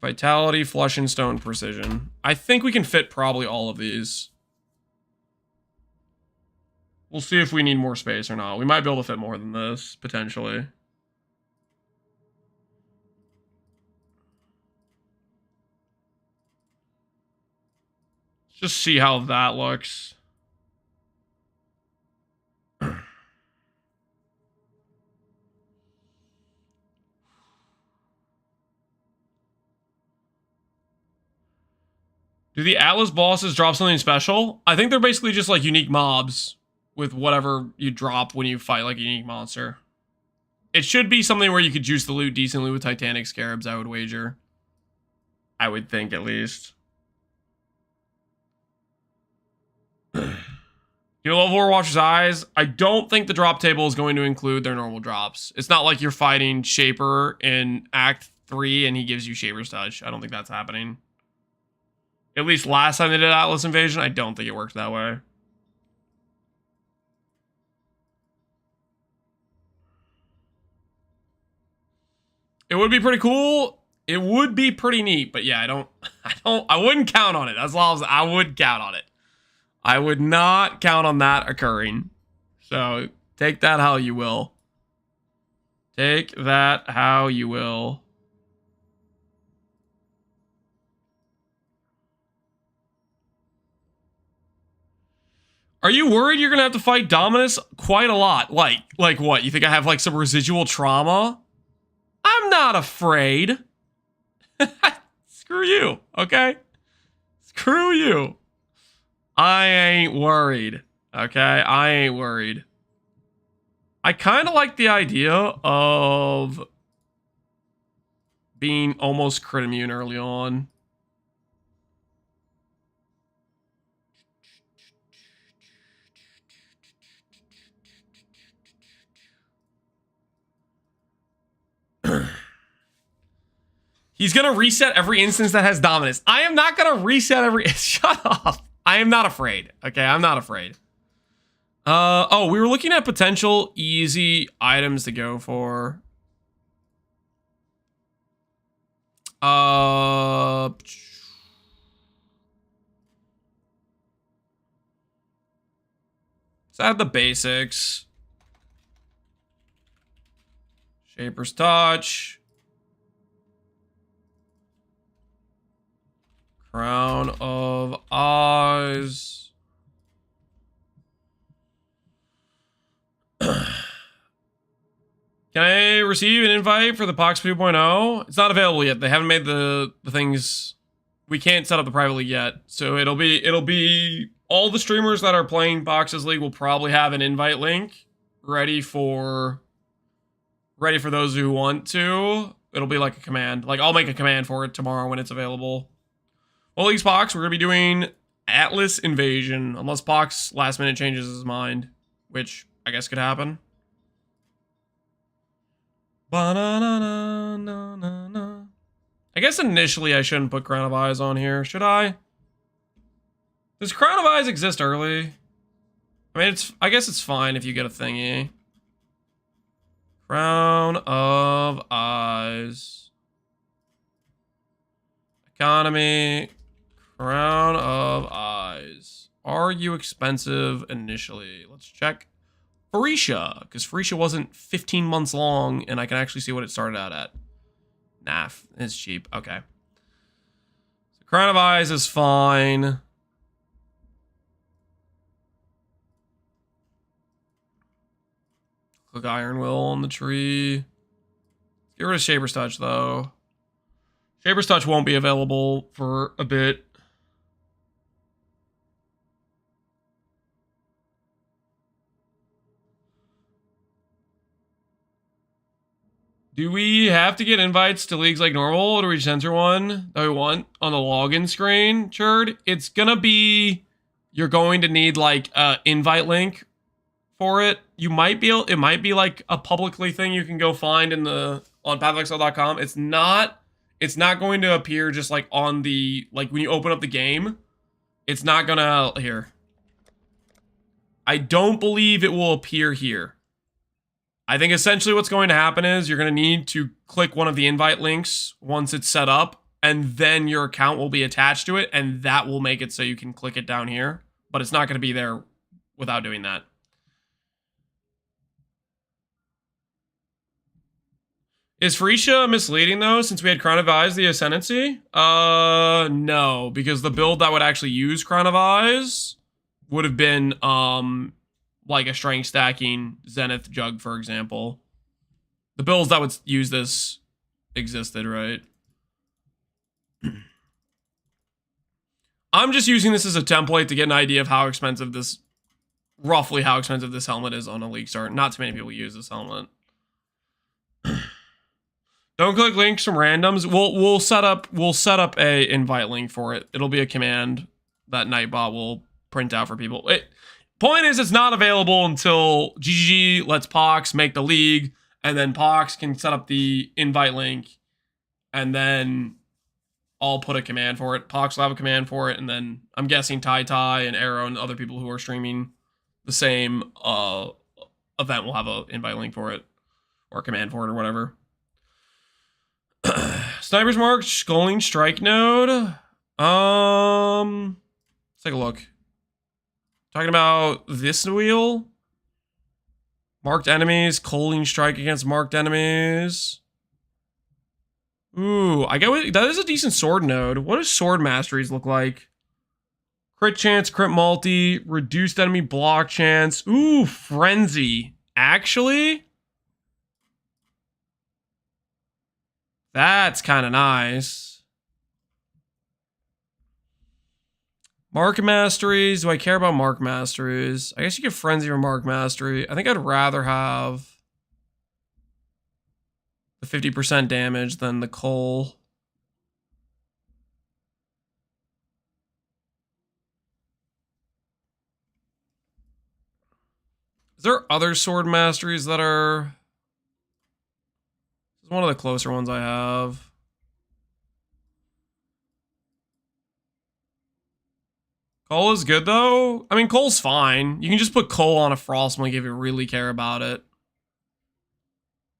Vitality, flush and stone, precision. I think we can fit probably all of these. We'll see if we need more space or not. We might be able to fit more than this, potentially. Just see how that looks. Do the Atlas bosses drop something special? I think they're basically just like unique mobs with whatever you drop when you fight like a unique monster. It should be something where you could juice the loot decently with Titanic Scarabs, I would wager. I would think, at least. You love Overwatch's eyes? I don't think the drop table is going to include their normal drops. It's not like you're fighting Shaper in Act 3 and he gives you Shaper's Touch. I don't think that's happening. At least last time they did Atlas Invasion, I don't think it worked that way. It would be pretty cool. It would be pretty neat, but yeah, I wouldn't count on it. As long as I would count on it. I would not count on that occurring. So take that how you will. Take that how you will. Are you worried you're going to have to fight Dominus quite a lot? Like what? You think I have like some residual trauma? I'm not afraid. Screw you, okay? Screw you. I ain't worried, okay? I ain't worried. I kind of like the idea of being almost crit immune early on. He's going to reset every instance that has Dominus. I am not going to reset every... Shut up. I am not afraid. Okay, I'm not afraid. Oh, we were looking at potential easy items to go for. Let's add the basics. Shaper's Touch. Crown of Eyes. Can I receive an invite for the Pohx 2.0? It's not available yet. They haven't made the things. We can't set up the private league yet. So it'll be all the streamers that are playing Pohx's League will probably have an invite link ready for those who want to. It'll be like a command. Like I'll make a command for it tomorrow when it's available. Well, at least Pohx, we're going to be doing Atlas Invasion, unless Pohx last minute changes his mind, which I guess could happen. Ba-na-na-na-na-na-na. I guess initially I shouldn't put Crown of Eyes on here, should I? Does Crown of Eyes exist early? I mean, I guess it's fine if you get a thingy. Crown of Eyes. Economy. Crown of Eyes. Are you expensive initially? Let's check. Phorecia, because Phorecia wasn't 15 months long, and I can actually see what it started out at. Nah, it's cheap. Okay. So Crown of Eyes is fine. Click Iron Will on the tree. Get rid of Shaper's Touch, though. Shaper's Touch won't be available for a bit. Do we have to get invites to leagues like normal, or do we just enter one that we want on the login screen, Churd? It's gonna be, you're going to need like a invite link for it. You might be able, it might be like a publicly thing you can go find in the, on pathofexile.com. It's not going to appear just like on the, like when you open up the game. It's not gonna, here. I don't believe it will appear here. I think essentially what's going to happen is you're going to need to click one of the invite links once it's set up, and then your account will be attached to it, and that will make it so you can click it down here. But it's not going to be there without doing that. Is Freesia misleading though, since we had Crown of Eyes the Ascendancy? No, because the build that would actually use Crown of Eyes would have been, like a strength stacking Zenith Jug, for example. The builds that would use this existed, right? I'm just using this as a template to get an idea of how expensive this, roughly how expensive this helmet is on a LeagueStart. Not too many people use this helmet. Don't click links from randoms. We'll set up a invite link for it. It'll be a command that Nightbot will print out for people. Point is, it's not available until GGG lets Pohx make the league, and then Pohx can set up the invite link, and then I'll put a command for it. Pohx will have a command for it, and then I'm guessing Tai and Arrow and other people who are streaming the same event will have an invite link for it, or a command for it, or whatever. Sniper's Mark, Sculling Strike Node. Let's take a look. Talking about this wheel. Marked enemies, Coaling Strike against marked enemies. Ooh, I get what, that is a decent sword node. What does sword masteries look like? Crit chance, crit multi, reduced enemy block chance. Ooh, frenzy. Actually, that's kind of nice. Mark masteries. Do I care about mark masteries? I guess you get frenzy or mark mastery. I think I'd rather have the 50% damage than the coal. Is there other sword masteries that are... This is one of the closer ones I have. Coal is good though. I mean, coal's fine. You can just put coal on a Frostmlink if you really care about it.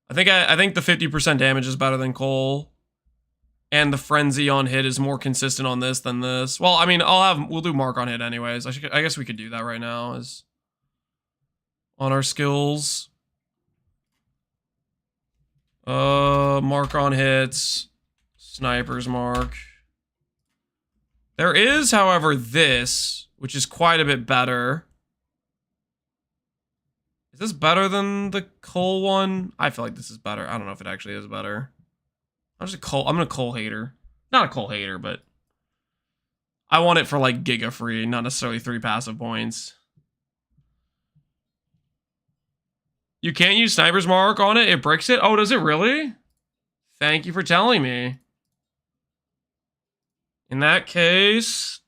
I think the 50% damage is better than coal, and the frenzy on hit is more consistent on this than this. Well, I mean, we'll do mark on hit anyways. I guess we could do that right now as on our skills. Mark on hits, sniper's mark. There is, however, this, which is quite a bit better. Is this better than the coal one? I feel like this is better. I don't know if it actually is better. I'm a coal hater. Not a coal hater, but I want it for like giga free, not necessarily 3 passive points. You can't use sniper's mark on it? It bricks it? Oh, does it really? Thank you for telling me. In that case,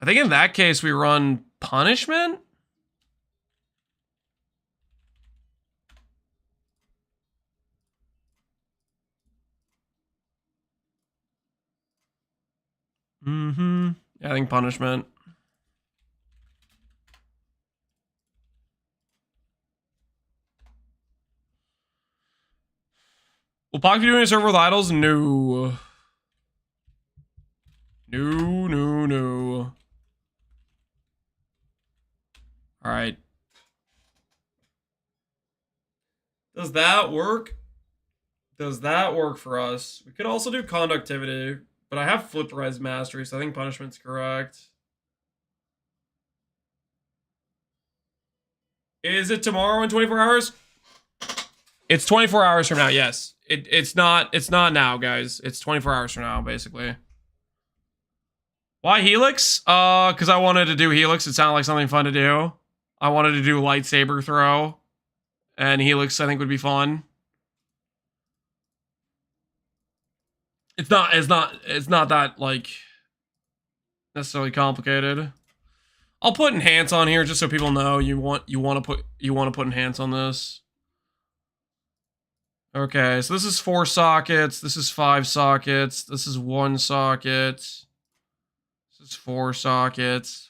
I think in that case we run punishment. Yeah, I think punishment. Will Pohx be doing a server with idols? No. No. Alright. Does that work? Does that work for us? We could also do conductivity, but I have flip res mastery, so I think punishment's correct. Is it tomorrow in 24 hours? It's 24 hours from now, yes. It's not now, guys. It's 24 hours from now, basically. Why Helix? Because I wanted to do Helix. It sounded like something fun to do. I wanted to do lightsaber throw and Helix, I think, would be fun. It's not that like necessarily complicated. I'll put enhance on here just so people know you want to put enhance on this. Okay, so this is 4 sockets. This is 5 sockets. This is 1 socket. This is 4 sockets.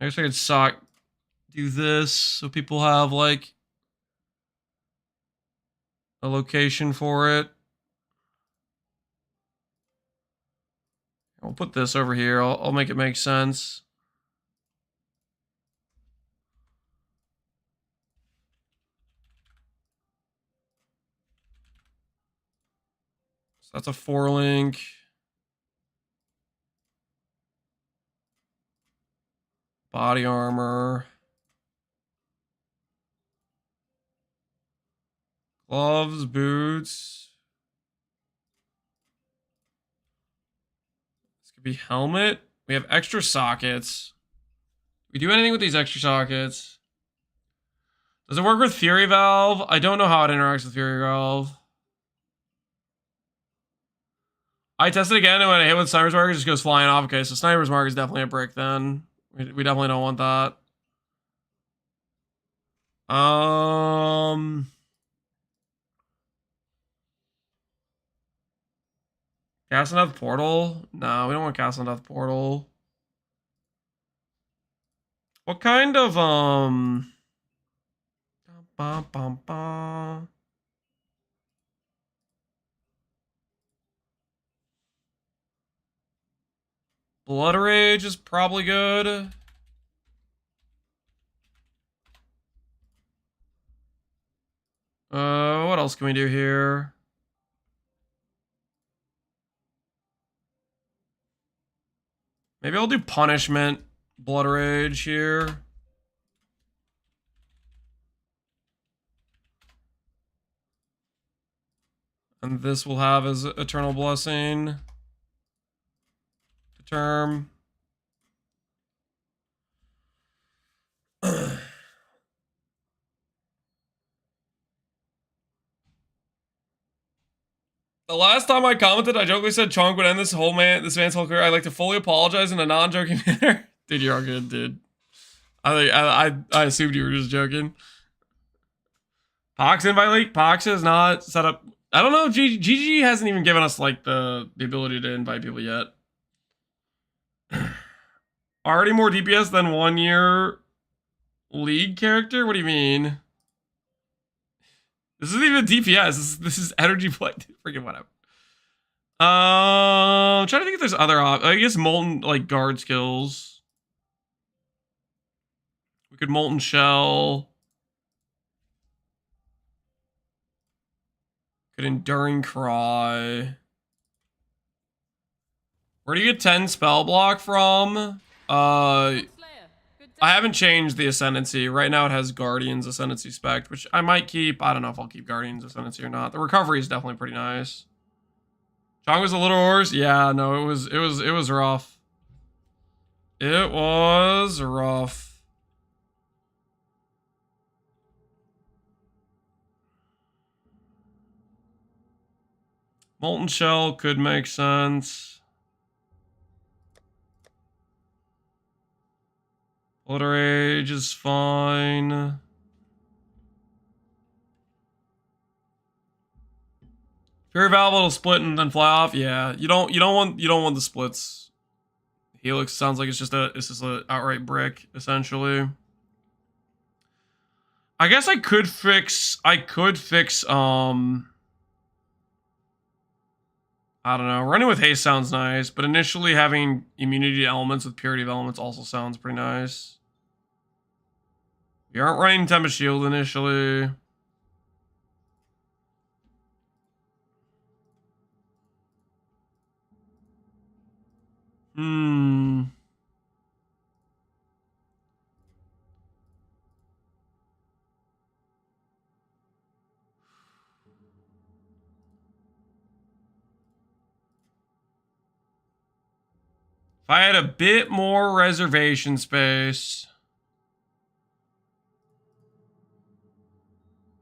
I guess I could do this so people have like a location for it. I'll put this over here. I'll make it make sense. So that's a 4 link. Body armor. Gloves, boots. This could be helmet. We have extra sockets. We do anything with these extra sockets? Does it work with Fury Valve? I don't know how it interacts with Fury Valve. I tested again, and when I hit with Sniper's Mark, it just goes flying off. Okay, so Sniper's Mark is definitely a brick then. We definitely don't want that. Cast Death Portal? No, we don't want Cast Death Portal. What kind of, Blood Rage is probably good. What else can we do here? Maybe I'll do Punishment, Blood Rage here. And this will have as Eternal Blessing. The term. The last time I commented, I jokingly said Chonk would end this man's whole career. I'd like to fully apologize in a non-joking manner. Dude, you're all good, dude. I assumed you were just joking. Pohx invite leak. Pohx is not set up. I don't know. GG hasn't even given us like the ability to invite people yet. Already more DPS than 1 year League character? What do you mean? This isn't even DPS. This is energy play. Freaking whatever. I'm trying to think if there's other I guess Molten like guard skills. We could Molten Shell. Could Enduring Cry. Where do you get 10 spell block from? I haven't changed the Ascendancy. Right now it has Guardian's Ascendancy spec, which I might keep. I don't know if I'll keep Guardian's Ascendancy or not. The recovery is definitely pretty nice. Chong was a little worse. Yeah, no, it was rough. It was rough. Molten Shell could make sense. Blood Rage is fine. Fury Valve will split and then fly off. Yeah, you don't want the splits. Helix sounds like it's just a outright brick essentially. I guess I could fix I don't know. Running with haste sounds nice, but initially having immunity to elements with purity of elements also sounds pretty nice. We aren't running Tempest Shield initially. If I had a bit more reservation space.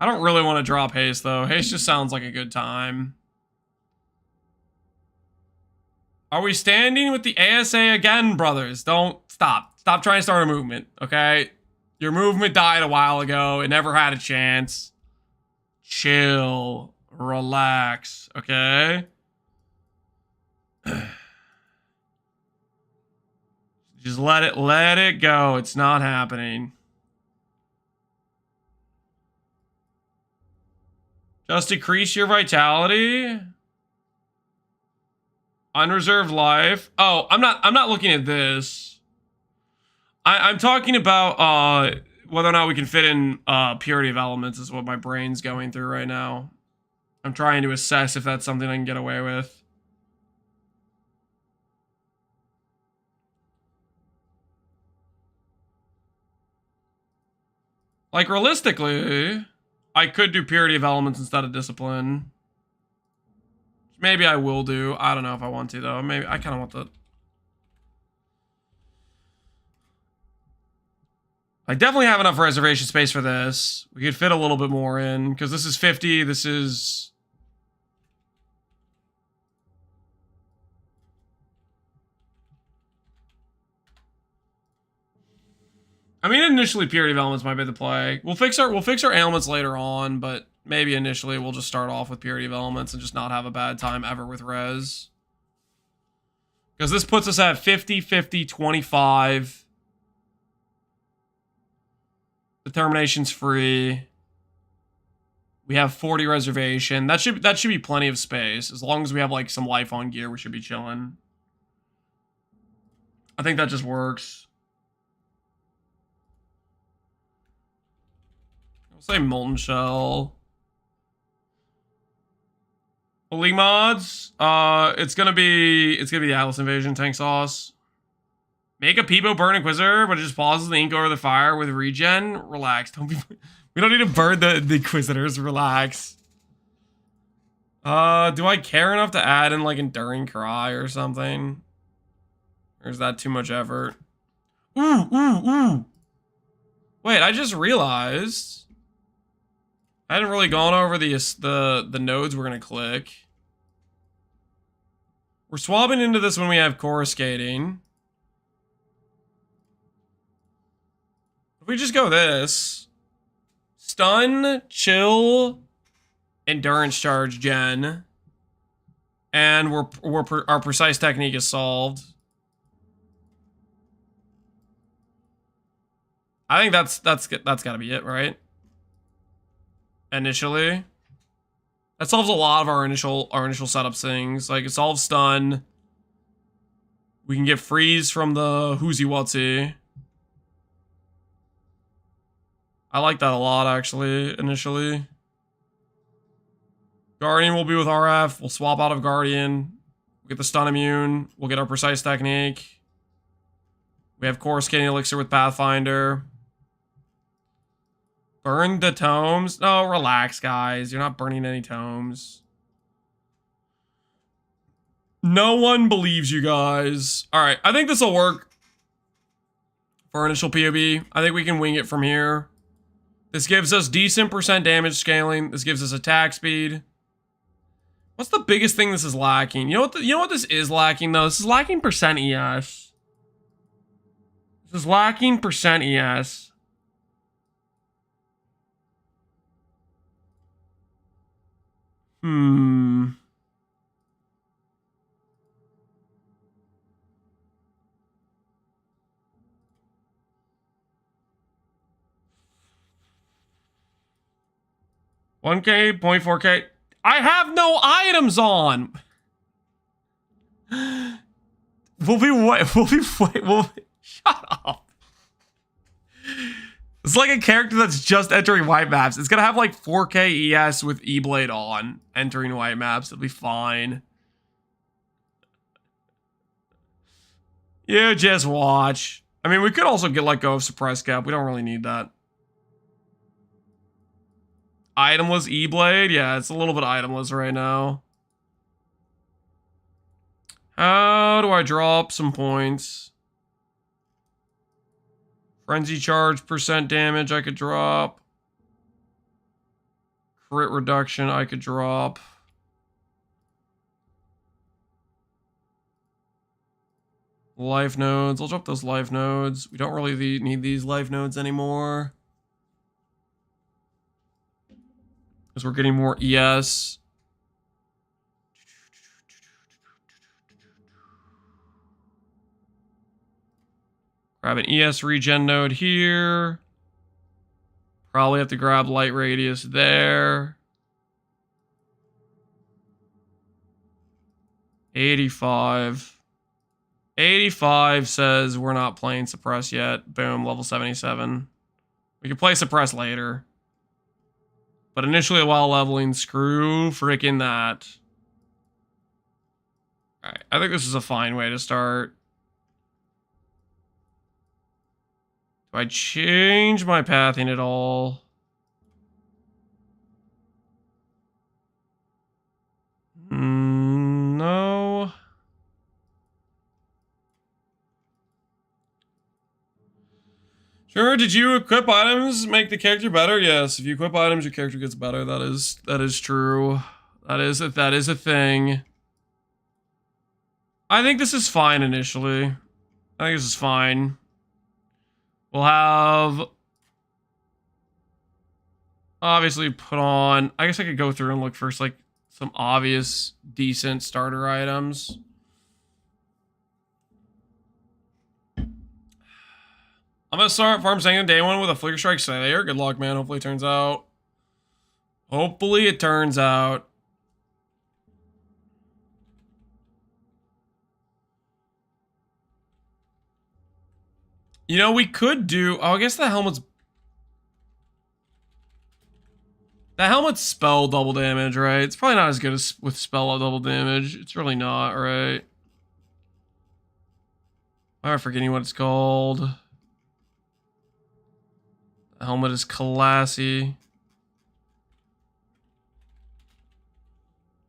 I don't really want to drop Haste, though. Haste just sounds like a good time. Are we standing with the ASA again, brothers? Don't stop. Stop trying to start a movement, okay? Your movement died a while ago. It never had a chance. Chill. Relax, okay? Just let it go. It's not happening. Just decrease your vitality. Unreserved life. Oh, I'm not looking at this. I'm talking about whether or not we can fit in purity of elements is what my brain's going through right now. I'm trying to assess if that's something I can get away with. Like, realistically, I could do purity of elements instead of discipline. Maybe I will do. I don't know if I want to, though. Maybe I kind of want the... I definitely have enough reservation space for this. We could fit a little bit more in, because this is 50, this is... I mean, initially, purity of elements might be the play. We'll fix our ailments later on, but maybe initially we'll just start off with purity of elements and just not have a bad time ever with res. Because this puts us at 50, 50, 25. Determination's free. We have 40 reservation. That should be plenty of space. As long as we have like some life on gear, we should be chilling. I think that just works. Say Molten Shell. League mods. It's gonna be the Atlas Invasion tank sauce. Make a Peebo burn Inquisitor, but it just pauses the ink over the fire with regen. Relax. We don't need to burn the Inquisitors. Relax. Do I care enough to add in like Enduring Cry or something? Or is that too much effort? Ooh. Wait, I just realized I hadn't really gone over the nodes we're gonna click. We're swapping into this when we have coruscating. If we just go this, stun, chill, endurance charge gen, and our precise technique is solved. I think that's gotta be it, right? Initially, that solves a lot of our initial setup things. Like, it solves stun. We can get freeze from the Whoozy Wutsy. I like that a lot, actually, initially. Guardian will be with RF. We'll swap out of Guardian. We'll get the stun immune. We'll get our precise technique. We have coruscating elixir with Pathfinder. Burn the tomes? No, relax, guys. You're not burning any tomes. No one believes you guys. Alright, I think this will work for initial POB. I think we can wing it from here. This gives us decent % damage scaling. This gives us attack speed. What's the biggest thing this is lacking? You know what this is lacking, though? This is lacking % ES. This is lacking % ES. Hmm. $1K, 0.4K. I have no items on. Shut up. It's like a character that's just entering white maps. It's gonna have like 4K ES with E-Blade on, entering white maps. It'll be fine. You just watch. I mean, we could also get let go of Suppress Cap. We don't really need that. Itemless E-Blade? Yeah, it's a little bit itemless right now. How do I drop some points? Frenzy charge, % damage I could drop. crit reduction I could drop. Life nodes. I'll drop those life nodes. We don't really need these life nodes anymore. Because we're getting more ES. Grab an ES regen node here. Probably have to grab light radius there. 85. 85 says we're not playing suppress yet. Boom, level 77. We can play suppress later. But initially while leveling, screw freaking that. Alright, I think this is a fine way to start. Do I change my pathing at all? No. Sure, did you equip items make the character better? Yes, if you equip items, your character gets better. That is true. That is a thing. I think this is fine initially. I think this is fine. We'll have obviously put on, I guess I could go through and look for like some obvious decent starter items. I'm gonna start Farm Second day one with a Flicker Strike Slayer. Good luck, man. Hopefully it turns out. Hopefully it turns out. You know, we could do... Oh, I guess the helmet's... The helmet's spell double damage, right? It's probably not as good as with spell double damage. It's really not, right? I'm forgetting what it's called. The helmet is classy.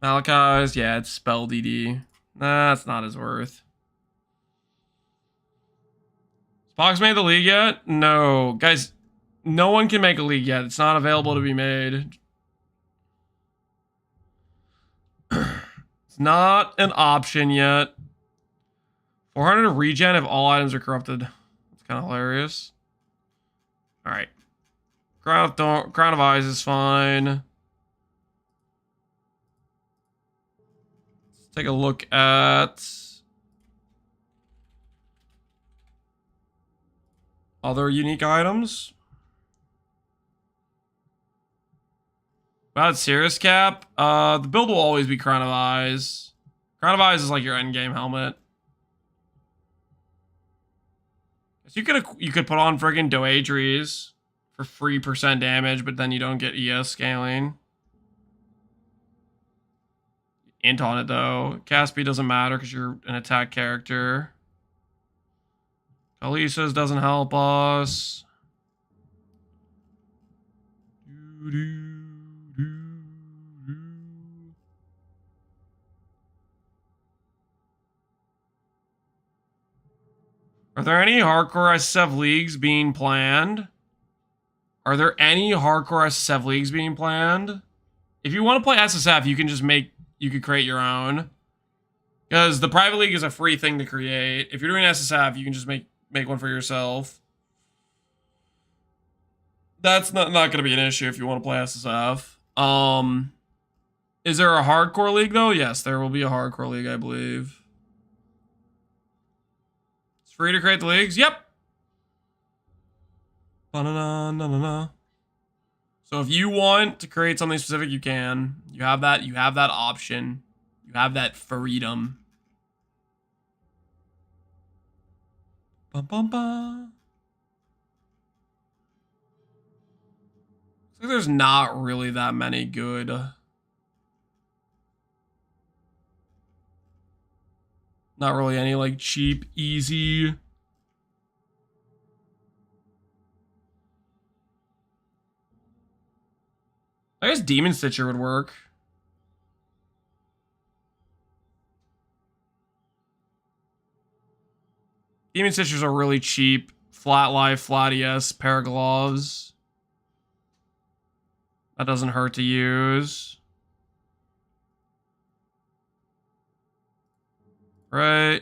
Malachi's, yeah, it's spell DD. Nah, it's not his worth. Pohx made the league yet? No. Guys, no one can make a league yet. It's not available to be made. It's not an option yet. 400 regen if all items are corrupted. That's kind of hilarious. Alright. Crown of Eyes is fine. Let's take a look at... other unique items. About Cirrus Cap, the build will always be Crown of Eyes. Crown of Eyes is like your endgame helmet. So you could put on friggin' Doadries for free % damage, but then you don't get ES scaling. Int on it though. Cast speed doesn't matter because you're an attack character. Elisa's doesn't help us. Are there any hardcore SSF leagues being planned? Are there any hardcore SSF leagues being planned? If you want to play SSF, you can just you could create your own. Because the private league is a free thing to create. If you're doing SSF, you can just make one for yourself. That's not going to be an issue if you want to play SSF. Is there a hardcore league though? Yes, there will be a hardcore league, I believe. It's free to create the leagues. Yep. Ba-na-na-na-na-na. So if you want to create something specific, you can. You have that option. You have that freedom. Bum, bum, bum. Looks like there's not really that many good. Not really any like cheap, easy. I guess Demon Stitcher would work. Demon Stitchers are really cheap. Flat life, flat ES, pair of gloves. That doesn't hurt to use. Right.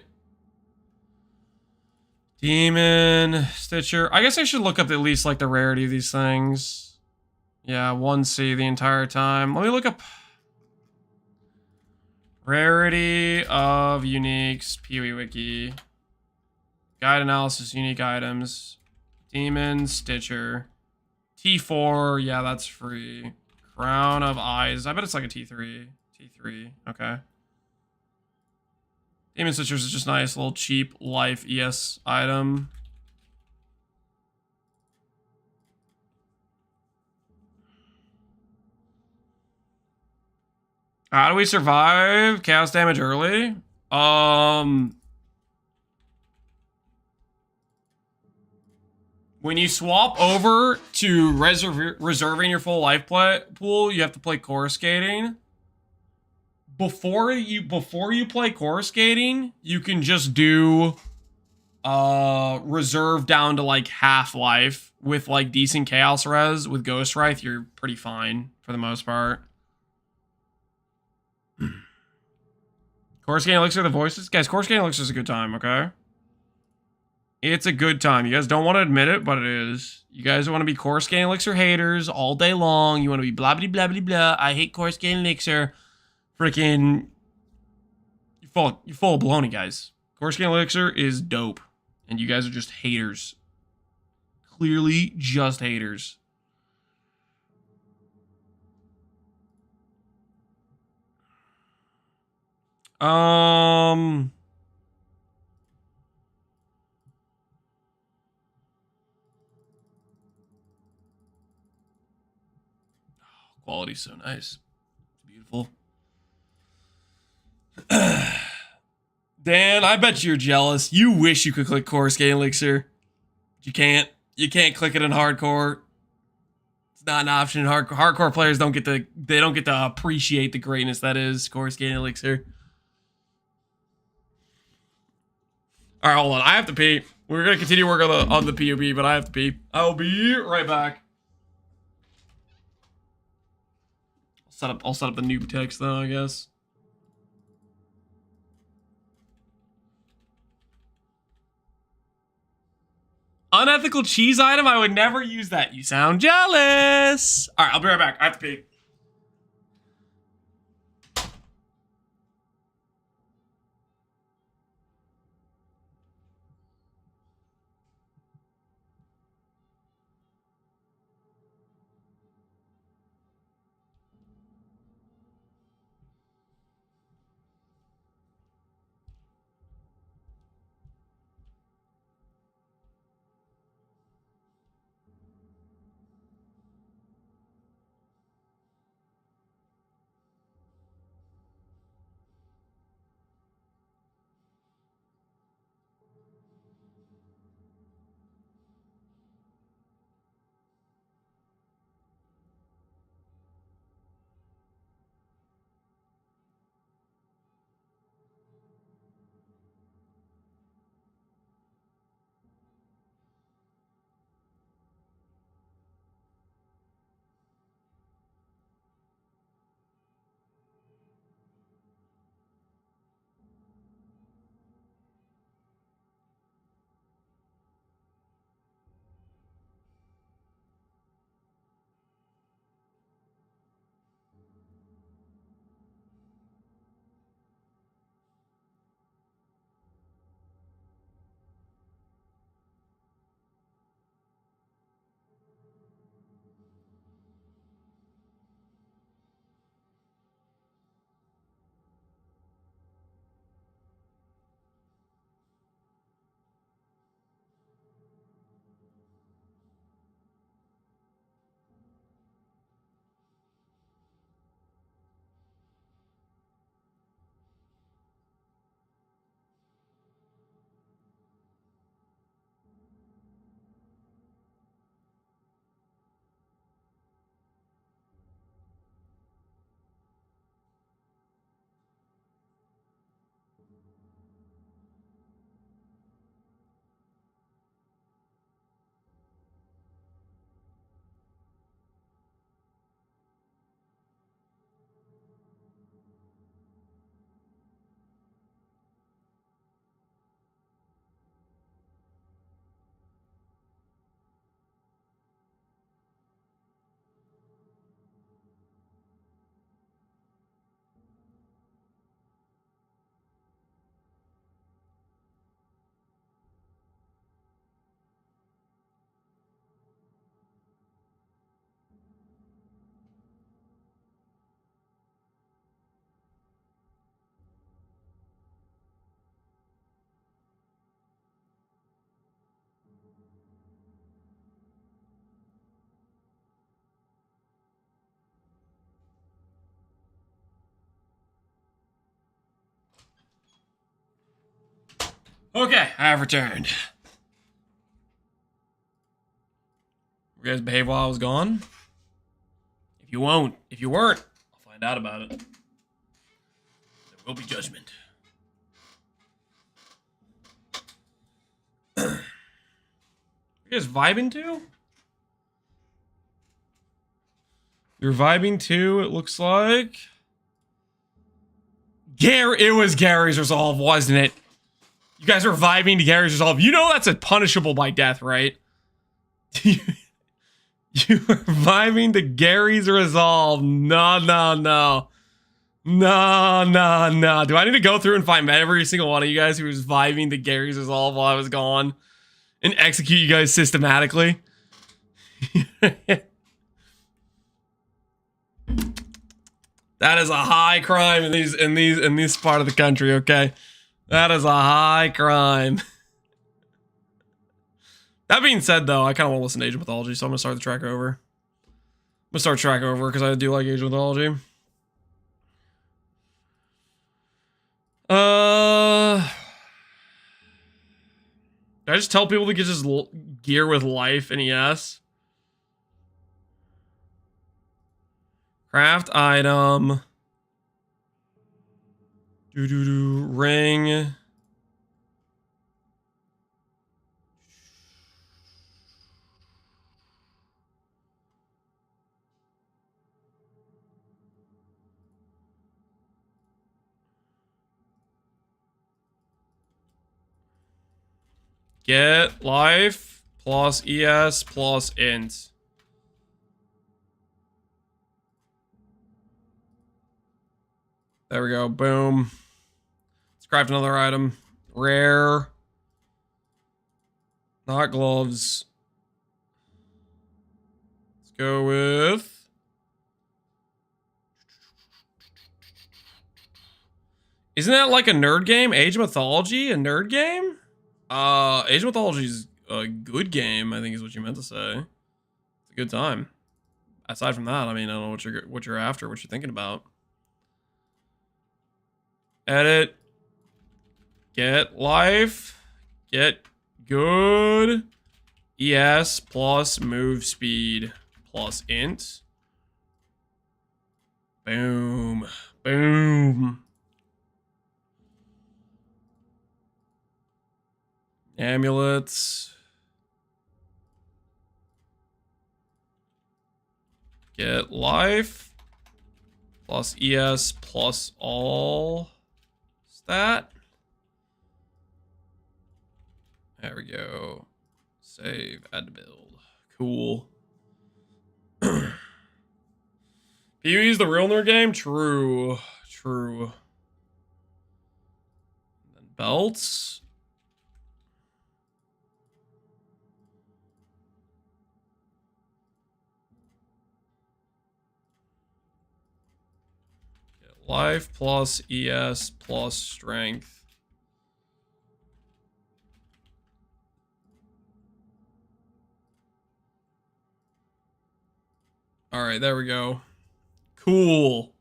Demon, Stitcher. I guess I should look up at least like the rarity of these things. Yeah, 1C the entire time. Let me look up rarity of uniques, PoE Wiki. Guide analysis, unique items. Demon, Stitcher. T4, yeah, that's free. Crown of Eyes. I bet it's like a T3. T3, okay. Demon Stitchers is just nice, little cheap life ES item. How do we survive chaos damage early? When you swap over to reserving your full life pool, you have to play core skating. Before you play core skating, you can just do reserve down to like half life with like decent chaos res. With Ghost Wraith, you're pretty fine for the most part. Core skating elixir the voices, guys. Core skating elixir is a good time. Okay, it's a good time. You guys don't want to admit it, but it is. You guys want to be core skating elixir haters all day long. You want to be blah blah blah blah blah. I hate core skating elixir. Freaking, you're full of baloney, guys. Core skating elixir is dope, and you guys are just haters. Clearly, just haters. Quality's so nice. It's beautiful. Dan, I bet you're jealous. You wish you could click core skating elixir. You can't. You can't click it in hardcore. It's not an option. Hardcore players don't get to appreciate the greatness that is core skating elixir. All right, hold on. I have to pee. We're gonna continue work on the POB, but I have to pee. I'll be right back. I'll set up the noob text though, I guess. Unethical cheese item? I would never use that. You sound jealous. All right, I'll be right back. I have to pee. Okay, I have returned. You guys behave while I was gone? If you weren't, I'll find out about it. There will be judgment. You guys vibing too? You're vibing too, it looks like. It was Gary's Resolve, wasn't it? You guys were vibing to Gary's Resolve. You know that's a punishable by death, right? You were vibing to Gary's Resolve. No. No. Do I need to go through and find every single one of you guys who was vibing to Gary's Resolve while I was gone and execute you guys systematically? That is a high crime in this part of the country, okay? That is a high crime. That being said, though, I kind of want to listen to Age of Mythology, so I'm going to start the track over. I'm going to start track over because I do like Age of Mythology. Did I just tell people to get just gear with life in ES? Craft item. Ring. Get life plus ES plus int. There we go. Boom. Let's craft another item. Rare. Not gloves. Let's go with... Isn't that like a nerd game? Age of Mythology? A nerd game? Age of Mythology is a good game, I think is what you meant to say. It's a good time. Aside from that, I mean, I don't know what you're after, what you're thinking about. Edit. Get life. Get good. ES plus move speed plus int. Boom. Boom. Amulets. Get life plus ES plus all stat. There we go. Save, add to build. Cool. PvE is the real nerd game? True. True. And then belts. Get life plus ES plus strength. All right, there we go. Cool.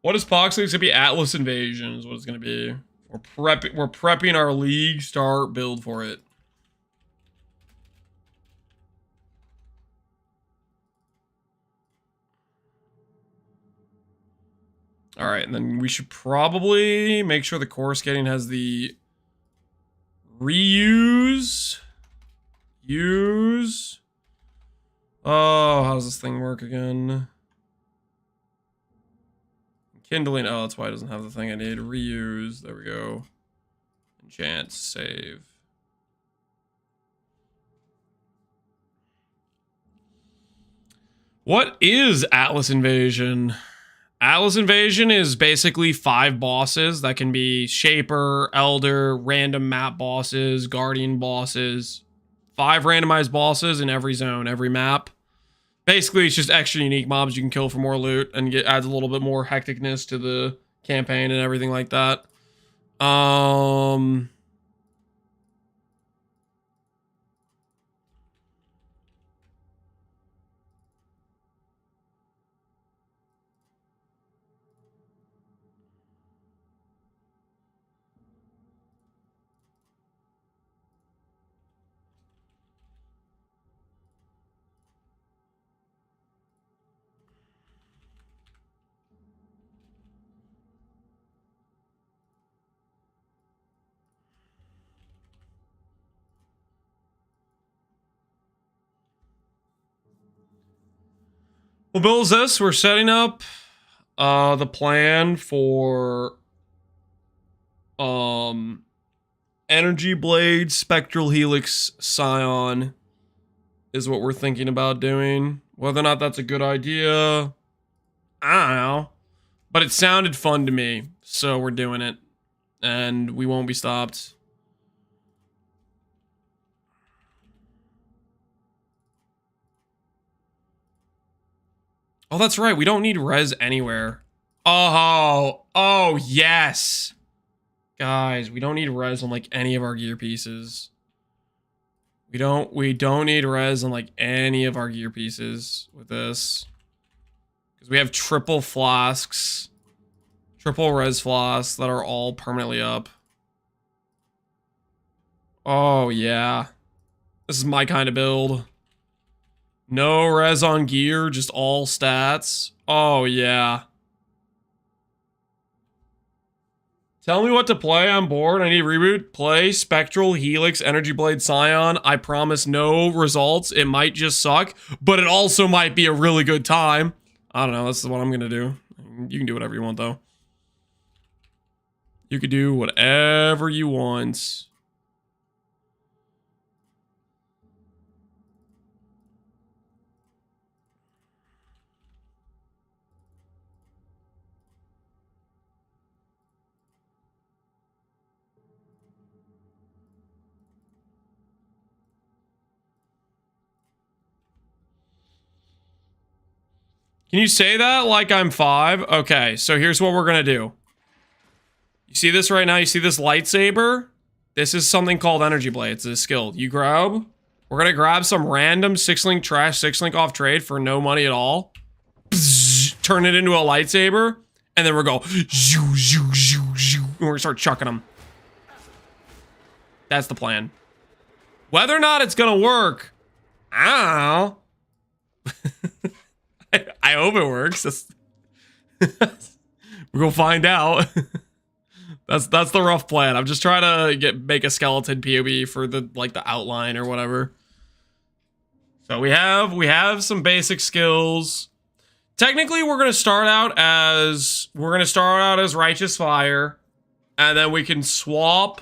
What is Pohx? It's gonna be Atlas Invasion is what it's gonna be. We're prepping our LeagueStart build for it. All right, and then we should probably make sure the core skating has the reuse. Use. Oh, how does this thing work again? Kindling. Oh, that's why it doesn't have the thing I need. Reuse. There we go. Enchant. Save. What is Atlas Invasion? Atlas Invasion is basically 5 bosses that can be Shaper, Elder, random map bosses, Guardian bosses. 5 randomized bosses in every zone, every map. Basically, it's just extra unique mobs you can kill for more loot and adds a little bit more hecticness to the campaign and everything like that. What build is this? We're setting up the plan for Energy Blade, Spectral Helix, Scion is what we're thinking about doing. Whether or not that's a good idea, I don't know. But it sounded fun to me, so we're doing it. And we won't be stopped. Oh, that's right. We don't need res anywhere. Oh, yes. Guys, we don't need res on like any of our gear pieces. We don't need res on like any of our gear pieces with this. Because we have triple flasks. Triple res flasks that are all permanently up. Oh, yeah. This is my kind of build. No res on gear, just all stats. Oh, yeah. Tell me what to play. I'm bored. I need a reboot. Play Spectral, Helix, Energy Blade, Scion. I promise no results. It might just suck, but it also might be a really good time. I don't know. This is what I'm going to do. You can do whatever you want, though. You could do whatever you want. Can you say that like I'm 5? Okay, so here's what we're gonna do. You see this right now? You see this lightsaber? This is something called Energy Blade. It's a skill. You grab... We're gonna grab some random 6-link trash 6-link off trade for no money at all. Bzz, turn it into a lightsaber. And then we're going... Zhoo, zhoo, zhoo, zhoo, and we're gonna start chucking them. That's the plan. Whether or not it's gonna work, I don't know. I hope it works. We're gonna find out. That's the rough plan. I'm just trying to make a skeleton POV for the outline or whatever. So we have some basic skills. Technically, we're gonna start out as Righteous Fire, and then we can swap.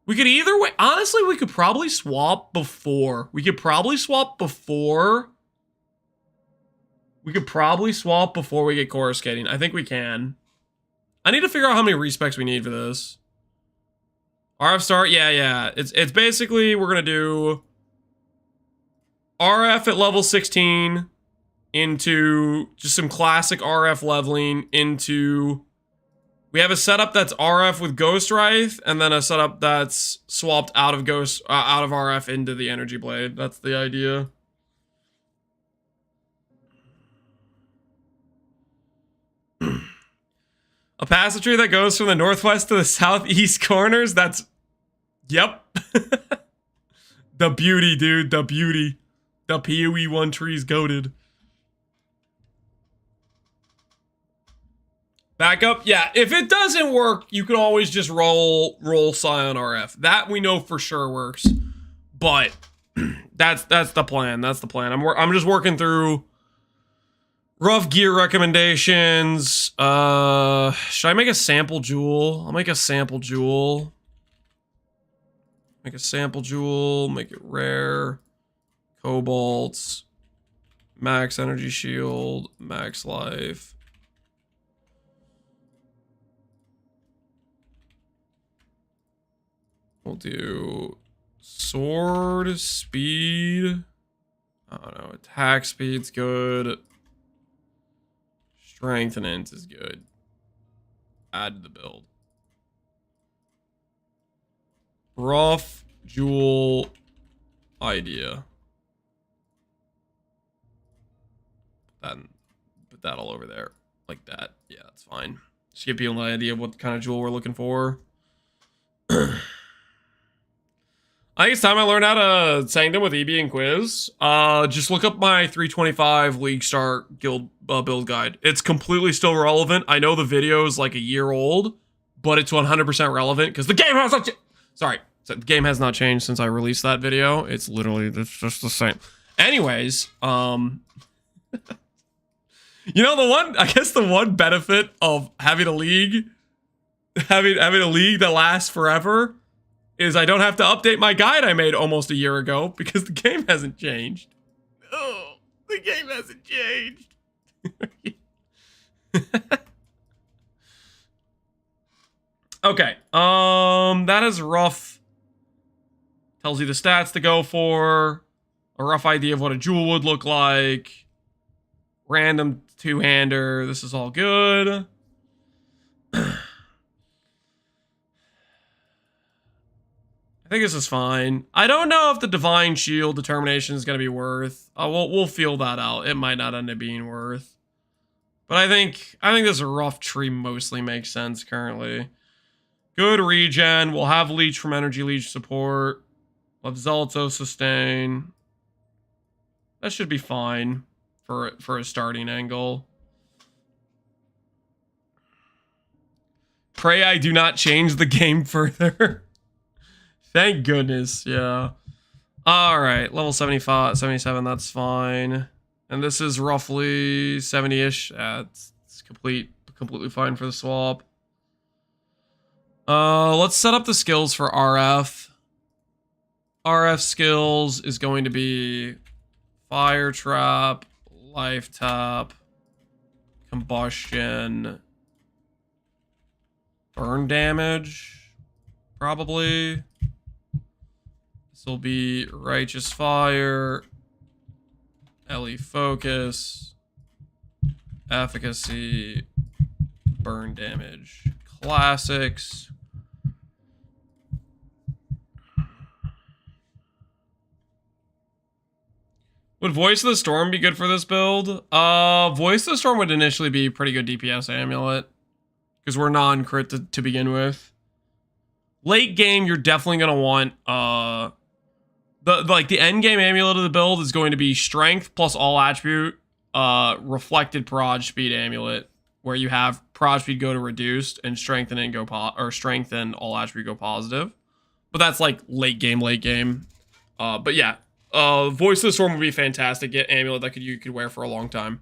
We could either way. Honestly, we could probably swap before. We could probably swap before we get Coruscating. I think we can. I need to figure out how many respecs we need for this. RF start, yeah. It's basically we're gonna do RF at level 16 into just some classic RF leveling into. We have a setup that's RF with Ghost Wraith, and then a setup that's swapped out of RF into the Energy Blade. That's the idea. A passageway that goes from the northwest to the southeast corners? That's... Yep. The beauty, dude. The beauty. The PoE 1 tree's goated. Back up? Yeah, if it doesn't work, you can always just roll Scion RF. That we know for sure works. But that's the plan. That's the plan. I'm just working through rough gear recommendations. Should I make a sample jewel? I'll make a sample jewel. Make it rare. Cobalt. Max energy shield. Max life. We'll do sword speed. I don't know. Attack speed's good. Strength and int is good. Add to the build. Rough jewel idea. Put that all over there. Like that. Yeah, that's fine. Just give people an idea of what kind of jewel we're looking for. I think it's time I learned how to Sanctum with EB and Quiz. Just look up my 325 LeagueStart guild build guide. It's completely still relevant. I know the video is like a year old, but it's 100% relevant because the game has not the game has not changed since I released that video. It's just the same. Anyways, You know, I guess the one benefit of having a league, having a league that lasts forever, is I don't have to update my guide I made almost a year ago because the game hasn't changed. Oh, the game hasn't changed. Okay, that is rough. Tells you the stats to go for, a rough idea of what a jewel would look like. Random two-hander, this is all good. I think this is fine. I don't know if the Divine Shield determination is going to be worth. We'll feel that out. It might not end up being worth. But I think this rough tree mostly makes sense currently. Good regen. We'll have Leech from Energy Leech support. We'll have Zelto sustain. That should be fine for a starting angle. Pray I do not change the game further. Thank goodness, yeah. Alright, level 75, 77, that's fine. And this is roughly 70-ish. It's completely fine for the swap. Let's set up the skills for RF. RF skills is going to be Fire Trap, Life Tap, Combustion, Burn Damage, probably. This will be Righteous Fire, LE Focus, Efficacy, Burn Damage, Classics. Would Voice of the Storm be good for this build? Voice of the Storm would initially be pretty good DPS amulet, because we're non-crit to begin with. Late game, you're definitely gonna want the end game amulet of the build is going to be Strength plus all attribute, reflected proj speed amulet, where you have proj speed go to reduced and strength and strength and all attribute go positive. But that's like late game. But yeah. Voice of the Storm would be fantastic. Get amulet that you could wear for a long time.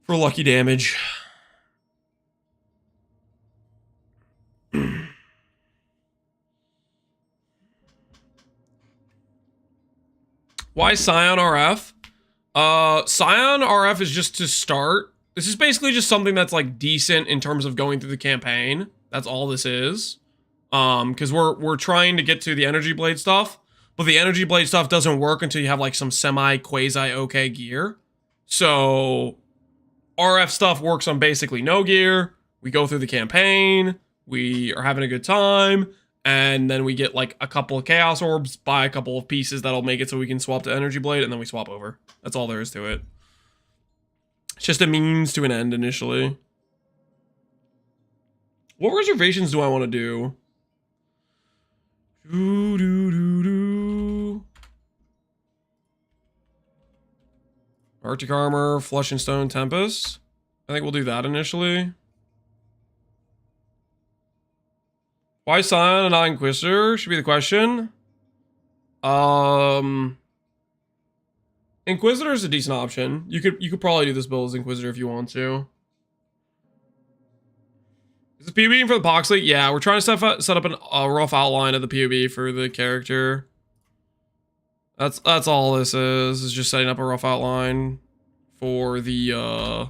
For lucky damage. Why Scion RF? Scion RF is just to start. This is basically just something that's like decent in terms of going through the campaign. That's all this is. Because we're trying to get to the Energy Blade stuff. But the Energy Blade stuff doesn't work until you have like some semi-quasi-okay gear. So RF stuff works on basically no gear. We go through the campaign. We are having a good time. And then we get like a couple of Chaos Orbs, buy a couple of pieces that'll make it so we can swap to Energy Blade, and then we swap over. That's all there is to it. It's just a means to an end initially. What reservations do I want to do? Arctic Armor, Flesh and Stone, Tempest. I think we'll do that initially. Why Scion and not Inquisitor should be the question. Inquisitor is a decent option. You could probably do this build as Inquisitor if you want to. Is this PoB for the Pohx League? Yeah, we're trying to set up a rough outline of the PoB for the character. That's all this is just setting up a rough outline for the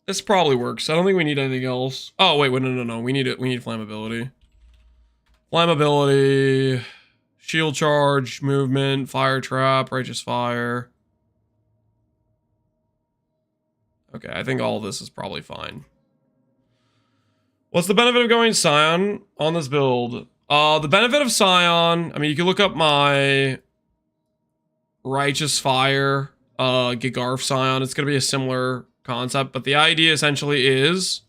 This probably works. I don't think we need anything else. Oh wait, no. We need flammability. Flammability, shield charge, movement, fire trap, righteous fire. Okay, I think all of this is probably fine. What's the benefit of going Scion on this build? The benefit of Scion, I mean, you can look up my righteous fire, Gigarf Scion. It's going to be a similar concept, but the idea essentially is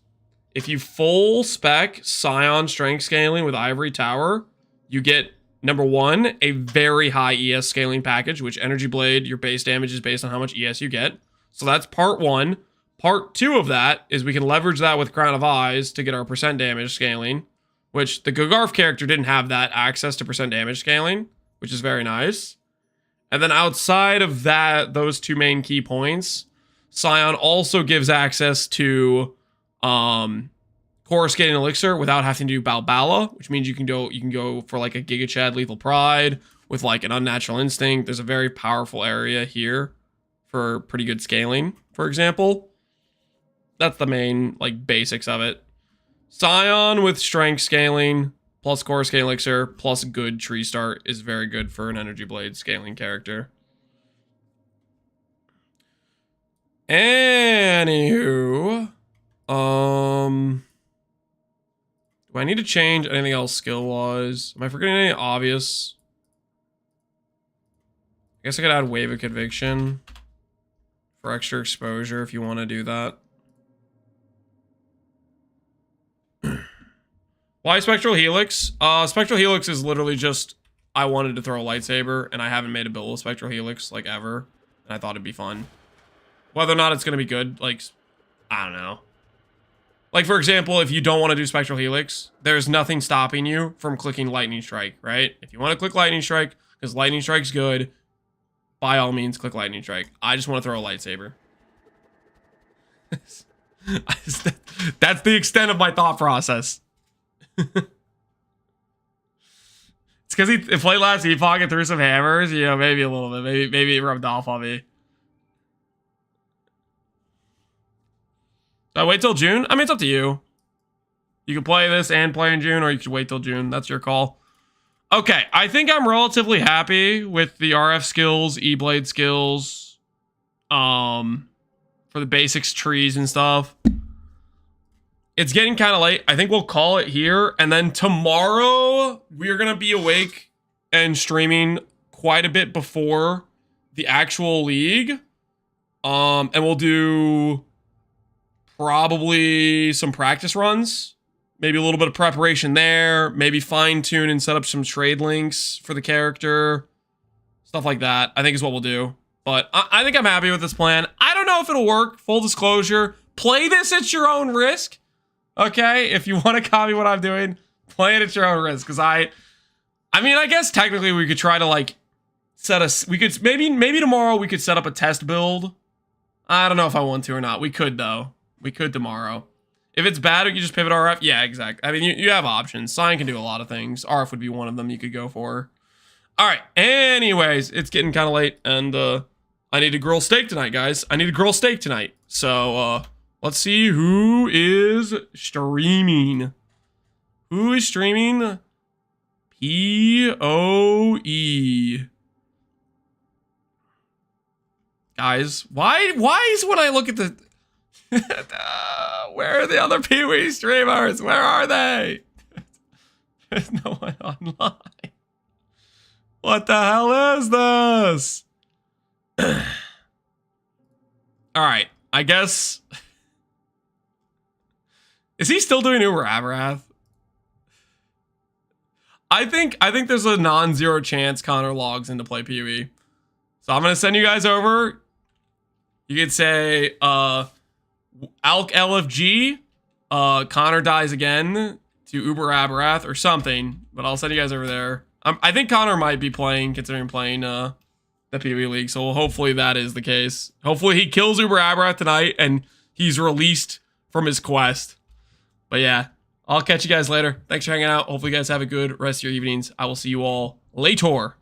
if you full spec Scion strength scaling with Ivory Tower, you get, number one, a very high ES scaling package, which Energy Blade, your base damage is based on how much ES you get. So that's part one. Part two of that is we can leverage that with Crown of Eyes to get our percent damage scaling. which the Gogarth character didn't have that access to percent damage scaling, which is very nice. And then outside of that, those two main key points, Scion also gives access to Coruscating Elixir without having to do Balbala, which means you can go for like a Giga Chad Lethal Pride with like an Unnatural Instinct. There's a very powerful area here for pretty good scaling, for example. That's the main like basics of it. Scion with strength scaling plus Coruscating Elixir plus good tree start is very good for an Energy Blade scaling character. Anywho, do I need to change anything else skill-wise? Am I forgetting anything obvious? I guess I could add Wave of Conviction for extra exposure if you want to do that. Why Spectral Helix? Spectral Helix is literally just, I wanted to throw a lightsaber, and I haven't made a build with Spectral Helix, like, ever. And I thought it'd be fun. Whether or not it's going to be good, like, I don't know. Like, for example, if you don't want to do Spectral Helix, there's nothing stopping you from clicking Lightning Strike, right? If you want to click Lightning Strike, because Lightning Strike's good, by all means, click Lightning Strike. I just want to throw a lightsaber. That's the extent of my thought process. It's because he played last Epoch and threw some hammers, you know, maybe a little bit. Maybe it rubbed off on me. So I wait till June? I mean, it's up to you. You can play this and play in June, or you could wait till June. That's your call. Okay, I think I'm relatively happy with the RF skills, E-Blade skills, for the basics, trees and stuff. It's getting kind of late. I think we'll call it here. And then tomorrow, we're going to be awake and streaming quite a bit before the actual league. And we'll do probably some practice runs. Maybe a little bit of preparation there. Maybe fine-tune and set up some trade links for the character. Stuff like that, I think is what we'll do. But I think I'm happy with this plan. I don't know if it'll work. Full disclosure. Play this at your own risk. Okay? If you want to copy what I'm doing, play it at your own risk. Because I mean, I guess technically we could try to, like, maybe tomorrow we could set up a test build. I don't know if I want to or not. We could, though. We could tomorrow. If it's bad, we can just pivot RF. Yeah, exactly. I mean, you have options. Scion can do a lot of things. RF would be one of them you could go for. All right. Anyways, it's getting kind of late, and I need to grill steak tonight, guys. I need to grill steak tonight. So let's see who is streaming. Who is streaming? POE. Guys, why is when I look at the where are the other Pee-wee streamers? Where are they? There's no one online. What the hell is this? All right, I guess. Is he still doing Uber Aberrath? I think there's a non-zero chance Connor logs in to play PoE. So I'm gonna send you guys over. You could say Alk LFG, Connor dies again to Uber Aberrath or something, but I'll send you guys over there. I think Connor might be playing, considering playing the PoE League, so hopefully that is the case. Hopefully he kills Uber Aberrath tonight and he's released from his quest. But yeah, I'll catch you guys later. Thanks for hanging out. Hopefully you guys have a good rest of your evenings. I will see you all later.